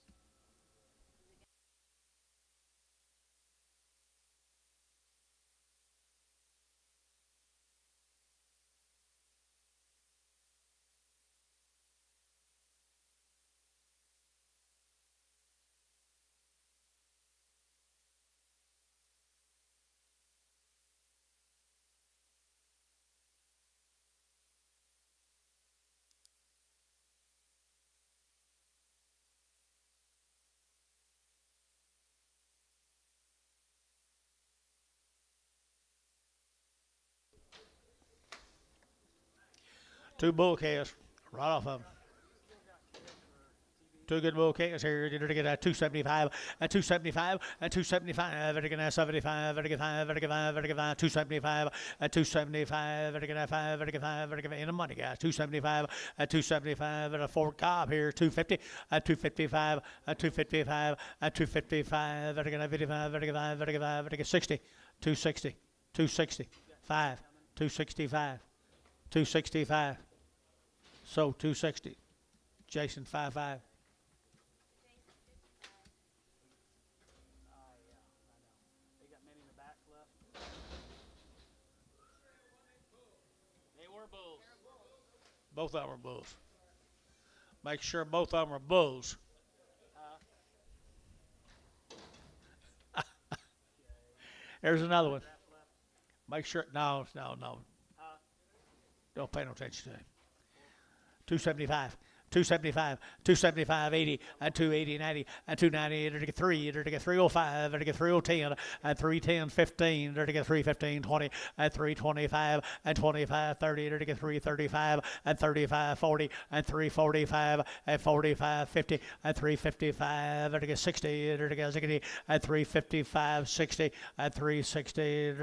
Two bull calves, right off of them. Two good bull calves here. You're to get a 275, a 275, a 275, vertical 75, vertical 5, vertical 5, vertical 5, 275, a 275, vertical 5, vertical 5, vertical in the money, guys. 275, a 275, and a Ford Cobb here. 250, a 255, a 255, a 255, vertical 55, vertical 5, vertical 5, vertical 60, 260, 260, 5, 265, 265. So 260. Jason 55. They got many in the back left. They were bulls. Both of them are bulls. Make sure both of them are bulls. There's another one. Make sure. No. Don't pay no attention to him. 275. 275, 275, 80, and 280, 90, and 290, 3, 305, 310, and 310, 15, 315, 20, and 325, and 25, 30, 335, and 35, 40, and 345, and 45, 50, and 355, 60, and 355, 60, and 360,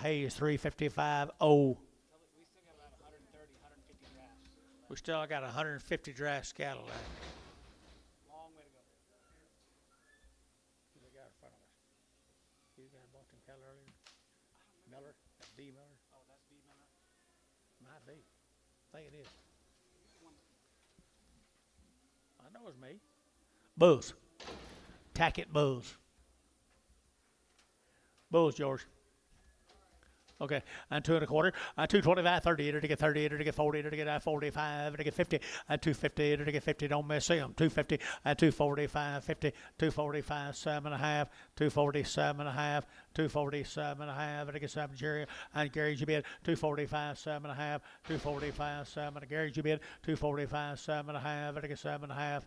Hayes, 355, oh. We still got 150 drafts cattle there. Long way to go. Who they got in front of us? You got bought them cattle earlier? Miller? That D Miller? Oh, that's B Miller. Might be. I think it is. I know it's me. Bulls. Tackett bulls. Bulls, George. Okay, and 2 1/4, 225, 30, to get 30, to get 40, to get 45, to get 50, 250, to get 50, don't miss him, 250, 245, 50, 245, 7.5, 247.5, 247.5, to get 7, Jerry, and Gary's your bid, 245, 7.5, 245, 7, Gary's your bid, 245, 7.5, to get 7.5.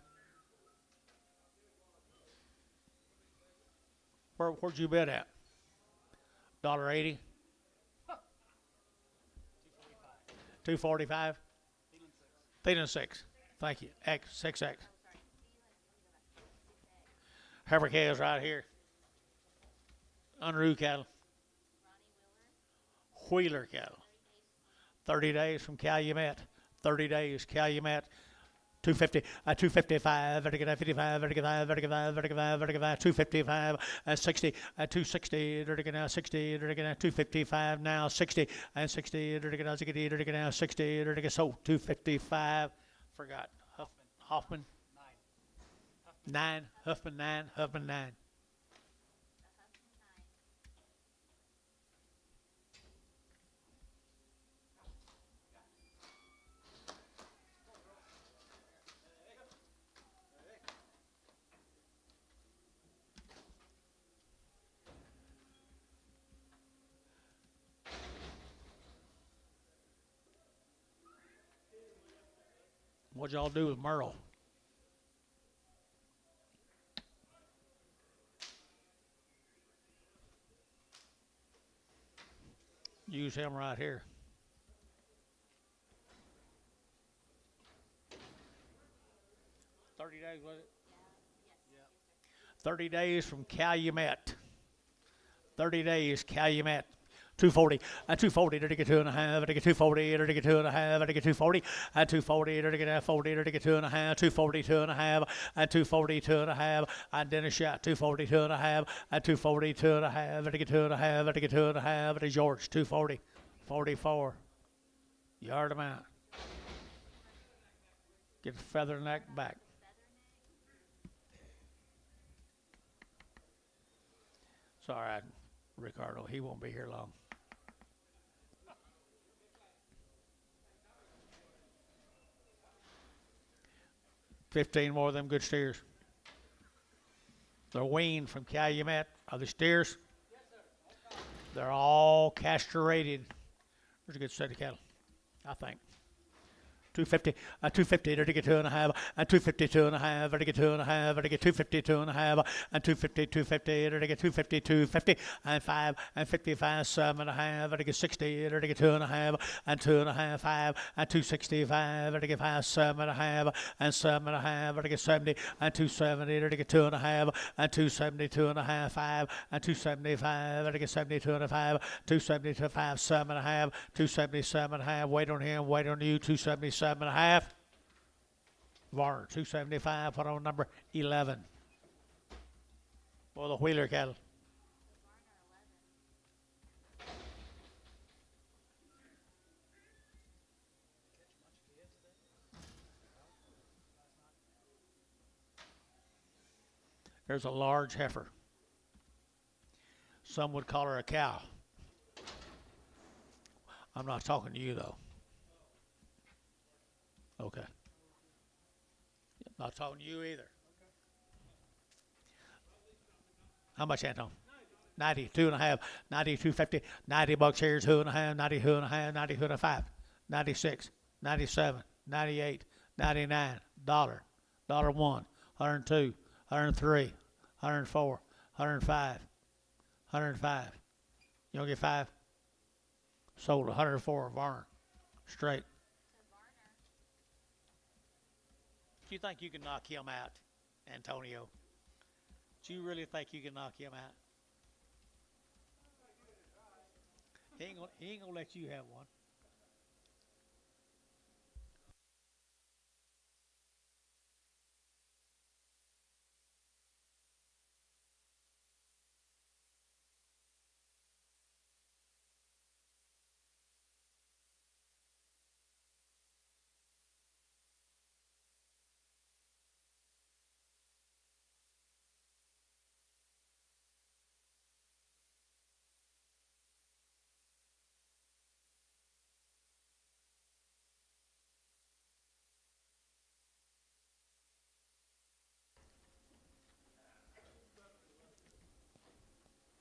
Where'd you bid at? $1.80? 245. Feeding 6. Thank you. X 6X. Heifer calves right here. Unruh cattle. Wheeler cattle. 30 days from Calumet. 30 days Calumet. 250, 255, 55, 55, 55, 55, 255, 60, 260, 60, 255 now, 60, and 60, now 60, so 255. Forgot. Hoffman. 9. Huffman 9. Huffman 9. What'd y'all do with Merle? Use him right here. $30 was it? Yes. 30 days from Calumet. 30 days Calumet. 240, and 240 to get 2.5, to get 240, to get 2.5, to get 240, and 240 to get 40, to get 2.5, 240, 2.5, and 240, 2.5, and then a shot, 240, 2.5, and 240, 2.5, to get 2.5, to get 2.5, to George, 240, 44, yard amount. Get the feather neck back. It's all right, Ricardo, he won't be here long. $15 more of them good steers. They're weaned from Calumet. Are the steers? Yes, sir. They're all castrated. There's a good set of cattle, I think. 250, 250 to get 2.5, and 250, 2.5, to get 2.5, to get 250, 2.5, and 250, 250, to get 250, 250, and 5, and 55, 7.5, to get 60, to get 2.5, and 2.5, 5, and 265, to get 5, 7.5, and 7.5, to get 70, and 270, to get 2.5, and 270, 2.5, 5, and 275, to get 72 and a 5, 275, 7.5, 277.5. Wait on him, wait on you, 277.5. Varner, 275, put on number 11. For the Wheeler cattle. There's a large heifer. Some would call her a cow. I'm not talking to you, though. Okay. Not talking to you either. How much, Anton? 92 and a half, 92, 50, 90 bucks here, 2.5, 92 and a half, 92 and a 5, 96, 97, 98, 99, dollar, $1, 102, 103, 104, 105, 105. You don't get 5? Sold 104 Varner. Straight. Do you think you can knock him out, Antonio? Do you really think you can knock him out? He ain't gonna let you have one.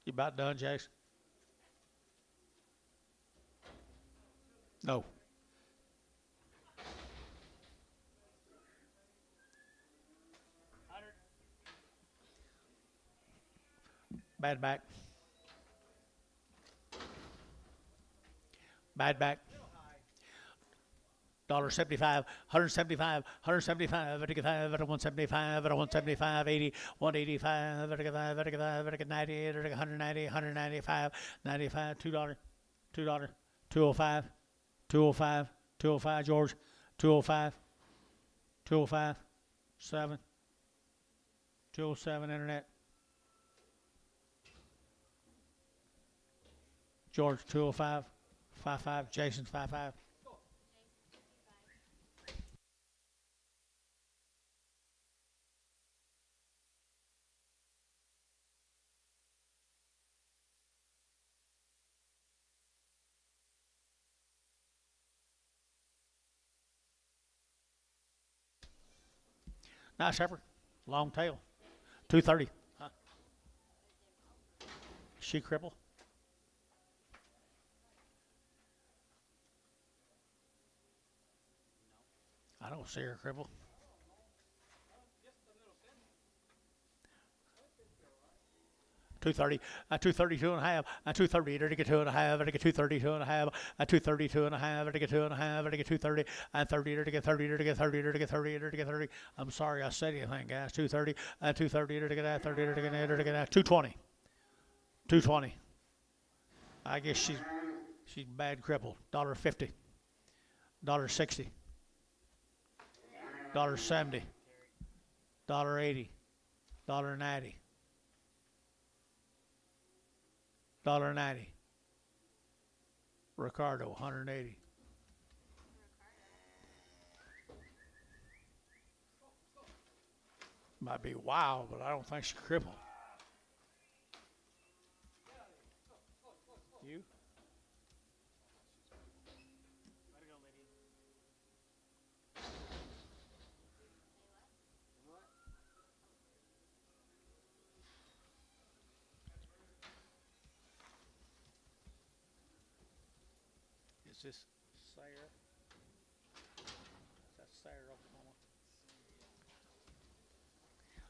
You about done, Jason? No. Bad back. Bad back. $1.75, 175, 175, 175, 175, 175, 80, 185, 185, 90, 190, 195, 95, $2, $2, 205, 205, 205, George, 205, 205, 7, 207, internet. George, 205, 55, Jason, 55. Nice heifer, long tail, 230. Huh? She cripple? I don't see her cripple. $230, 232 and a half, 230 to get 2.5, to get 232 and a half, 232 and a half, to get 2.5, to get 230, 30 to get 30 to get 30 to get 30 to get 30. I'm sorry I said anything, guys. 230, 230 to get that, 30 to get that, 220, 220. I guess she's bad crippled. $1.50. $1.60. $1.70. $1.80. $1.90. $1.90. Ricardo, 180. Might be wild, but I don't think she's crippled. You? Is this Sayre? Is that Sayre, Oklahoma?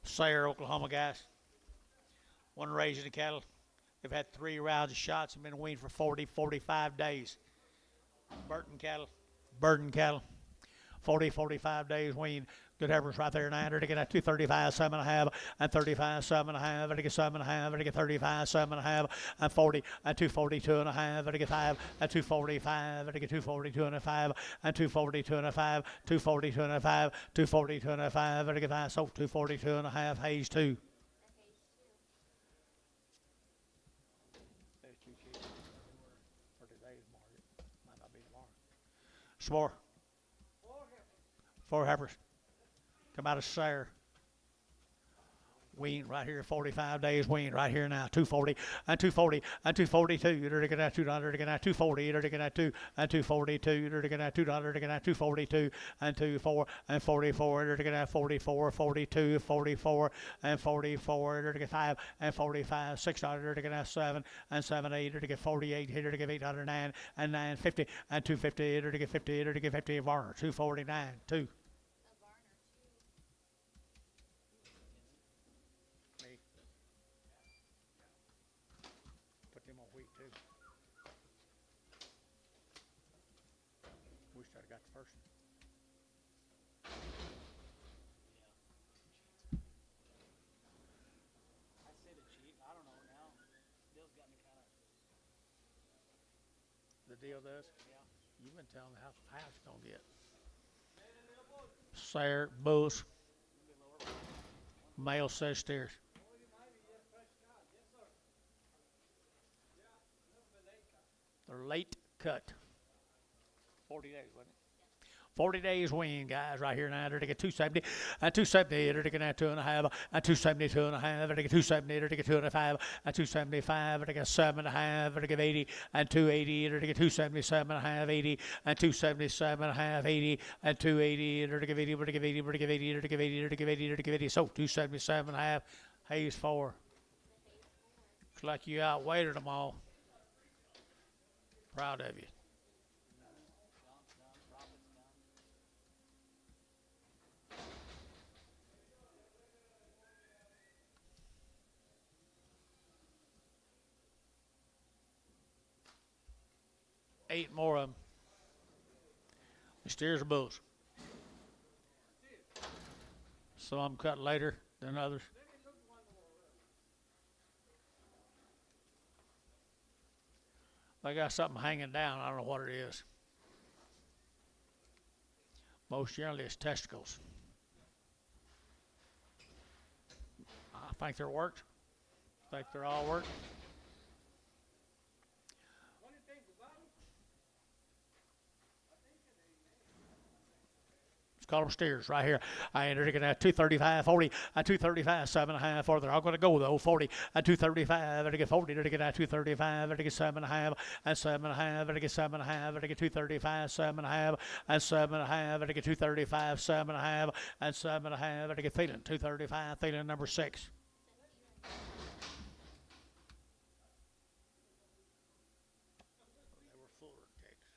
Sayre, Oklahoma, guys. One raising the cattle. They've had 3 rounds of shots and been weaned for 40, 45 days. Burton cattle. 40, 45 days weaned. Good heifers right there now. They're getting at 235, 7.5, and 35, 7.5, and 7.5, and 35, 7.5, and 40, and 242 and a half, and 5, and 245, and 242 and a 5, and 242 and a 5, 242 and a 5, 242 and a 5, and 5, so 242 and a half, Hayes 2. Some more. 4 heifers. Come out of Sayre. Wean right here, 45 days wean right here now. 240 and 240 and 242. You're looking at $2. You're looking at 240. You're looking at 2 and 242. You're looking at $2. You're looking at 242 and 24 and 44. You're looking at 44, 42, 44 and 44. You're looking at 5 and 45. $6. You're looking at 7 and 78. You're looking at 48. You're looking at 809 and 950 and 250. You're looking at 50. You're looking at 50. Varner 249 2. Wish I'd got the first one. I say the cheap. I don't know now. Bill's got me kind of. The deal does? Yeah. You've been telling me how it's going to get. Sayre, bulls. Male says steers. They're late cut. 40 days, wasn't it? 40 days wean, guys, right here now. They're to get 270 and 270. They're to get 2.5 and 272 and a half. They're to get 270. They're to get 205 and 275. They're to get 7.5. They're to get 80 and 280. They're to get 277 and a half, 80 and 277 and a half, 80 and 280. They're to give 80. They're to give 80. They're to give 80. They're to give 80. They're to give 80. They're to give 80. So 277 and a half. Hayes 4. Looks like you outweighed them all. Proud of you. Eight more of them. The steers are bulls. Some of them cut later than others. They got something hanging down. I don't know what it is. Most generally it's testicles. I think they're worked. I think they're all worked. Call them steers right here. I entered it at 235, 40, and 235, 7.5. For they're all going to go though. 40 and 235. They're to get 40. They're to get at 235. They're to get 7.5 and 7.5. They're to get 7.5. They're to get 235, 7.5 and 7.5. They're to get 235, 7.5 and 7.5. They're to get Thielen 235. Thielen number 6. They were fuller cakes.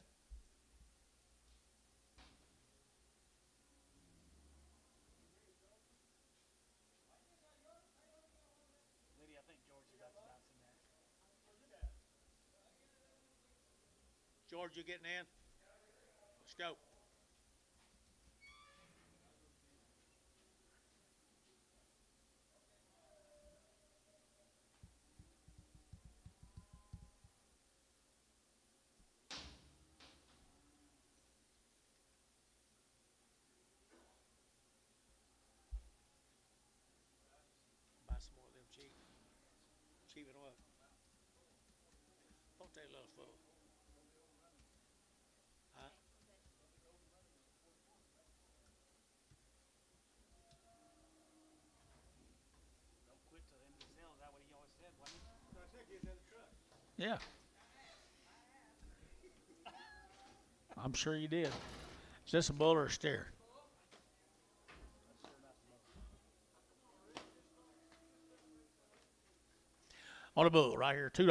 George, you getting in? Let's go. keeping them up. Don't take a little fool. Huh? Don't quit till the end of the sale. Is that what he always said, wasn't he? I said get in the truck. Yeah. I'm sure you did. Is this a bull or a steer? On a bull right here, $2.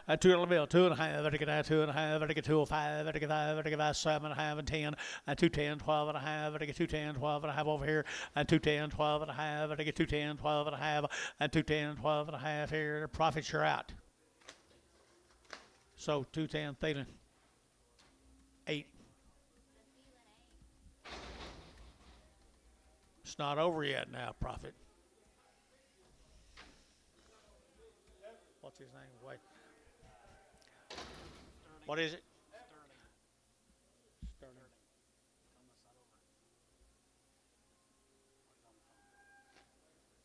$2 bill, 2.5. I get that 2.5. I get 205. I get 5. I get 7.5 and 10. 210, 12.5. I get 210, 12.5 over here. 210, 12.5. I get 210, 12.5. 210, 12.5 here. The profits are out. So 210, Thielen. 8. It's not over yet now, profit. What's his name? Wait. What is it? Sterling.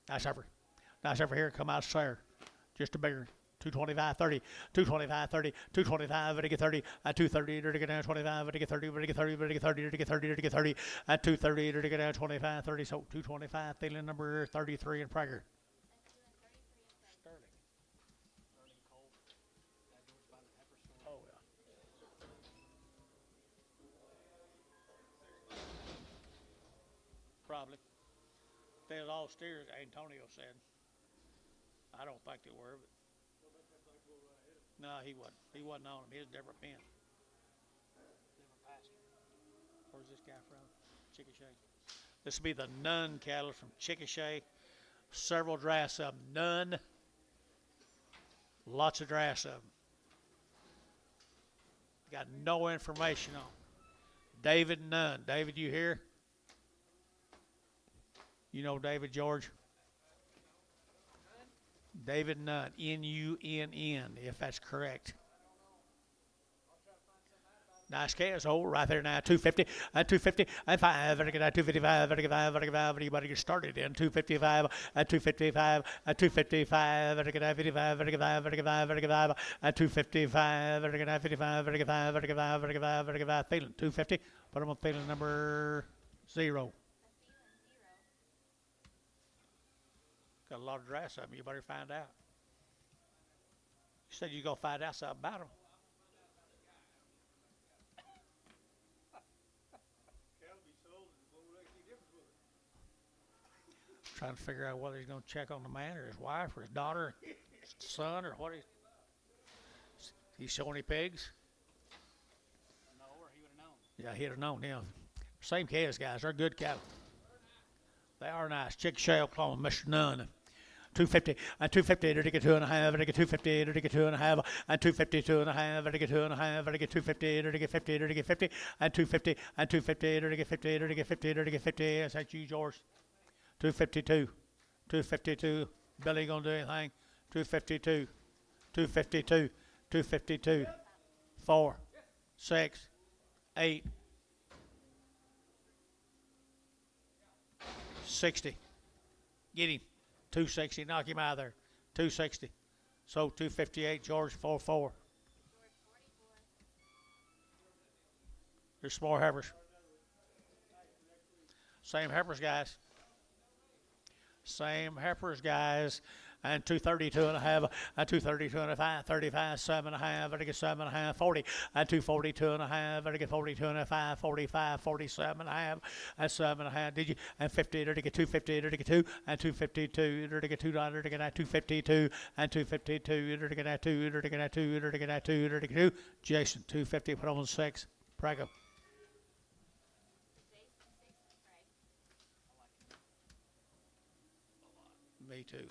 Nice effort. Nice effort here. Come out Slayer. Just a bigger. 225, 30, 225, 30, 225, ready to get 30, at 230, ready to get down 25, ready to get 30, ready to get 30, ready to get 30, ready to get 30, ready to get 30, at 230, ready to get down 25, 30, so 225, Thielen number 33 in Prager. Sterling. Oh, yeah. Probably. They was all steers, Antonio said. I don't think they were, but. No, he wasn't. He wasn't on him. He was a different pen. Different pasture. Where's this guy from? Chickasha. This will be the Nunn cattle from Chickasha. Several drafts of them. Nunn. Lots of drafts of them. Got no information on. David Nunn. David, you here? You know David George? David Nunn, N-U-N-N, if that's correct. Nice cast. Oh, right there now, 250, 250, and 5, and 255, and 5, everybody get started in 255, 255, 255, and 55, and 55, and 255, and 55, and 55, and 55, Thielen, 250. Put him on Thielen number 0. Got a lot of drafts of them. You better find out. You said you're going to find out something about them. Trying to figure out whether he's going to check on the man or his wife or his daughter, his son, or what he's showing any pigs. No, or he would have known. Yeah, he'd have known him. Same case, guys. They're good cattle. They are nice. Chickasha, Oklahoma, Mr. Nunn. 250, and 250, to get 2.5, and to get 250, to get 2.5, and 252 and a half, and to get 2.5, and to get 250, to get 50, to get 50, and 250, and 250, to get 50, to get 50, to get 50. Is that you, George? 252, 252. Billy gonna do anything? 252, 252, 252. 4, 6, 8, 60. Get him. 260. Knock him out of there. 260. So 258. George 44. There's some more heifers. Same heifers, guys. Same heifers, guys. And 232 and a half, and 232 and a half, 35, 7 and a half, and I get 7 and a half, 40, and 242 and a half, and I get 42 and a half, 45, 47 and a half, and 7 and a half. Did you? And 50, to get 250, to get 2, and 252, to get $2, to get that 252, and 252, to get that 2, to get that 2, to get that 2, to get 2. Jason, 250, put on 6. Prago. Me too.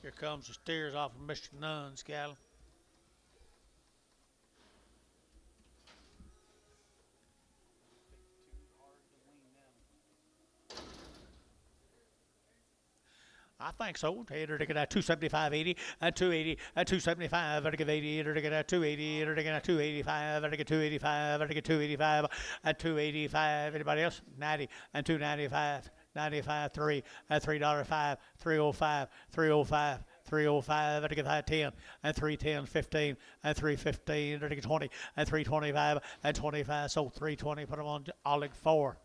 Here comes the steers off of Mr. Nunn's cattle. I think so. Tater to get that 275.80 and 280 and 275 and to get 80 to get that 280 to get that 285 and to get 285 and to get 285 and 285. Anybody else? 90 and 295. 95, 3, at $3.05, 305, 305, 305, at get 10, and 310, 15, and 315, at 20, and 325, and 25, so 320, put them on Oleg 4.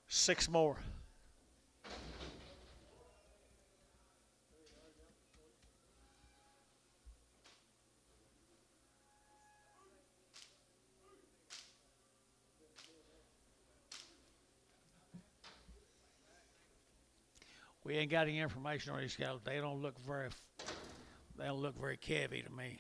Six more. We ain't got any information on these cattle. They don't look very heavy to me.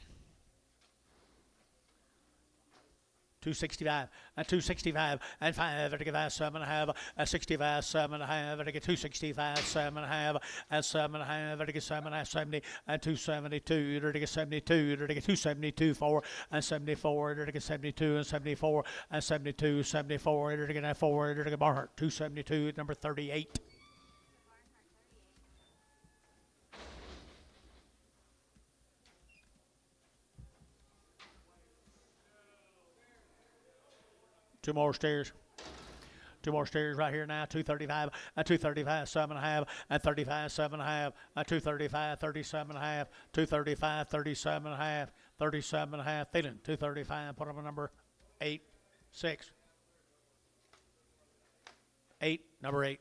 265, and 265, and 5, and 5, 7.5, and 65, 7.5, and 265, 7.5, and 7.5, and 7.5, 70, and 272, and 72, and 272, 4, and 74, and 72, and 74, and 72, 74, and 4, and Barnhart, 272, number 38. Two more steers. Two more steers right here now. 235, and 235, 7.5, and 35, 7.5, and 235, 37.5, 235, 37.5, 37.5. Feeling 235. Put them on number 8, 6. 8, number 8.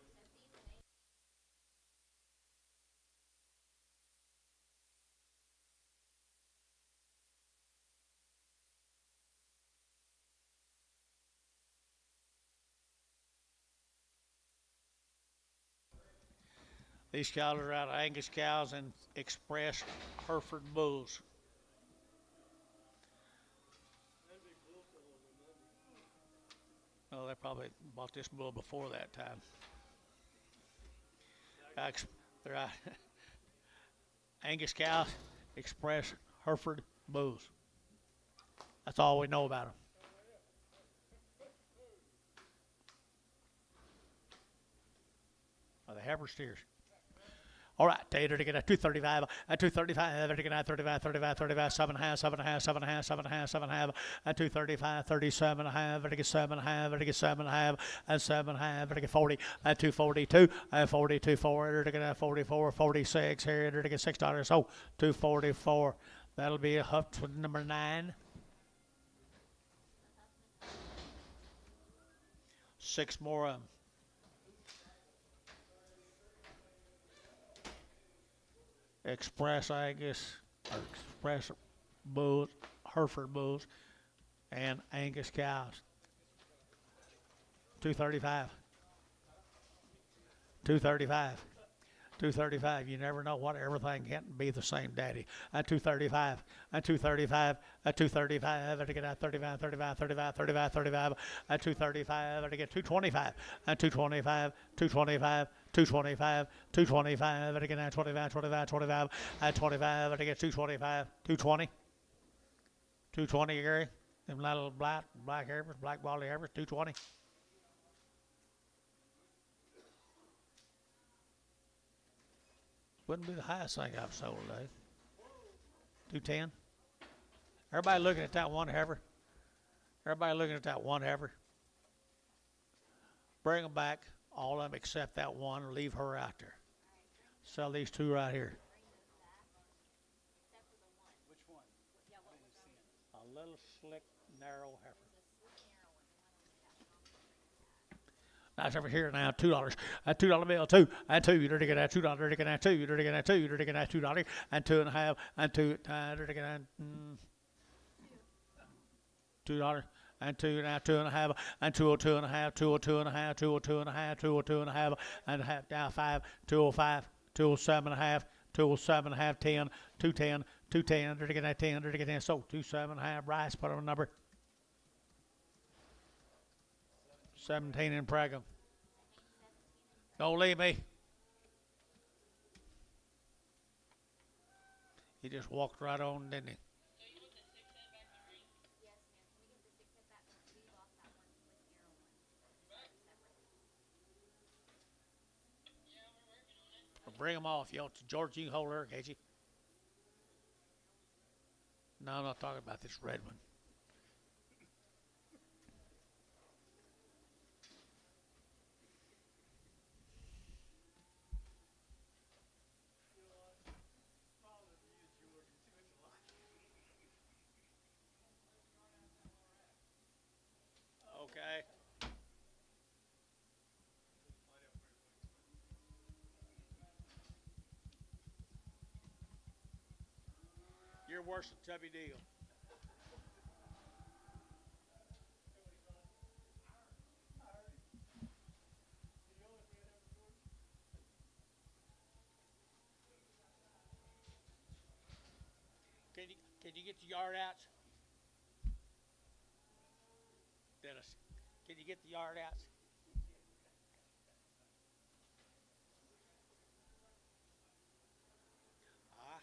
These cows are out of Angus cows and Express Hereford bulls. Oh, they probably bought this bull before that time. They're out. Angus cows, Express Hereford bulls. That's all we know about them. Are they heifer steers? All right, Tater to get a 235, a 235, to get a 35, 35, 35, 7.5, 7.5, 7.5, 7.5, 7.5, a 235, 37.5, to get 7.5, to get 7.5, and 7.5, to get 40, a 242, a 42, 4, to get a 44, 46 here, to get $6. So 244. That'll be a hook for number 9. 6 more of them. Express Angus, Express bulls, Hereford bulls, and Angus cows. 235. 235. 235. You never know what everything can't be the same daddy. At 235. At 235. At 235. At to get at 35, 35, 35, 35, 35. At 235. At to get 225. At 225. 225. 225. 225. At to get at 25, 25, 25. At 25. At to get 225. 220. 220, Gary. Them little black heifers, black bally heifers. 220. Wouldn't be the highest thing I've sold today. 210. Everybody looking at that one heifer. Everybody looking at that one heifer. Bring them back, all of them except that one. Leave her out there. Sell these 2 right here. Which one? A little slick, narrow heifer. Nice over here now, $2. A $2 bill, 2, and 2. You're taking that $2. You're taking that 2. You're taking that 2. You're taking that $2, and 2.5, and 2. You're taking that $2, and 2 now 2.5, and 202.5, 202.5, 202.5, 202.5, and a half down 5, 205, 207.5, 207.5, 10, 210, 210. You're taking that 10. You're taking that so 27.5. Rice, put on number 17 in Prague. Don't leave me. He just walked right on, didn't he? Well, bring them off. George, you can hold her, can't you? No, I'm not talking about this red one. you're worse than Tubby Deal. Can you get the yard outs? Dennis, can you get the yard outs? Ah,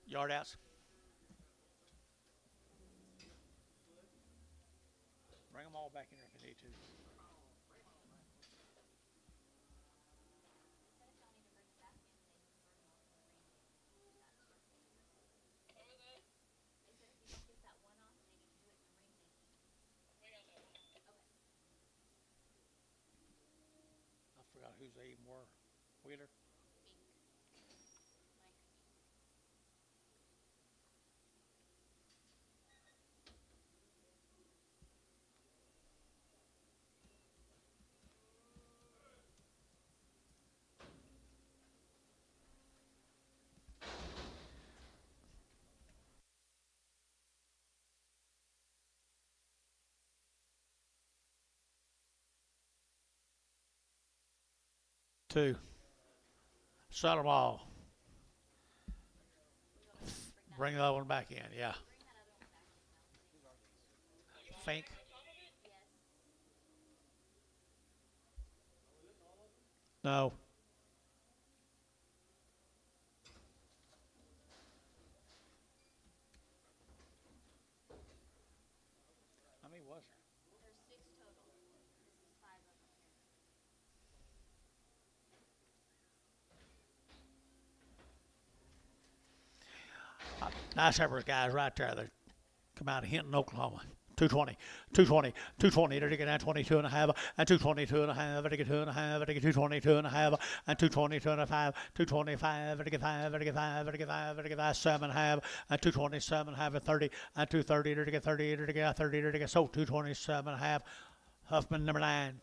'Yard outs. Bring them all back in there if you need to. I forgot whose they even were. Wheeler. Two. Sell them all. Bring the other one back in, yeah. Fink. No. How many was there? There's 6 total. This is 5 of them here. Nice effort, guys, right there. They come out of Hinton, Oklahoma. 220, 220, 220, to get down 22 and a half, and 222 and a half, to get 2 and a half, to get 222 and a half, and 222 and a half, 225, to get 5, to get 5, to get 5, to get 5, 7 and a half, and 227 and a half, and 30, and 230, to get 30, to get 30, to get so 227 and a half. Huffman number 9.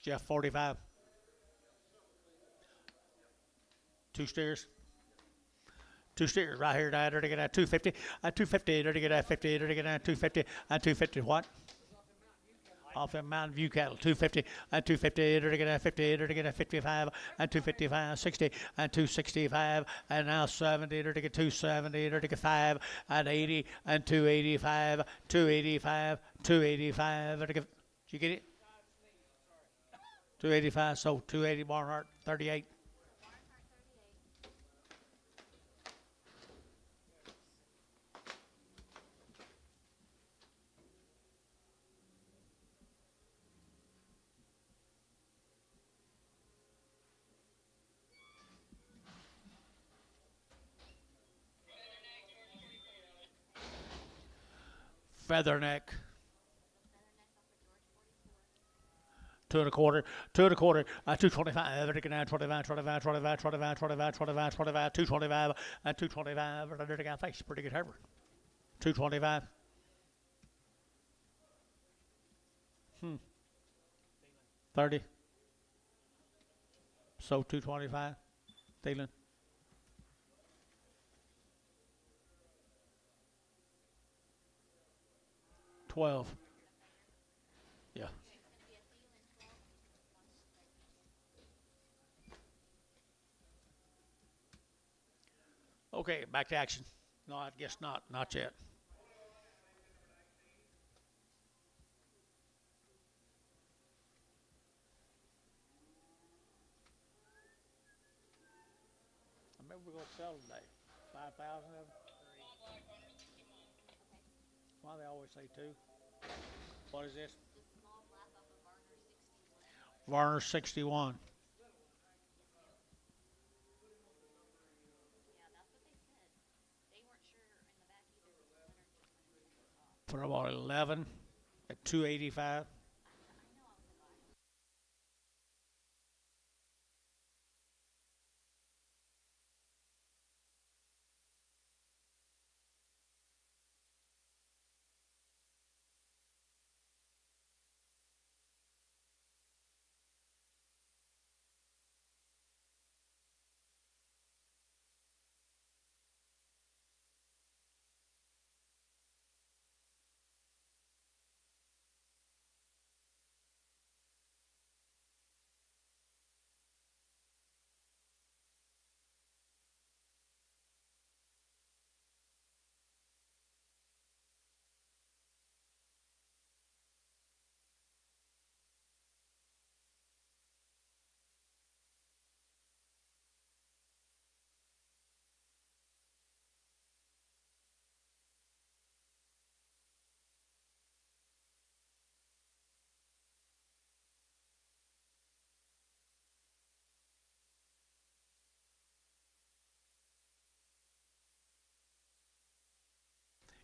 Jeff 45. 2 steers. 2 steers right here, to get at 250, at 250, to get at 50, to get at 250, at 250 what? Off in Mountain View cattle, 250, at 250, to get at 50, to get at 55, at 255, 60, at 265, and now 70, to get 270, to get 5, at 80, and 285, 285, 285, to get, did you get it? 285, so 280 Barnhart, 38. feather neck. feather neck off of George 44. Two and a quarter, 225, 25, 25, 25, 25, 25, 25, 25, 225, 225, thanks, pretty good Herbert. 225. 30. So 225. Thielen. $12. Yeah. It's going to be a Thielen 12. Okay, back to action. No, I guess not. Not yet. I remember we're going to sell today. 5,000 of them. Why they always say two? What is this? The small black off of Varner 61. Varner 61. Yeah, that's what they said. They weren't sure in the back either, but Leonard just went ahead and took it off. For about 11 at 285. I know I was a guy.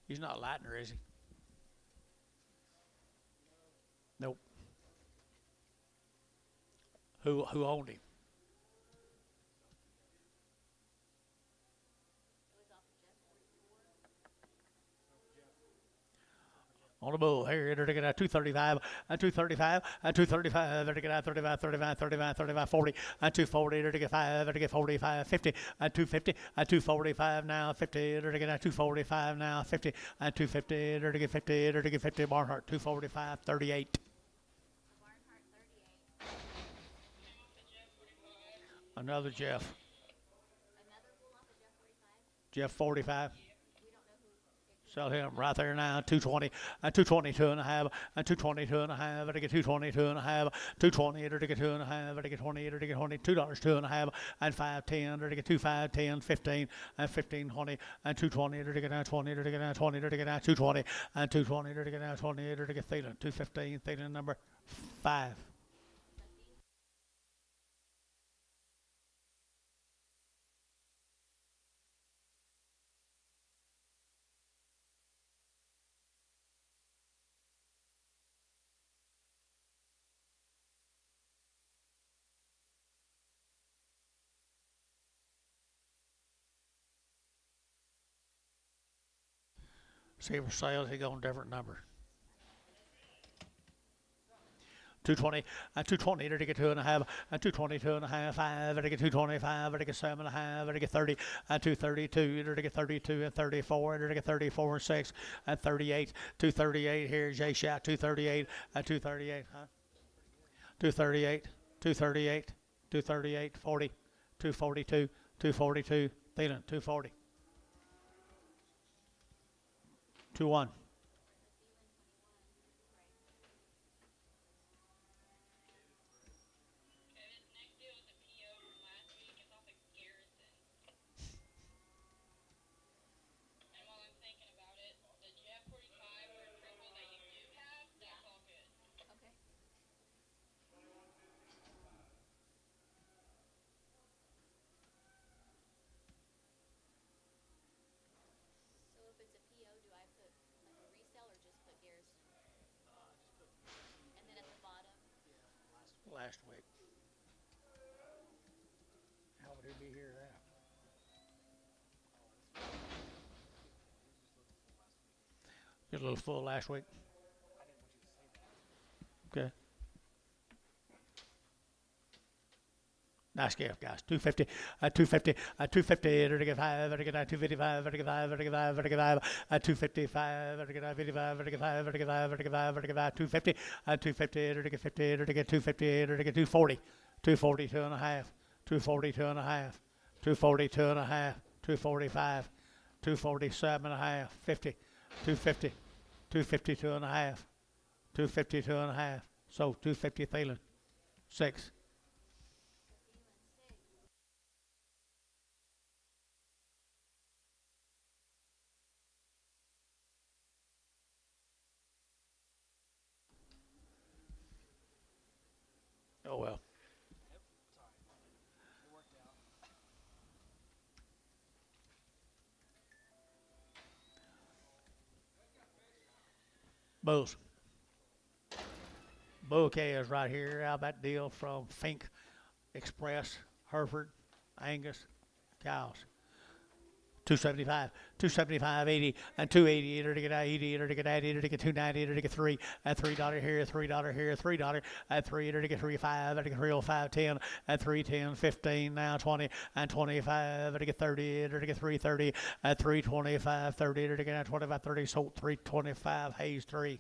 He's not Lattner, is he? Nope. Who owned him? It was off of Jeff 44. On the bull. Here, they're taking 235, 235, 235, they're taking 35, 35, 35, 35, 40, 240, they're taking 5, they're taking 45, 50, 250, 245 now, 50, they're taking 245 now, 50, 250, they're taking 50, they're taking 50, Barnhart, 245, 38. Barnhart 38. Another Jeff. Another bull off of Jeff 45. Jeff 45. We don't know who it Sell him right there now, 220, 222 and a half, 222 and a half, I get 222 and a half, 220, I get 2 and a half, I get 20, I get 20, $2, 2 and a half, and 510, I get 2, 5, 10, 15, and 15, 20, and 220, I get 20, I get 20, I get 220, and 220, I get 20, I get Thielen, 215, Thielen number 5. See for sales, he going different number. 220, 220, to get 2 and a half, 222 and a half, 5, to get 225, to get 7 and a half, to get 30, 232, to get 32 and 34, to get 34 and 6, and 38, 238 here, J Shot, 238, 238, huh? 238, 238, 238, 40, 242, 242, Thielen, 240. 2-1. Okay. So if it's a PO, do I put like last week. How would he be here now? Just a little full last week. Okay. Nice gift, guys. 250, 250, 250, to get 5, to get 255, to get 5, to get 5, to get 5, 255, to get 55, to get 5, to get 5, to get 5, to get 5, 250, 250, to get 50, to get 250, to get 240, 242 and a half, 242 and a half, 242 and a half, 245, 247 and a half, 50, 250, 252 and a half, 252 and a half. So 250 Thielen, 6. Oh well. Bulls. Bouquet is right here. How about deal from Fink Express, Hereford, Angus, cows. 275, 275, 80, and 280, to get 80, to get 80, to get 290, to get 3, at $3 here, $3 here, $3, at 3, to get 35, to get 305, 10, at 310, 15, now 20, and 25, to get 30, to get 330, at 325, 30, to get 25, 30, sold 325, Hayes 3.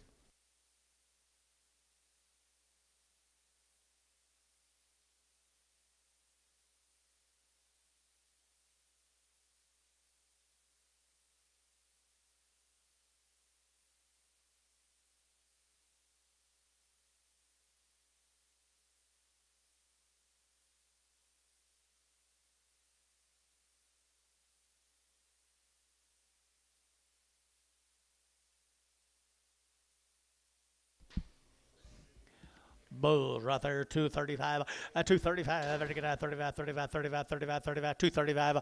Bulls right there, 235, 235, to get out 35, 35, 35, 35, 35, 235,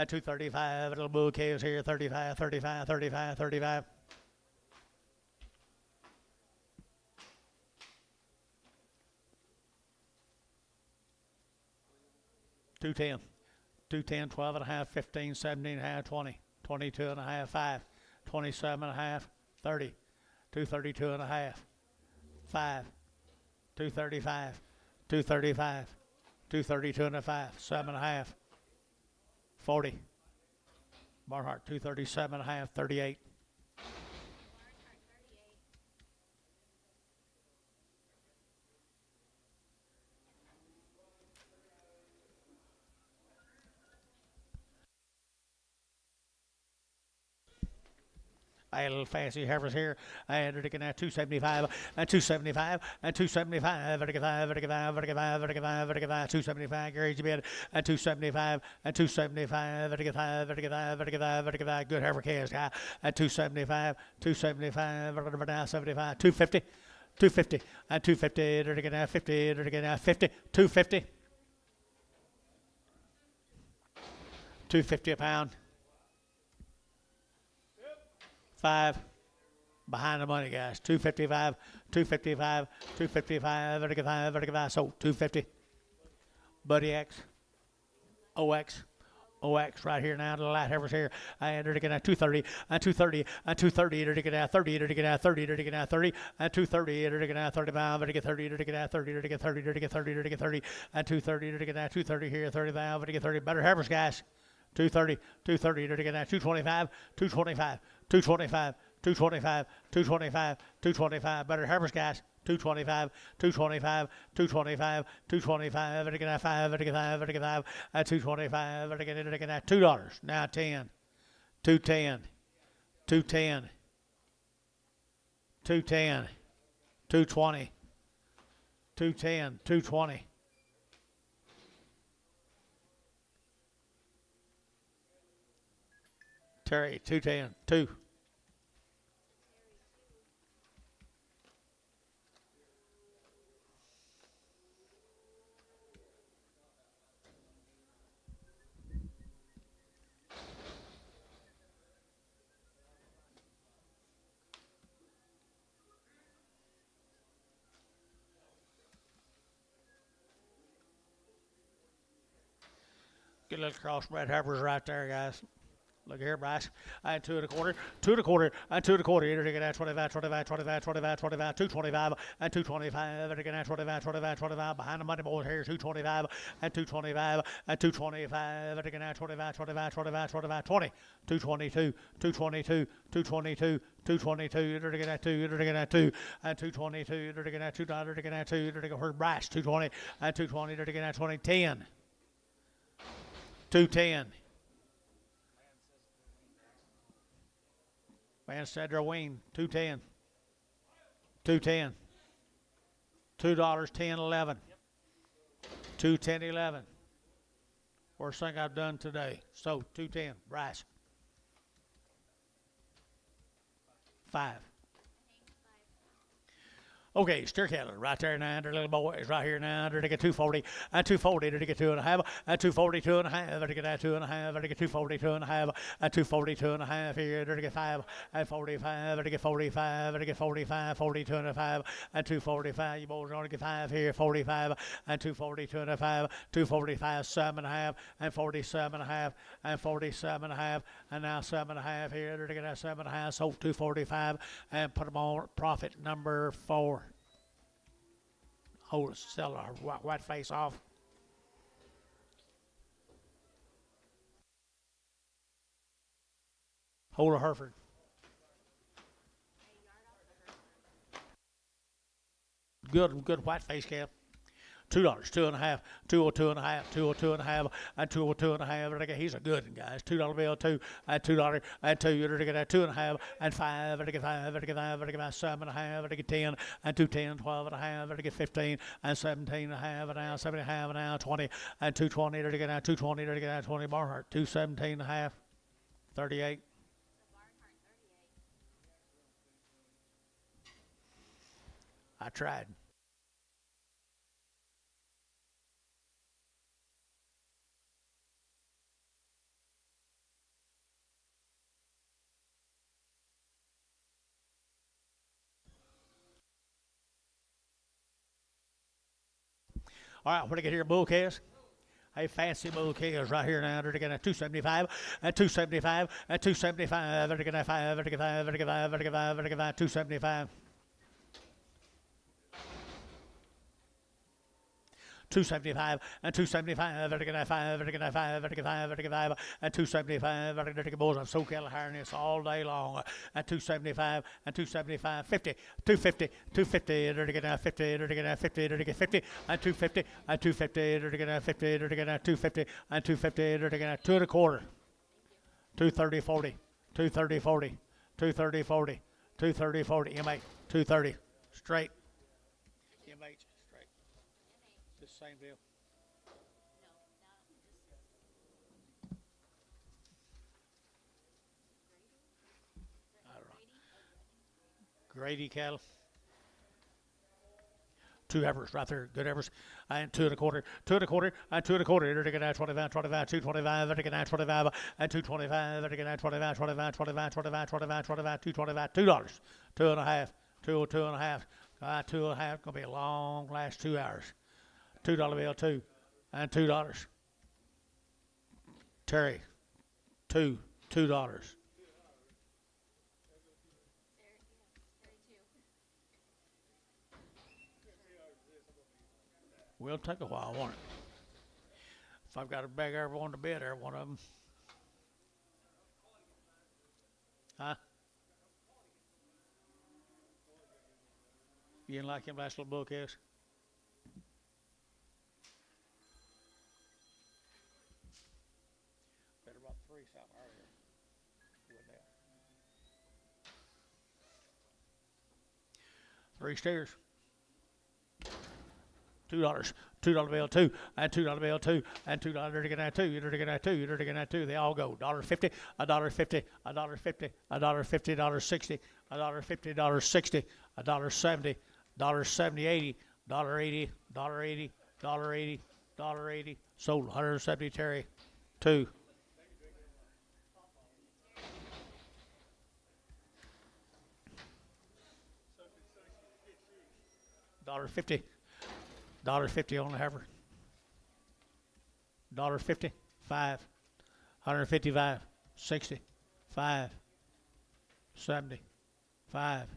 235, little bouquets here, 35, 35, 35, 35. 210, 210, 12 and a half, 15, 17 and a half, 20, 22 and a half, 5, 27 and a half, 30, 232 and a half, 5, 235, 235, 232 and a half, 7 and a half, 40. Barnhart, 237 and a half, 38. I had a little fancy heifers here. I had to get 275, and 275, and 275, and 275, Gary bid, and 275, and 275, and good heifer calves, guy, and 275, 275, 75, 250, 250, and 250, to get 50, to get 50, 250, 250 a pound. 5 behind the money, guys. 255, 255, 255, 255, so 250. Buddy X, OX, OX right here now to the light heifers here. And they're getting 230, and 230, and 230, they're getting 30, they're getting 30, they're getting 30, and 230, they're getting 35, they're getting 30, they're getting 30, they're getting 30, they're getting 30, they're getting 30, and 230, they're getting 230 here, 35, they're getting 30. Better heifers, guys. 230, 230, they're getting 225, 225, 225, 225, 225, 225. Better heifers, guys. 225, 225, 225, 225, they're getting 5, they're getting 5, they're getting 5, at 225, they're getting $2. Now 10, 210, 210, 210, 220, 210, 220. Terry, 210, 2. Get a little crossbred heifers right there, guys. Look here, Bryce. And 2 1/4, 2 1/4, and 2 1/4. You're going to get 25, 25, 25, 25, 25, 225, and 225. You're going to get 25, 25, 25. Behind the money board here, 225, and 225, and 225. You're going to get 25, 25, 25, 25, 20, 222, 222, 222, 222. You're going to get that 2, you're going to get that 2, and 222. You're going to get that $2, you're going to get that 2, you're going to get Bryce, 220, and 220. You're going to get that 20, 10, 210. Man said their wing, 210, 210, $2, 10, 11, 210, 11. Worst thing I've done today. So 210, Bryce. 5. Okay, steer cattle right there now. Their little boys right here now. They're to get 240 and 240. They're to get 2.5 and 240, 2.5. They're to get that 2.5. They're to get 240, 2.5 and 240, 2.5 here. They're to get 5 and 45. They're to get 45. They're to get 45, 40, 2.5 and 245. You boys are going to get 5 here. 45 and 240, 2.5, 245, 7.5 and 47.5 and 47.5 and now 7.5 here. They're to get that 7.5. So 245 and put them on profit number 4. Hold, sell our white face off. Hold a Hereford. Good white face cap. $2, 2.5, 202.5, 202.5, and 202.5. He's a good one, guys. $2 bill, 2, and $2, and 2. You're to get that 2.5, and 5, and to get 5, and to get 5, and to get 7.5, and to get 10, and 210, 12.5, and to get 15, and 17.5, and now 70.5, and now 20, and 220. To get that 220, to get that 20. Barnhart, 217.5, 38. I tried. All right, what do I get here? Bull calves. Hey, fancy bull calves right here now. They're getting a 275 and 275 and 275. They're getting a 5. They're getting 5. They're getting 5. They're getting 5. They're getting 5. 275. 275 and 275. They're getting 5. They're getting 5. They're getting 5. They're getting 5 and 275. They're getting bulls. I'm so cattle hiring this all day long. At 275 and 275, 50, 250, 250. They're getting 50. They're getting 50. They're getting 50 and 250 and 250. They're getting 50. They're getting 250 and 250. They're getting 2 1/4. 230, 40, 230, 40, 230, 40, 230, 40. MH 230 straight. MH straight. This same deal. I don't know. Grady cattle. 2 heifers right there, good heifers, and 2 1/4, 2 1/4, and 2 1/4. They're getting 25, 25, 225. They're getting 25 and 225. They're getting 25, 25, 25, 25, 25, 25, 225, $2, 2.5, 2.5. 2.5. Gonna be a long last 2 hours. $2 bill, 2, and $2. Terry, $2. Will take a while, won't it? If I've got to beg everyone to bid, every one of them. Huh? You didn't like him last little bull calves? Better about 3 something earlier. With that. 3 steers. $2, $2 bill, 2, and $2 bill, 2, and $2. You're to get that 2. You're to get that 2. You're to get that 2. They all go $1.50, $1.50, $1.50, $1.50, $1.60, $1.50, $1.60, $1.70, $1.70, $80, $1.80, $1.80, $1.80, $1.80. Sold 170. Terry, 2. $1.50. $1.50 on the heifer. $1.50, 5, 155, 60, 5, 70, 5.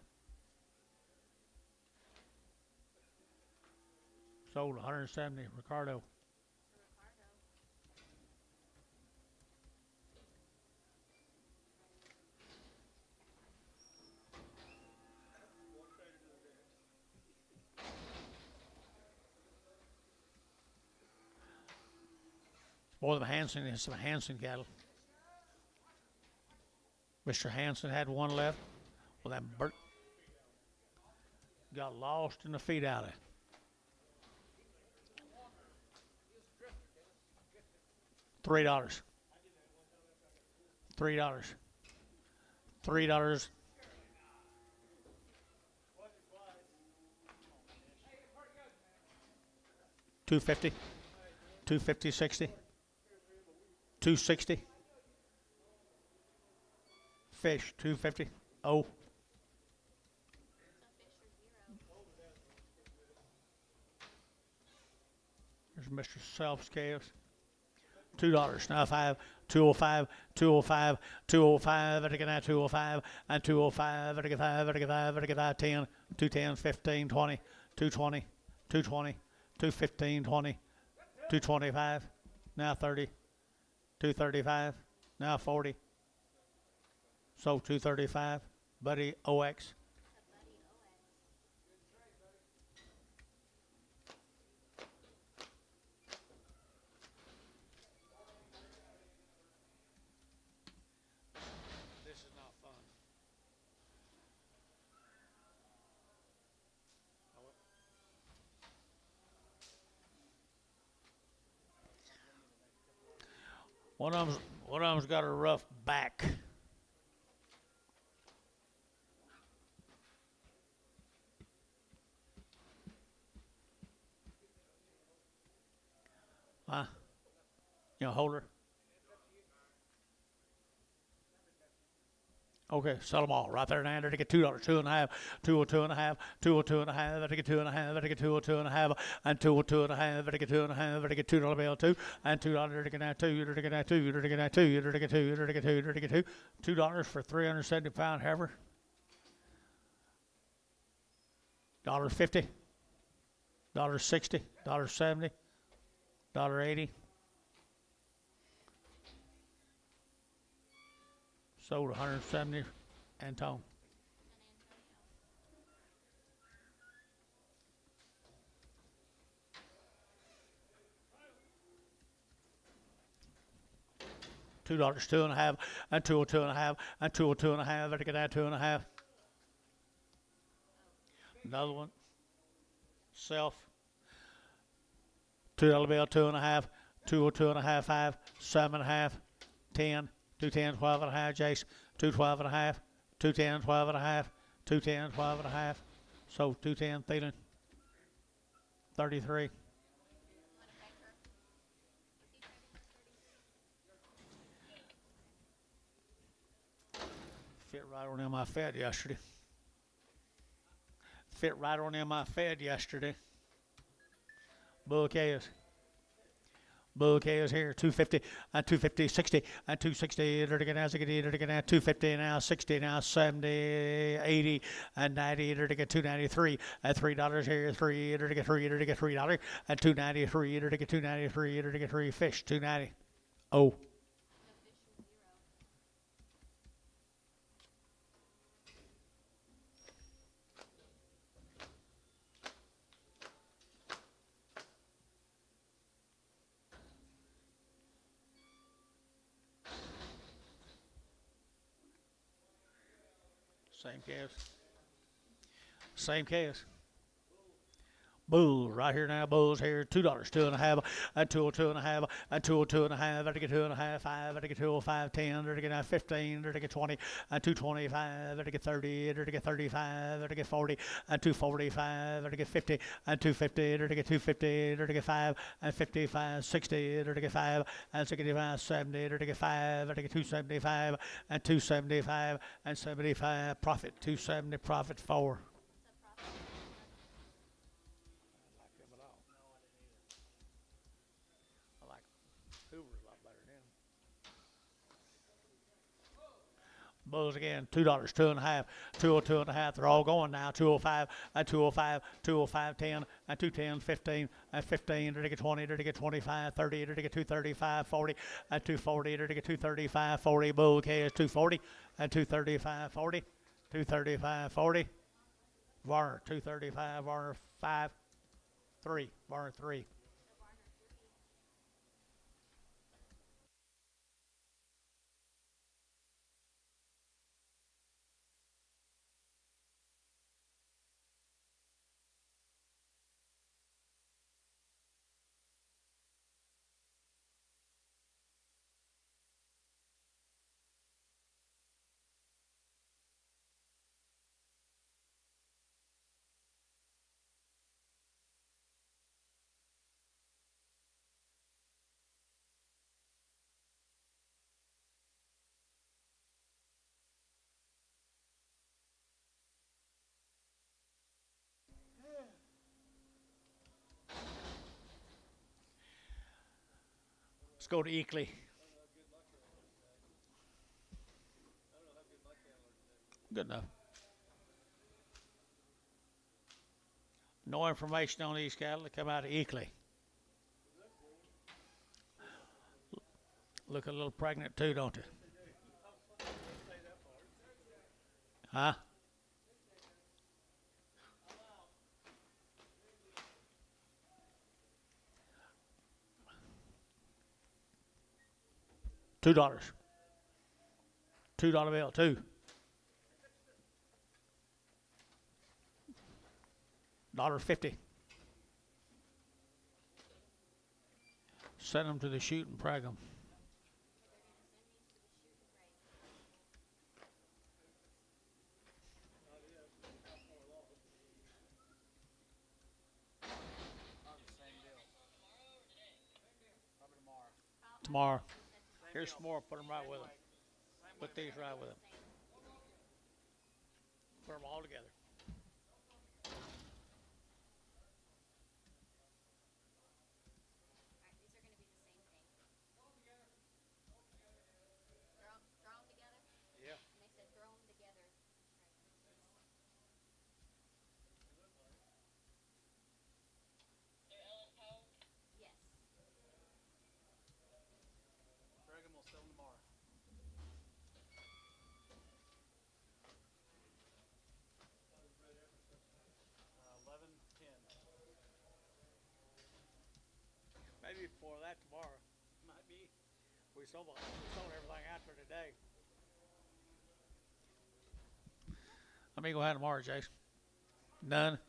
Sold 170, Ricardo. Boy, the Hanson is some Hanson cattle. Mr. Hanson had one left. Well, that Bert got lost in the feed alley. $3. $3. $3. $250. $250, 60. $260. Fish, $250. Oh. There's Mr. Self Scales. $2. Now 5, 205, 205, 205, I get that 205, and 205, I get 5, I get 5, I get that 10, 210, 15, 20, 220, 220, 215, 20, 225, now 30, 235, now 40. So 235, Buddy OX. This is not fun. One of them's got a rough back. Huh? You know, hold her. Okay, sell them all right there now. To get $2, 2.5, 202.5, 202.5. To get 2.5, to get 202.5, and 202.5. To get 2.5, to get $2 bill 2, and $2 to get that 2, to get that 2, to get that 2, to get 2, to get 2, to get 2, $2 for 370-pound heifer. $1.50, $1.60, $1.70, $1.80. Sold 170, Antone. $2, 2.5, and 202.5, and 202.5. I get that 2.5. Another one. Self. $2 bill, 2.5, 202.5, 5, 7.5, 10. 210, 12.5, Jace. 212.5, 210, 12.5, 210, 12.5. So 210, Thielen. 33. Fit right on in my fed yesterday. Fit right on in my fed yesterday. Bull calves. Bull calves here, 250, and 250, 60, and 260, 250, now 60, now 70, 80, and 90, 293, and $3 here, 3, $3, and 293, 293, 3, fish, 290. Oh. Same calves. Same calves. Bulls right here now. Bulls here. $2, 2.5, and 202.5, and 202.5. I get 2.5, 5. I get 205, 10. I get 15. I get 20, and 225. I get 30. I get 35. I get 40, and 245. I get 50, and 250. I get 250. I get 5, and 55, 60. I get 5, and 65, 70. I get 5. I get 275, and 275, and 75. Profit 270. Profit 4. I like Hoover's a lot better than Bulls again. $2, 2.5, 202 and a half. They're all going now. 205, 205, 205, 10, 210, 15, 15. They're to get 20. They're to get 25, 30. They're to get 235, 40, 240. They're to get 235, 40. Bull K is 240, 235, 40, 235, 40. Varner 235. Varner 5, 3. Varner 3. Let's go to Eakley. Good enough. No information on these cattle that come out of Eakley. Look a little pregnant too, don't they? Huh? $2. $2 bill, 2. $1.50. Send them to the shoot and preg them. Tomorrow. Here's some more. Put them right with them. Put these right with them. Put them all together. Tomorrow. 11:10. Maybe before that tomorrow. Might be. We sold everything after today. Let me go ahead tomorrow, Jason. None.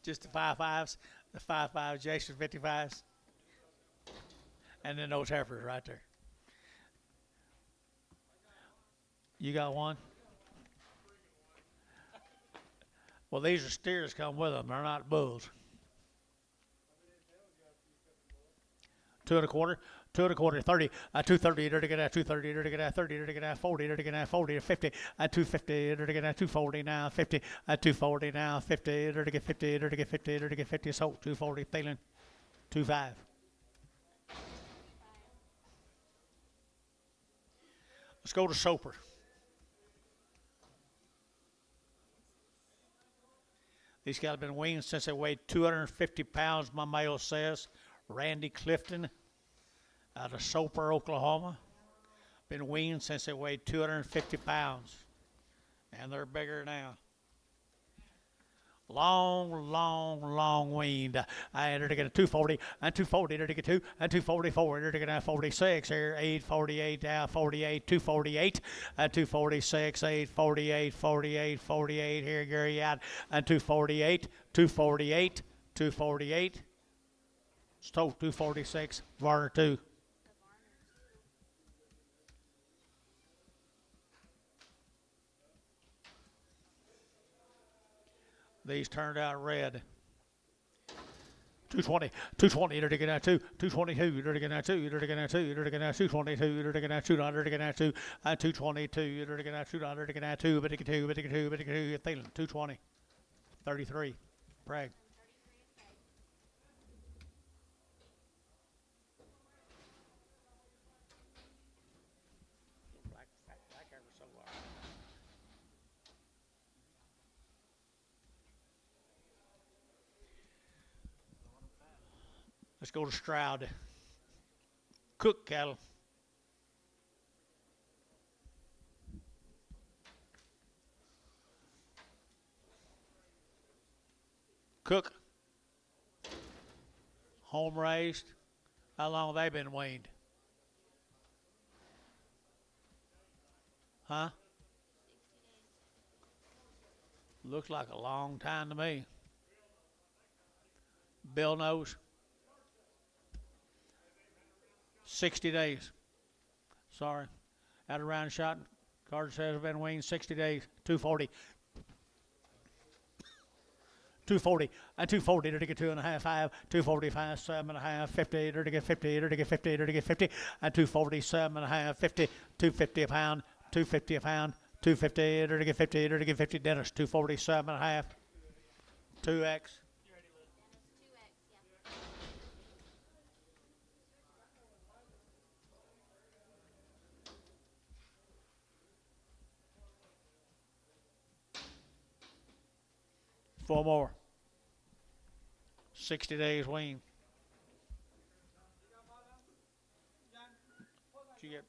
Just the 5.5s, the 5.5 Jason 55s, and then those heifers right there. You got one? Well, these are steers come with them. They're not bulls. 2 1/4, 2 1/4, 30, 230, to get at 230, to get at 30, to get at 40, to get at 40, 50, 250, to get at 240 now, 50, 240 now, 50, to get 50, to get 50, to get 50, so 240, Thielen, 25. Let's go to Soper. These guys have been weaned since they weighed 250 pounds, my male says. Randy Clifton out of Soper, Oklahoma. Been weaned since they weighed 250 pounds. And they're bigger now. Long weaned. I entered to get a 240, and 240, to get 2, and 244, entered to get a 46, here, 848, down 48, 248, and 246, 848, 48, 48, here, Gary out, and 248, 248, 248, Stoke 246, Varner 2. These turned out red. 220, 220, to get out 2, 222, to get out 2, to get out 2, to get out 222, to get out 200, to get out 2, 222, to get out 200, to get out 2, but to get 2, but to get 2, but to get 2, Thielen, 220, 33, Prague. Let's go to Stroud. Cook cattle. Cook. Home raised. How long have they been weaned? Huh? Looks like a long time to me. Bill knows. 60 days. Sorry. Out of round shot. Carter says have been weaned 60 days. 240. 240 and 240 to get 2.5, 5, 245, 7.5, 50 to get 50 to get 50 to get 50, and 247.5, 50, 250 a pound, 250 a pound, 250 to get 50 to get 50. Dennis 247.5, 2x. 2x, yeah. Four more. 60 days wean. Did you get?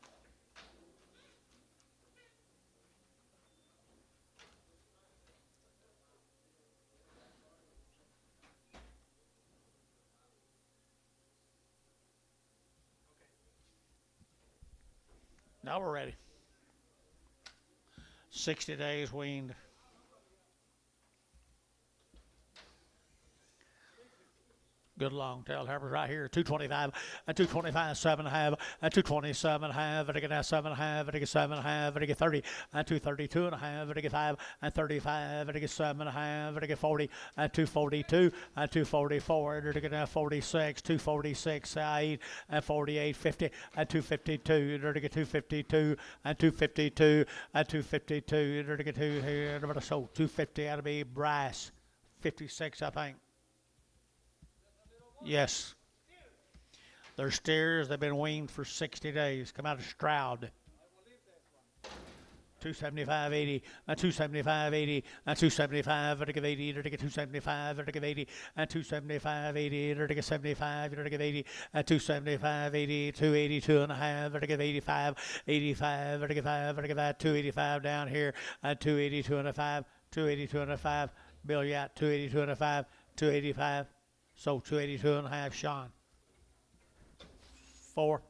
Now we're ready. 60 days weaned. Good long tail heifers right here. 225 and 225, 7.5 and 227.5 and I get 7.5 and I get 7.5 and I get 30 and 232.5 and I get 5 and 35 and I get 7.5 and I get 40 and 242 and 244 and I get 46, 246, 8 and 48, 50 and 252 and I get 252 and 252 and 252 and I get 2 here and so 250 out of me brass 56 I think. Yes. They're steers. They've been weaned for 60 days. Come out of Stroud. 275.80 and 275.80 and 275 and give 80 and give 275 and give 80 and 275.80 and give 75 and give 80 and 275.80 282 and a half and give 85 85 and give 5 and give that 285 down here and 282 and a 5 282 and a 5 Bill Yatt 282 and a 5 285. So 282 and a half, Sean. 4.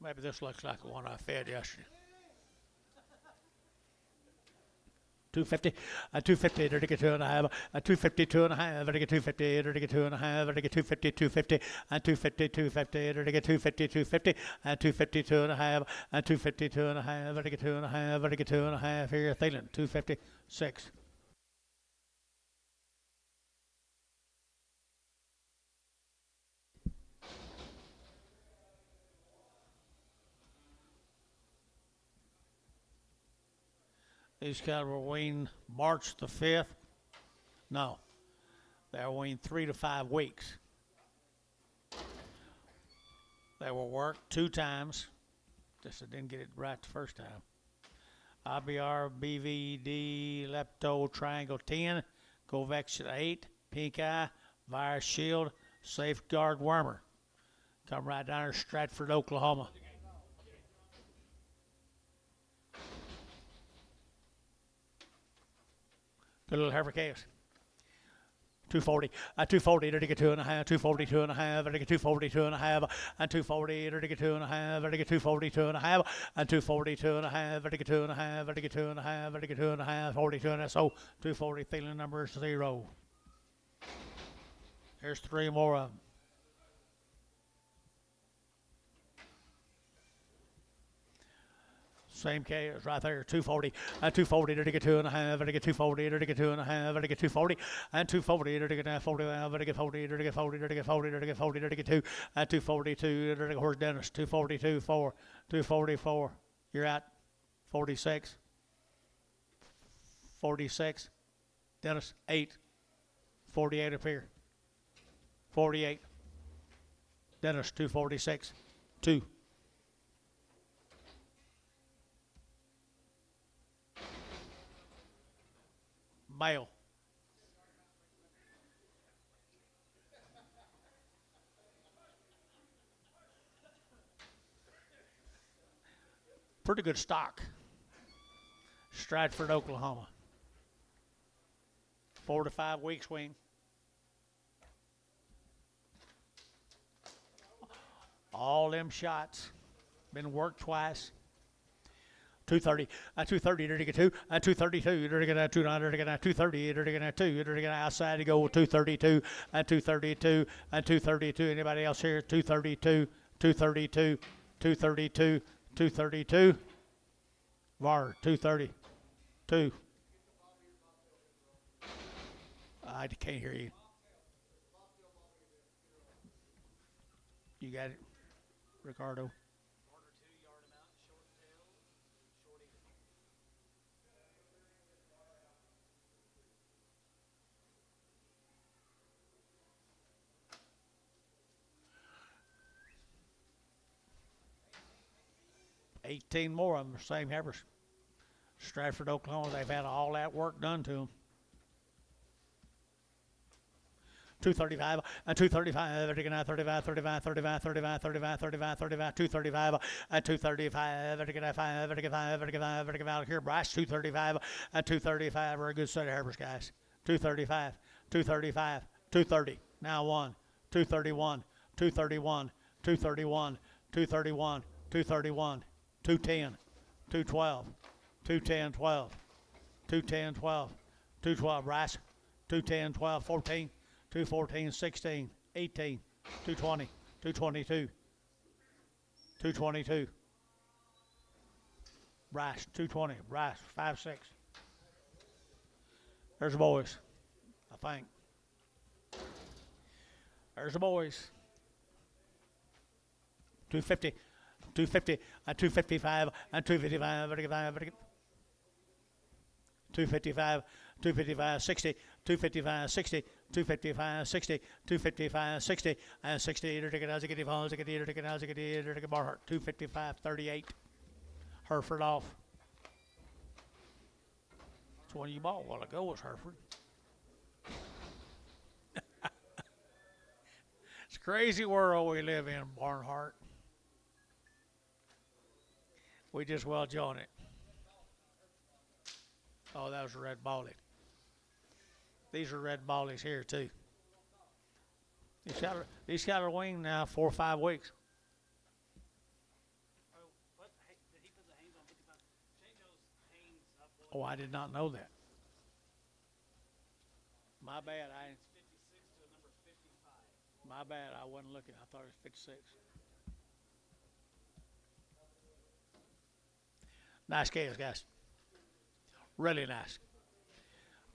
Maybe this looks like the one I fed yesterday. 250, and 250, to get 2.5, and 252 and a half, to get 250, to get 2.5, to get 250, 250, and 250, 250, to get 250, 250, and 252 and a half, and 252 and a half, to get 2.5, to get 2.5 here, Thielen, 256. These cattle were weaned March the 5th. No, they were weaned 3 to 5 weeks. They were worked 2 times. Just I didn't get it right the first time. IBR, BVD, Lepto, Triangle 10, Covection 8, Pink Eye, Virus Shield, Safeguard Wormer. Come right down to Stratford, Oklahoma. Good little heifer calves. 240, 240, to get 2.5, 242 and a half, to get 242 and a half, and 240, to get 2.5, to get 242 and a half, and 242 and a half, to get 2.5, to get 2.5, to get 2.5, 42 and a half. So 240, feeling number 0. Here's 3 more of them. Same case right there, 240, 240 to get 2.5, to get 240, to get 2.5, to get 240, and 240 to get 40, to get 40, to get 40, to get 40, to get 40, to get 2, 242, to get horse Dennis, 242, 4, 244. You're at 46, 46. Dennis, 8, 48 up here, 48. Dennis, 246, 2. Male. Pretty good stock. Stratford, Oklahoma. 4 to 5 weeks wean. All them shots. Been worked twice. 230, 230, there to get 2, 232, there to get 200, there to get 230, there to get 2, there to get outside to go 232, 232, 232. Anybody else here? 232, 232, 232, 232. VAR, 232. I can't hear you. You got it, Ricardo? 18 more of them, same heifers. Stratford, Oklahoma, they've had all that work done to them. 235 and 235, 35, 35, 35, 35, 35, 35, 35, 235 and 235, 5, 5, 5 here, Bryce, 235 and 235 are a good set of heifers, guys. 235, 235, 230, now 1, 231, 231, 231, 231, 231, 210, 212, 210, 12, 210, 12, 212, Bryce, 210, 12, 14, 214, 16, 18, 220, 222, 222. Bryce, 220. Bryce, 5, 6. There's the boys, I think. There's the boys. 250, 250, and 255, and 255, 255, 255, 60, 255, 60, 255, 60, 255, 60, and 60. Barhart, 255, 38. Hereford off. That's one you bought a while ago was Hereford. It's a crazy world we live in, Barnhart. We just well join it. Oh, that was a red ballie. These are red ballies here too. These got a wing now 4 or 5 weeks. Oh, I did not know that. My bad. My bad. I wasn't looking. I thought it was 56. Nice scales, guys. Really nice.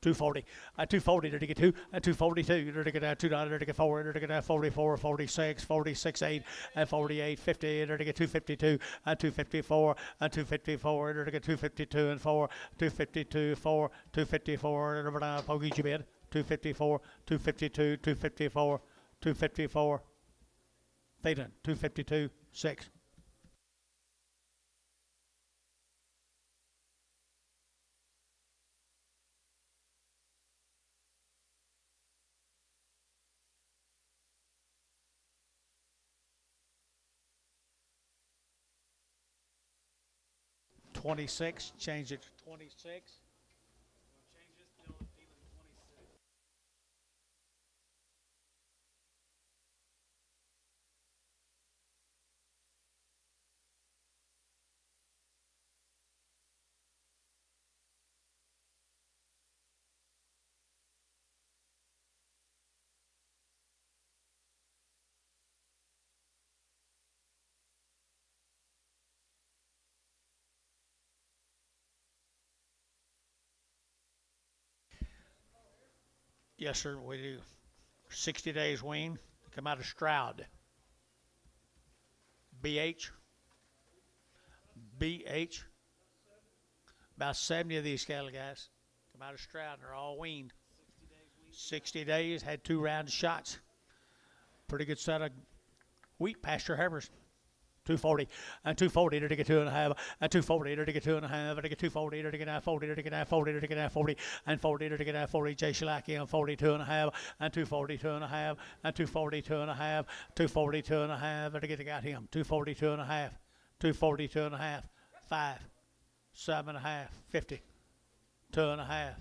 240, 240, there to get 2, 242, there to get 2, there to get 4, there to get 44, 46, 46, 8, and 48, 50, there to get 252, 254, 254, there to get 252 and 4, 252, 4, 254, there to Pokey bid, 254, 252, 254, 254, Thetan, 252, 6. $26, change it to 26. Yes, sir, we do. 60 days wean. Come out of Stroud. BH. About 70 of these cattle guys come out of Stroud. They're all weaned. 60 days, had 2 round shots. Pretty good set of wheat pasture heifers. 240 and 240 to get 2.5 and 240 to get 2.5 to get 240 to get 40 to get 40 to get 40 and 40 to get 40 Jay Shalaki and 42.5 and 242.5 and 242.5 242.5 to get got him 242.5 242.5 5 7.5 50 2.5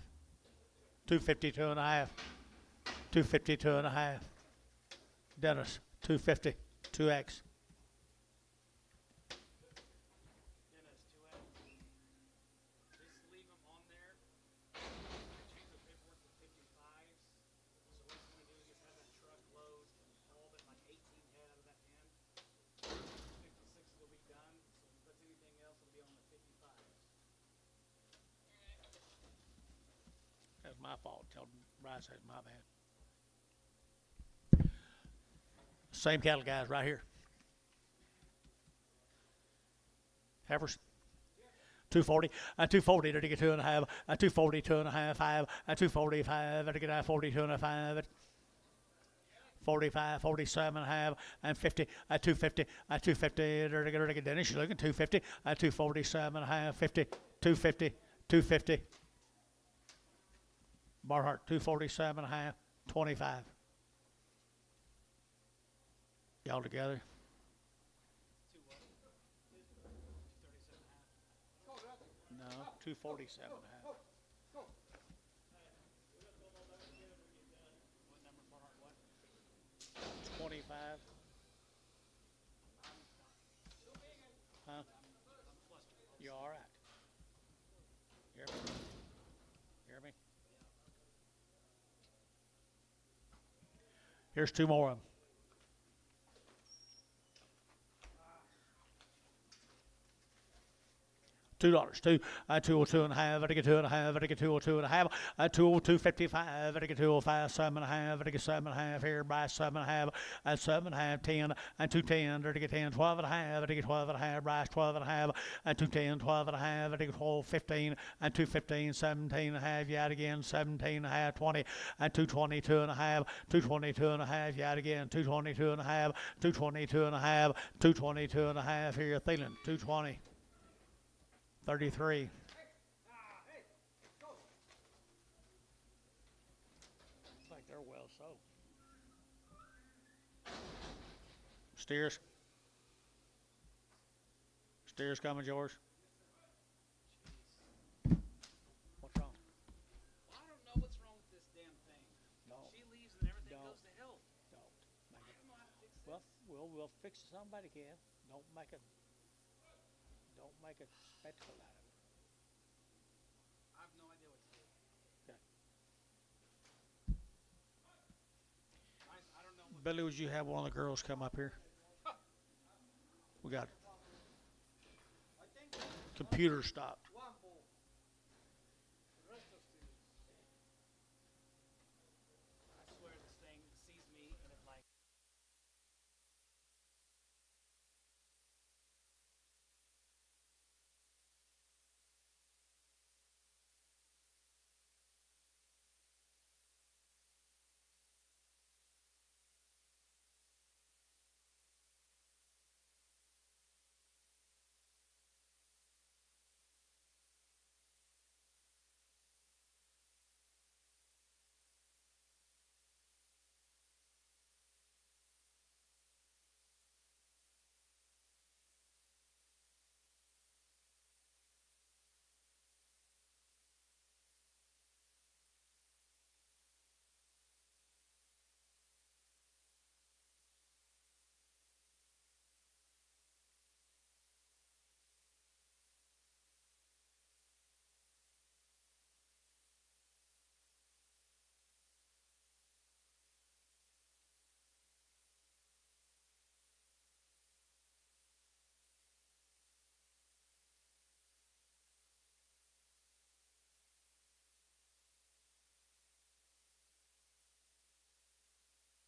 252.5 252.5 Dennis 250 2x That's my fault. Tell Bryce that's my bad. Same cattle guys right here. Heifers. 240 and 240 to get 2.5 and 242.5 5 and 245 to get 42.5 45 47.5 and 50 at 250 at 250 to get Dennis. You're looking 250 at 247.5 50 250 250 Barhart 247.5 25 y'all together. No, 247.5. 25. Huh? You all right? Hear me? Hear me? Here's two more of them. $2. 202.5. I get 2.5. I get 202.5. 202.55. I get 205. 7.5. I get 7.5 here. Bryce 7.5. And 7.5. 10. And 210. I get 10. 12.5. I get 12.5. Bryce 12.5. And 210. 12.5. I get 12. 15. And 215. 17.5. Yet again. 17.5. 20. And 222.5. 222.5. Yet again. 222.5. 222.5. 222.5 here. Thielen 220. 33. Looks like they're well sold. Steers. Steers coming, George. What's wrong? I don't know what's wrong with this damn thing. No. She leaves and everything Don't. goes to hell. Don't make I it. don't know how to fix this. Well, we'll fix it. Somebody can. Don't make a spectacle out of it. I have no idea what to do. Okay. I don't know what. Billy, would you have one of the girls come up here? We got computer stopped. I swear this thing sees me and it like.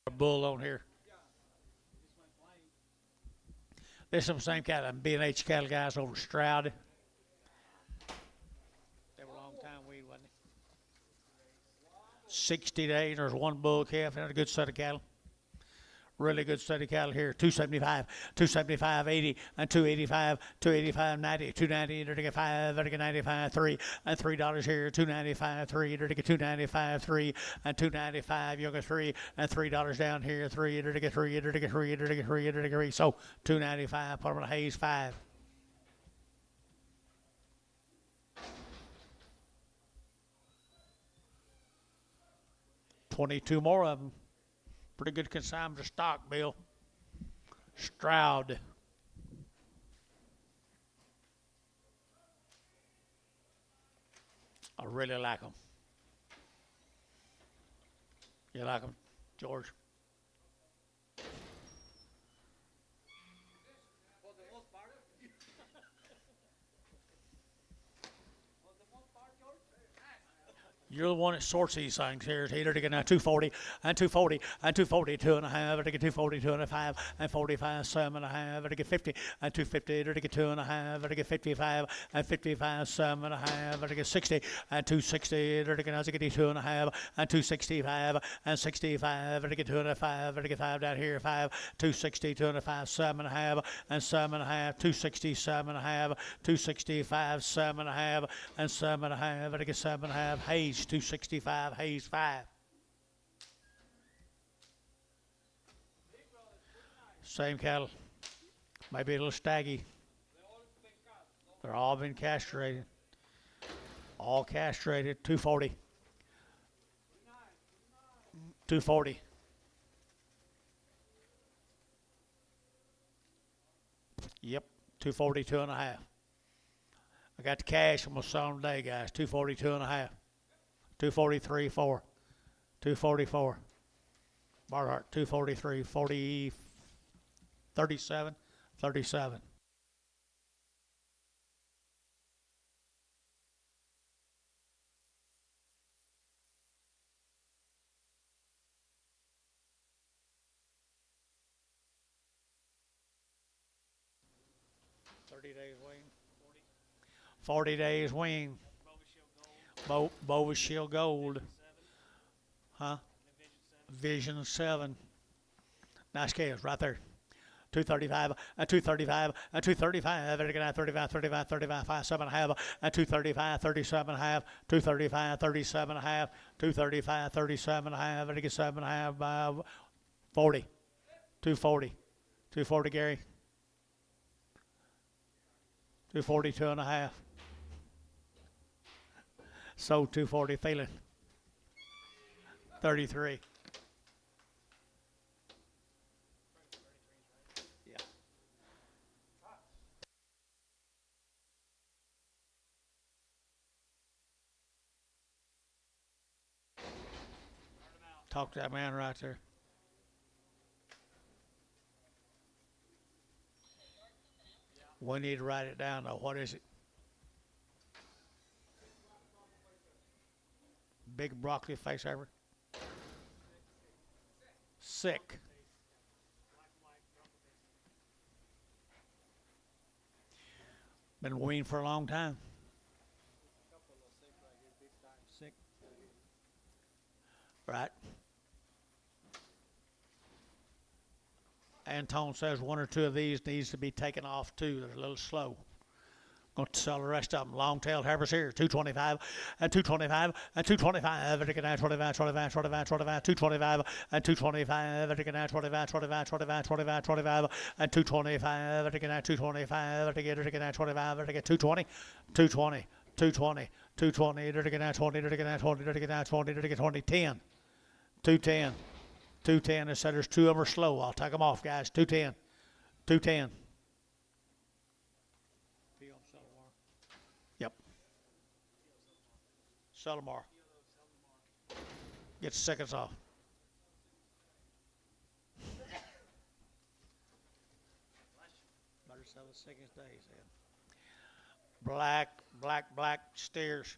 A bull on here. There's some same cattle, B&H cattle guys over Stroud. They were a long time weed, wasn't it? 60 days. There's one bull calf and a good set of cattle. Really good steady cattle here. 275, 275, 80, and 285, 285, 90, 290, to get 5, to get 95, 3, and $3 here. 295, 3, to get 295, 3, and 295. You'll get 3, and $3 down here. 3, to get 3, to get 3, to get 3, to get 3. So 295. Put them on Hayes 5. 22 more of them. Pretty good consignment of stock, Bill. Stroud. I really like them. You like them, George? For the most part, George? You're the one that sorts these things here. Here to get now 240 and 240 and 240, 2.5, to get 240, 2.5, and 45, 7.5, to get 50 and 250, to get 2.5, to get 55 and 55, 7.5, to get 60 and 260, to get 2.5 and 265 and 65, to get 205, to get 5 down here, 5, 260, 2.5, 7.5 and 7.5, 260, 7.5, 265, 7.5 and 7.5, to get 7.5. Hayes 265, Hayes 5. Same cattle, maybe a little staggy. They're all been castrated. All castrated. 240. 240. Yep, 240, 2.5. I got the cash. I'm gonna sell them today, guys. 240, 2.5. 243, 4. 244. Barhart, 243, 40, 37, 37. Days wing. 40 days wing. Bovis Shield Gold. Huh? Vision 7. Nice scales right there. 235 and 235 and 235. 35, 35, 35, 5, 7.5 and 235, 37.5, 235, 37.5, 235, 37.5, and 7.5 by 40. 240. 240, Gary. 242.5. Sold 240, Phelan. 33. Yeah. Talk to that man right there. We need to write it down, though. What is it? Big broccoli face ever. Sick. Been weaned for a long time. Sick. Right. Antone says one or two of these needs to be taken off too. They're a little slow. Going to sell the rest of them. Long-tailed heifers here. 225 and 225 and 225. And 25, 25, 25, 25, 225 and 225. And 25, 25, 25, 25, 25 and 225. And 225. And 25. And 220, 220, 220, 220. And 20, 20, 20, 10, 210. 210. I said there's two of them are slow. I'll take them off, guys. 210. 210. Yep. Sell them more. Get seconds off. Better sell the seconds days then. Black steers.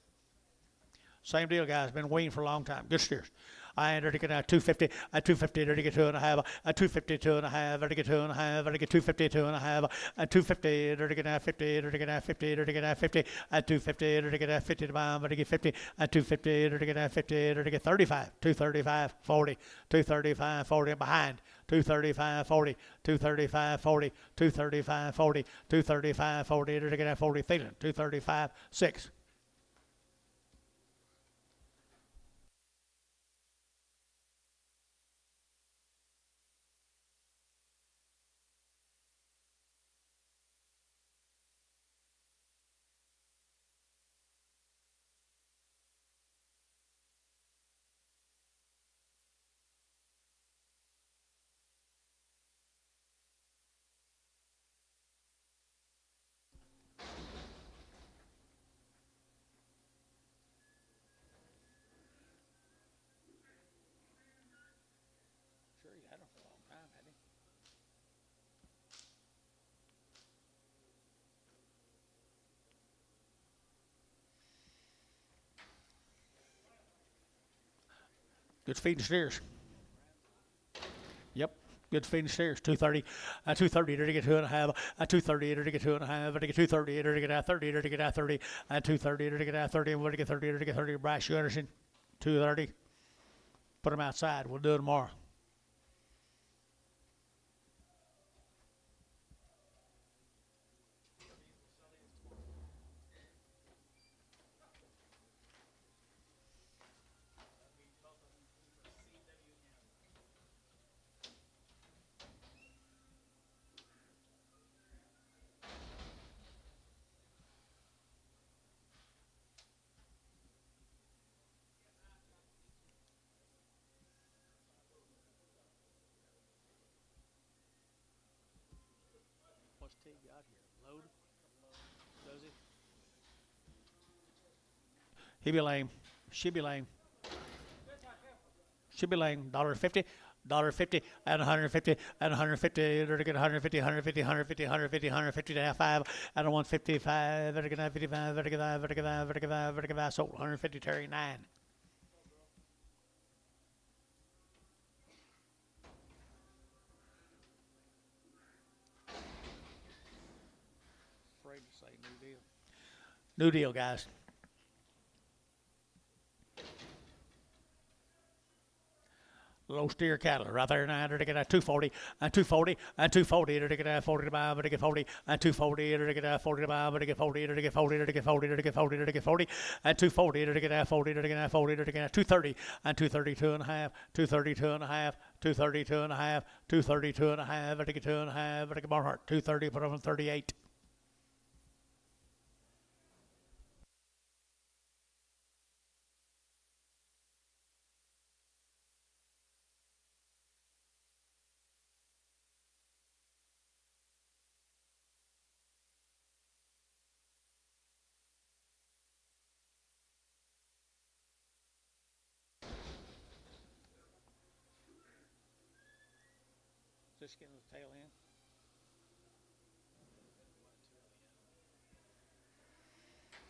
Same deal, guys. Been weaned for a long time. Good steers. I entered to get 250, at 250, to get 2.5, at 250, 2.5, to get 2.5, to get 250, 2.5, at 250, to get 50, to get 50, to get 50, at 250, to get 50 to buy, to get 50, at 250, to get 50, to get 35, 235, 40, 235, 40 behind, 235.40, 235.40, 235.40, 235.40, to get 40, feeling, 235.6. Sure, you had them for a long time, hadn't you? Good feeding steers. Yep. Good feeding steers. 230, 230 to get 2.5, 230 to get 2.5, to get 230 to get 30 to get 30, 230 to get 30, and we'll get 30 to get 30. Bryce, you understand? 230. Put them outside. We'll do it tomorrow. What's T got here? Load? Does he? He be lame. She be lame. She be lame. $1.50. $1.50 and 150 and 150 to get 150, 150, 150, 150, 150 to have 5 and a 155, to get 55, to get 5, to get 5, to get 5, to get 5, sold 150, Terry 9. Afraid to say new deal. New deal, guys. Low steer cattle right there now to get at 240 and 240 and 240 to get at 40 to buy, but to get 40 and 240 to get at 40 to buy, but to get 40 to get 40 to get 40 to get 40 to get 40 and 240 to get at 40 to get at 40 to get at 230 and 232 and a half, 232 and a half, 232 and a half, 232 and a half, to get 2 and a half, to get Barnhart 230, put on 38. Just getting the tail in.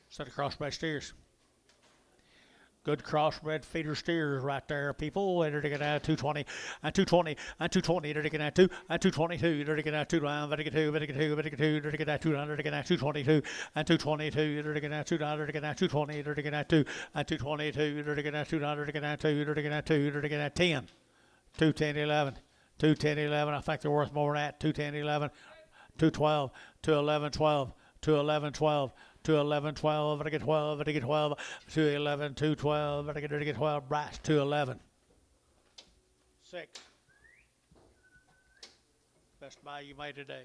Set of crossbred steers. Good crossbred feeder steers right there, people. They're to get out 220 and 220 and 220. They're to get out 2 and 222. They're to get out 2 down. They're to get 2. They're to get 2. They're to get 2. They're to get out 2 down. They're to get out 222 and 222. They're to get out 2 down. They're to get out 220. They're to get out 2 and 222. They're to get out 2 down. They're to get out 2. They're to get out 2. They're to get out 10. 210 11. 210 11. I think they're worth more than that. 210 11. 212. 211 12. 211 12. 211 12. I get 12. I get 12. 211 212. I get 12. Bryce 211. 6. Best buy you made today.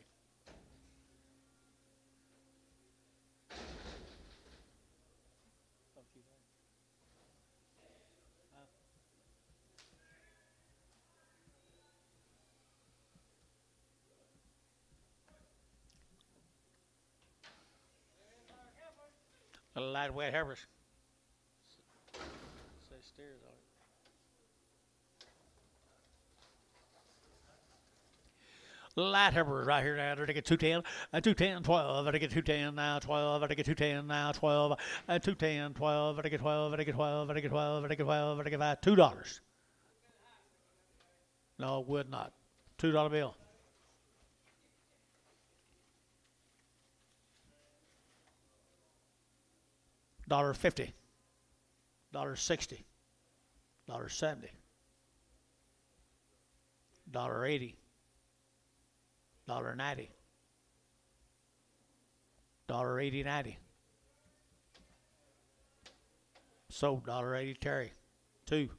Little lightweight heifers. Say steers on it. Light heifers right here now. They get 210, 210, 12. They get 210 now, 12. They get 210 now, 12. 210, 12. They get 12. They get 12. They get 12. They get 12. They get $2. No, it would not. $2 bill. $1.50, $1.60, $1.70, $1.80, $1.90, $1.80.90. Sold $1.80 Terry. 2.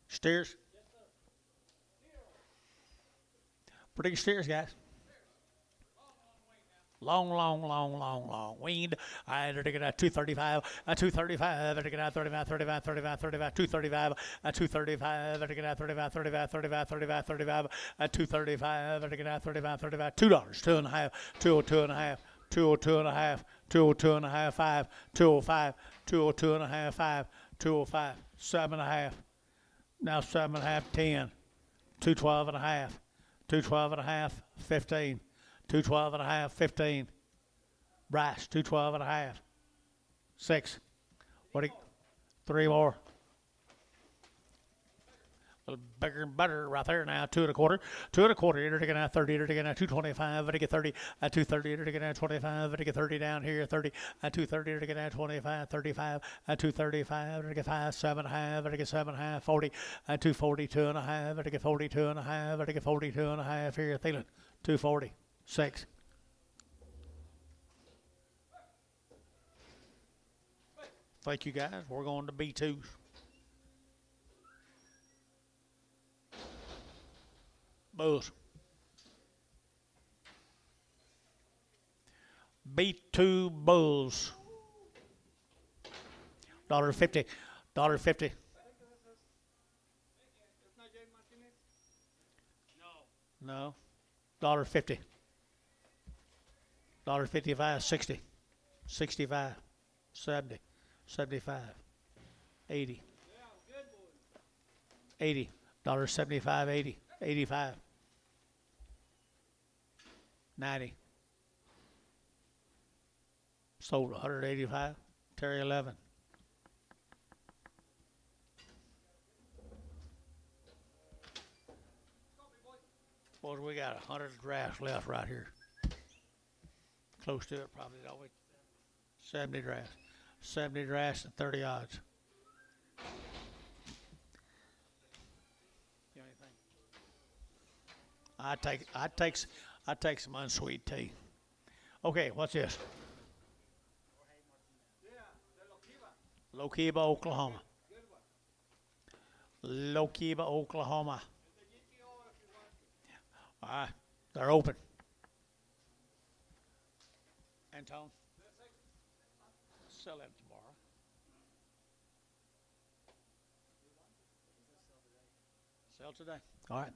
Steers. Pretty good steers, guys. Long weaned. I had to get a 235, a 235, I to get a 35, 35, 35, 35, 235, a 235, I to get a 35, 35, 35, 35, 35, a 235, I to get a 35, 35, $2, 2.5, 202.5, 202.5, 202.5, 5, 205, 202.5, 5, 205, 7.5, now 7.5, 10, 212.5, 212.5, 15. 212.5, 15. Bryce, 212.5. 6. What? 3 more. A little bigger and better right there now. 2 1/4. 2 1/4. You're to get out 30. You're to get out 225. To get 30. At 230. You're to get out 25. To get 30 down here. 30. At 230. You're to get out 25. 35. At 235. To get 5. 7.5. To get 7.5. 40. At 240. 2.5. To get 42.5. To get 42.5 here. Thielen. 240. 6. Thank you, guys. We're going to B2s. Bulls. B2 Bulls. $1.50. $1.50. No. $1.50. $1.55. 60. 65. 70. 75. 80. 80. $1.75. 80. 85. 90. Sold 185. Terry 11. Boys, we got 100 drafts left right here. Close to it, probably, don't we? 70 drafts. 70 drafts and 30 odds. You got anything? I'd take some unsweet tea. Okay, what's this? Lokiba, Oklahoma. Lokiba, Oklahoma. All right, they're open. Antone, sell them tomorrow. Sell today. All right.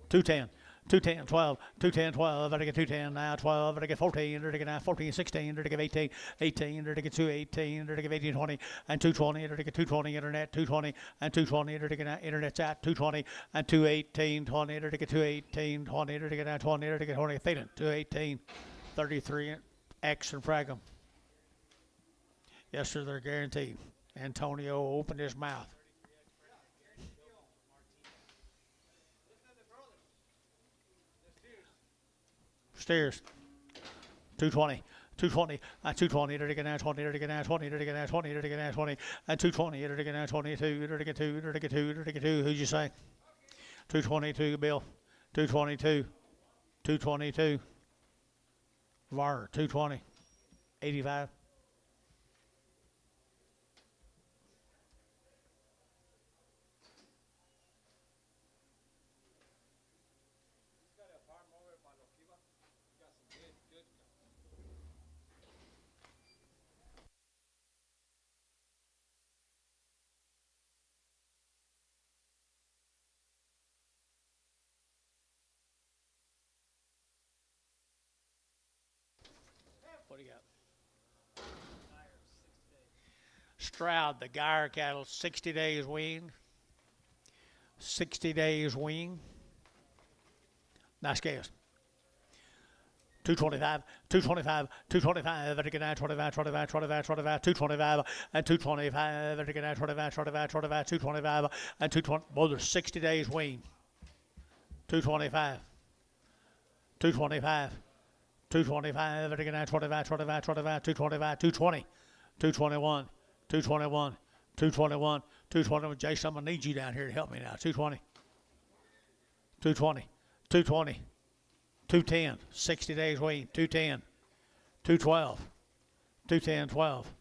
210. 210, 12, 210, 12, I get 210 now, 12, I get 14, I get now 14, 16, I get 18, 18, I get 218, I get 18, 20, and 220, I get 220, internet, 220, and 220, I get now internet's at 220, and 218, 20, I get 218, 20, I get now 20, I get 20, Thielen, 218, 33, X and frag 'em. Yes, sir, they're guaranteed. Antonio opened his mouth. Steers. 220. 220. 220. To get now 20. To get now 20. To get now 20. To get now 20. And 220. To get now 22. To get 2. To get 2. To get 2. Who'd you say? 222, Bill. 222. 222. Var. 220. 85. What do you got? Stroud, the Geyer cattle, 60 days wean. 60 days wean. Nice scales. 225, 225, 225, and again 25, 25, 25, 25, 225, and 225, and again 25, 25, 25, 225, and 220. Boy, there's 60 days wean. 225, 225, 225, and again 25, 25, 25, 225, 220, 221, 221, 221, 221. Jason, I'm going to need you down here to help me now. 220, 220, 220. 210, 60 days wean, 210, 212, 210, 12,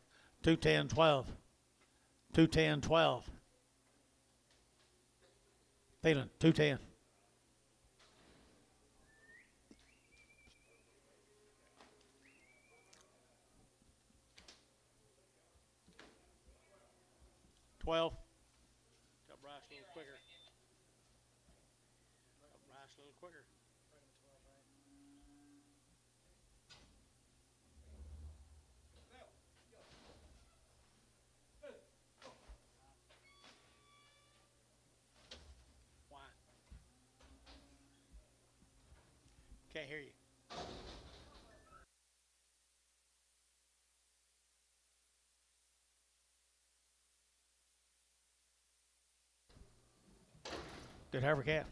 210, 12, 210, 12. Feeling, 210. $12. Got Bryce a little quicker. Got Bryce a little quicker. Can't hear you. Good Harvard cat.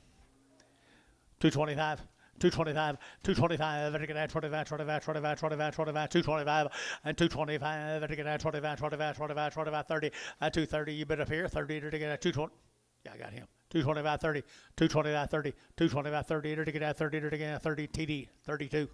225. 225, 225, and again 25, 25, 25, 25, 25, 225, and 225, and again 25, 25, 25, 25, 30, and 230. You bit up here, 30, and again 220. Yeah, I got him. 225, 30, 225, 30, 225, 30, and again 30, and again 30, TD, 32.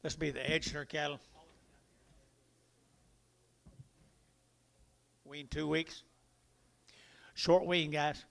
This will be the Edgener cattle. Wean 2 weeks. Short wean, guys.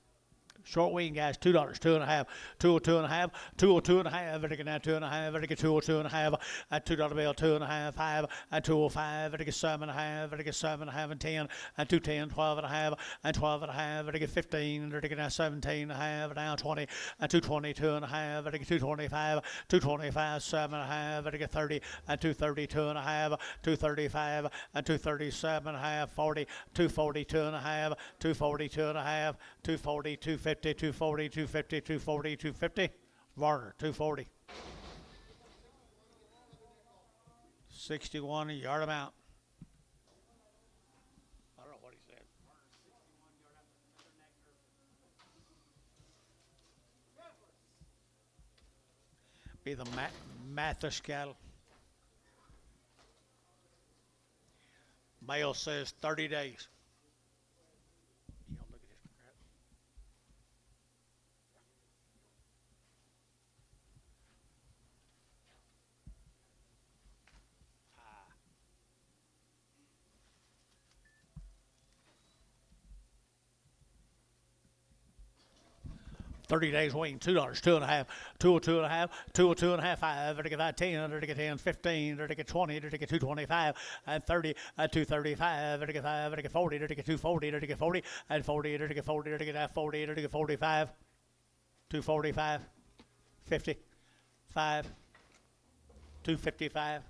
Short wean, guys, $2, 2.5, 202.5, 202.5, and again 2.5, and again 202.5, and $2 bill, 2.5, 5, and 205, and again 7.5, and again 7.5, and 10, and 210, 12.5, and 12.5, and again 15, and again 17.5, and now 20, and 220, 2.5, and again 225, 225, 7.5, and again 30, and 230, 2.5, 235, and 237.5, 40, 240, 2.5, 240, 2.5, 240, 250. 240, 250, 240, 250. Varner, 240. 61 a yard amount. I don't know what he said. Be the Mathis cattle. Male says 30 days. 30 days wean, $2, 2.5, 202.5, 202.5, 5, 10, 10, 15, 20, 225, and 30, 235, 5, 40, 240, 40, and 40, 40, 40, 45, 245, 50, 5, 255.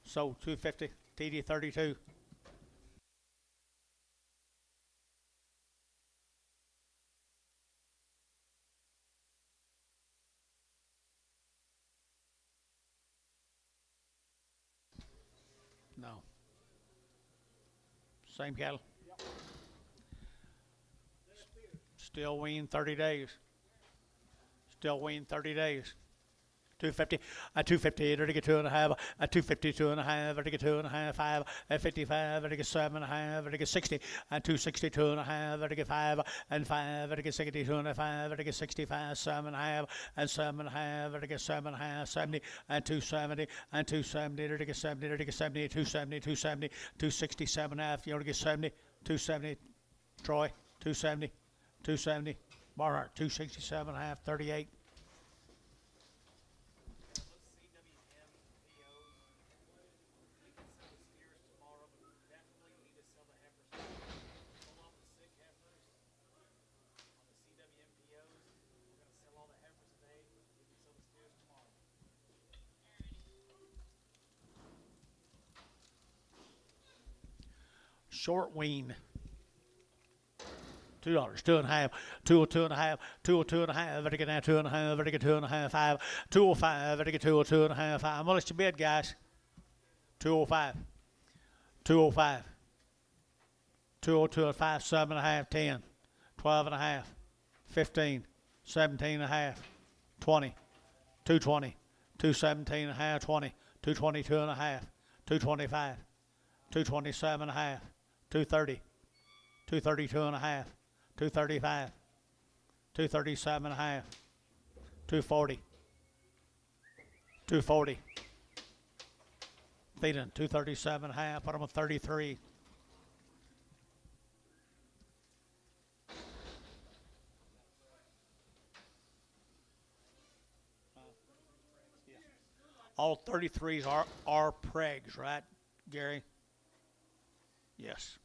So 250, TD 32. No. Same cattle. Still wean 30 days. Still wean 30 days. 250, 250, 2.5, 252.5, 2.5, 5, 55, 7.5, 60, 262.5, 5, and 5, 62.5, 65, 7.5, and 7.5, 7.5, 70, and 270, and 270, 70, 70, 270, 270, 267.5, you get 70, 270, Troy, 270, 270, Barnhart, 267.5, 38. Short wean. $2, 2.5, 202.5, 202.5, very good now, 2.5, very good 2.5, 5, 205, very good 202.5, 5. I'm gonna let you bid, guys. 205, 205, 202.5, 7.5, 10, 12.5, 15, 17.5, 20, 220, 217.5, 20, 222.5, 225, 227.5, 230, 232.5, 235, 237.5, 240, 240. Feeding 237.5. Put them on 33. All 33s are pregs, right, Gary? Yes.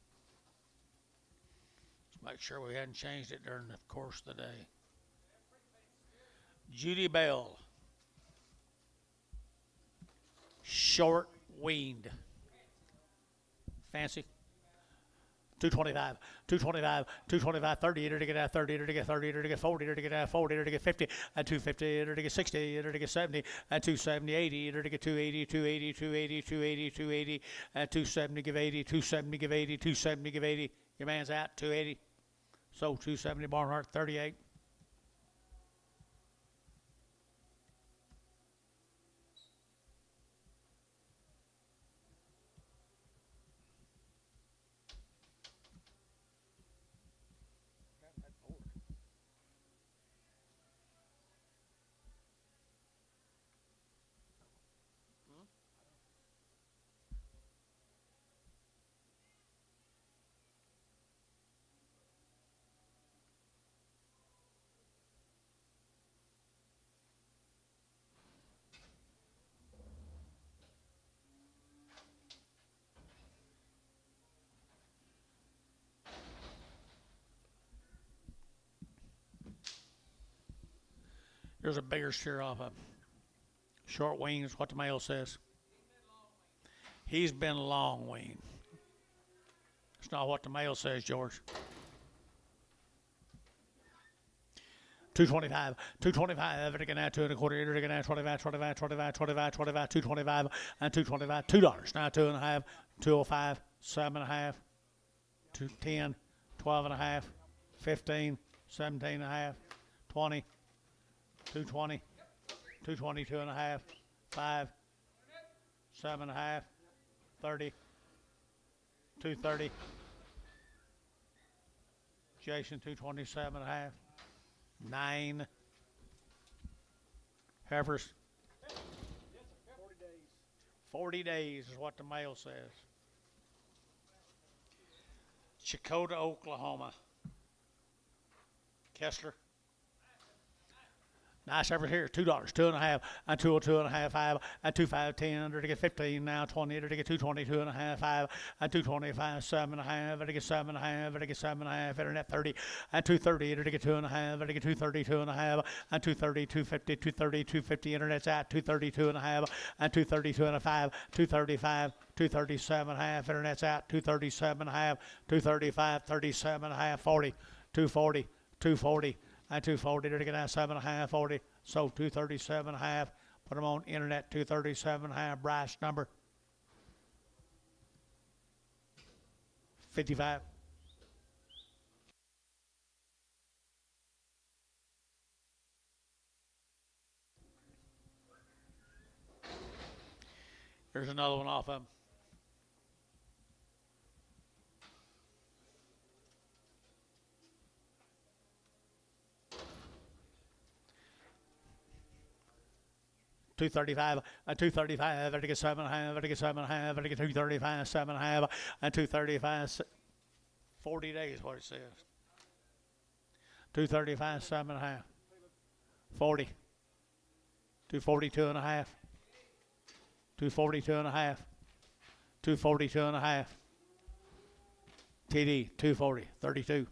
Let's make sure we hadn't changed it during the course of the day. Judy Bell. Short weaned. Fancy. 225, 225, 225, 30, to get out 30, to get 30, to get 40, to get out 40, to get 50, and 250, to get 60, to get 70, and 270, 80, to get 280, 280, 280, 280, 280, and 270, give 80, 270, give 80, 270, give 80. Your man's out, 280. So 270, Barnhart, 38. Here's a bigger steer off a short wing is what the male says. He's been long wing. It's not what the male says, George. 225, 225, again now 2 1/4, again now 25, 25, 25, 25, 25, 225, and 225, $2. Now 2.5, 205, 7.5, 210, 12.5, 15, 17.5, 20, 220, 222.5, 5, 7.5, 30, 230. Jason 227.5, 9. Heifers. 40 days is what the male says. Chakota, Oklahoma. Kessler. Nice over here, $2, 2.5, and 202.5, 5, and 25, 10, to get 15 now, 20, to get 222.5, 5, and 225, 7.5, to get 7.5, to get 7.5, internet 30, and 230, to get 2.5, to get 232.5, and 230, 250, 230, 250, internet's out, 232.5, and 232.5, 235, 237.5, internet's out, 237.5, 235, 37.5, 40, 240, 240. And 240 to get out 7.5, 40. So 237.5. Put them on internet 237.5. Bryce number 55. Here's another one off of them. $235, and 235, to get 7.5, to get 7.5, to get 235, 7.5, and 235, 40 days, what it says. 235, 7.5, 40, 242.5, 242.5, 242.5, TD, 240, 32.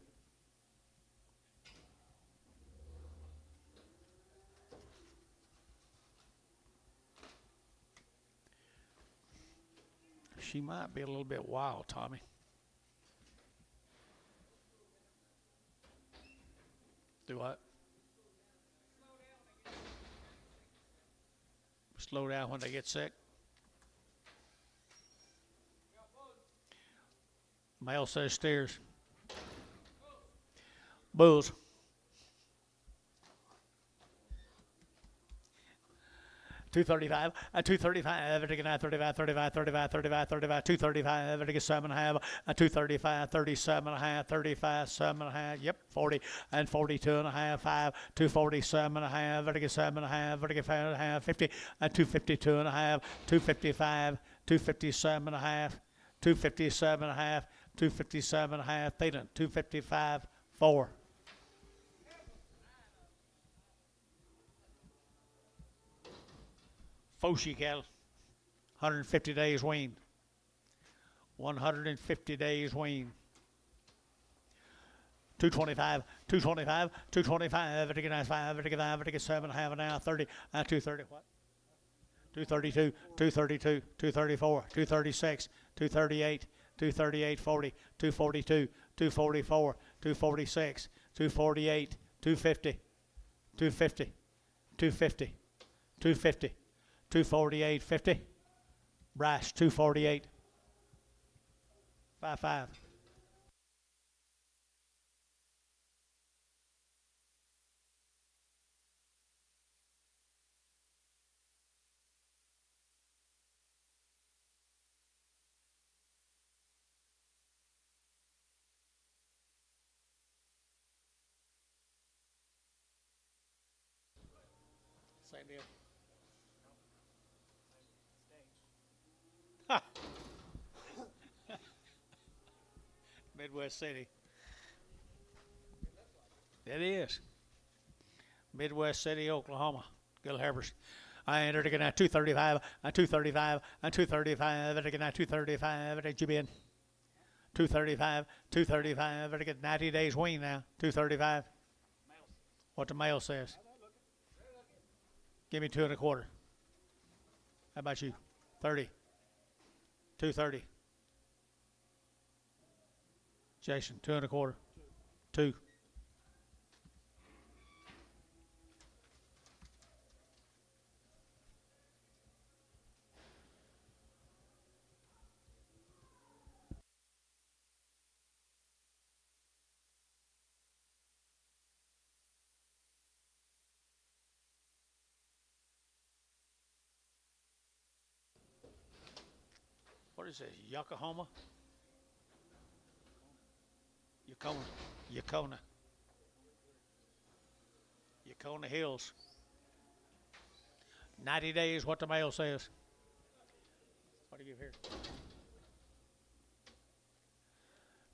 She might be a little bit wild, Tommy. Do what? Slow down when they get sick. Male says steers. Bulls. $235, and 235, to get 35, 35, 35, 35, 35, 235, to get 7.5, and 235, 37.5, 35, 7.5, yep, 40, and 42.5, 5, 247.5, to get 7.5, to get 5.5, 50, and 252.5, 255, 257.5, 257.5, 257.5, Thielen, 255, 4. Foshi cattle, 150 days weaned. 150 days weaned. 225, 225, 225, to get 5, to get 5, to get 7.5 an hour, 30, 230, what? 232, 232, 234, 236, 238, 238, 40, 242, 244, 246, 248, 250, 250, 250, 250. 248.50. Bryce 248. 55. Same deal. Midwest City. It is. Midwest City, Oklahoma. Good Herbers. I entered again at 235, and 235, and 235, and again at 235, and you been 235, 235, and again 90 days wean now. 235. What the mail says. Give me 2 1/4. How about you? 30. 230. Jason, 2 1/4. 2. What is this? Yokohama? Yacona Hills. 90 days, what the mail says. What do you give here?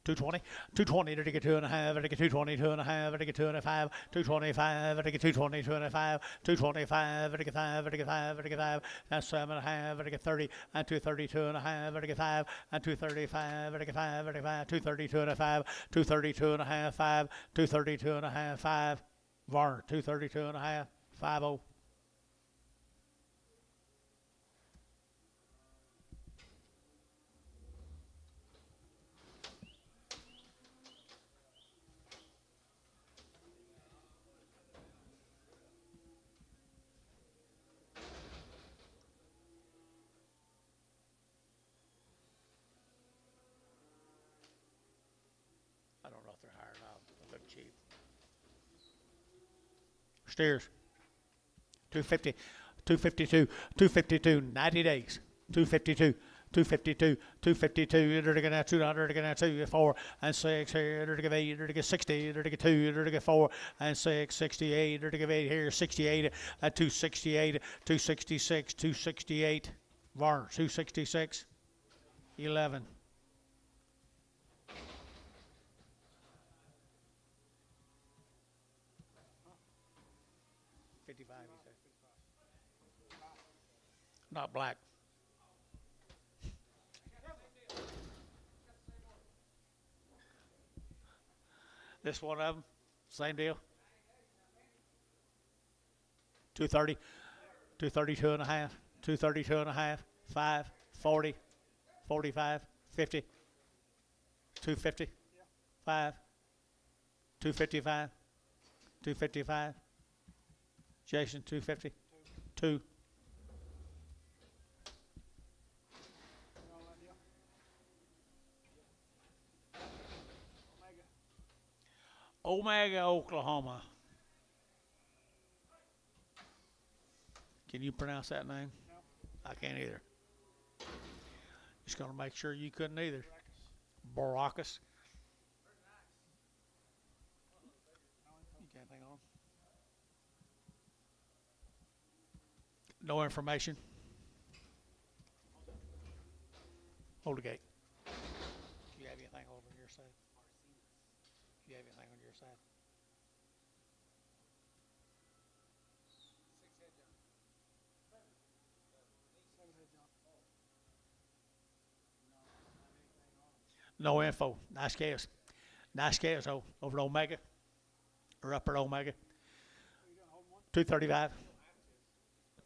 220, 220 to get 2.5, to get 220, 2.5, to get 2.5, 225, to get 220, 2.5, 225, to get 5, to get 5, to get 5, and 7.5, to get 30, and 230, 2.5, to get 5, and 235, to get 5, to get 5, 232 and a 5, 232 and a half, 5, 232 and a half, 5, Varner, 232 and a half, 5-0. I don't know if they're higher or not. They look cheap. Steers. 250, 252, 252, 90 days. 252, 252, 252, to get 200, to get 2, 4, and 6 here, to get 8, to get 60, to get 2, to get 4, and 6, 68, to get 8 here, 68, at 268, 266, 268, Varner, 266, 11. Not black. This one of them, same deal. 230, 232 and a half, 232 and a half, 5, 40, 45, 50, 250, 5, 255, 255. Jason, 250, 2. Omega, Oklahoma. Can you pronounce that name? No. I can't either. Just going to make sure you couldn't either. Baracus. You can't think on. No information. Hold the gate. Do you have anything over on your side? Do you have anything on your side? No info. Nice chaos. Nice chaos over at Omega. Or up at Omega. 235.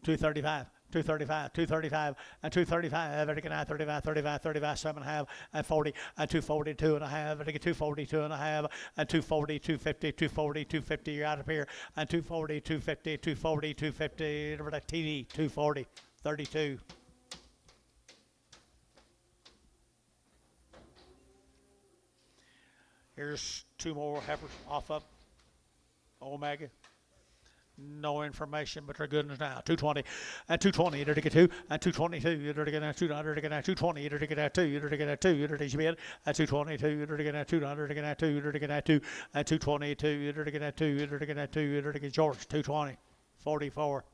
235. 235, 235, and 235, and 35, 35, 35, 7.5, and 40, and 242 and a half, and 242 and a half, and 240, 250, 240, 250, you're out of here, and 240, 250, 240, 250, TD, 240, 32. Here's two more heifers off up Omega. No information, but they're good as now. 220 and 220 to get 2 and 222 to get 200 to get 220 to get 2 to get 2 to get bid and 222 to get 200 to get 2 to get 2 and 222 to get 2 to get 2 to get George 220 44.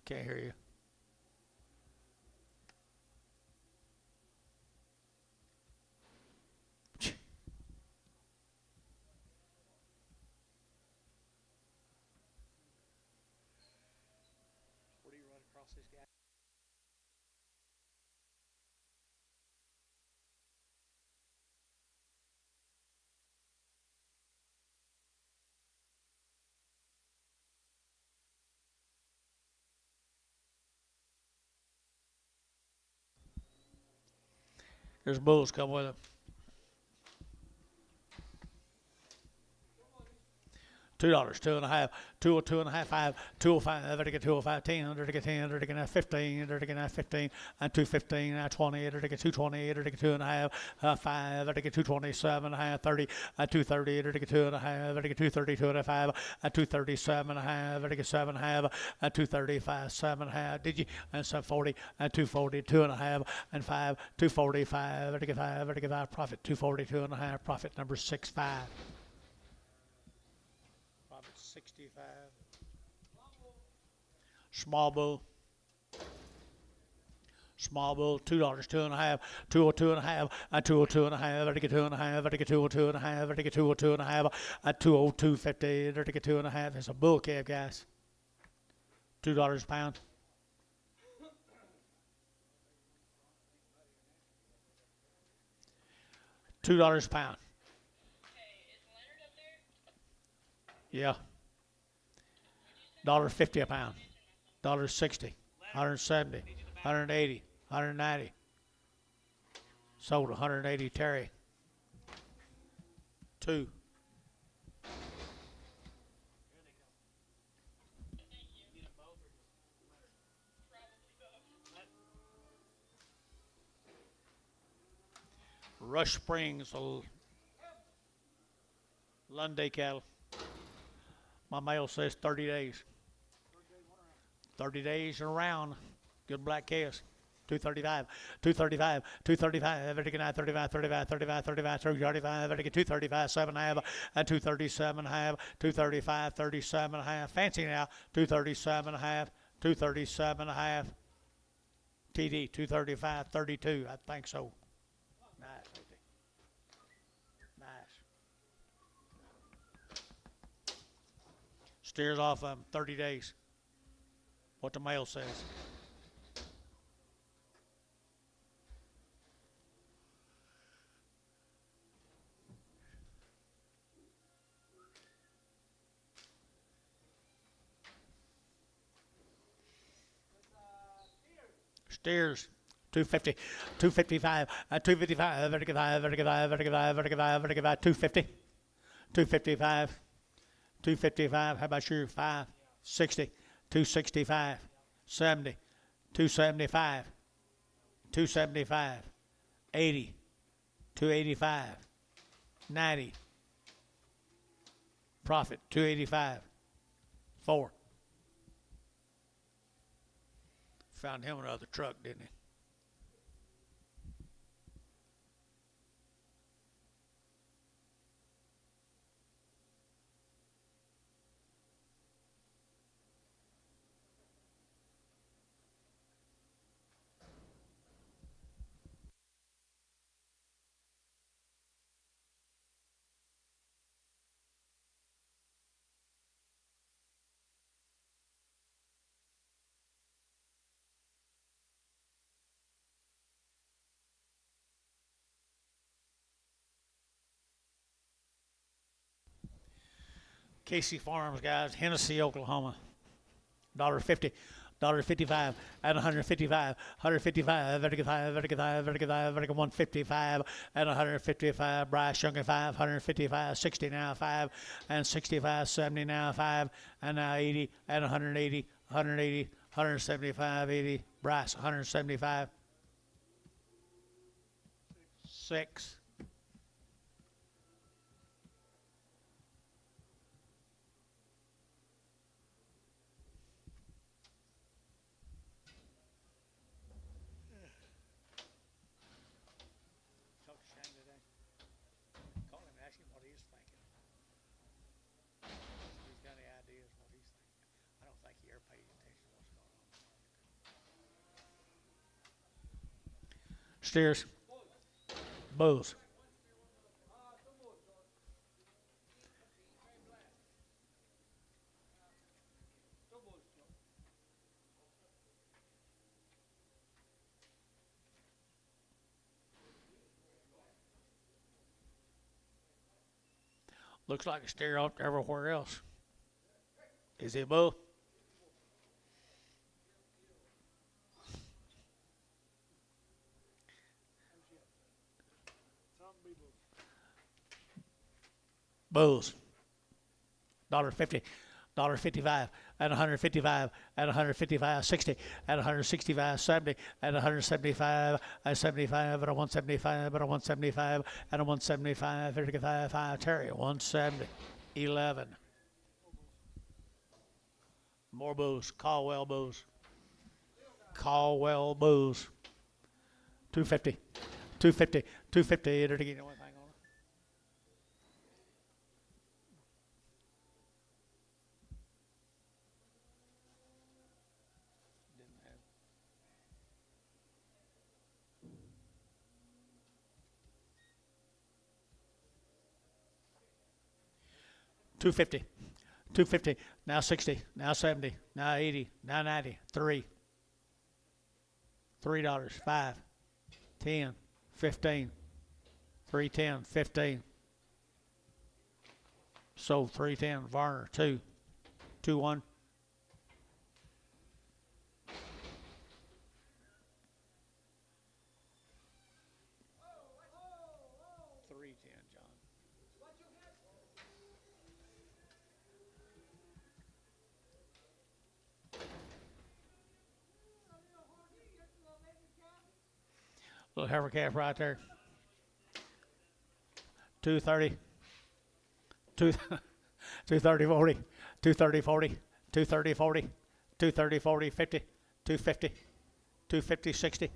Can't hear you. There's bulls come with them. $2, 2.5, 2.5, 5, 205, to get 205, 10, to get 10, to get 15, to get 15, and 215, 20, to get 220, to get 2.5, 5, to get 227, 30, 230, to get 2.5, to get 232 and 5, 237, to get 7.5, 235, 7.5, did you? And 740, 240, 2.5, and 5, 245, to get 5, profit, 242 and a half, profit number 65. 65. Small bull. Small bull, $2, 2.5, 202.5, 202.5, I get 2.5, I get 202.5, I get 202.5, 202.50, I get 2.5. It's a bull calf, guys. $2 a pound. $2 a pound. Yeah. $1.50 a pound. $1.60. 170. 180. 190. Sold 180 Terry. 2. Rush Springs, Lunday cattle. My mail says 30 days. 30 days and around. Good black calves. 235, 235, 235, everything 35, 35, 35, 35, 35, everything 235, 7.5, and 237.5, 235, 37.5. Fancy now, 237.5, 237.5. TD 235, 32. I think so. Nice. Nice. Steers off 30 days. What the mail says. Steers, 250, 255, 255, 250, 255, 255. How about your 560, 265, 70, 275, 275, 80, 285, 90. Profit 285, 4. Found him another truck, didn't he? Casey Farms, guys, Hennessy, Oklahoma. $1.50, $1.55, and 155, 155, 155, and 155. Bryce Young at 5, 155, 60 now 5, and 65, 70 now 5, and now 80, and 180, 180, 175, 80. Bryce 175, 6. Steers, bulls. Looks like a steer out everywhere else. Is he a bull? Bulls. $1.50, $1.55, and 155, and 155, 60, and 165, 70, and 175, and 75, and a 175, and a 175, and a 175, 55, 5, Terry, 170, 11. More bulls, Caldwell bulls. Caldwell bulls. 250, 250, 250. To get one thing on it. 250, 250, now 60, now 70, now 80, now 90, $3, 5, 10, 15, 310, 15. Sold 310, Varner, 2, 2, 1. Little heifer calf right there. 230, 230, 40, 230, 40, 230, 40, 230, 40, 50, 250, 250, 60,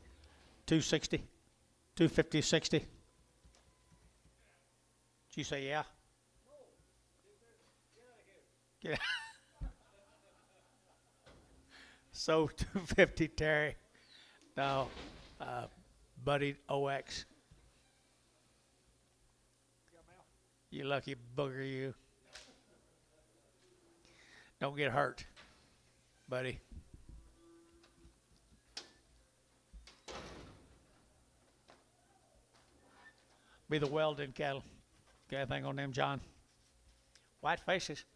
260, 250, 60. Did you say yeah? Get out. So 250, Terry. No, Buddy OX. You lucky booger, you. Don't get hurt, buddy. Be the Weldon cattle. Got anything on them, John? White faces.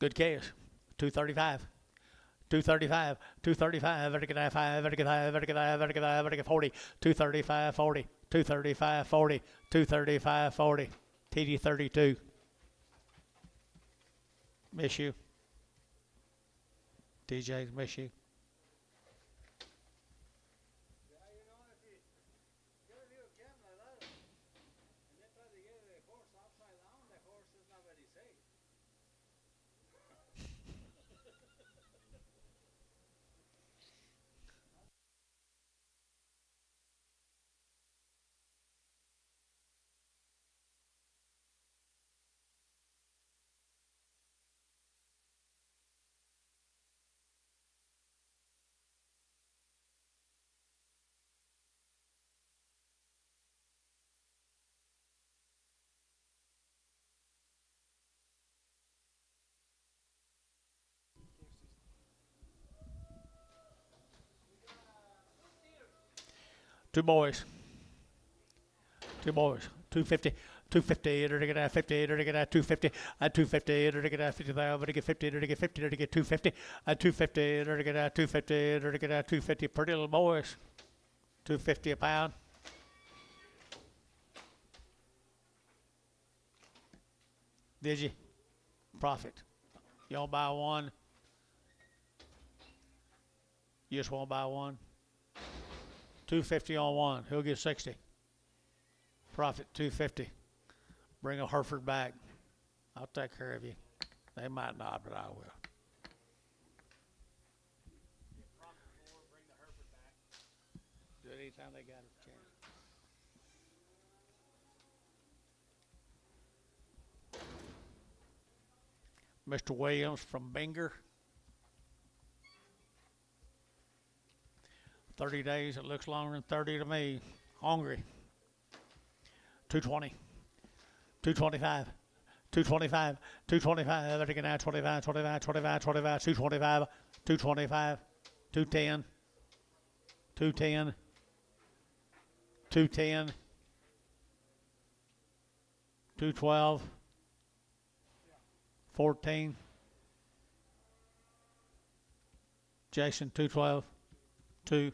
Good case. 235. 235, 235, vertical 5, vertical 5, vertical 5, vertical 5, vertical 40, 235, 40, 235, 40, 235, 40, TD 32. Miss you. DJ, miss you. Two boys. 250. 250, to get 50, to get 250, 250, to get 50,000, to get 50, to get 50, to get 250, 250, to get 250, to get 250. Pretty little boys. 250 a pound. Did you? Profit. You don't buy one. You just won't buy one. 250 on one. He'll get 60. Profit 250. Bring a Hereford back. I'll take care of you. They might not, but I will. Do it anytime they got a chance. Mr. Williams from Binger. 30 days, it looks longer than 30 to me. Hungry. 220. 225. 225. 225. Everything now 25, 25, 25, 25, 225, 225, 210, 210, 210, 212, 14. Jason, 212, 2.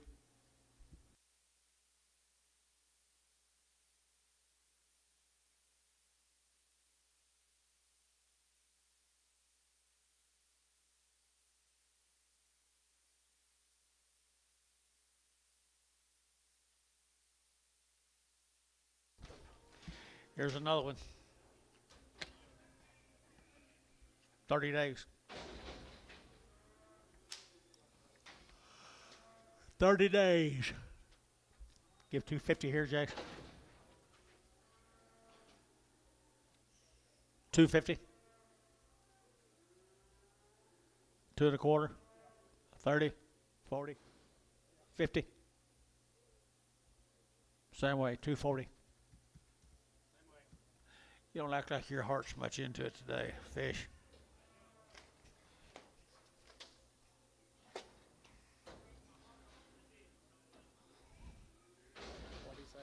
Here's another one. 30 days. 30 days. Give 250 here, Jason. 250. 2 1/4. 30. 40. 50. Same way, 240. You don't act like your heart's much into it today, fish. What'd he say?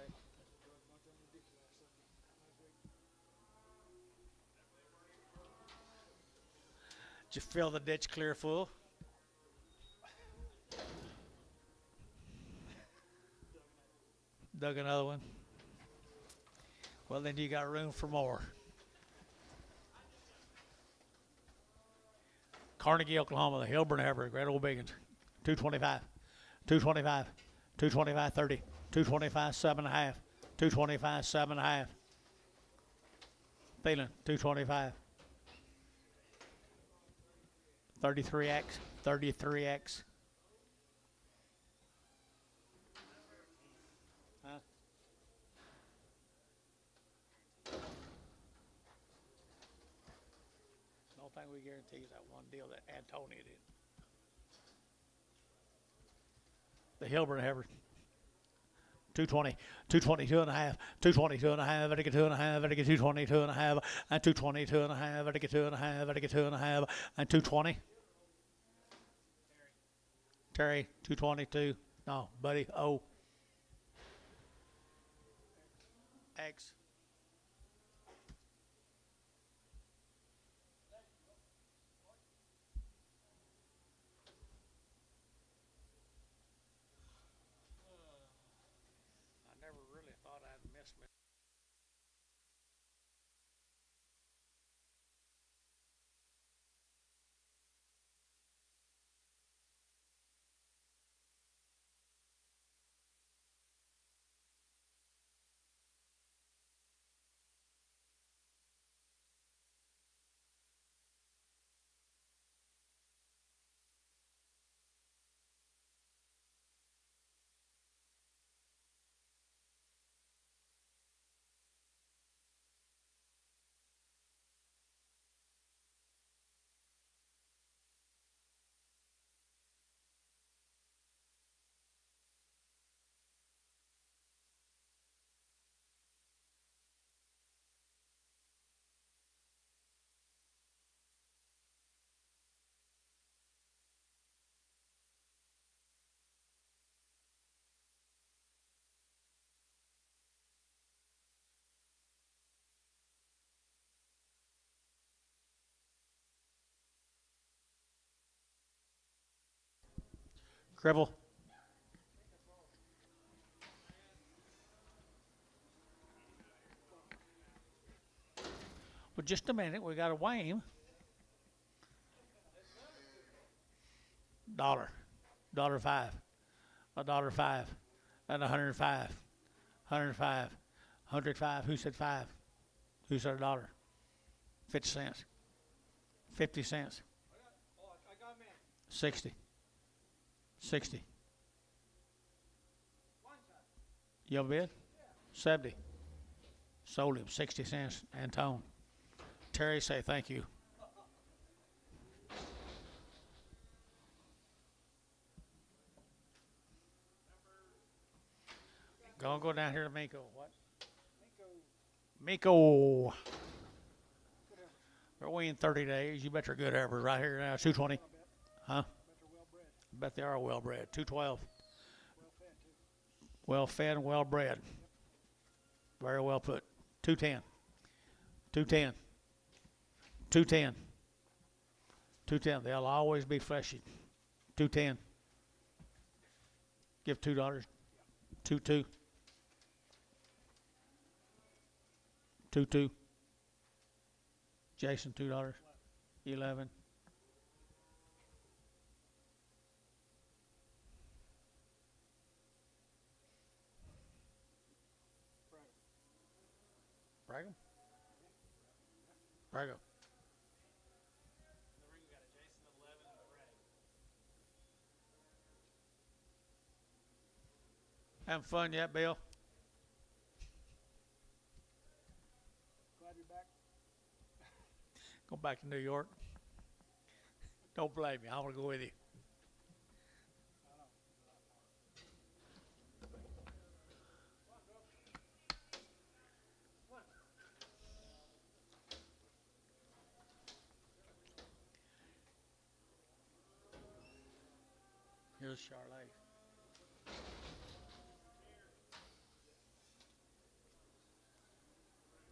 Did you fill the ditch clear full? Dug another one? Well, then you got room for more. Carnegie, Oklahoma, the Hilburn Heifer, Great Old Biggins, 225, 225, 225, 30, 225, 7.5, 225, 7.5. Thielen, 225. 33X, 33X. Huh? The only thing we guarantee is that one deal that Antonia did. The Hilburn Heifer. 220, 222 and a half, 222 and a half, I get 2 and a half, I get 222 and a half, and 222 and a half, I get 2 and a half, I get 2 and a half, and 220. Terry, 222. No, buddy, O. X. I never really thought I'd miss me. Cribble. Well, just a minute. We got to weigh him. $1, $1.05, $1.05, and 105, 105, 105. Who said 5? Who said $1? 50 cents. 50 cents. 60. 60. You have a bid? 70. Sold him 60 cents. Antone. Terry, say thank you. Go down here to Miko. What? Miko. They're weighing 30 days. You bet you're good heifer right here now. 220. Huh? I bet they are well bred. 212. Well fed and well bred. Very well put. 210. 210. 210. 210. They'll always be fleshy. 210. Give $2. 22. 22. Jason, $2. 11. Bragum? Bragum. Having fun yet, Bill? Glad you're back. Go back to New York. Don't blame me. I want to go with you. Here's Charlotte.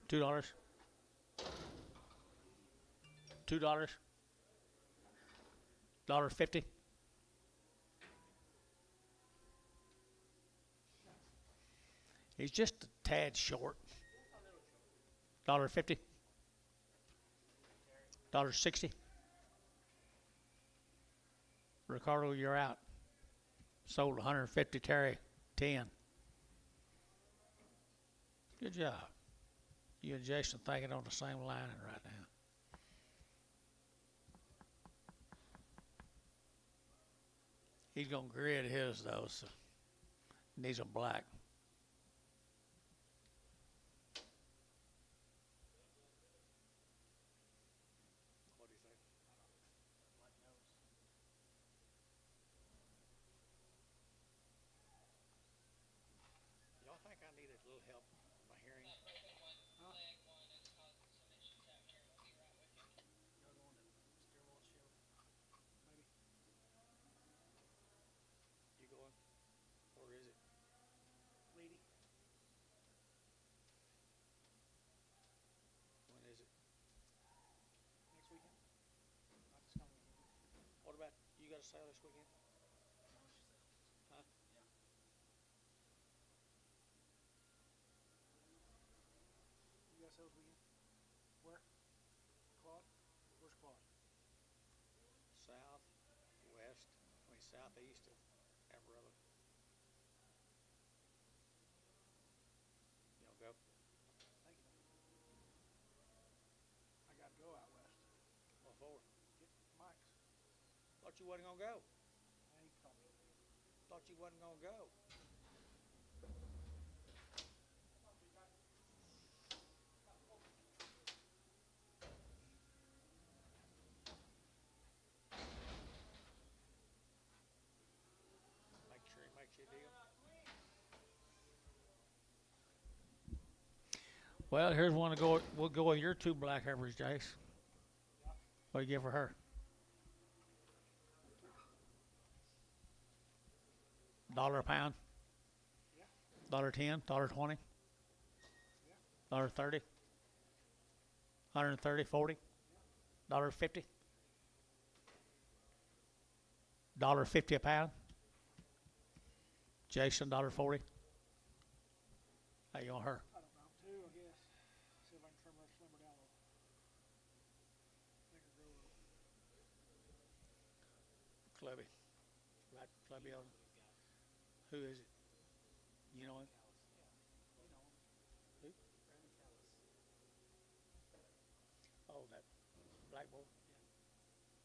$2. $2. $1.50. He's just a tad short. $1.50. $1.60. Ricardo, you're out. Sold 150. Terry, 10. Good job. You and Jason thinking on the same line right now. He's gonna grid his though, so needs them black. What do you think? Y'all think I need a little help with my hearing? You going? Or is it? Lady. When is it? Next weekend. Not this coming weekend. What about you? Got a sale this weekend? Huh? You got sales weekend? Where? Claude? Where's Claude? South, west, southeast of Amarillo. You don't go? Thank you. I got to go out west. What for? Get Mike's. Thought you wasn't gonna go. He called me. Thought you wasn't gonna go. Make sure he makes you a deal. Well, here's one to go. We'll go with your 2 black heifers, Jace. What do you give for her? $1 a pound. $1.10. $1.20. $1.30. 130. 40. $1.50. $1.50 a pound. Jason, $1.40. How you on her? I don't know. 2, I guess. See if I can trim her slimmer down a little. Make her grow a little. Clubby. Right, Clubby on. Who is it? You know him? Who? Oh, that black boy?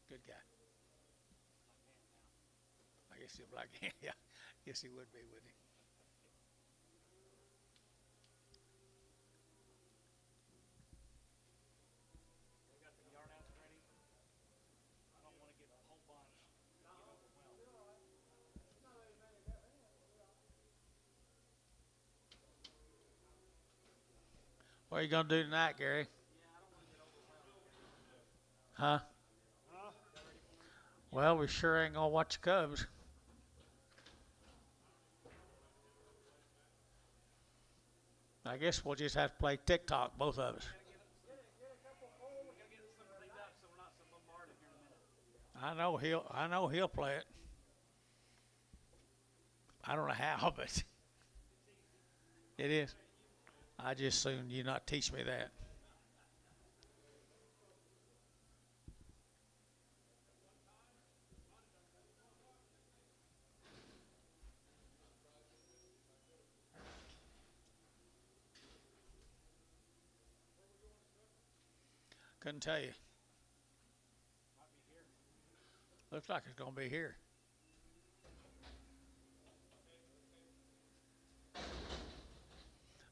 Good guy. I guess he's a black guy. Yeah. Yes, he would be, wouldn't he? We got the yard outs ready. I don't want to get a whole bunch. Get overwhelmed. What are you gonna do tonight, Gary? Huh? Well, we sure ain't gonna watch the Cubs. I guess we'll just have to play TikTok, both of us. I know he'll play it. I don't know how, but it is. I just soon you not teach me that. Couldn't tell you. Looks like it's gonna be here.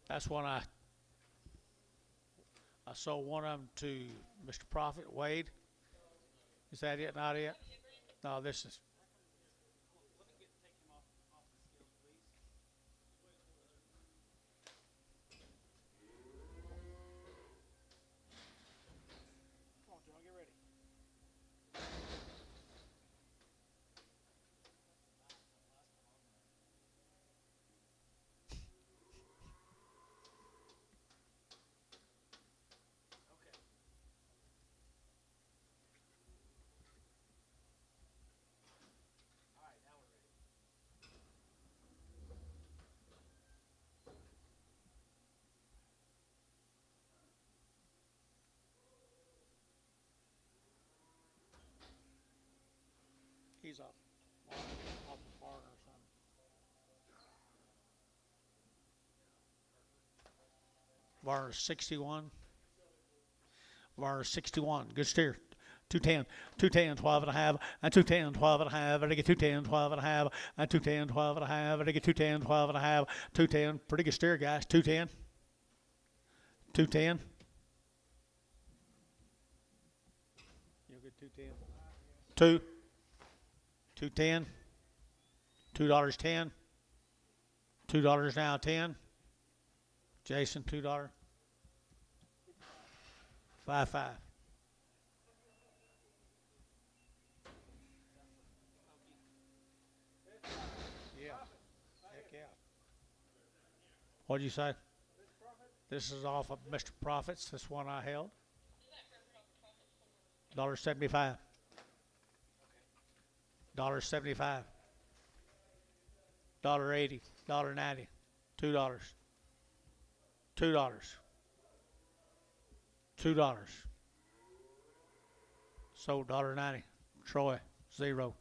That's when I sold one of them to Mr. Prophet Wade. Is that it? Not it? No, this is. Come on, John, get ready. He's off the barn or something. Varner 61. Varner 61. Good steer. 210, 210, 12 and a half, and 210, 12 and a half, and I get 210, 12 and a half, and 210, 12 and a half, and I get 210, 12 and a half, 210. Pretty good steer, guys. 210. 210. You'll get 210. 210. $2.10. $2 now 10. Jason, $2. 5. Yeah. Heck yeah. What'd you say? This is off of Mr. Profits. This one I held. $1.75. $1.75. $1.80. $1.90. $2. $2. $2. Sold $1.90. Troy, 0.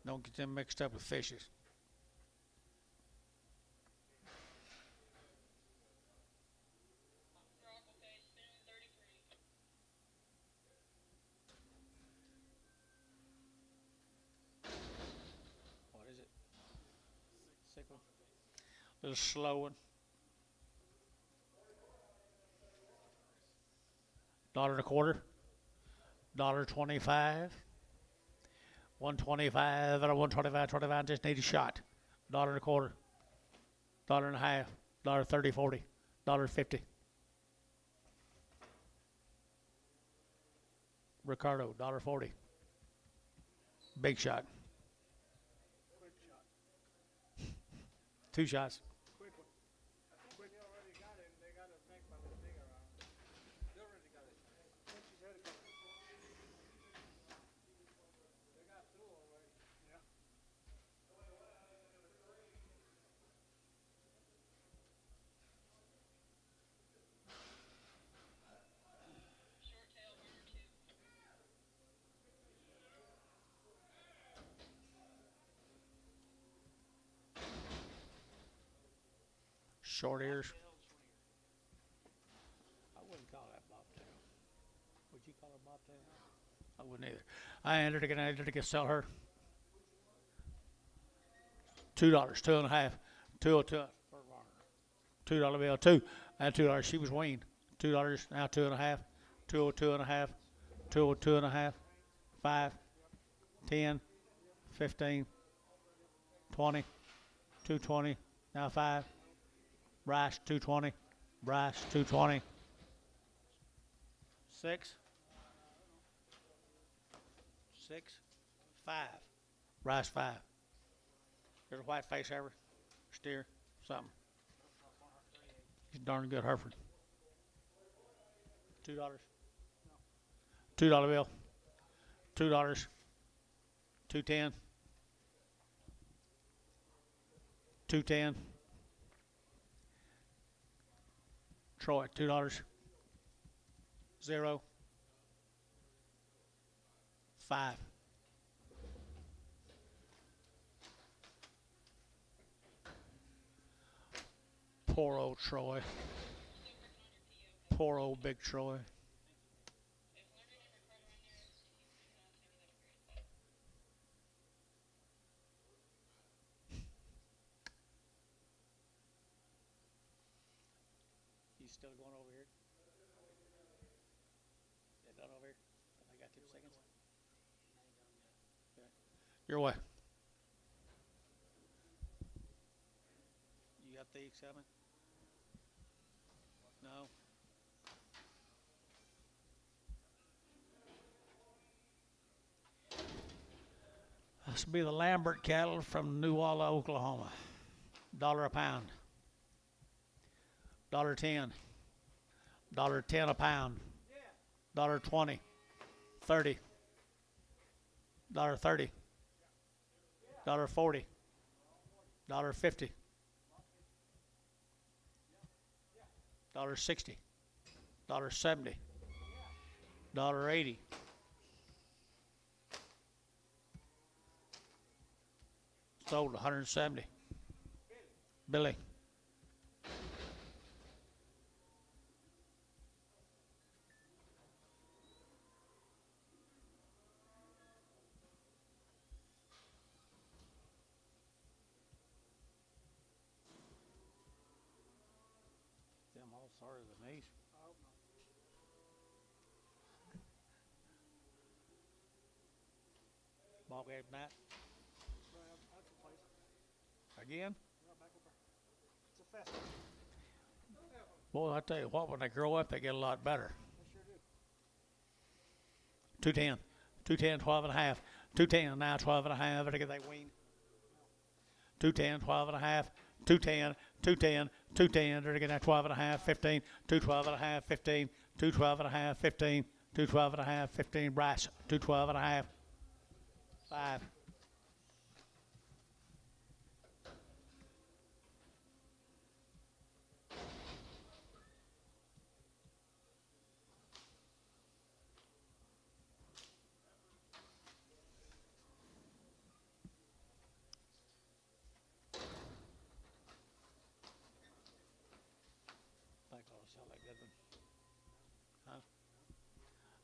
Don't get them mixed up with fishes. What is it? Sick one. Little slow one. $1.25. $1.25. 125 and a 125, 25. Just need a shot. $1.25. $1.50. $30, 40. $50. Ricardo, $40. Big shot. Quick shot. 2 shots. Quick one. Quick. They already got it, they got to make my little bigger around. They already got it. Once he's had it covered. They got through already. Yeah. Short ears. I wouldn't call that bobtail. Would you call it bobtail? I wouldn't either. I entered to sell her. $2, 2.5, 202 for Varner. $2 bill, 2 and $2. She was weaned. $2 now 2.5, 202.5, 202.5, 5, 10, 15, 20, 220, now 5. Rice 220, Rice 220, 6, 5, Rice 5. There's a white face ever, steer, something. He's darn good Hereford. $2. $2 bill. $2. 210. 210. Troy, $2. 0. 5. Poor old Troy. Poor old big Troy. He's still going over here. They're done over here. I got 2 seconds. Okay. Your way. You got the X7? No. This will be the Lambert cattle from New Walla, Oklahoma. $1 a pound. $1.10. $1.10 a pound. $1.20. 30. $1.30. $1.40. $1.50. $1.60. $1.70. $1.80. Sold 170. Billy. Them all sorry than these. I hope not. Ball game night That's a place. again. Yeah, back up there. It's a festival. Boy, I tell you what, when they grow up, they get a lot better. They sure do. 210, 210, 12 and a half, 210 now, 12 and a half. I think they wean. 210, 12 and a half, 210, 210, 210. They're getting at 12 and a half, 15, 212 and a half, 15, 212 and a half, 15, 212 and a half, 15. Bryce, 212 and a half, 5.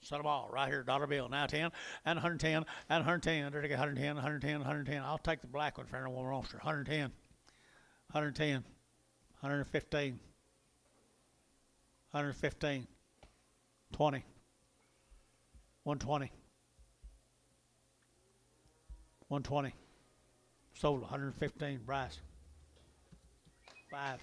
Set them all right here, dollar bill. Now 10 and 110 and 110. They're to get 110, 110, 110. I'll take the black one for anyone wants her. 110, 110, 115, 115, 20, 120, 120. Sold 115. Bryce. 5.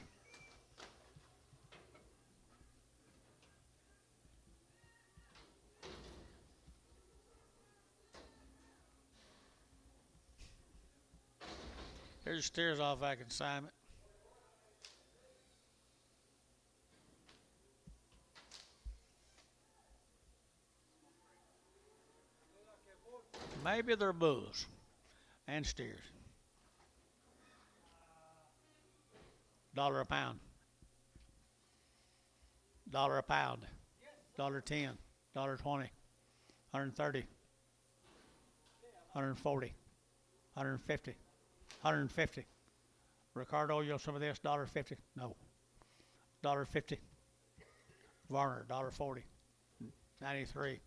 Here's your steers off back consignment. Maybe they're bulls and steers. $1 a pound. $1 a pound. $1.10. $1.20. 130. 140. 150. 150. Ricardo, you know some of this? $1.50? No. $1.50. Varner, $1.40. 93.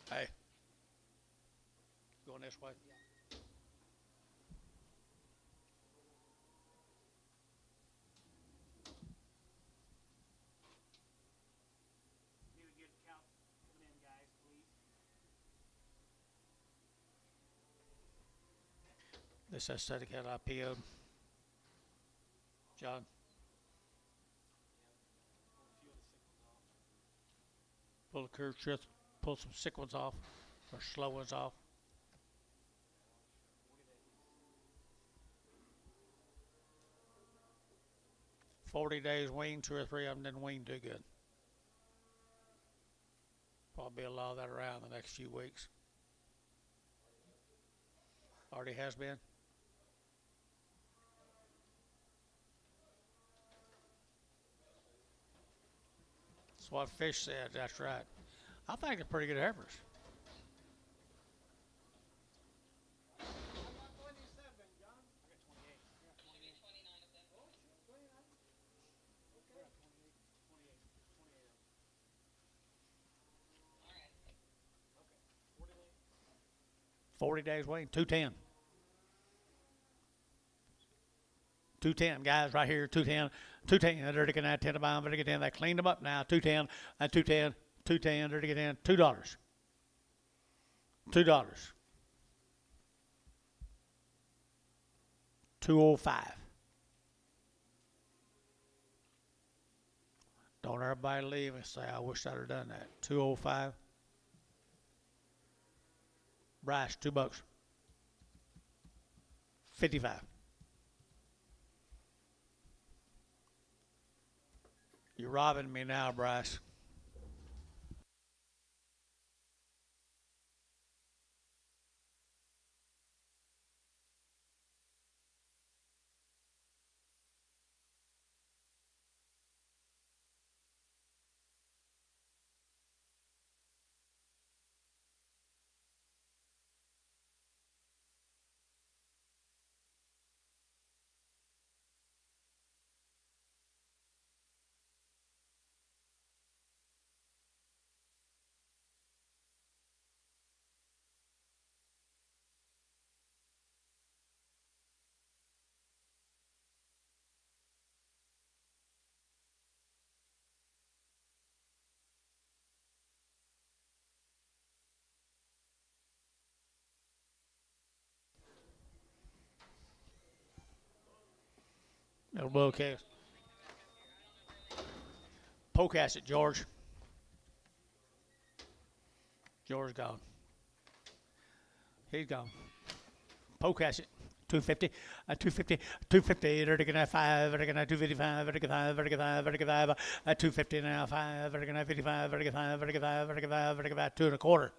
Hey. Going this way? Need a good count coming in, guys, please. This aesthetic had I PO'd. John. Pull the curve strips, pull some sick ones off, or slow ones off. $40 wean, 2 or 3 of them didn't wean too good. Probably a lot of that around the next few weeks. Already has been. That's what Fish said, that's right. I think they're pretty good heifers. $40 wean, 210. 210, guys, right here, 210, 210. They're getting that 10 to buy them, they're getting that. Cleaned them up now, 210, and 210, 210. They're getting in $2. $2. 205. Don't everybody leave and say, I wish I'd have done that. 205. Bryce, $2. 55. You're robbing me now, Bryce. Elbow cast. Poke at it, George. George gone. He's gone. Poke at it. 250, 250, 250, vertical now 5, vertical now 255, vertical 5, vertical 5, vertical 5, 250 now 5, vertical now 55, vertical 5, vertical 5, vertical 5, vertical 5, 2 1/4,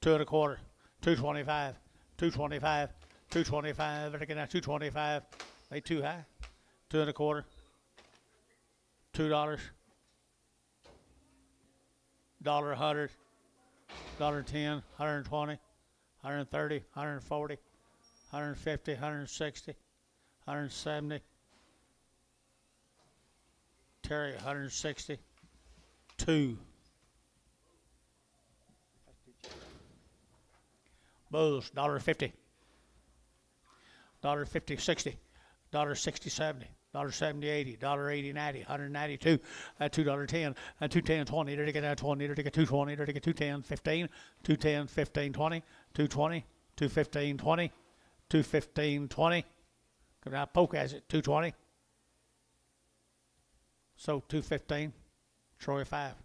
2 1/4, 225, 225, 225, vertical now 225. They too high. 2 1/4, $2, $100, $10, 120, 130, 140. 150, 160, 170. Terry, 160. 2. Bulls, $1.50. $1.50, 60. $1.60, 70. $1.70, 80. $1.80, 90. 192. $2.10. $2.10, 20. There to get 20. There to get 220. There to get 210, 15. 210, 15, 20. 220. 215, 20. 215, 20. Come out, poke has it, 220. So 215, Troy 5.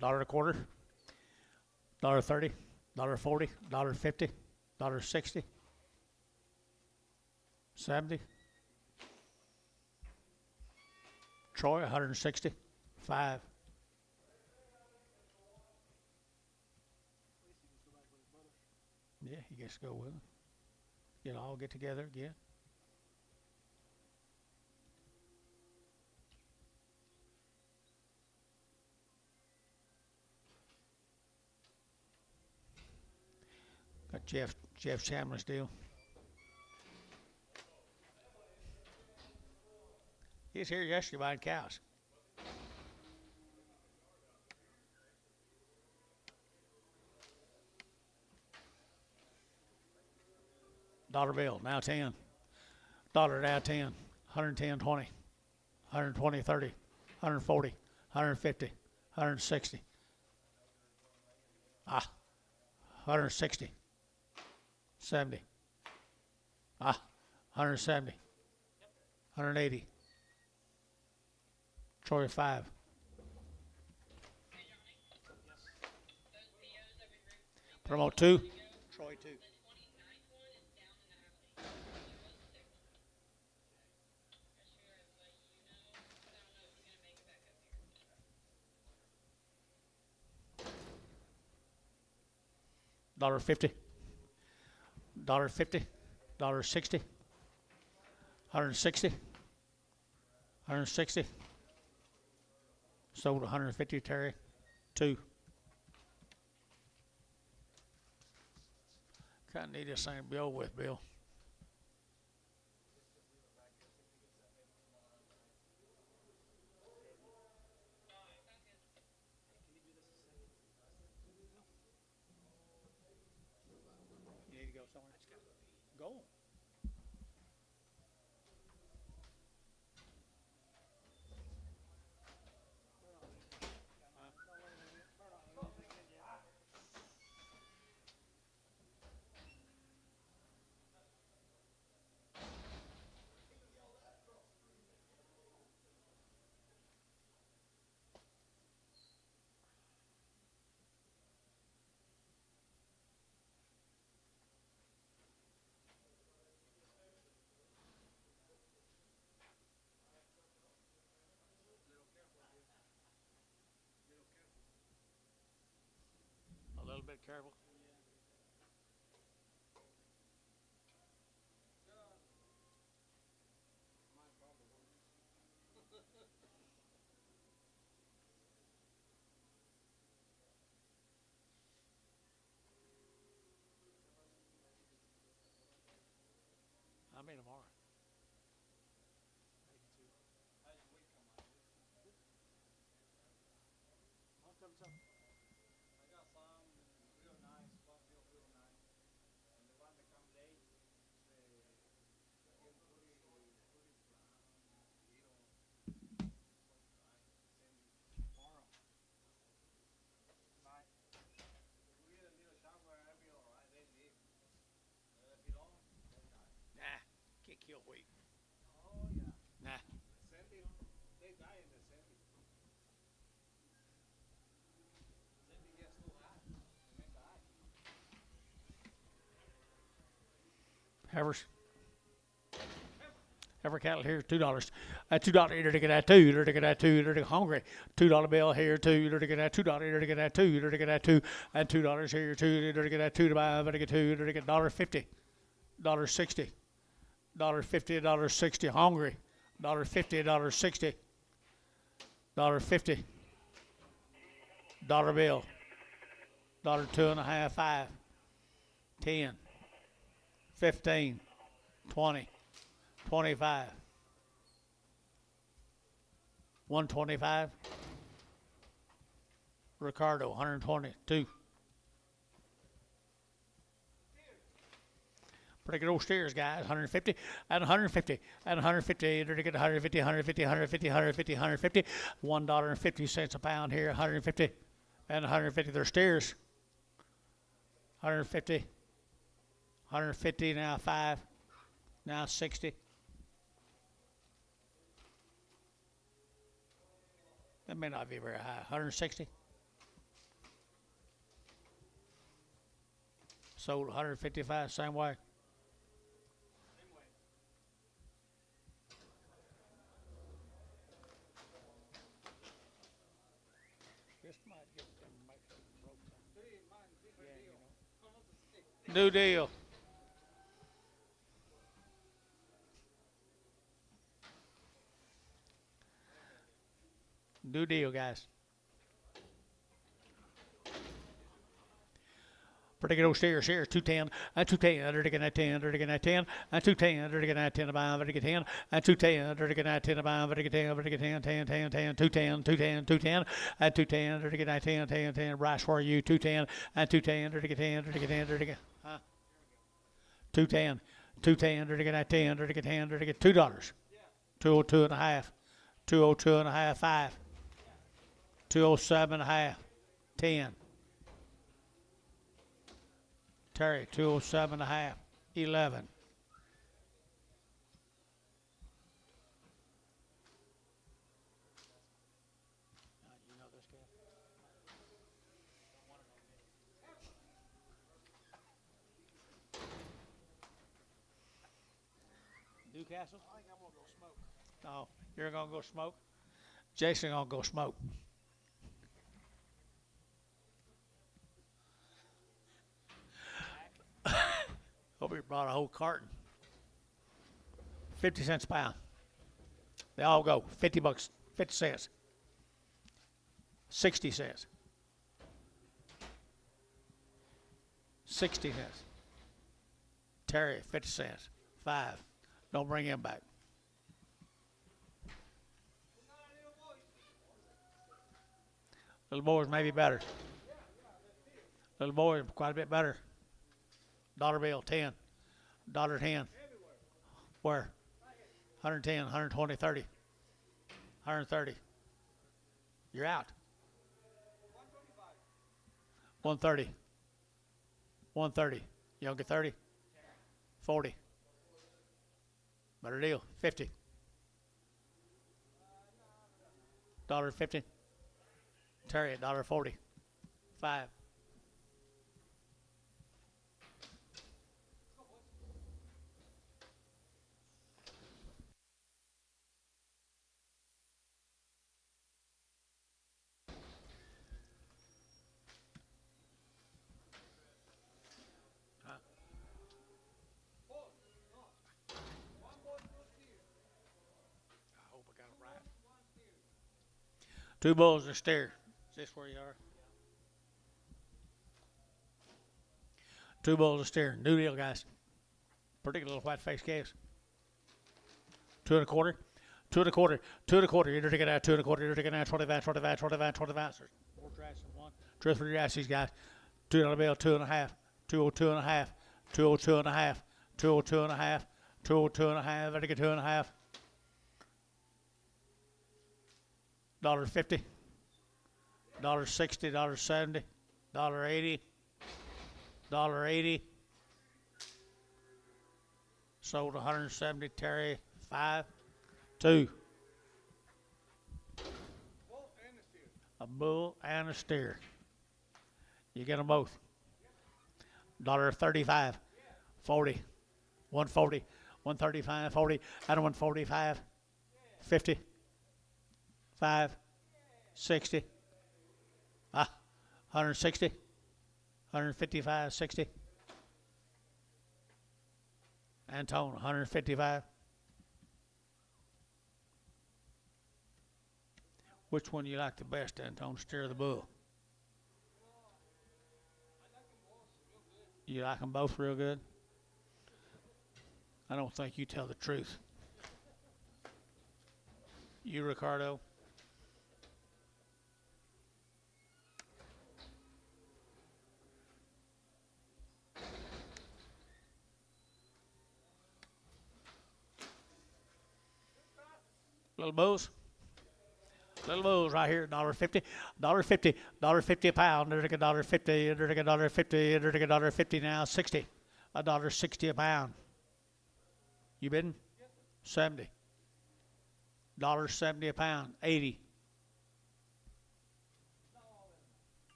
$1.25, $1.30, $1.40, $1.50, $1.60, 70. Troy, 160, 5. Yeah, he gets to go with him. You know, all get together again. Got Jeff Chambliss deal. He was here yesterday buying cows. Dollar bill, now 10. Dollar now 10. 110, 20. 120, 30. 140. 150. 160. 160. 70. 170. 180. Troy 5. Promote 2. Troy 2. $1.50, $1.50, $1.60, $160, $160. Sold 150, Terry. 2. Kind of need this thing to be over with, Bill. You need to go somewhere? Go. A little bit careful. I'll be tomorrow. I got some real nice, one real nice. And the one that come late, again, pretty brown, little, Tomorrow. Tonight. we get a little shower, I'll be all right. They live. If you don't, they die. Nah, can't kill wheat. Oh yeah, Nah. Sandy, they die in the Sandy. Sandy gets too hot, they may die. Heifers. Heifer cattle here, $2. $2 here to get that 2, to get that 2, to get hungry. $2 bill here, 2, to get that $2, to get that 2, to get that 2, and $2 here, 2, to get that 2 to buy, to get 2, to get $1.50, $1.60, $1.50, $1.60, hungry, $1.50, $1.60, $1.50, dollar bill, $2.50, 5, 10, 15, 20, 25, 125, Ricardo, 122. Pretty good old steers, guys. 150 and 150 and 150. To get 150, 150, 150, 150, 150. $1.50 a pound here. 150 and 150. They're steers. 150. 150 now 5. Now 60. That may not be very high. 160. Sold 155, same way. This might get them broke. New deal. New deal, guys. Pretty good old steers here, 210, and 210, they're taking that 10, they're taking that 10, and 210, they're taking that 10 to buy, they're taking 10, and 210, they're taking that 10 to buy, they're taking 10, they're taking 10, 10, 10, 10, 210, 210, 210, and 210, they're taking that 10, 10, 10, rice for you, 210, and 210, they're taking 10, they're taking 10, they're taking, 210, 210, they're taking that 10, they're taking 10, they're taking $2, 202 and a half, 202 and a half, 5, 207 and a half, 10. Terry, 207 and a half, 11. You know this guy? Newcastle? I think I'm gonna go smoke. No, you're gonna go smoke? Jason gonna go smoke. We brought a whole carton. 50 cents a pound. They all go. 50 bucks, 50 cents. 60 cents. 60 cents. Terry, 50 cents. 5. Don't bring him back. Little boys may be better. Little boys quite a bit better. Dollar bill, 10. Dollar 10. Where? 110, 120, 30. 130. You're out. 130. 130. You don't get 30? 40. Better deal. 50. $1.50. Terry at $1.40. 5. Two bulls and a steer. Is this where you are? Two bulls and a steer. New deal, guys. Pretty good little white face calves. 2 1/4. 2 1/4. 2 1/4. You're taking out 2 1/4. You're taking out 25, 25, 25, 25. More tracks than one. 2 or 3 tracks, these guys. $2 bill, 2 1/2. 202 1/2. 202 1/2. 202 1/2. 202 1/2. Better get 2 1/2. $1.50. $1.60. $1.70. $1.80. $1.80. Sold 170. Terry 5. 2. A bull and a steer. You get them both. $1.35. 40. 140. 135. 40. Out of 145. 50. 5. 60. 160. 155. 60. Antone 155. Which one you like the best, Antone? Steer or the bull? You like them both real good? I don't think you tell the truth. You, Ricardo? Little bulls. Little bulls right here, $1.50. $1.50. $1.50 a pound. They're taking $1.50. They're taking $1.50. They're taking $1.50 now. 60. $1.60 a pound. You bidding? 70. $1.70 a pound. 80.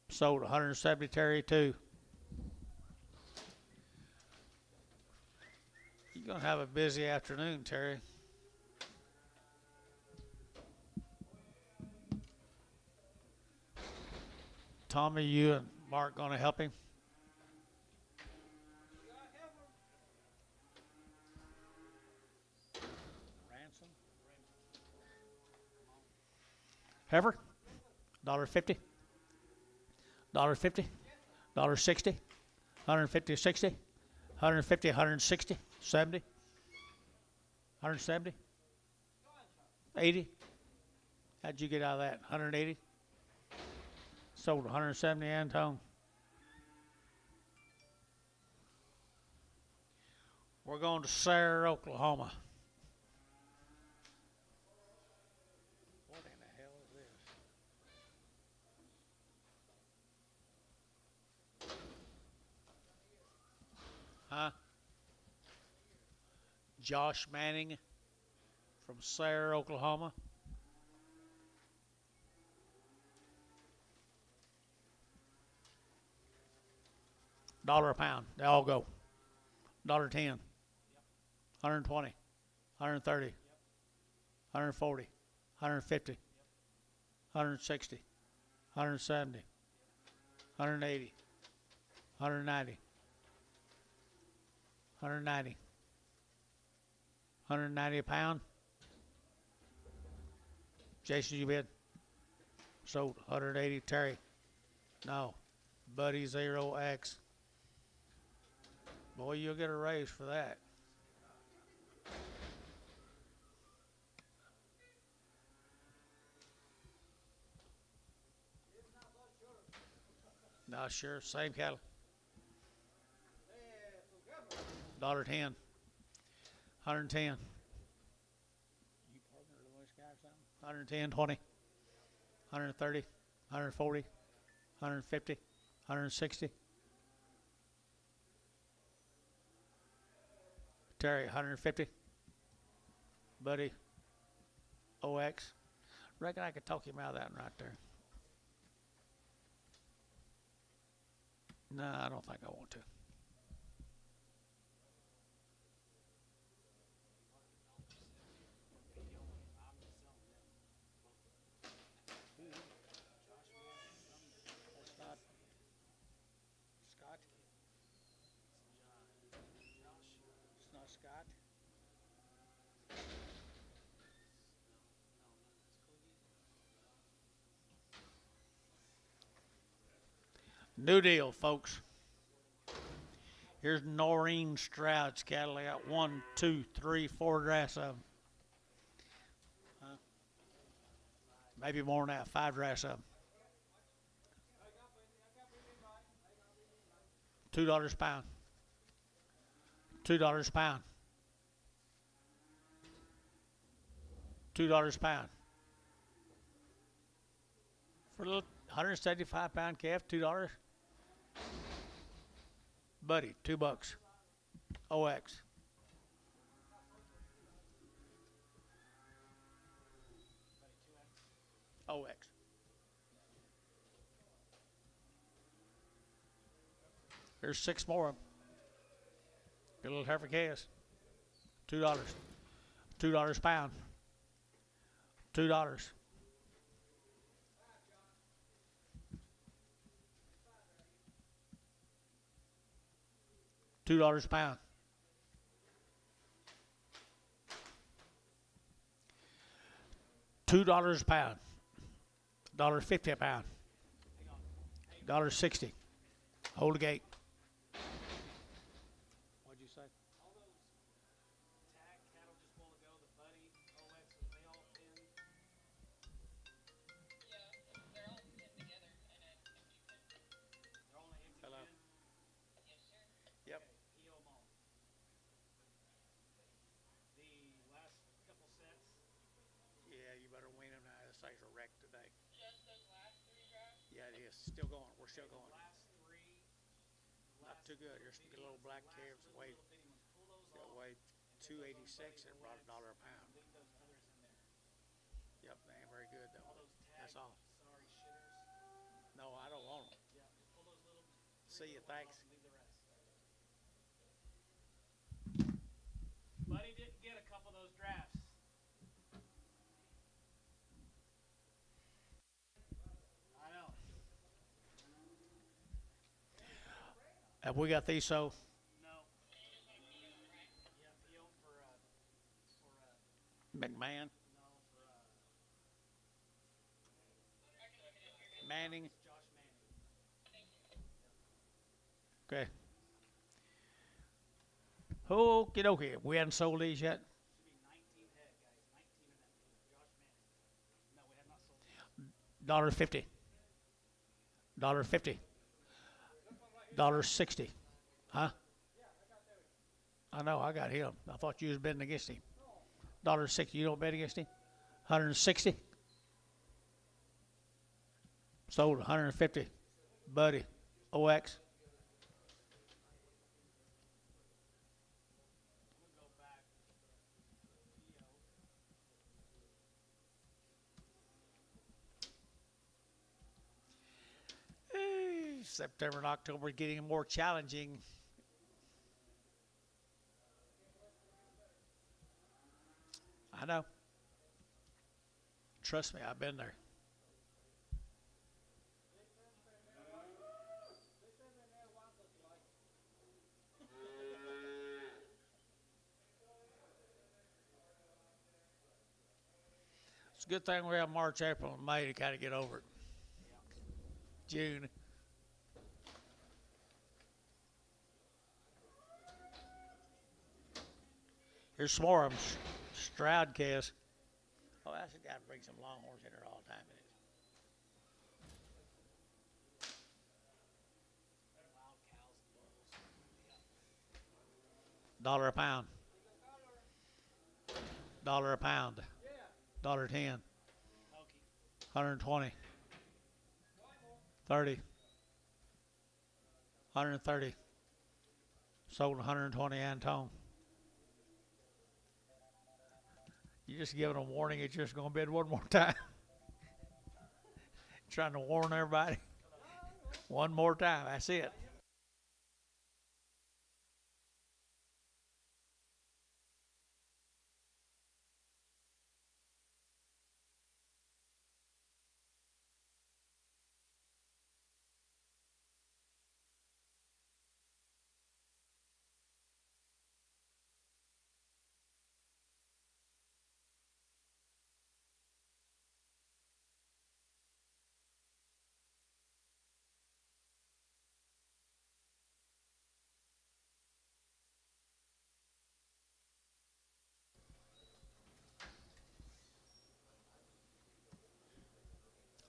Sold 170. Terry 2. You're gonna have a busy afternoon, Terry. Tommy, you and Mark going to help him? Ransom? Heifer? $1.50. $1.50. $1.60. 150, 60. 150, 160. 70. 170. 80. How'd you get out of that? 180. Sold 170, Antone. We're going to Sarah, Oklahoma. What in the hell is this? Huh? Josh Manning from Sarah, Oklahoma. $1 a pound. They all go. $1.10. 120. 130. 140. 150. 160. 170. 180. 190. 190. 190 a pound. Jason, you bid? Sold. 180. Terry? No. Buddy 0X. Boy, you'll get a raise for that. No, sure. Same cattle. $1.10. 110. You partner with this guy or something? 110, 20, 130, 140, 150, 160. Terry, 150. Buddy, OX. Reckon I could talk him out of that one right there. No, I don't think I want to. That's not Scott. It's not Scott. New deal, folks. Here's Noreen Stroud's cattle. I got 1, 2, 3, 4 drafts of them. Maybe more than that. 5 drafts of them. $2 a pound. $2 a pound. $2 a pound. For a little 175 pound calf, $2. Buddy, $2. OX. OX. There's 6 more of them. Get a little heifer calves. $2. $2 a pound. $2. $2 a pound. $2 a pound. $1.50 a pound. $1.60. Hold the gate. What'd you say? All those tag cattle just want to go. The Buddy, OX, they all in. They're all pinned together in an empty pen. They're all in an empty Hello. bin. Yes, sir. Yep. PO them all. The last couple sets. Yeah, you better win them now. This thing's a wreck today. Just those last 3 drafts? Yeah, it is. Still going. We're still going. Last 3. Not too good. There's a little black calves that weigh, Pull those that off. weigh 286 and brought $1 a pound. Leave those others in there. Yep, they ain't very good though. All those tag, That's all. sorry shitters. No, I don't want them. Yeah, just pull those little. See you. Thanks. Leave the rest. Buddy didn't get a couple of those drafts. I know. Have we got these so? No. Yeah, PO for McMahon, no, for Manning. Josh Manning. Okay. Okie dokie. We hadn't sold these yet. Should be 19 head, guys. 19 in that pen. Josh Manning. No, we have not sold. $1.50. $1.50. $1.60. Huh? I know, I got him. I thought you was betting against him. $1.60. You don't bet against him? 160. Sold 150. Buddy. OX. Go back. September and October are getting more challenging. I know. Trust me, I've been there. good thing we have March, April, and May to kind of get over it. June. Here's some more of them. Stroud calves. Oh, that's the guy that brings some longhorns in there all the time. It is. $1 a pound. $1 a pound. $1.10. 120. 30. 130. Sold 120 Antone. You just giving them a warning it's just going to bid one more time. Trying to warn everybody. One more time. That's it.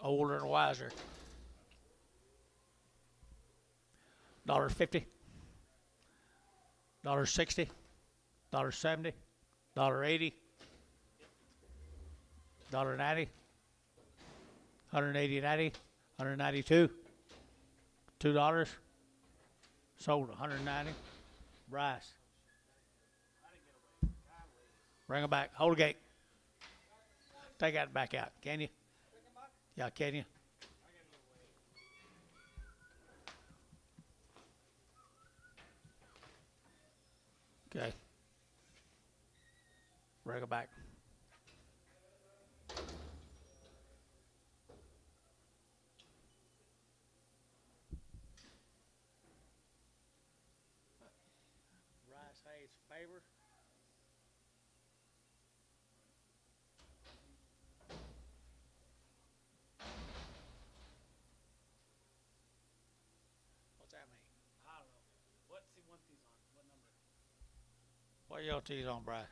Older and wiser. $1.50. $1.60. $1.70. $1.80. $1.90. $180.90. $192. $2. Sold $190. Bryce. Bring them back. Hold the gate. Take that back out. Can you? Yeah, can you? Okay. Bring it back. Bryce Hayes favor. What's that mean? I don't know. What's he want these on? What number? What your tees on, Bryce?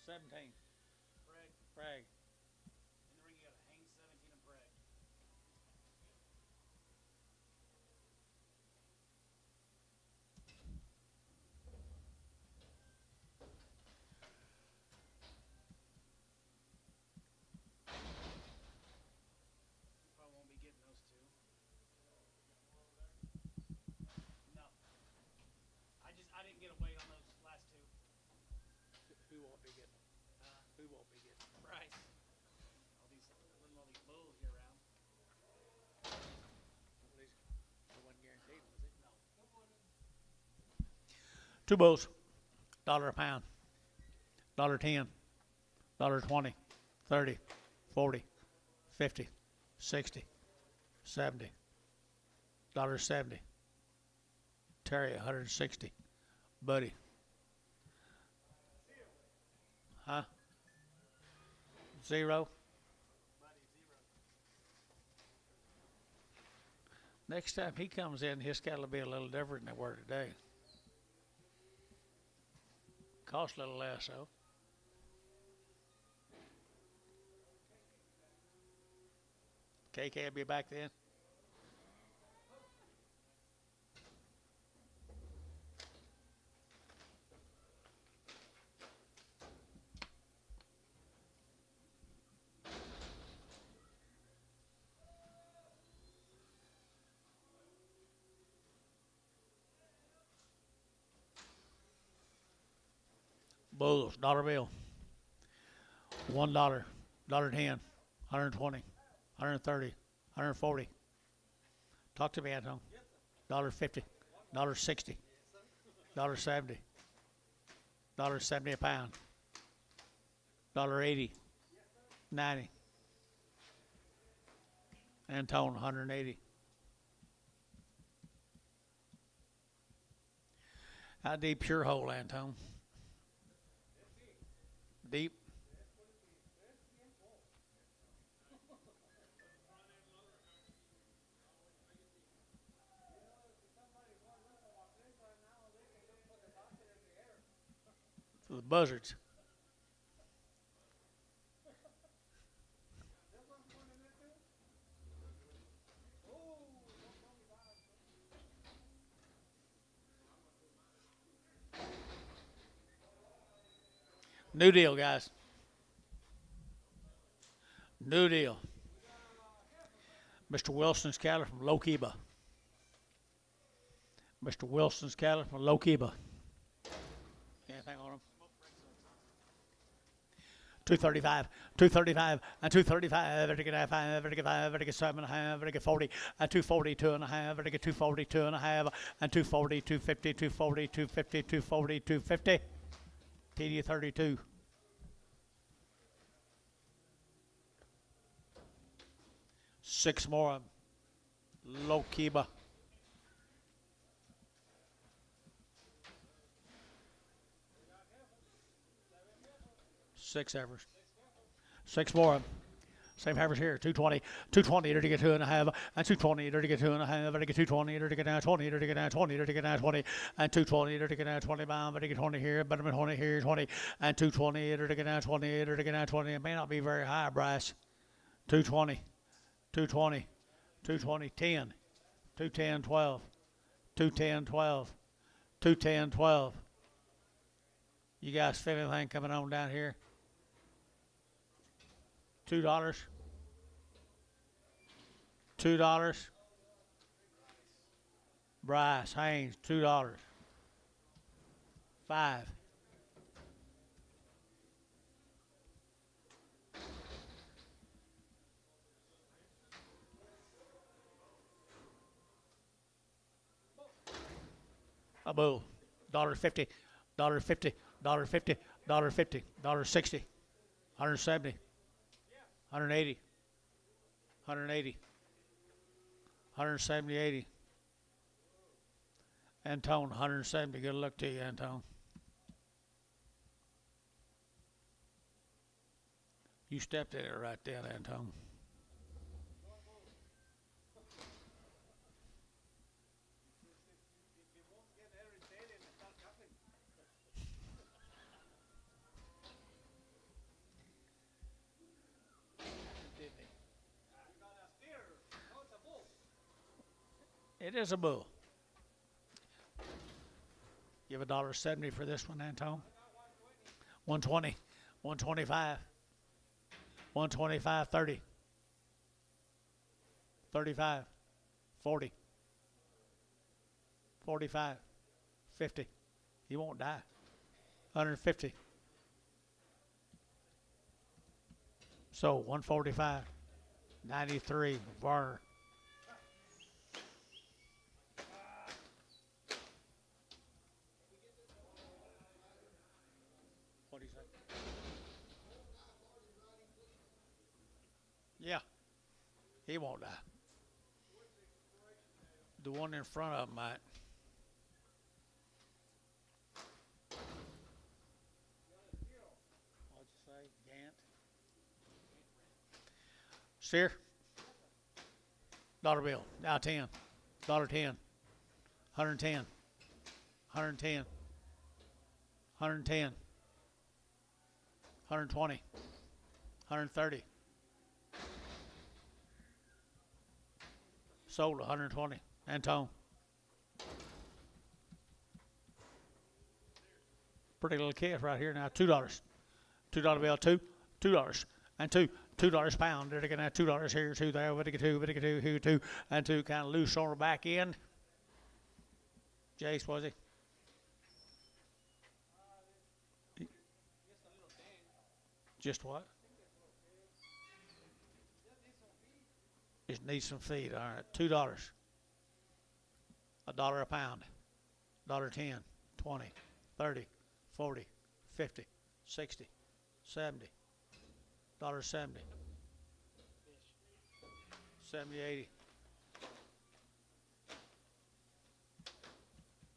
17. Bragg. Bragg. In the ring, you got a hang 17 and Bragg. You probably won't be getting those two. No. I didn't get a weight on those last two. Who won't be getting them? Who won't be getting them? Bryce. All these bulls here around. It wasn't guaranteed, was it? No. Two bulls. $1 a pound. $1.10. $1.20. 30. 40. 50. 60. 70. $1.70. Terry, 160. Buddy. Huh? Zero. Next time he comes in, his cattle will be a little different than they were today. Cost a little less, though. KK will be back then. Bulls, dollar bill. $1, $1.10, 120, 130, 140. Talk to me, Anton. $1.50, $1.60, $1.70, $1.70 a pound, $1.80, 90. Antone, 180. How deep's your hole, Antone? Deep. for the buzzards. New deal, guys. New deal. Mr. Wilson's cattle from Lokiba. Mr. Wilson's cattle from Lokiba. Anything on them? 235, 235, and 235, vertical 5, vertical 5, vertical 7.5, vertical 40, and 240, 2.5, vertical 240, 2.5, and 240, 250, 240, 250, 240, 250. TD 32. Six more. Lokiba. Six heifers. Six more. Same heifers here. 220. 220 to get 2.5. And 220 to get 2.5. To get 220 to get down 20 to get down 20 to get down 20. And 220 to get down 20 pounds. But to get 20 here. But 20 here. 20. And 220 to get down 20 to get down 20. It may not be very high, Bryce. 220. 220. 220. 10. 210. 12. 210. 12. 210. 12. You guys feel anything coming on down here? $2. $2. Bryce Haynes, $2. 5. A bull. $1.50. $1.50. $1.50. $1.50. $1.60. 170. 180. 180. 170, 80. Antone, 170. Good luck to you, Antone. You stepped in it right there, Antone. It is a bull. Give $1.70 for this one, Antone. 120, 125, 125, 30, 35, 40, 45, 50. He won't die. 150. So 145, 93, Varner. What do you say? Yeah, he won't die. The one in front of him might. What'd you say? Gant? Steer? Dollar bill. Now 10. $10. 110. 110. 110. 120. 130. Sold 120. Antone. Pretty little kid right here now. $2. $2 bill. $2. And $2 pound. They're going to have $2 here, 2 there, $2, here, 2, and 2 kind of loose on the back end. Jace, was he? Just what? Just need some feed. All right, $2. $1 a pound. $1.10, 20, 30, 40, 50, 60, 70. $1.70. 70, 80.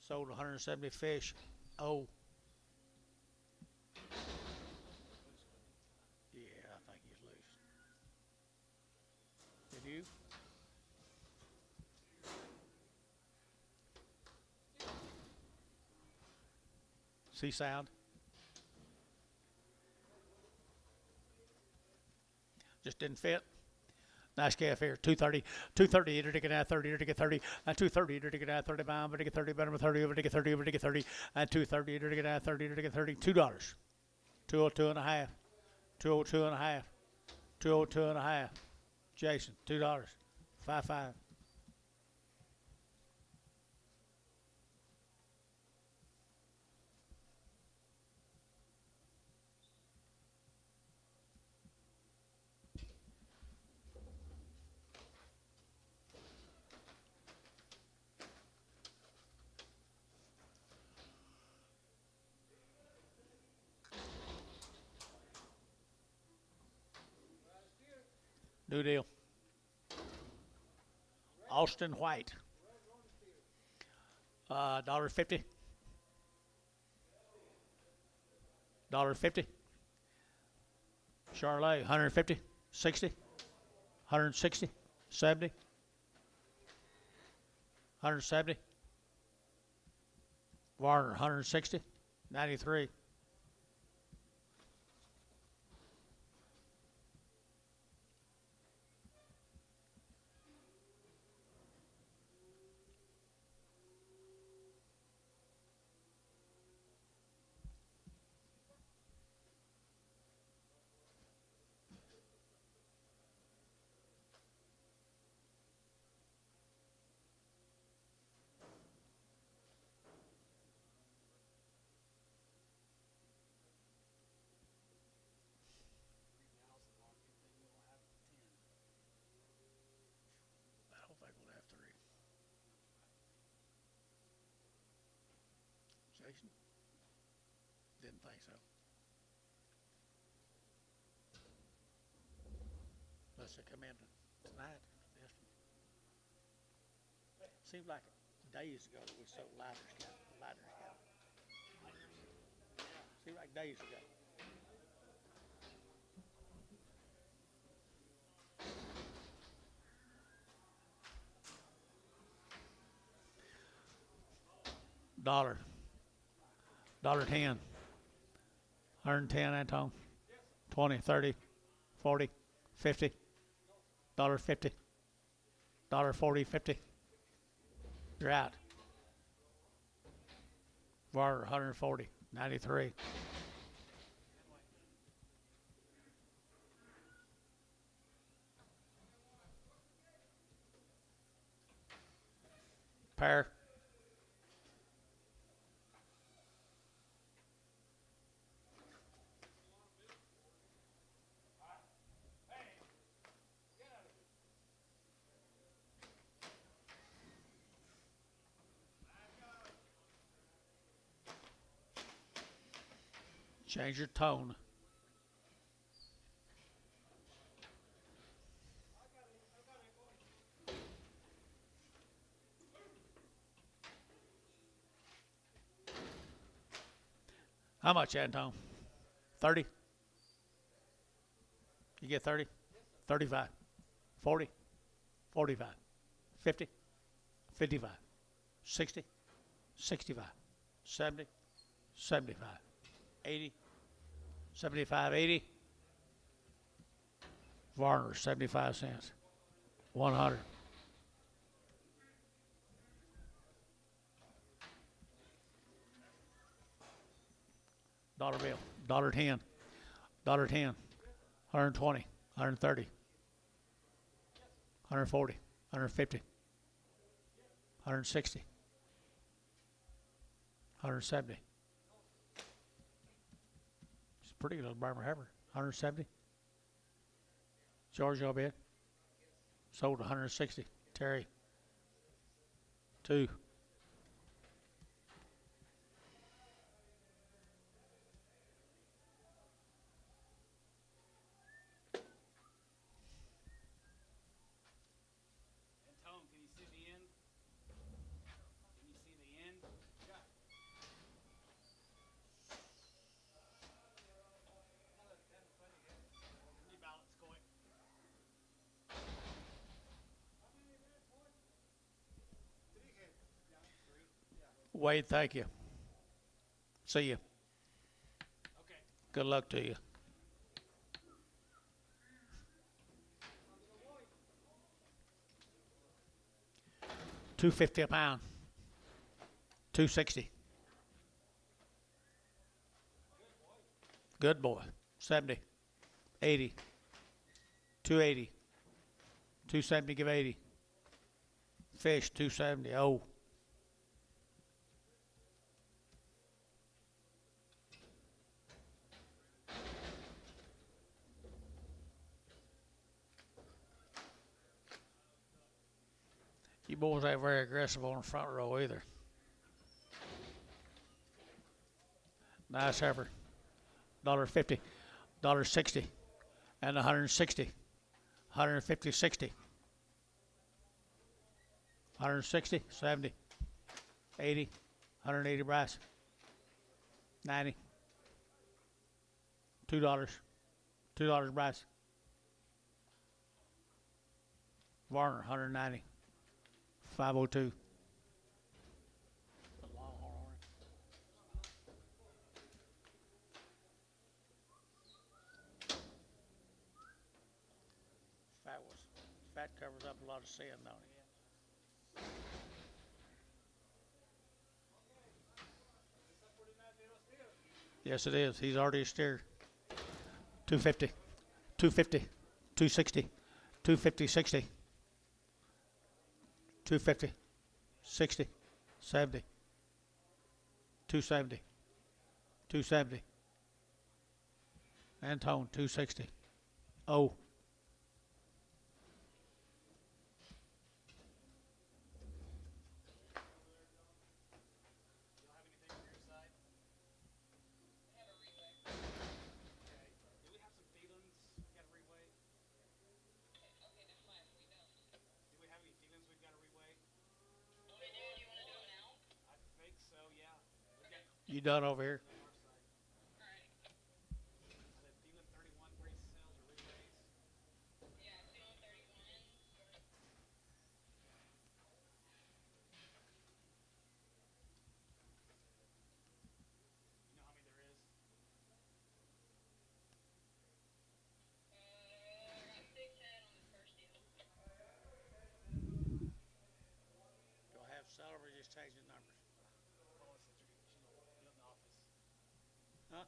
Sold 170 fish. Oh. Yeah, I think he's loose. Did you? See sound? didn't fit. Nice calf here. 230, 230, eater to get out 30, eater to get 30, 230, eater to get out 30 pound, but to get 30, better 30, over to get 30, over to get 30, 230, eater to get out 30, eater to get 30, $2. 202 and a half, 202 and a half, 202 and a half. Jason, $2, 55. New deal. Austin White. $1.50. $1.50. Charlotte, 150, 60, 160, 70, 170. Warner, 160, 93. I don't think we'll have three. Jason? Didn't think so. Unless they come in tonight. Seems like days ago we sold lighters cow. Seems like days ago. $1.10, 110, Anton, 20, 30, 40, 50, $1.50, $1.40, 50. You're out. Water, 140, 93. Pair. Change your tone. How much, Anton? 30? You get 30? 35. 40? 45. 50? 55. 60? 65. 70? 75. 80, 75, 80. Varner, 75 cents. 100. Dollar bill, $1.10, $1.10, 120, 130, 140, 150, 160, 170. Pretty good little Burma heifer. 170. George, y'all bid. Sold 160. Terry. 2. Tom, can you see the end? Can you see the end? Wade, thank you. See you. Okay. Good luck to you. $2.50 a pound. $2.60. Good boy. 70. 80. 280. 270, give 80. Fish, 270. Oh. You boys ain't very aggressive on the front row either. Nice heifer. $1.50. $1.60. And 160. 150, 60. 160, 70. 80. 180 brass. 90. $2. $2 brass. Warner, 190. 502. Fat covers up a lot of sin, don't it? Yes, it is. He's already a steer. 250. 250. 260. 250, 60. 250. 60. 70. 270. 270. Antone, 260. Oh. You done over here? Do I have salary? Just change the numbers. Huh?